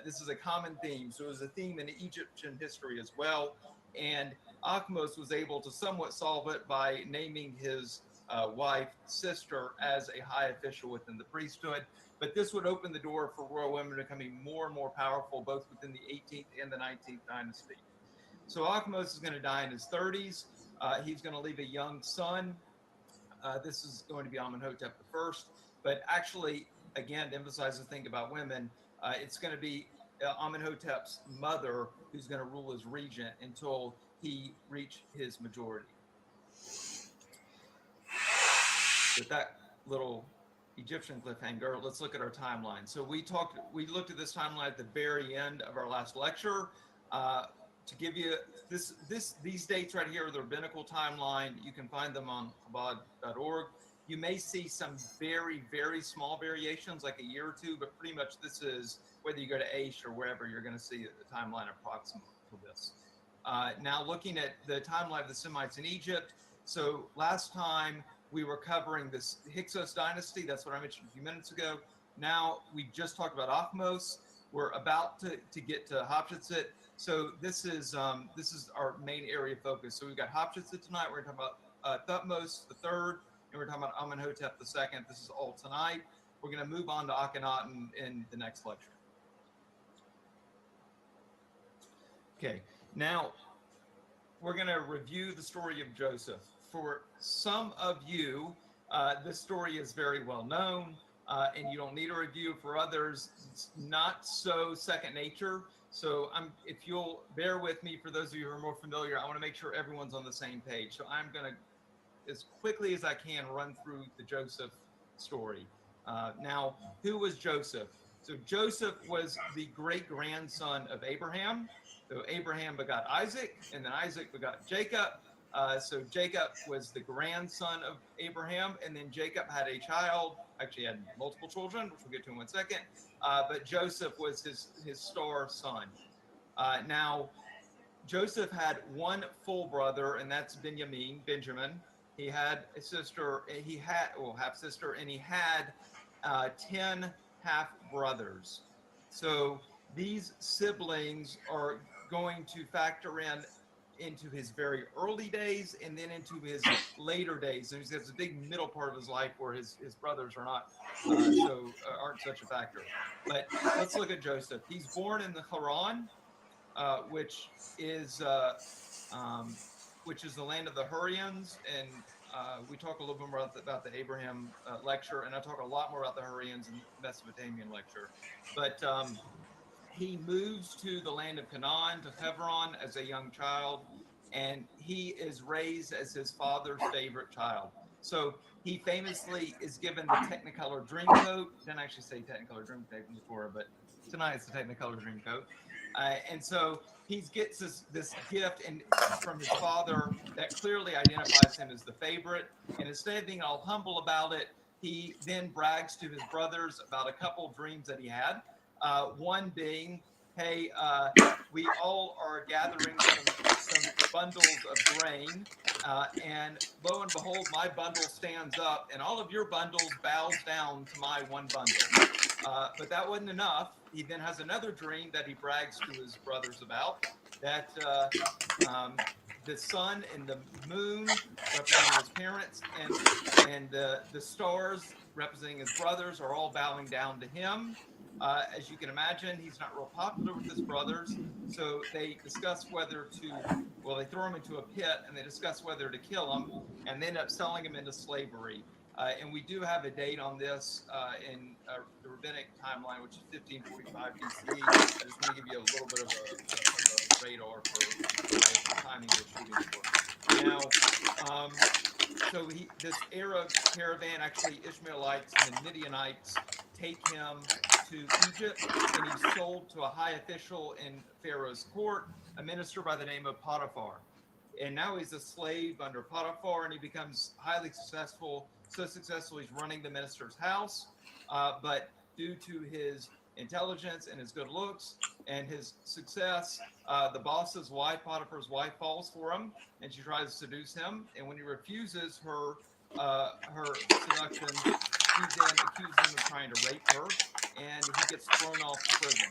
Speaker 3: This is a common theme. So it was a theme in Egyptian history as well. And Achmos was able to somewhat solve it by naming his wife, sister, as a high official within the priesthood. But this would open the door for royal women becoming more and more powerful, both within the 18th and the 19th dynasty. So Achmos is going to die in his 30s. He's going to leave a young son. This is going to be Amenhotep I. But actually, again, to emphasize the thing about women, it's going to be Amenhotep's mother who's going to rule as regent until he reached his majority. With that little Egyptian cliffhanger, let's look at our timeline. So we looked at this timeline at the very end of our last lecture. To give you these dates right here are the rabbinical timeline. You can find them on Chabad.org. You may see some very, very small variations, like a year or two, but pretty much this is, whether you go to Aish or wherever, you're going to see the timeline approximate to this. Now looking at the timeline of the Semites in Egypt. So last time we were covering this Hyksos dynasty. That's what I mentioned a few minutes ago. Now we just talked about Achmos. We're about to get to Hatshepsut. So this is our main area of focus. So we've got Hatshepsut tonight. We're going to talk about Thutmose the third, and we're talking about Amenhotep the second. This is all tonight. We're going to move on to Akhenaten in the next lecture. Okay, now we're going to review the story of Joseph. For some of you, this story is very well known, and you don't need a review. For others, it's not so second nature. So if you'll bear with me, for those of you who are more familiar, I want to make sure everyone's on the same page. So I'm going to, as quickly as I can, run through the Joseph story. Now, who was Joseph? So Joseph was the great-grandson of Abraham. So Abraham begot Isaac, and then Isaac begot Jacob. So Jacob was the grandson of Abraham, and then Jacob had a child, actually had multiple children, which we'll get to in 1 second. But Joseph was his star son. Now, Joseph had one full brother, and that's Benjamin. He had a sister, half-sister, and he had 10 half-brothers. So these siblings are going to factor into his very early days and then into his later days. So he has a big middle part of his life where his brothers are not aren't such a factor. But let's look at Joseph. He's born in the Haran, which is the land of the Hurrians, and we talk a little bit more about the Abraham lecture, and I talk a lot more about the Hurrians in the Mesopotamian lecture. But he moves to the land of Canaan, to Hebron, as a young child, and he is raised as his father's favorite child. So he famously is given the Technicolor Dreamcoat. Didn't actually say Technicolor Dreamcoat in the Torah, but tonight it's the Technicolor Dreamcoat. And so he gets this gift and from his father that clearly identifies him as the favorite. And instead of being all humble about it, he then brags to his brothers about a couple dreams that he had. One being, hey, we all are gathering some bundles of grain, and lo and behold, my bundle stands up, and all of your bundles bows down to my one bundle. But that wasn't enough. He then has another dream that he brags to his brothers about, that the sun and the moon, representing his parents, and the stars, representing his brothers, are all bowing down to him. As you can imagine, he's not real popular with his brothers, so they discuss whether to, well, they throw him into a pit, and they discuss whether to kill him, and they end up selling him into slavery. And we do have a date on this in the rabbinic timeline, which is 1545 BCE. I just want to give you a little bit of a radar for the timing we're shooting for. Now, so this Arab caravan, actually Ishmaelites and the Midianites, take him to Egypt, and he's sold to a high official in Pharaoh's court, a minister by the name of Potiphar. And now he's a slave under Potiphar, and he becomes highly successful, so successful he's running the minister's house. But due to his intelligence and his good looks and his success, the boss's wife, Potiphar's wife, falls for him, and she tries to seduce him. And when he refuses her seduction, she then accuses him of trying to rape her, and he gets thrown off the prison.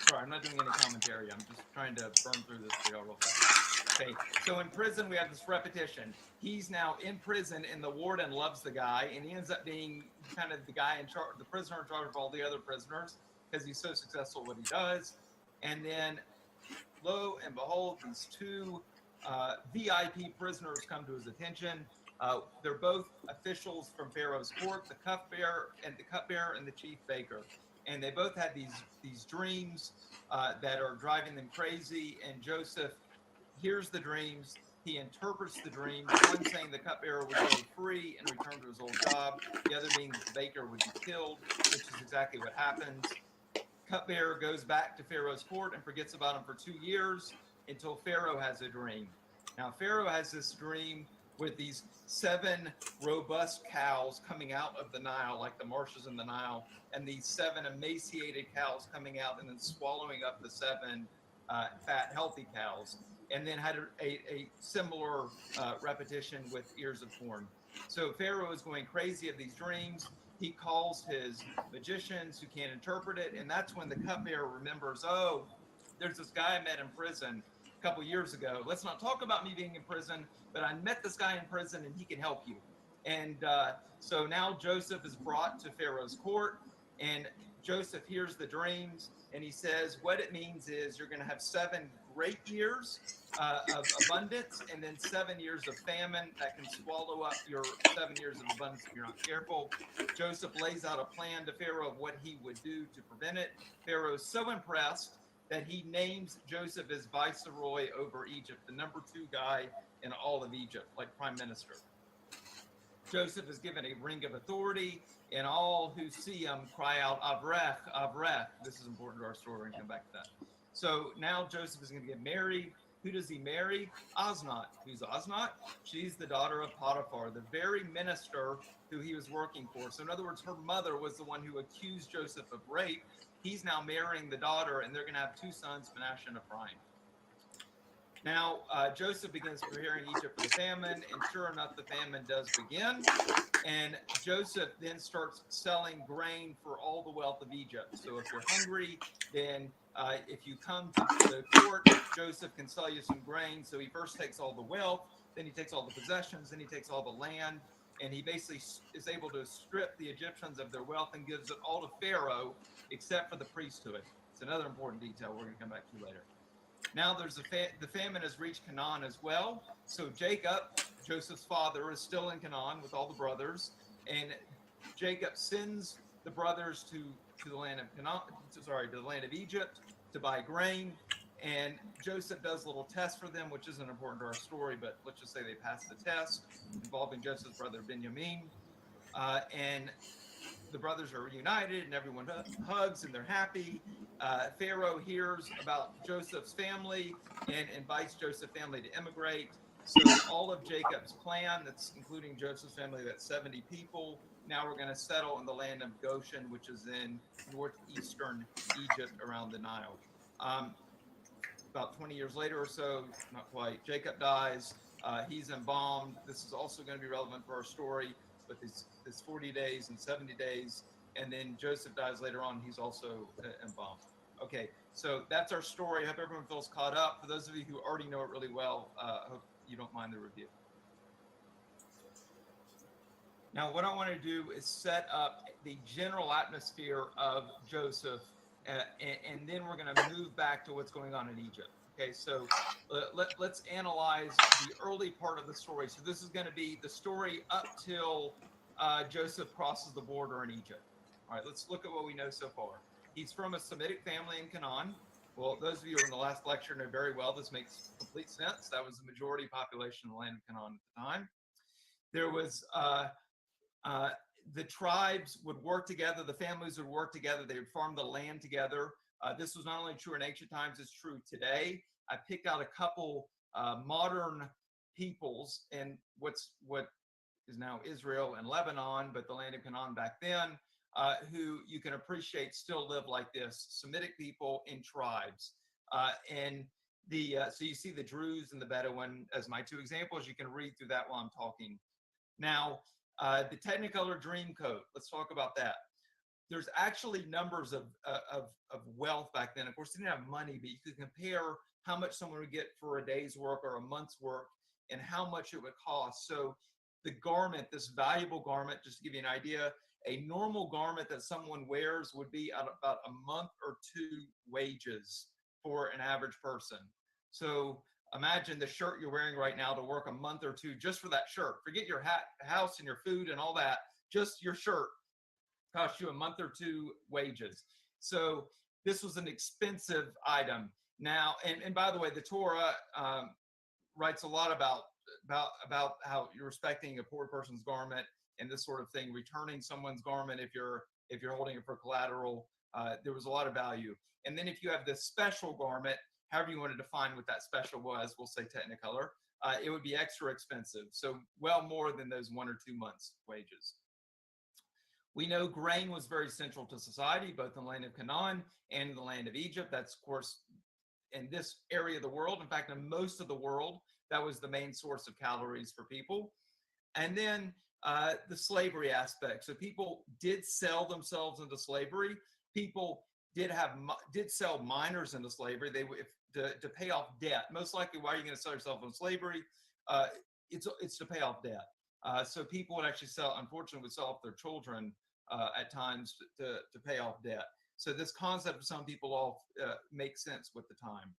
Speaker 3: Sorry, I'm not doing any commentary. I'm just trying to burn through this for y'all real fast. Okay, so in prison, we have this repetition. He's now in prison, and the warden loves the guy, and he ends up being kind of the guy in charge, the prisoner in charge of all the other prisoners, because he's so successful at what he does. And then, lo and behold, these two VIP prisoners come to his attention. They're both officials from Pharaoh's court, the cupbearer and the chief baker. And they both had these dreams that are driving them crazy. And Joseph hears the dreams. He interprets the dreams. One saying the cupbearer would go free and return to his old job. The other being that the baker would be killed, which is exactly what happens. Cupbearer goes back to Pharaoh's court and forgets about him for 2 years until Pharaoh has a dream. Now, Pharaoh has this dream with these 7 robust cows coming out of the Nile, like the marshes in the Nile, and these 7 emaciated cows coming out and then swallowing up the 7 fat, healthy cows, and then had a similar repetition with ears of corn. So Pharaoh is going crazy of these dreams. He calls his magicians who can't interpret it, and that's when the cupbearer remembers, oh, there's this guy I met in prison a couple years ago. Let's not talk about me being in prison, but I met this guy in prison, and he can help you. And so now Joseph is brought to Pharaoh's court, and Joseph hears the dreams, and he says, what it means is you're going to have 7 great years of abundance, and then 7 years of famine that can swallow up your 7 years of abundance if you're not careful. Joseph lays out a plan to Pharaoh of what he would do to prevent it. Pharaoh's so impressed that he names Joseph as viceroy over Egypt, the number 2 guy in all of Egypt, like prime minister. Joseph is given a ring of authority, and all who see him cry out, Avrech, Avrech. This is important to our story. We're going to come back to that. So now Joseph is going to get married. Who does he marry? Asenath. Who's Asenath? She's the daughter of Potiphar, the very minister who he was working for. So in other words, her mother was the one who accused Joseph of rape. He's now marrying the daughter, and they're going to have 2 sons, Manasseh and Ephraim. Now, Joseph begins preparing Egypt for the famine, and sure enough, the famine does begin. And Joseph then starts selling grain for all the wealth of Egypt. So if you're hungry, then if you come to the court, Joseph can sell you some grain. So he first takes all the wealth, then he takes all the possessions, then he takes all the land, and he basically is able to strip the Egyptians of their wealth and gives it all to Pharaoh, except for the priesthood. It's another important detail we're going to come back to later. Now there's the famine has reached Canaan as well. So Jacob, Joseph's father, is still in Canaan with all the brothers, and Jacob sends the brothers to the land of Canaan, to the land of Egypt to buy grain. And Joseph does a little test for them, which isn't important to our story, but let's just say they pass the test involving Joseph's brother Benjamin. And the brothers are reunited and everyone hugs and they're happy. Pharaoh hears about Joseph's family and invites Joseph's family to immigrate. So all of Jacob's clan, that's including Joseph's family, that's 70 people. Now we're going to settle in the land of Goshen, which is in northeastern Egypt around the Nile. About 20 years later or so, not quite, Jacob dies. He's embalmed. This is also going to be relevant for our story, but this 40 days and 70 days, and then Joseph dies later on. He's also embalmed. Okay, so that's our story. I hope everyone feels caught up. For those of you who already know it really well, I hope you don't mind the review. Now, what I want to do is set up the general atmosphere of Joseph, and then we're going to move back to what's going on in Egypt. Okay, so let's analyze the early part of the story. So this is going to be the story up till Joseph crosses the border in Egypt. All right, let's look at what we know so far. He's from a Semitic family in Canaan. Well, those of you who were in the last lecture know very well this makes complete sense. That was the majority population in the land of Canaan at the time. There was the tribes would work together, the families would work together, they would farm the land together. This was not only true in ancient times, it's true today. I picked out a couple modern peoples in what is now Israel and Lebanon, but the land of Canaan back then, who you can appreciate still live like this, Semitic people in tribes. So you see the Druze and the Bedouin as my two examples. You can read through that while I'm talking. Now, the Technicolor Dreamcoat, let's talk about that. There's actually numbers of wealth back then. Of course, they didn't have money, but you could compare how much someone would get for a day's work or a month's work and how much it would cost. So the garment, this valuable garment, just to give you an idea, a normal garment that someone wears would be at about a month or two wages for an average person. So imagine the shirt you're wearing right now to work a month or two just for that shirt. Forget your house and your food and all that. Just your shirt costs you a month or two wages. So this was an expensive item. Now, and by the way, the Torah writes a lot about how you're respecting a poor person's garment and this sort of thing, returning someone's garment if you're holding it for collateral. There was a lot of value. And then if you have this special garment, however you want to define what that special was, we'll say Technicolor, it would be extra expensive. So well more than those 1 or 2 months' wages. We know grain was very central to society, both in the land of Canaan and in the land of Egypt. That's, of course, in this area of the world. In fact, in most of the world, that was the main source of calories for people. And then the slavery aspect. So people did sell themselves into slavery. People did sell minors into slavery. They to pay off debt. Most likely, why are you going to sell yourself into slavery? It's to pay off debt. So people would actually unfortunately, would sell off their children at times to pay off debt. So this concept of some people all makes sense with the time.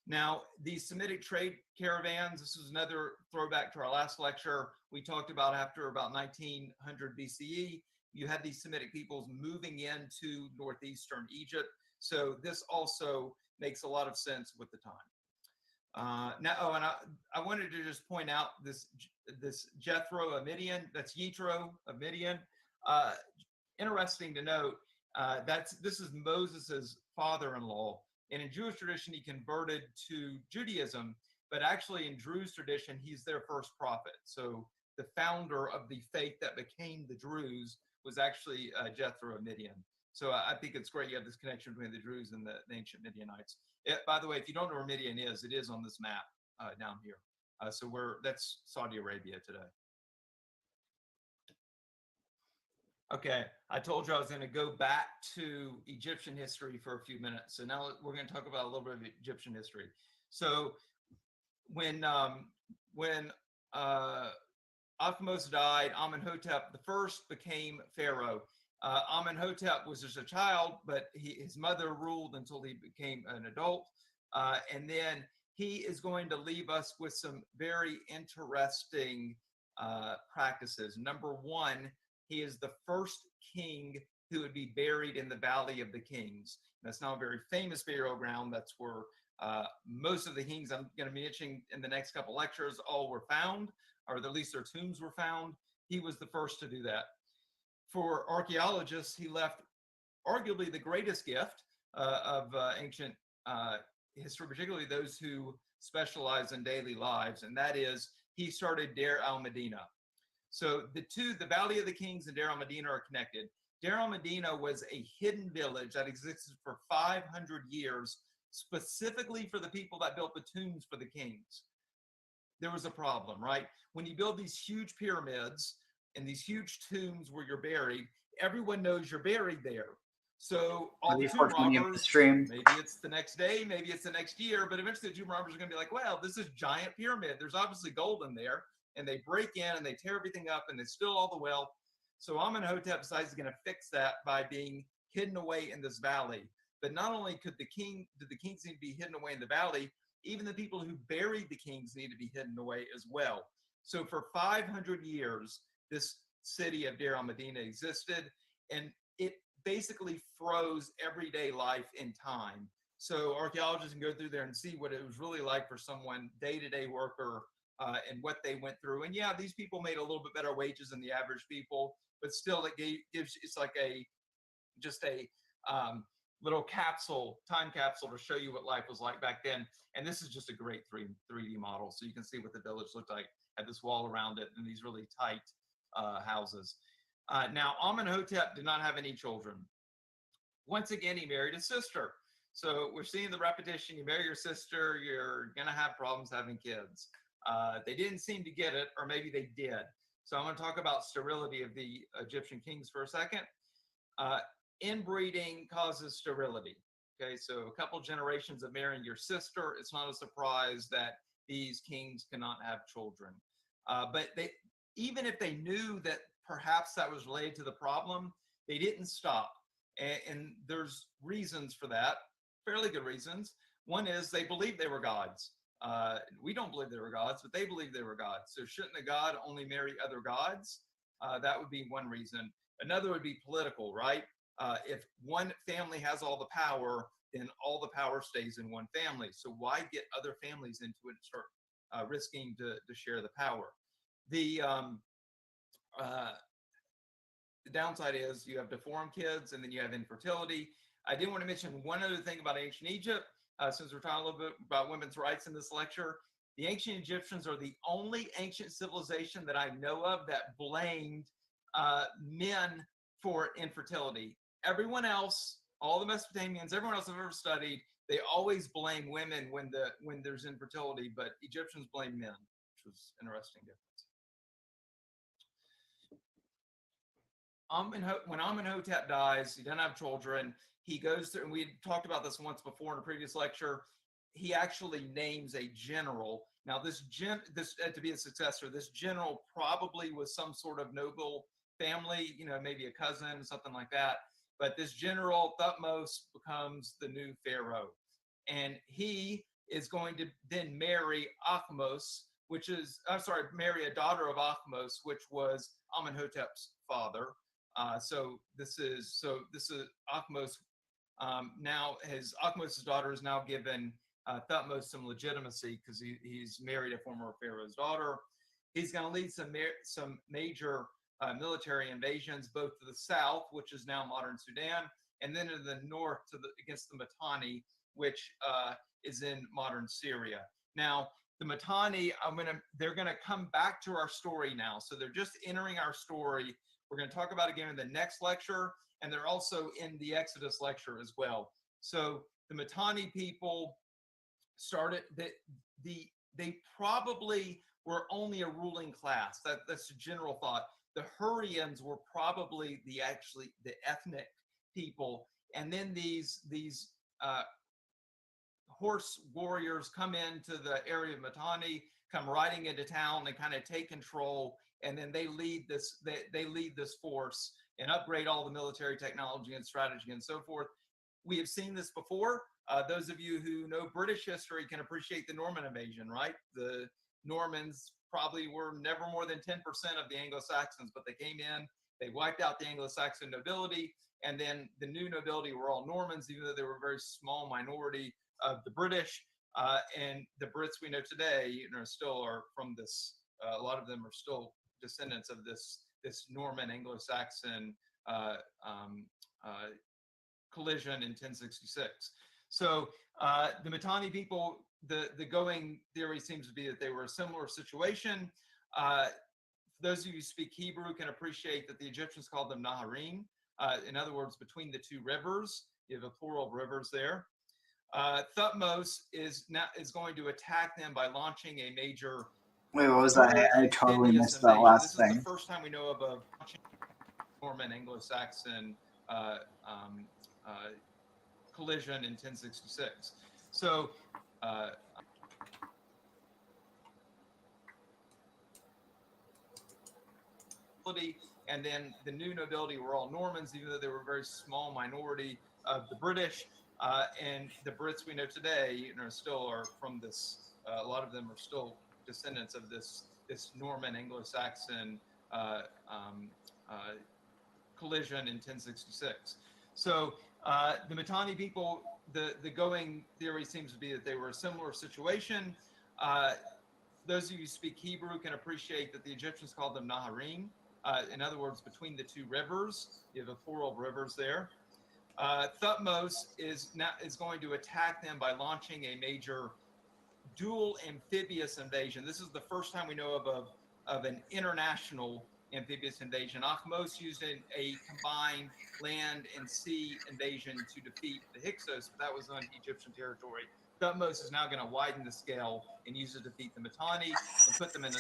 Speaker 3: Now, these Semitic trade caravans, this is another throwback to our last lecture. We talked about after about 1900 BCE, you had these Semitic peoples moving into northeastern Egypt. So this also makes a lot of sense with the time. I wanted to just point out this Jethro of Midian, that's Yitro of Midian. Interesting to note, this is Moses's father-in-law. And in Jewish tradition, he converted to Judaism, but actually in Druze tradition, he's their first prophet. So the founder of the faith that became the Druze was actually Jethro of Midian. So I think it's great you have this connection between the Druze and the ancient Midianites. By the way, if you don't know where Midian is, it is on this map down here. So that's Saudi Arabia today. Okay, I told you I was going to go back to Egyptian history for a few minutes. So now we're going to talk about a little bit of Egyptian history. So when Athmos died, Amenhotep I became Pharaoh. Amenhotep was just a child, but his mother ruled until he became an adult. And then he is going to leave us with some very interesting practices. Number one, he is the first king who would be buried in the Valley of the Kings. That's not a very famous burial ground. That's where Most of the kings I'm going to be mentioning in the next couple lectures all were found, or at least their tombs were found. He was the first to do that. For archaeologists, he left arguably the greatest gift of ancient history, particularly those who specialize in daily lives, and that is he started Deir al-Medina. So the Valley of the Kings and Deir al-Medina are connected. Deir al-Medina was a hidden village that existed for 500 years, specifically for the people that built the tombs for the kings. There was a problem, right? When you build these huge pyramids and these huge tombs where you're buried, everyone knows you're buried there. So all the tomb robbers, maybe it's the next day, maybe it's the next year, but eventually the tomb robbers are going to be like, well, this is giant pyramid. There's obviously gold in there. And they break in and they tear everything up and they steal all the wealth. So Amenhotep decides he's going to fix that by being hidden away in this valley. But not only did the kings need to be hidden away in the valley, even the people who buried the kings need to be hidden away as well. So for 500 years, this city of Deir al-Medina existed, and it basically froze everyday life in time. So archaeologists can go through there and see what it was really like for someone, day-to-day worker, and what they went through. And yeah, these people made a little bit better wages than the average people, but still it gives, it's like just a little time capsule to show you what life was like back then. And this is just a great 3D model. So you can see what the village looked like. Had this wall around it and these really tight houses. Now, Amenhotep did not have any children. Once again, he married his sister. So we're seeing the repetition. You marry your sister, you're going to have problems having kids. They didn't seem to get it, or maybe they did. So I'm going to talk about sterility of the Egyptian kings for a second. Inbreeding causes sterility. Okay, so a couple generations of marrying your sister, it's not a surprise that these kings cannot have children. But even if they knew that perhaps that was related to the problem, they didn't stop. And there's reasons for that, fairly good reasons. One is they believed they were gods. We don't believe they were gods, but they believe they were gods. So shouldn't a god only marry other gods? That would be one reason. Another would be political, right? If one family has all the power, then all the power stays in one family. So why get other families into it and start risking to share the power? The downside is you have deformed kids, and then you have infertility. I did want to mention one other thing about ancient Egypt. Since we're talking a little bit about women's rights in this lecture, the ancient Egyptians are the only ancient civilization that I know of that blamed men for infertility. Everyone else, all the Mesopotamians, everyone else I've ever studied, they always blame women when there's infertility, but Egyptians blame men, which was an interesting difference. When Amenhotep dies, he doesn't have children. He goes through, and we talked about this once before in a previous lecture. He actually names a general. Now, this to be a successor, this general probably was some sort of noble family, maybe a cousin, something like that. But this general, Thutmose, becomes the new pharaoh, and he is going to then marry Akhmos, marry a daughter of Akhmos, which was Amenhotep's father. So this is Akhmos. Now Akhmos' daughter is now given Thutmose some legitimacy because he's married a former pharaoh's daughter. He's going to lead some major military invasions, both to the south, which is now modern Sudan, and then in the north against the Mitanni, which is in modern Syria. Now, the Mitanni, they're going to come back to our story now. So they're just entering our story. We're going to talk about it again in the next lecture, and they're also in the Exodus lecture as well. So the Mitanni people started, they probably were only a ruling class. That's a general thought. The Hurrians were probably the ethnic people, and then these horse warriors come into the area of Mitanni, come riding into town and kind of take control, and then they lead this force and upgrade all the military technology and strategy and so forth. We have seen this before. Those of you who know British history can appreciate the Norman invasion, right? The Normans probably were never more than 10% of the Anglo-Saxons, but they came in, they wiped out the Anglo-Saxon nobility, and then the new nobility were all Normans, even though they were a very small minority of the British. And the Brits we know today, still are from this. A lot of them are still descendants of this Norman Anglo-Saxon collision in 1066. So the Mitanni people, the going theory seems to be that they were a similar situation. Those of you who speak Hebrew can appreciate that the Egyptians called them Naharim. In other words, between the two rivers. You have a plural of rivers there. Thutmose is going to attack them by launching a major.
Speaker 5: Wait, what was that? I totally missed that last
Speaker 3: This
Speaker 5: thing.
Speaker 3: is the first time we know of a Norman Anglo-Saxon collision in 1066. So and then the new nobility were all Normans, even though they were a very small minority of the British. And the Brits we know today, still are from this. A lot of them are still descendants of this Norman Anglo-Saxon collision in 1066. So the Mitanni people, the going theory seems to be that they were a similar situation. Those of you who speak Hebrew can appreciate that the Egyptians called them Naharim. In other words, between the two rivers. You have a plural of rivers there. Thutmose is going to attack them by launching a major dual amphibious invasion. This is the first time we know of an international amphibious invasion. Ahmose used a combined land and sea invasion to defeat the Hyksos, but that was on Egyptian territory. Thutmose is now going to widen the scale and use it to defeat the Mitanni and put them in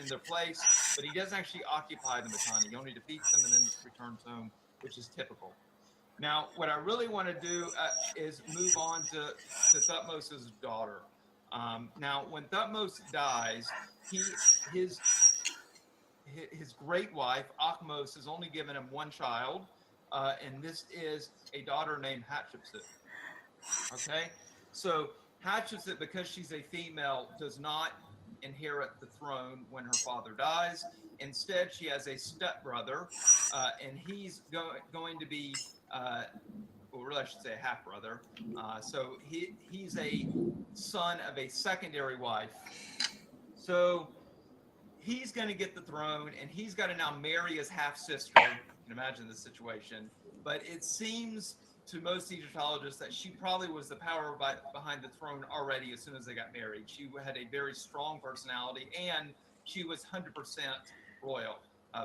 Speaker 3: their place, but he doesn't actually occupy the Mitanni. He only defeats them and then returns home, which is typical. Now, what I really want to do is move on to Thutmose's daughter. Now, when Thutmose dies, his great wife, Ahmose, has only given him one child, and this is a daughter named Hatshepsut. Okay? So Hatshepsut, because she's a female, does not inherit the throne when her father dies. Instead, she has a stepbrother, and he's going to be, well, really, I should say a half-brother. So he's a son of a secondary wife. So he's going to get the throne, and he's got to now marry his half-sister. You can imagine the situation. But it seems to most Egyptologists that she probably was the power behind the throne already as soon as they got married. She had a very strong personality, and she was 100% royal,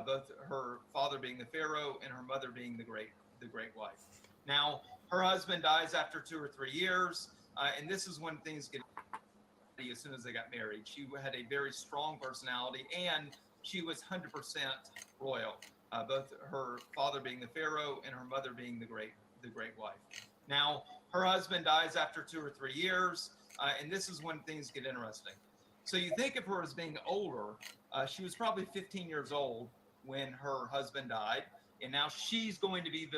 Speaker 3: both her father being the Pharaoh and her mother being the great wife. Now, her husband dies after 2 or 3 years, and this is when things get as soon as they got married. She had a very strong personality, and she was 100% royal, both her father being the Pharaoh and her mother being the great wife. Now, her husband dies after 2 or 3 years, and this is when things get interesting. So you think of her as being older. She was probably 15 years old when her husband died, and now she's going to be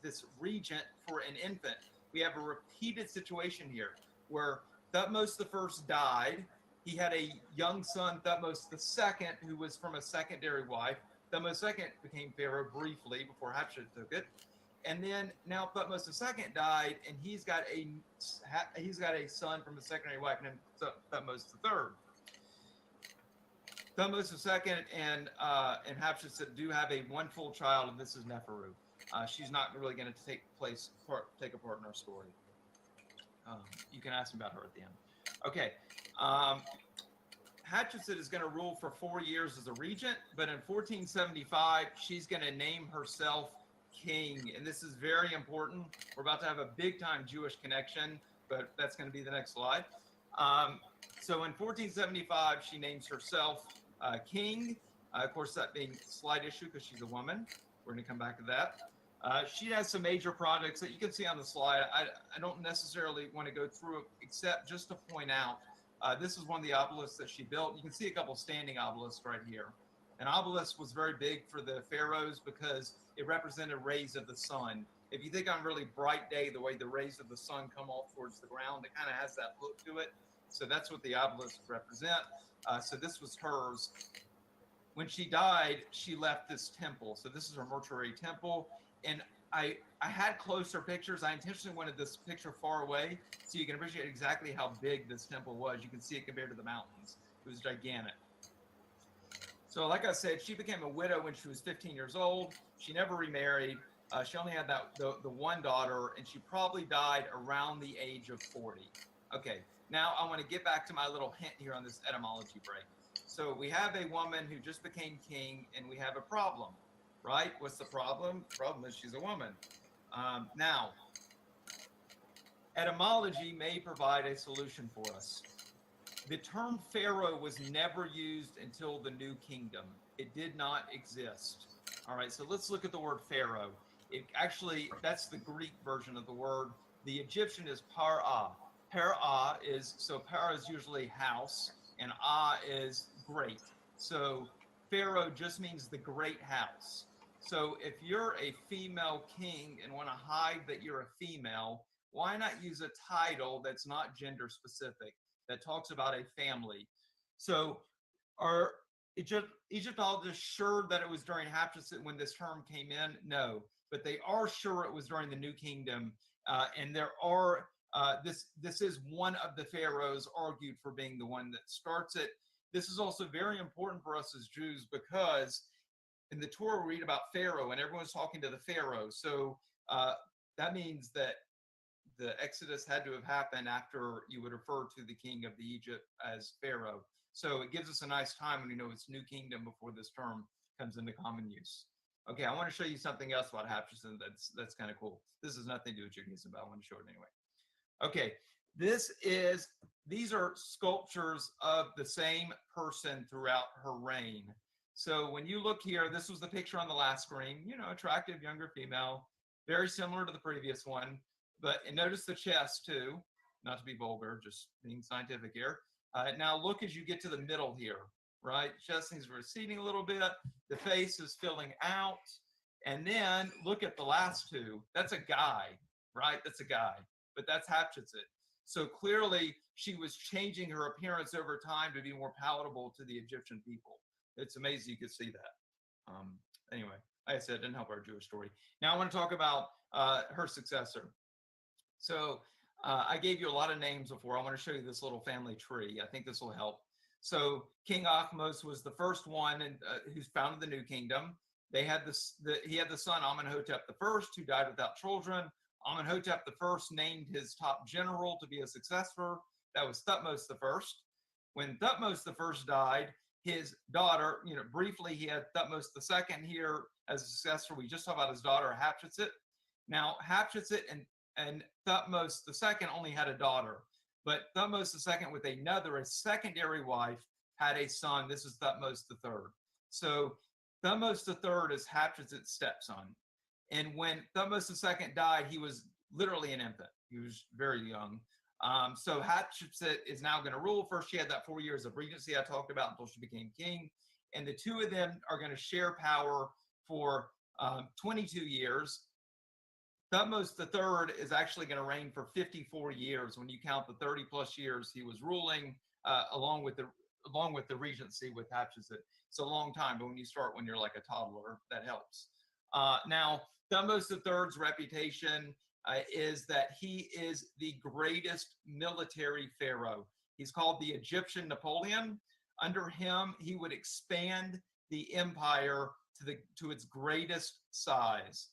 Speaker 3: this regent for an infant. We have a repeated situation here where Thutmose I died. He had a young son, Thutmose II, who was from a secondary wife. Thutmose II became Pharaoh briefly before Hatshepsut took it. And then now Thutmose II died, and he's got a son from a secondary wife named Thutmose III. Thutmose II and Hatshepsut do have one full child, and this is Neferu. She's not really going to take a part in our story. You can ask me about her at the end. Okay. Hatshepsut is going to rule for 4 years as a regent, but in 1475, she's going to name herself king. And this is very important. We're about to have a big time Jewish connection, but that's going to be the next slide. So in 1475, she names herself king. Of course, that being a slight issue because she's a woman. We're going to come back to that. She has some major projects that you can see on the slide. I don't necessarily want to go through it, except just to point out, this is one of the obelisks that she built. You can see a couple standing obelisks right here. An obelisk was very big for the pharaohs because it represented rays of the sun. If you think on a really bright day, the way the rays of the sun come off towards the ground, it kind of has that look to it. So that's what the obelisks represent. So this was hers. When she died, she left this temple. So this is her mortuary temple. And I had closer pictures. I intentionally wanted this picture far away so you can appreciate exactly how big this temple was. You can see it compared to the mountains. It was gigantic. So like I said, she became a widow when she was 15 years old. She never remarried. She only had the one daughter, and she probably died around the age of 40. Okay, now I want to get back to my little hint here on this etymology break. So we have a woman who just became king, and we have a problem, right? What's the problem? The problem is she's a woman. Now, etymology may provide a solution for us. The term Pharaoh was never used until the New Kingdom. It did not exist. All right, so let's look at the word Pharaoh. It actually, that's the Greek version of the word. The Egyptian is Par'ah. Par'ah is, so Par'ah is usually house, and Ah is great. So Pharaoh just means the great house. So if you're a female king and want to hide that you're a female, why not use a title that's not gender specific, that talks about a family? So are Egyptologists sure that it was during Hatshepsut when this term came in? No, but they are sure it was during the New Kingdom. And there are, this is one of the pharaohs argued for being the one that starts it. This is also very important for us as Jews because in the Torah we read about Pharaoh and everyone's talking to the Pharaoh. So that means that the Exodus had to have happened after you would refer to the king of the Egypt as Pharaoh. So it gives us a nice time when you know it's New Kingdom before this term comes into common use. Okay, I want to show you something else about Hatshepsut that's kind of cool. This has nothing to do with Judaism, but I want to show it anyway. Okay, these are sculptures of the same person throughout her reign. So when you look here, this was the picture on the last screen, you know, attractive younger female, very similar to the previous one. But and notice the chest too, not to be vulgar, just being scientific here. Now look as you get to the middle here, right? Chest is receding a little bit. The face is filling out. And then look at the last two. That's a guy, right? That's a guy, but that's Hatshepsut. So clearly she was changing her appearance over time to be more palatable to the Egyptian people. It's amazing you could see that. Anyway, like I said, it didn't help our Jewish story. Now I want to talk about her successor. So I gave you a lot of names before. I want to show you this little family tree. I think this will help. So King Ahmose was the first one who founded the New Kingdom. They had he had the son Amenhotep I, who died without children. Amenhotep I named his top general to be a successor. That was Thutmose I. When Thutmose I died, his daughter, you know, briefly he had Thutmose II here as a successor. We just talked about his daughter Hatshepsut. Now Hatshepsut and Thutmose II only had a daughter, but Thutmose II with a secondary wife, had a son. This is Thutmose III. So Thutmose III is Hatshepsut's stepson. And when Thutmose II died, he was literally an infant. He was very young. So Hatshepsut is now going to rule. First, she had that 4 years of regency I talked about until she became king. And the two of them are going to share power for 22 years. Thutmose III is actually going to reign for 54 years when you count the 30 plus years he was ruling along with the regency with Hatshepsut. It's a long time, but when you start when you're like a toddler, that helps. Now, Thutmose III's reputation is that he is the greatest military pharaoh. He's called the Egyptian Napoleon. Under him, he would expand the empire to its greatest size.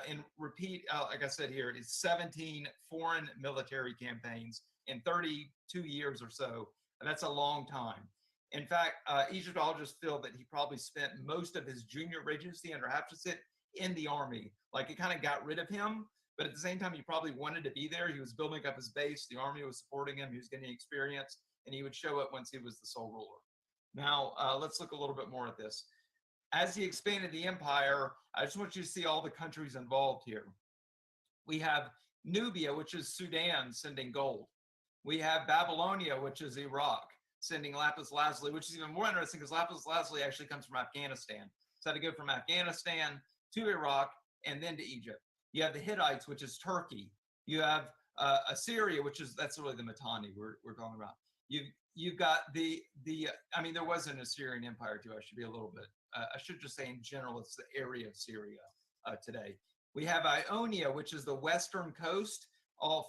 Speaker 3: And repeat, like I said here, it's 17 foreign military campaigns in 32 years or so. That's a long time. In fact, Egyptologists feel that he probably spent most of his junior regency under Hatshepsut in the army. Like it kind of got rid of him, but at the same time, he probably wanted to be there. He was building up his base. The army was supporting him. He was getting experience, and he would show up once he was the sole ruler. Now, let's look a little bit more at this. As he expanded the empire, I just want you to see all the countries involved here. We have Nubia, which is Sudan, sending gold. We have Babylonia, which is Iraq, sending lapis lazuli, which is even more interesting because lapis lazuli actually comes from Afghanistan. So I had to go from Afghanistan to Iraq and then to Egypt. You have the Hittites, which is Turkey. You have Assyria, that's really the Mitanni we're talking about. You've got I mean, there was an Assyrian empire too. I should be a little bit, I should just say in general, it's the area of Syria today. We have Ionia, which is the western coast of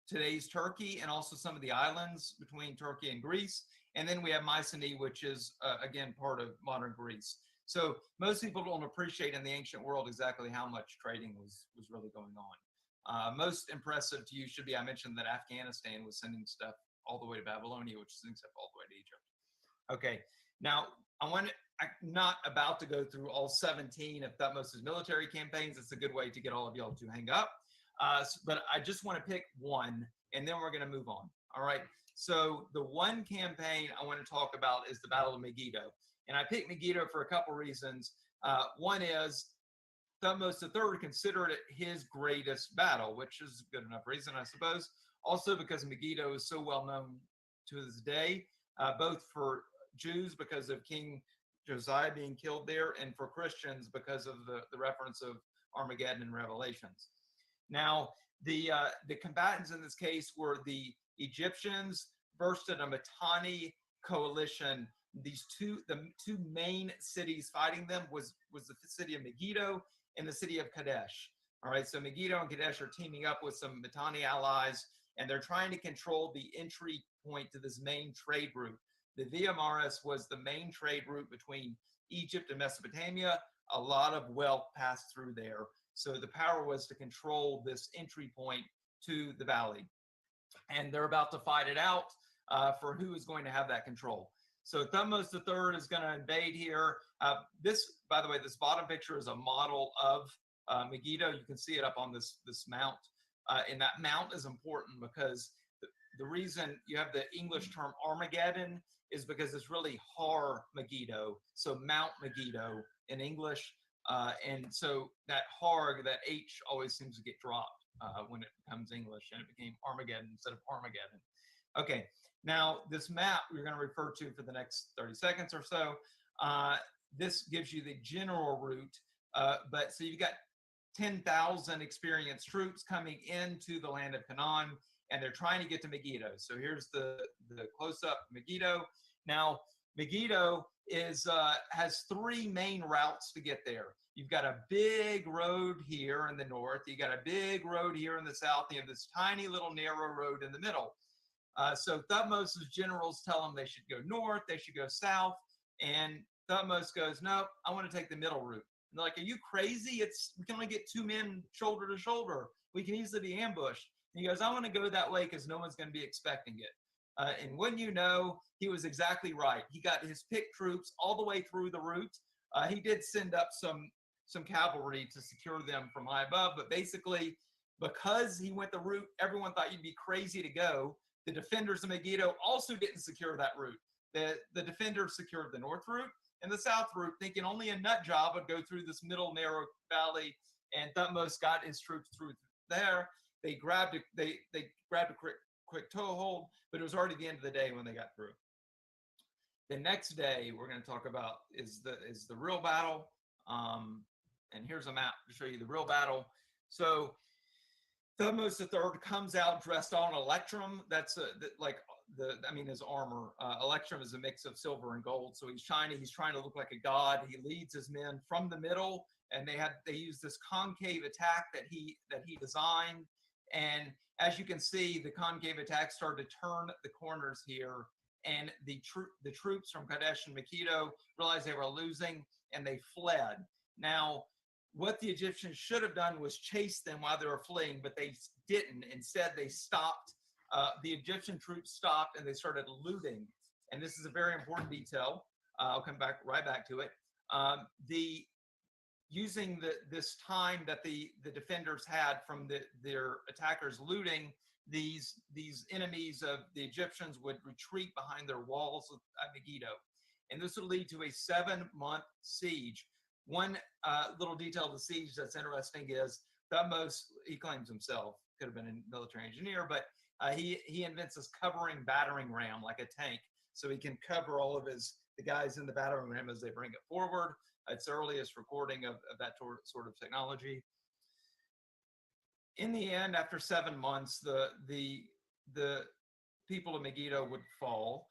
Speaker 3: today's Turkey and also some of the islands between Turkey and Greece. And then we have Mycenae, which is, again, part of modern Greece. So most people don't appreciate in the ancient world exactly how much trading was really going on. Most impressive to you should be, I mentioned that Afghanistan was sending stuff all the way to Babylonia, which is sending stuff all the way to Egypt. Okay, now I'm not about to go through all 17 of Thutmose's military campaigns. It's a good way to get all of y'all to hang up. But I just want to pick one, and then we're going to move on. All right. So the one campaign I want to talk about is the Battle of Megiddo. And I picked Megiddo for a couple reasons. One is Thutmose III considered it his greatest battle, which is a good enough reason, I suppose. Also because Megiddo is so well known to this day, both for Jews because of King Josiah being killed there, and for Christians because of the reference of Armageddon in Revelations. Now, the combatants in this case were the Egyptians versus a Mitanni coalition. The two main cities fighting them was the city of Megiddo and the city of Kadesh. All right, so Megiddo and Kadesh are teaming up with some Mitanni allies, and they're trying to control the entry point to this main trade route. The Via Maris was the main trade route between Egypt and Mesopotamia. A lot of wealth passed through there. So the power was to control this entry point to the valley. And they're about to fight it out for who is going to have that control. So Thutmose III is going to invade here. This, by the way, this bottom picture is a model of Megiddo. You can see it up on this mount. And that mount is important because the reason you have the English term Armageddon is because it's really Har Megiddo. So Mount Megiddo in English. And so that Har, that H always seems to get dropped when it becomes English, and it became Armageddon instead of Armageddon. Okay, now this map we're going to refer to for the next 30 seconds or so. This gives you the general route, but so you've got 10,000 experienced troops coming into the land of Canaan, and they're trying to get to Megiddo. So here's the close-up Megiddo. Now, Megiddo has three main routes to get there. You've got a big road here in the north. You got a big road here in the south. You have this tiny little narrow road in the middle. So Thutmose's generals tell them they should go north, they should go south, and Thutmose goes, "No, I want to take the middle route." And they're like, "Are you crazy? We can only get 2 men shoulder to shoulder. We can easily be ambushed." And he goes, "I want to go that way because no one's going to be expecting it." And wouldn't you know, he was exactly right. He got his picked troops all the way through the route. He did send up some cavalry to secure them from high above, but basically, because he went the route everyone thought you'd be crazy to go, the defenders of Megiddo also didn't secure that route. The defenders secured the north route and the south route, thinking only a nut job would go through this middle narrow valley, and Thutmose got his troops through there. They grabbed a quick toehold, but it was already the end of the day when they got through. The next day we're going to talk about is the real battle, and here's a map to show you the real battle. So Thutmose III comes out dressed all in electrum. That's his armor. Electrum is a mix of silver and gold, so he's shiny. He's trying to look like a god. He leads his men from the middle, and they use this concave attack that he designed. And as you can see, the concave attack started to turn the corners here, and the troops from Kadesh and Megiddo realized they were losing, and they fled. Now, what the Egyptians should have done was chase them while they were fleeing, but they didn't. Instead, they stopped. The Egyptian troops stopped, and they started looting. And this is a very important detail. I'll come right back to it. Using this time that the defenders had from their attackers looting, these enemies of the Egyptians would retreat behind their walls at Megiddo. And this would lead to a 7-month siege. One little detail of the siege that's interesting is Thutmose, he claims himself, could have been a military engineer, but he invents this covering battering ram like a tank, so he can cover all of the guys in the battering ram as they bring it forward. It's the earliest recording of that sort of technology. In the end, after 7 months, the people of Megiddo would fall,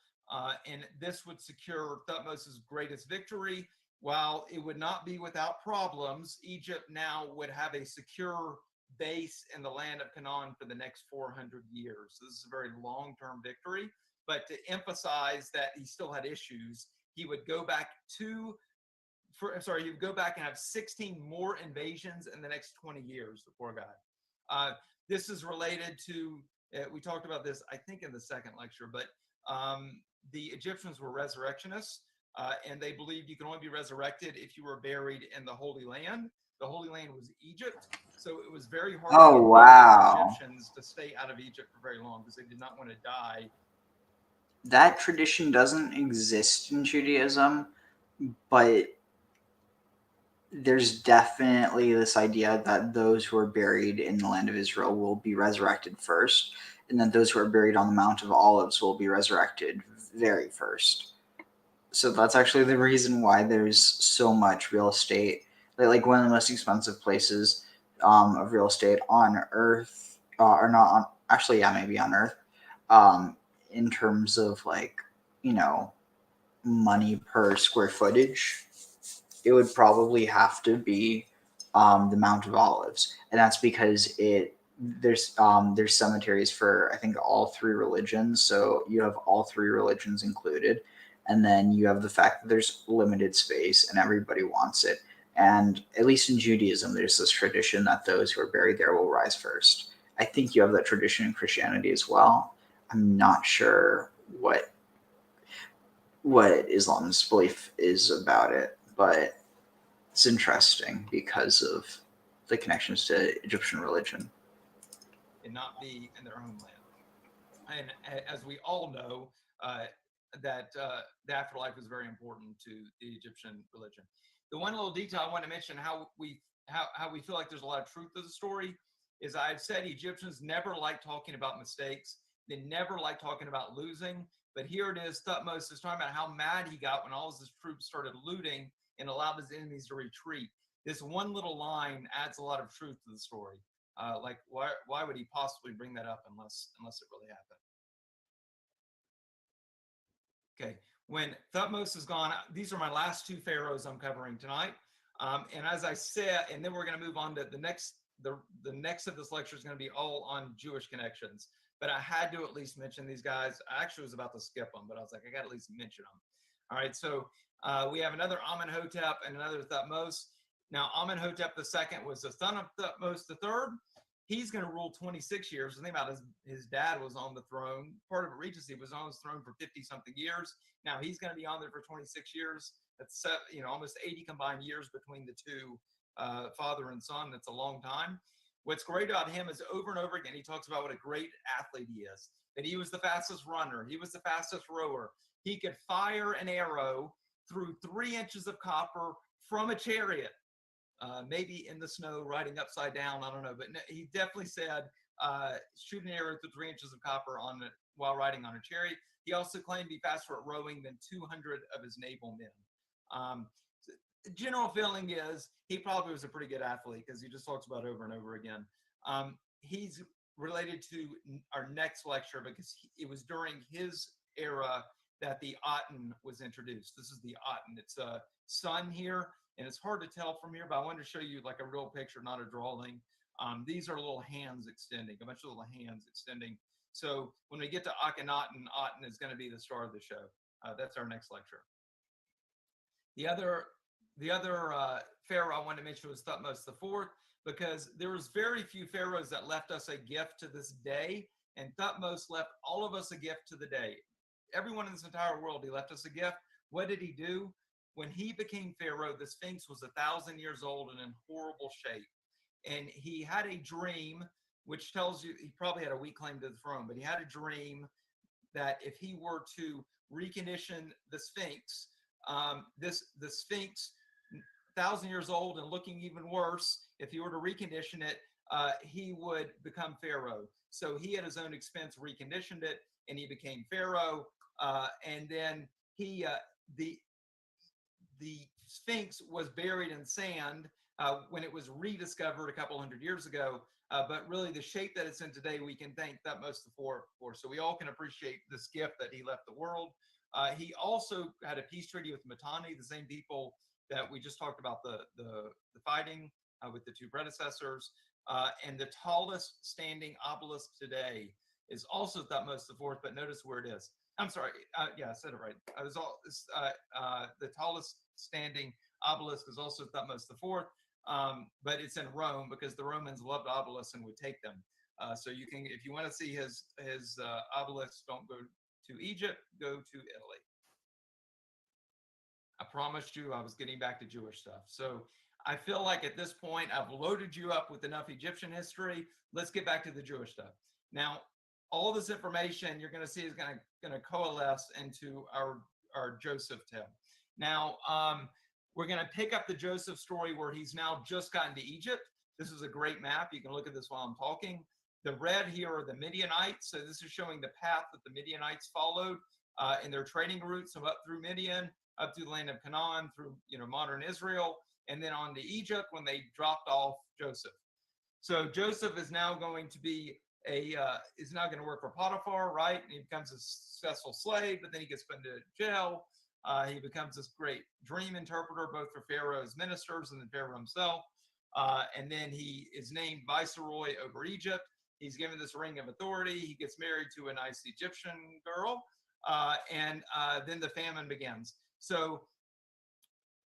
Speaker 3: and this would secure Thutmose's greatest victory. while it would not be without problems, Egypt now would have a secure base in the land of Canaan for the next 400 years. This is a very long-term victory, but to emphasize that he still had issues, he would go back he would go back and have 16 more invasions in the next 20 years, the poor guy. This is related to, we talked about this, I think, in the second lecture, but the Egyptians were resurrectionists, and they believed you can only be resurrected if you were buried in the Holy Land. The Holy Land was Egypt, so it was very hard
Speaker 5: Oh,
Speaker 3: for
Speaker 5: wow.
Speaker 3: Egyptians to stay out of Egypt for very long because they did not want to die.
Speaker 5: That tradition doesn't exist in Judaism, but there's definitely this idea that those who are buried in the land of Israel will be resurrected first, and that those who are buried on the Mount of Olives will be resurrected very first. So that's actually the reason why there's so much real estate. Like one of the most expensive places of real estate on Earth, or not on, actually, yeah, maybe on Earth, in terms of like, you know, money per square footage, it would probably have to be the Mount of Olives, and that's because there's cemeteries for, I think, all three religions. So you have all three religions included, and then you have the fact that there's limited space and everybody wants it. And at least in Judaism, there's this tradition that those who are buried there will rise first. I think you have that tradition in Christianity as well. I'm not sure what Islam's belief is about it, but it's interesting because of the connections to Egyptian religion.
Speaker 3: And not be in their homeland. And as we all know, that the afterlife is very important to the Egyptian religion. The one little detail I want to mention, how we feel like there's a lot of truth to the story, is I've said Egyptians never like talking about mistakes. They never like talking about losing. But here it is, Thutmose is talking about how mad he got when all of his troops started looting and allowed his enemies to retreat. This one little line adds a lot of truth to the story. Like, why would he possibly bring that up unless it really happened? Okay, when Thutmose is gone, these are my last two pharaohs I'm covering tonight. And as I said, and then we're going to move on to the next of this lecture is going to be all on Jewish connections. But I had to at least mention these guys. I actually was about to skip them, but I was like, I got to at least mention them. All right, so we have another Amenhotep and another Thutmose. Now, Amenhotep II was the son of Thutmose III. He's going to rule 26 years. The thing about his dad was on the throne. Part of a regency was on his throne for 50-something years. Now he's going to be on there for 26 years. That's almost 80 combined years between the two, father and son. That's a long time. What's great about him is over and over again, he talks about what a great athlete he is, that he was the fastest runner. He was the fastest rower. He could fire an arrow through 3 inches of copper from a chariot. Maybe in the snow, riding upside down. I don't know, but he definitely said shoot an arrow through 3 inches of copper while riding on a chariot. He also claimed to be faster at rowing than 200 of his naval men. The general feeling is he probably was a pretty good athlete because he just talks about it over and over again. He's related to our next lecture because it was during his era that the Aten was introduced. This is the Aten. It's a sun here. And it's hard to tell from here, but I wanted to show you like a real picture, not a drawing. These are little hands extending, a bunch of little hands extending. So when we get to Akhenaten, Aten is going to be the star of the show. That's our next lecture. The other pharaoh I wanted to mention was Thutmose IV, because there was very few pharaohs that left us a gift to this day, and Thutmose left all of us a gift to the day. Everyone in this entire world, he left us a gift. What did he do? When he became pharaoh, the Sphinx was 1,000 years old and in horrible shape. And he had a dream, which tells you he probably had a weak claim to the throne, but he had a dream that if he were to recondition the Sphinx, the Sphinx, 1,000 years old and looking even worse, if he were to recondition it, he would become pharaoh. So he, at his own expense, reconditioned it, and he became pharaoh. And then the Sphinx was buried in sand when it was rediscovered a couple hundred years ago. But really, the shape that it's in today, we can thank Thutmose IV for. So we all can appreciate this gift that he left the world. He also had a peace treaty with Mitanni, the same people that we just talked about the fighting with the two predecessors. And the tallest standing obelisk today is also Thutmose IV, but notice where it is. I'm sorry. Yeah, I said it right. The tallest standing obelisk is also Thutmose IV, but it's in Rome because the Romans loved obelisks and would take them. So you can, if you want to see his obelisk, don't go to Egypt, go to Italy. I promised you I was getting back to Jewish stuff. So I feel like at this point I've loaded you up with enough Egyptian history. Let's get back to the Jewish stuff. Now, all this information you're going to see is going to coalesce into our Joseph tale. Now, we're going to pick up the Joseph story where he's now just gotten to Egypt. This is a great map. You can look at this while I'm talking. The red here are the Midianites. So this is showing the path that the Midianites followed in their trading routes, so up through Midian, up through the land of Canaan, through modern Israel, and then on to Egypt when they dropped off Joseph. So Joseph is now going to be is now going to work for Potiphar, right? And he becomes a successful slave, but then he gets put into jail. He becomes this great dream interpreter, both for Pharaoh's ministers and then Pharaoh himself. And then he is named viceroy over Egypt. He's given this ring of authority. He gets married to a nice Egyptian girl. And then the famine begins. So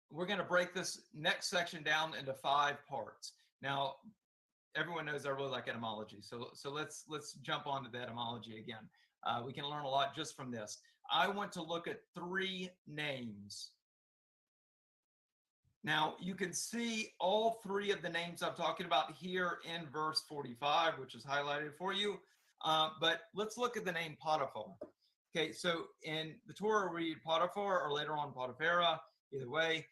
Speaker 3: we're going to break this next section down into 5 parts. Now, everyone knows I really like etymology. So let's jump onto the etymology again. We can learn a lot just from this. I want to look at 3 names. Now, you can see all 3 of the names I'm talking about here in verse 45, which is highlighted for you. But let's look at the name Potiphar. Okay, so in the Torah, we read Potiphar or later on Potiphar, either way.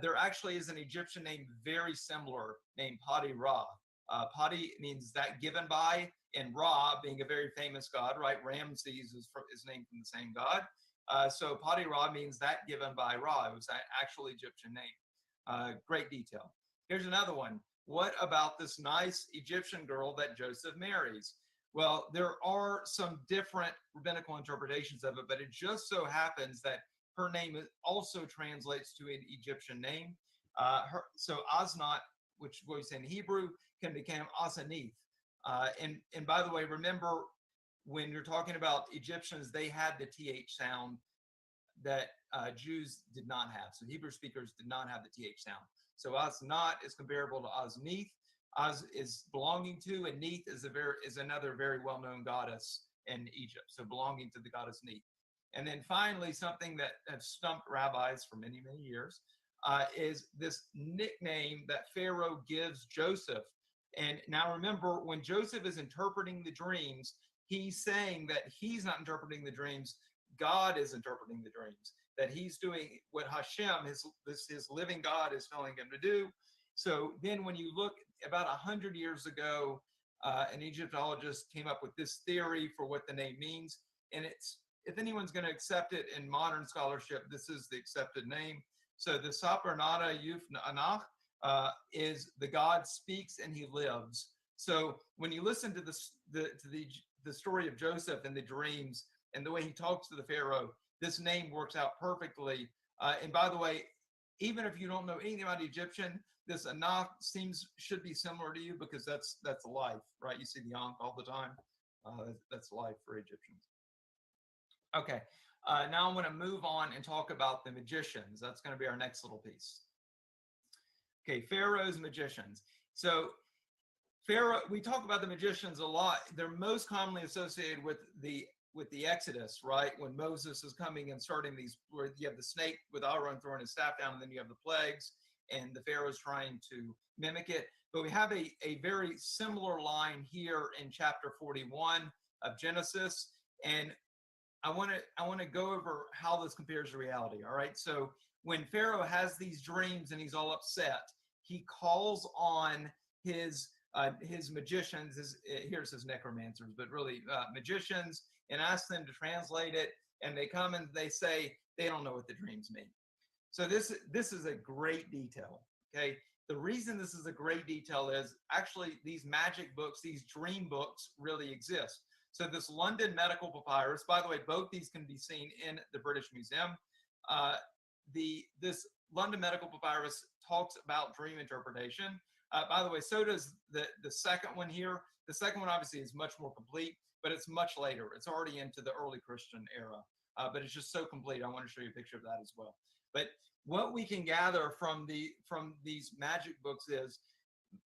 Speaker 3: There actually is an Egyptian name very similar named Poti-Ra. Poti means that given by, and Ra being a very famous god, right? Ramses is named from the same god. So Poti-Ra means that given by Ra. It was an actual Egyptian name. Great detail. Here's another one. What about this nice Egyptian girl that Joseph marries? Well, there are some different rabbinical interpretations of it, but it just so happens that her name also translates to an Egyptian name. So Asenath, which we say in Hebrew, can become Asenath. And by the way, remember when you're talking about Egyptians, they had the TH sound that Jews did not have. So Hebrew speakers did not have the TH sound. So Asenath is comparable to Asenath. Az is belonging to, and Neith is another very well-known goddess in Egypt. So belonging to the goddess Neith. And then finally, something that has stumped rabbis for many, many years is this nickname that Pharaoh gives Joseph. And now remember, when Joseph is interpreting the dreams, he's saying that he's not interpreting the dreams, God is interpreting the dreams, that he's doing what Hashem, his living God, is telling him to do. So then when you look about 100 years ago, an Egyptologist came up with this theory for what the name means. And it's, if anyone's going to accept it in modern scholarship, this is the accepted name. So the Sapernata Yuf Anach is the God speaks and he lives. So when you listen to the story of Joseph and the dreams and the way he talks to the Pharaoh, this name works out perfectly. And by the way, even if you don't know anything about Egyptian, this Anach should be similar to you because that's life, right? You see the Ankh all the time. That's life for Egyptians. Okay, now I'm going to move on and talk about the magicians. That's going to be our next little piece. Okay, Pharaoh's magicians. So Pharaoh, we talk about the magicians a lot. They're most commonly associated with the Exodus, right? When Moses is coming and starting these, where you have the snake with Aaron throwing his staff down, and then you have the plagues, and the Pharaoh's trying to mimic it. But we have a very similar line here in chapter 41 of Genesis, and I want to go over how this compares to reality. All right. So when Pharaoh has these dreams and he's all upset, he calls on his magicians. Here's his necromancers, but really magicians, and asks them to translate it. And they come and they say they don't know what the dreams mean. So this is a great detail. Okay. The reason this is a great detail is actually these magic books, these dream books, really exist. So this London medical papyrus, by the way, both these can be seen in the British Museum. This London Medical Papyrus talks about dream interpretation. By the way, so does the second one here. The second one obviously is much more complete, but it's much later. It's already into the early Christian era, but it's just so complete. I want to show you a picture of that as well. But what we can gather from these magic books is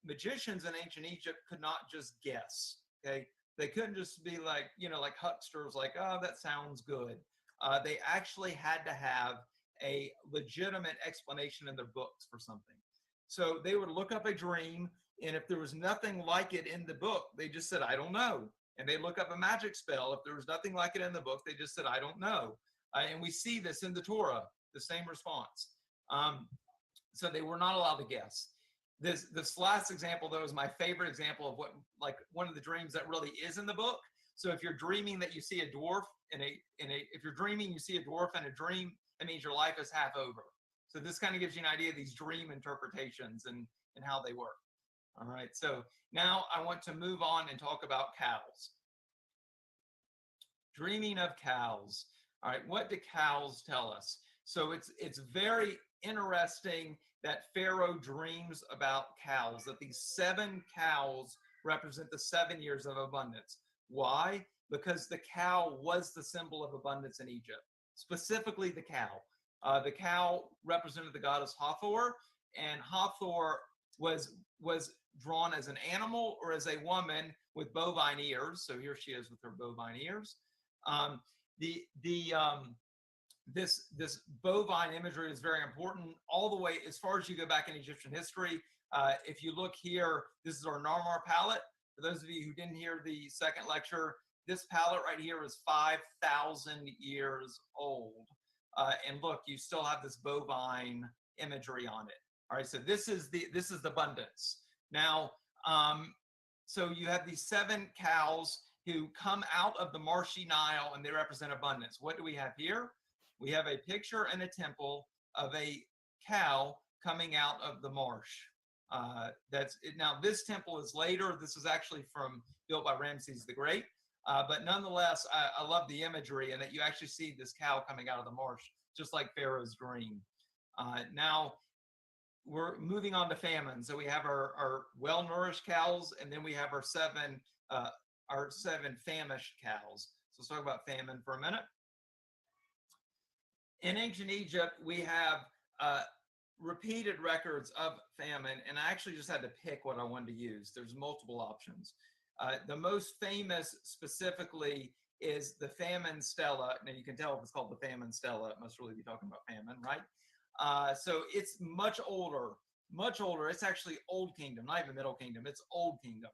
Speaker 3: magicians in ancient Egypt could not just guess. Okay, they couldn't just be like, like hucksters, like, oh, that sounds good. They actually had to have a legitimate explanation in their books for something. So they would look up a dream, and if there was nothing like it in the book, they just said, I don't know. And they look up a magic spell. If there was nothing like it in the book, they just said, I don't know. And we see this in the Torah, the same response. So they were not allowed to guess. This last example, though, is my favorite example of what, like, one of the dreams that really is in the book. So if you're dreaming that you see a dwarf if you're dreaming you see a dwarf in a dream, that means your life is half over. So this kind of gives you an idea of these dream interpretations and how they work. All right, so now I want to move on and talk about cows. Dreaming of cows. All right, what do cows tell us? So it's very interesting that Pharaoh dreams about cows, that these 7 cows represent the 7 years of abundance. Why? Because the cow was the symbol of abundance in Egypt, specifically the cow. The cow represented the goddess Hathor, and Hathor was drawn as an animal or as a woman with bovine ears. So here she is with her bovine ears. This bovine imagery is very important all the way as far as you go back in Egyptian history. If you look here, this is our Narmer palette. For those of you who didn't hear the second lecture, this palette right here is 5,000 years old. And look, you still have this bovine imagery on it. All right, so this is the abundance. Now, so you have these 7 cows who come out of the marshy Nile, and they represent abundance. What do we have here? We have a picture and a temple of a cow coming out of the marsh. Now this temple is later. This is actually built by Ramses the Great. But nonetheless, I love the imagery and that you actually see this cow coming out of the marsh, just like Pharaoh's dream. Now we're moving on to famine. So we have our well-nourished cows, and then we have our 7 famished cows. So let's talk about famine for a minute. In ancient Egypt, we have repeated records of famine, and I actually just had to pick what I wanted to use. There's multiple options. The most famous specifically is the famine stela. Now you can tell if it's called the famine stela, it must really be talking about famine, right? So it's much older. It's actually Old Kingdom, not even Middle Kingdom, it's Old Kingdom.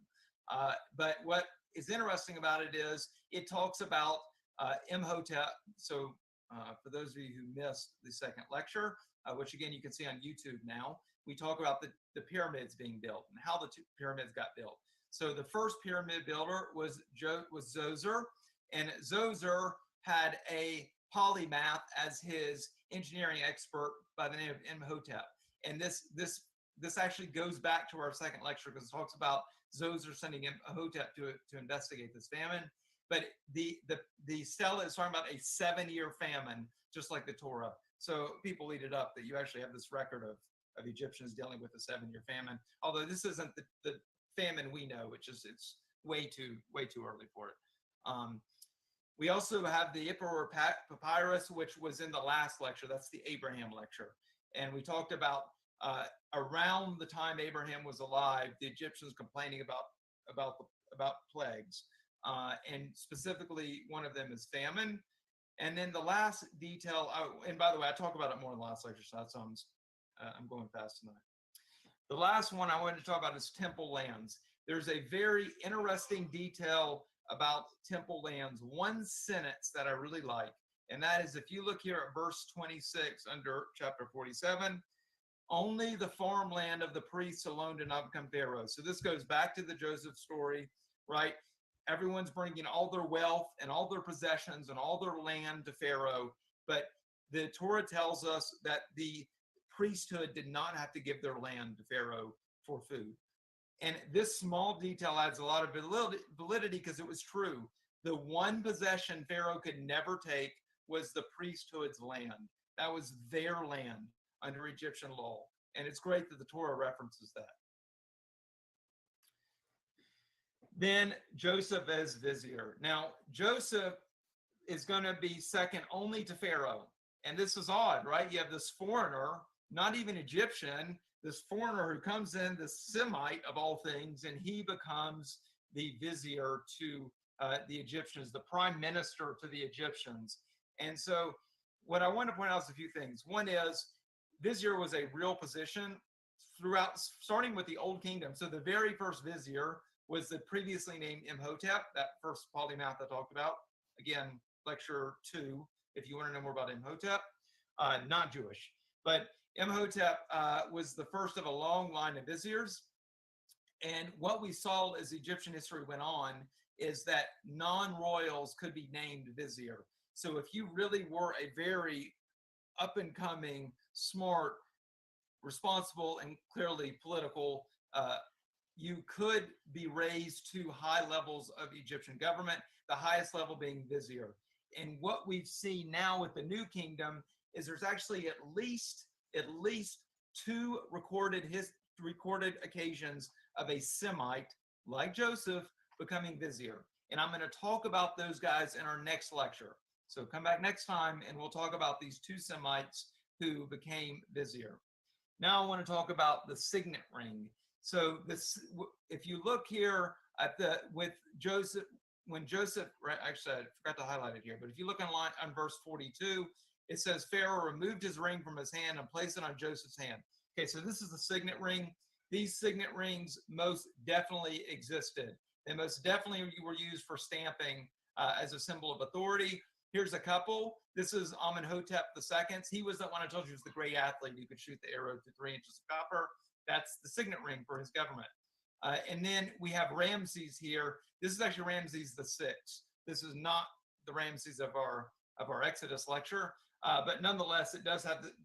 Speaker 3: But what is interesting about it is it talks about Imhotep. So for those of you who missed the second lecture, which again you can see on YouTube now, we talk about the pyramids being built and how the 2 pyramids got built. So the first pyramid builder was Zoser, and Zoser had a polymath as his engineering expert by the name of Imhotep. And this actually goes back to our second lecture because it talks about Zoser sending Imhotep to investigate this famine. But the stela is talking about a 7-year famine, just like the Torah. So people eat it up that you actually have this record of Egyptians dealing with a 7-year famine. Although this isn't the famine we know, it's way too early for it. We also have the Ippur papyrus, which was in the last lecture. That's the Abraham lecture, and we talked about around the time Abraham was alive, the Egyptians complaining about plagues, and specifically one of them is famine. And then the last detail, and by the way, I talk about it more in the last lecture, so I'm going fast tonight. The last one I wanted to talk about is temple lands. There's a very interesting detail about temple lands, one sentence that I really like, and that is if you look here at verse 26 under chapter 47, only the farmland of the priests alone did not become Pharaoh. So this goes back to the Joseph story, right? Everyone's bringing all their wealth and all their possessions and all their land to Pharaoh, but the Torah tells us that the priesthood did not have to give their land to Pharaoh for food. And this small detail adds a lot of validity because it was true. The one possession Pharaoh could never take was the priesthood's land. That was their land. under Egyptian law. And it's great that the Torah references that. Then Joseph as vizier. Now, Joseph is going to be second only to Pharaoh. And this is odd, right? You have this foreigner, not even Egyptian, this foreigner who comes in, this Semite of all things, and he becomes the vizier to the Egyptians, the prime minister to the Egyptians. And so what I want to point out is a few things. One is vizier was a real position throughout, starting with the Old Kingdom. So the very first vizier was the previously named Imhotep, that first polymath I talked about. Again, lecture 2, if you want to know more about Imhotep, not Jewish. But Imhotep was the first of a long line of viziers. And what we saw as Egyptian history went on is that non-royals could be named vizier. So if you really were a very up-and-coming, smart, responsible, and clearly political, you could be raised to high levels of Egyptian government, the highest level being vizier. And what we've seen now with the New Kingdom is there's actually at least 2 recorded occasions of a Semite like Joseph becoming vizier. And I'm going to talk about those guys in our next lecture. So come back next time and we'll talk about these 2 Semites who became vizier. Now I want to talk about the signet ring. So this, if you look here at with Joseph, when Joseph, actually I forgot to highlight it here, but if you look on verse 42, it says Pharaoh removed his ring from his hand and placed it on Joseph's hand. Okay, so this is the signet ring. These signet rings most definitely existed. They most definitely were used for stamping as a symbol of authority. Here's a couple. This is Amenhotep II. He was that one I told you was the great athlete who could shoot the arrow to 3 inches of copper. That's the signet ring for his government. And then we have Ramses here. This is actually Ramses VI. This is not the Ramses of our Exodus lecture, but nonetheless,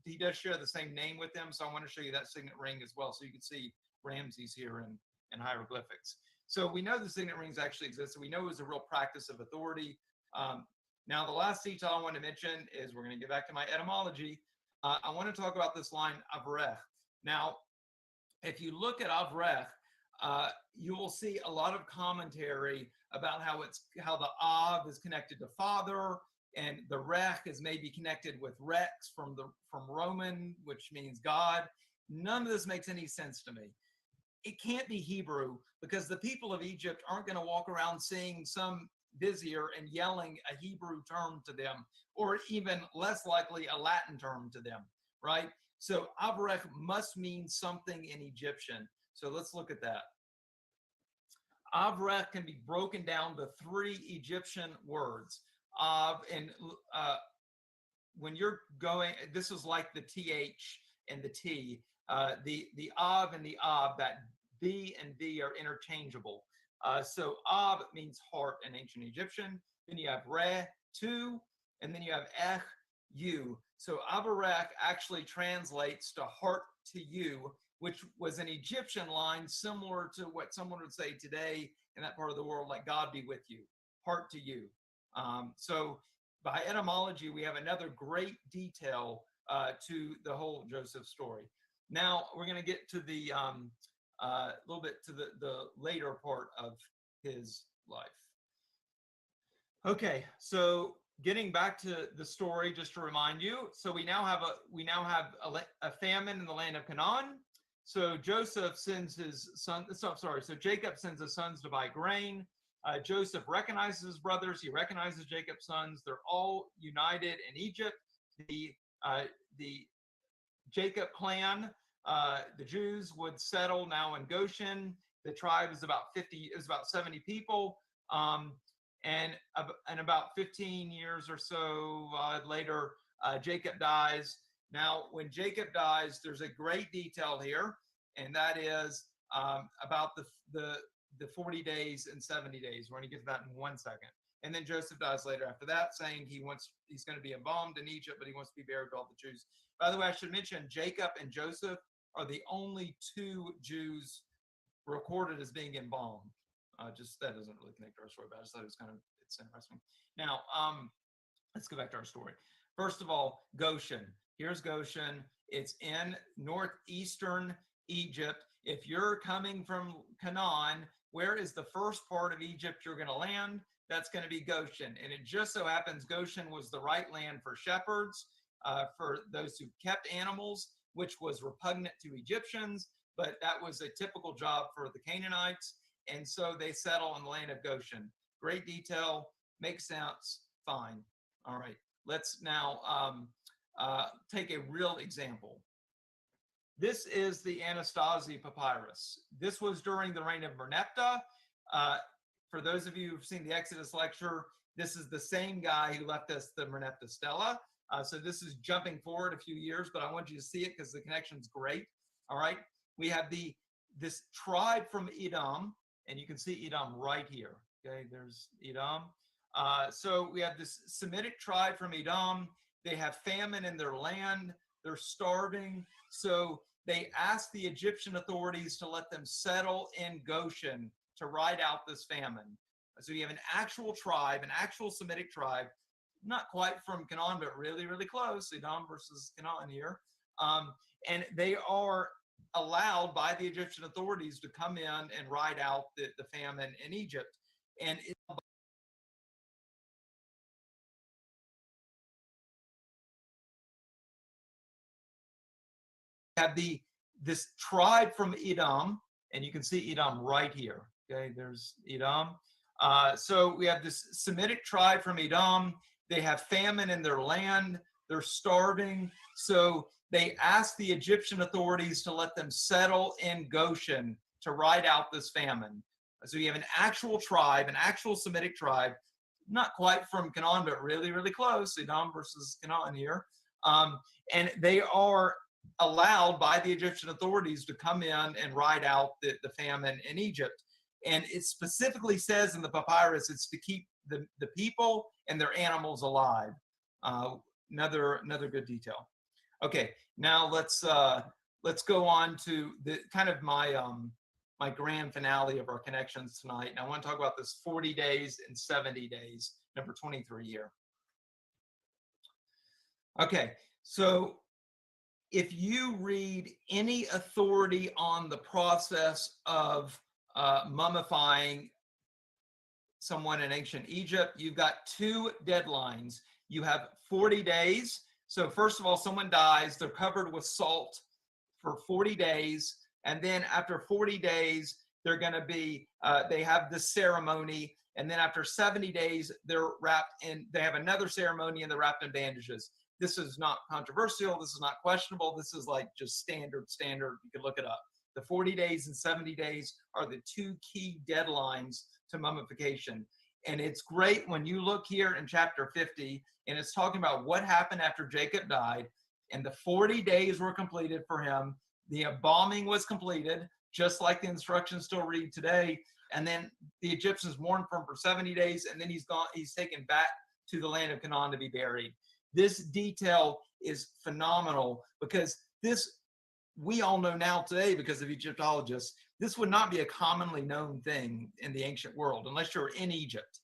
Speaker 3: he does share the same name with them. So I want to show you that signet ring as well, so you can see Ramses here in hieroglyphics. So we know the signet rings actually existed. We know it was a real practice of authority. Now, the last detail I want to mention is, we're going to get back to my etymology. I want to talk about this line, Avrech. Now, if you look at Avrech, you will see a lot of commentary about how the Av is connected to father, and the Rech is maybe connected with Rex from Roman, which means God. None of this makes any sense to me. It can't be Hebrew, because the people of Egypt aren't going to walk around seeing some vizier and yelling a Hebrew term to them, or even less likely a Latin term to them, right? So Avrech must mean something in Egyptian. So let's look at that. Avrech can be broken down to 3 Egyptian words. Av, and when you're going, this is like the TH and the T. The Av and the Ab, that B and V are interchangeable. So Ab means heart in ancient Egyptian. Then you have Re, 2, and then you have Ech, you. So Avarech actually translates to heart to you, which was an Egyptian line similar to what someone would say today in that part of the world, like God be with you, heart to you. So by etymology, we have another great detail to the whole Joseph story. Now we're going to get to the little bit to the later part of his life. Okay, so getting back to the story, just to remind you, so we now have a famine in the land of Canaan. So Joseph sends his son. So Jacob sends his sons to buy grain. Joseph recognizes his brothers. He recognizes Jacob's sons. They're all united in Egypt. The Jacob clan, the Jews, would settle now in Goshen. The tribe is about 70 people. And about 15 years or so later, Jacob dies. Now, when Jacob dies, there's a great detail here, and that is about the 40 days and 70 days. We're going to get to that in 1 second. And then Joseph dies later after that, saying he's going to be embalmed in Egypt, but he wants to be buried with all the Jews. By the way, I should mention Jacob and Joseph are the only 2 Jews recorded as being embalmed. Just that doesn't really connect to our story, but I just thought it's interesting. Now, let's go back to our story. First of all, Goshen. Here's Goshen. It's in northeastern Egypt. If you're coming from Canaan, where is the first part of Egypt you're going to land? That's going to be Goshen. And it just so happens Goshen was the right land for shepherds, for those who kept animals, which was repugnant to Egyptians, but that was a typical job for the Canaanites. And so they settle in the land of Goshen. Great detail, makes sense, fine. All right, let's now take a real example. This is the Anastasia papyrus. This was during the reign of Merneptah. For those of you who've seen the Exodus lecture, this is the same guy who left us the Merneptah stela. So this is jumping forward a few years, but I want you to see it because the connection's great. All right, we have this tribe from Edom, and you can see Edom right here. Okay, there's Edom. So we have this Semitic tribe from Edom. They have famine in their land. They're starving. So they asked the Egyptian authorities to let them settle in Goshen to ride out this famine. So you have an actual tribe, an actual Semitic tribe, not quite from Canaan, but really, really close, Edom versus Canaan here. And they are allowed by the Egyptian authorities to come in and ride out the famine in Egypt. And have this tribe from Edom, and you can see Edom right here. Okay, there's Edom. So we have this Semitic tribe from Edom. They have famine in their land. They're starving. So they asked the Egyptian authorities to let them settle in Goshen to ride out this famine. So you have an actual tribe, an actual Semitic tribe, not quite from Canaan, but really, really close, Edom versus Canaan here. And they are allowed by the Egyptian authorities to come in and ride out the famine in Egypt. And it specifically says in the papyrus, it's to keep the people and their animals alive. Another good detail. Okay, now let's go on to the kind of my grand finale of our connections tonight. And I want to talk about this 40 days and 70 days, number 23 here. Okay, so if you read any authority on the process of mummifying someone in ancient Egypt, you've got two deadlines. You have 40 days. So first of all, someone dies, they're covered with salt for 40 days. And then after 40 days, they're going to be, they have this ceremony. And then after 70 days, they're wrapped in, they have another ceremony and they're wrapped in bandages. This is not controversial. This is not questionable. This is like just standard. You can look it up. The 40 days and 70 days are the two key deadlines to mummification. And it's great when you look here in chapter 50, and it's talking about what happened after Jacob died, and the 40 days were completed for him. The embalming was completed, just like the instructions still read today. And then the Egyptians mourned for him for 70 days, and then he's taken back to the land of Canaan to be buried. This detail is phenomenal because this, we all know now today because of Egyptologists, this would not be a commonly known thing in the ancient world unless you're in Egypt.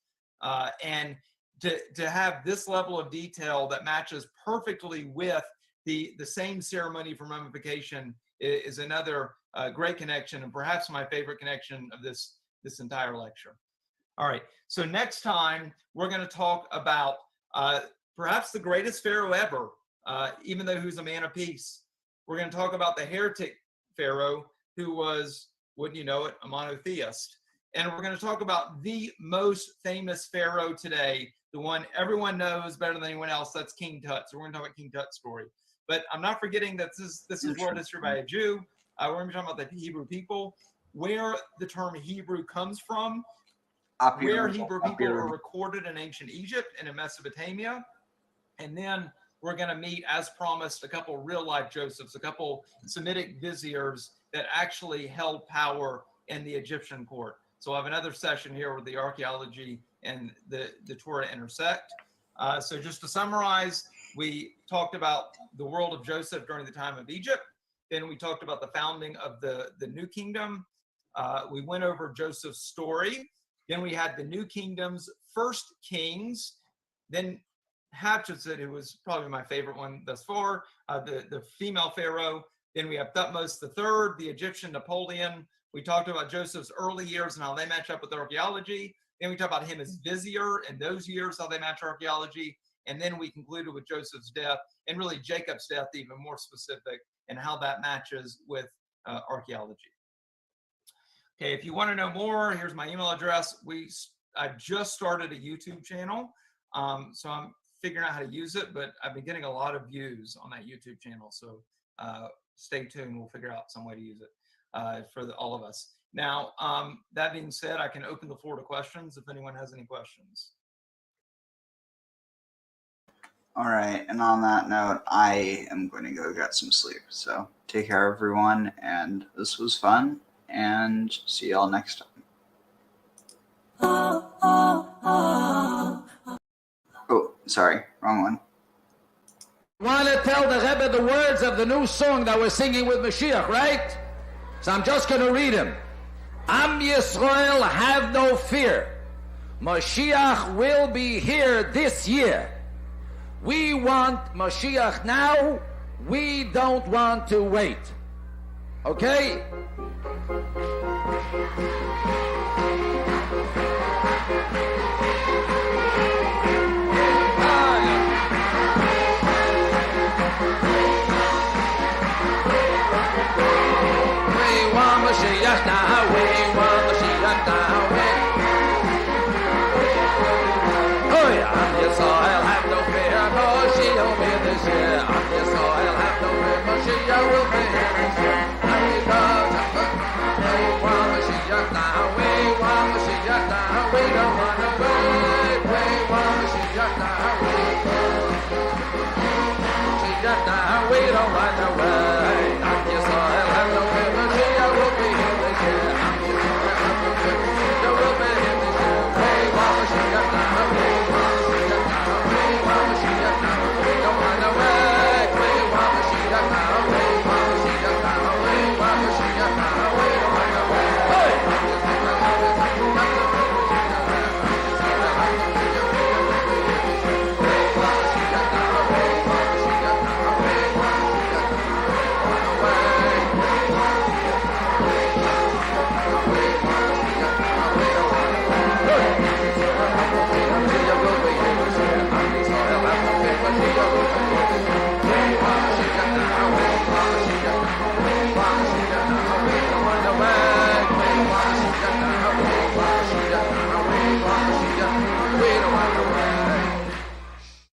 Speaker 3: And to have this level of detail that matches perfectly with the same ceremony for mummification is another great connection, and perhaps my favorite connection of this entire lecture. All right, so next time we're going to talk about perhaps the greatest Pharaoh ever, even though he was a man of peace. We're going to talk about the heretic Pharaoh, who was, wouldn't you know it, a monotheist. And we're going to talk about the most famous Pharaoh today, the one everyone knows better than anyone else. That's King Tut. So we're going to talk about King Tut's story. But I'm not forgetting that this is world history by a Jew. We're going to be talking about the Hebrew people, where the term Hebrew comes from, where Hebrew people are recorded in ancient Egypt and in Mesopotamia. And then we're going to meet, as promised, a couple real-life Josephs, a couple Semitic viziers that actually held power in the Egyptian court. So I'll have another session here where the archaeology and the Torah intersect. So just to summarize, we talked about the world of Joseph during the time of Egypt. Then we talked about the founding of the new kingdom. We went over Joseph's story. Then we had the new kingdom's first kings. Then Hatshepsut, who was probably my favorite one thus far, the female pharaoh. Then we have Thutmose III, the Egyptian Napoleon. We talked about Joseph's early years and how they match up with archaeology. Then we talked about him as vizier and those years, how they match archaeology. And then we concluded with Joseph's death and really Jacob's death, even more specific, and how that matches with archaeology. Okay, if you want to know more, here's my email address. I just started a YouTube channel, so I'm figuring out how to use it, but I've been getting a lot of views on that YouTube channel. So stay tuned. We'll figure out some way to use it for all of us. Now, that being said, I can open the floor to questions if anyone has any questions.
Speaker 5: All right, and on that note, I am going to go get some sleep. So take care, everyone, and this was fun, and see y'all next time. Oh, sorry, wrong one.
Speaker 7: Want to tell the Rebbe the words of the new song that we're singing with Mashiach, right? So I'm just going to read them. Am Yisrael, have no fear. Mashiach will be here this year. We want Mashiach now. We don't want to wait. Okay? We want Mashiach now. We want Mashiach now. Oh yeah, Am Yisrael, have no fear. Mashiach will be this year. Am Yisrael, have no fear. Mashiach will be here this year.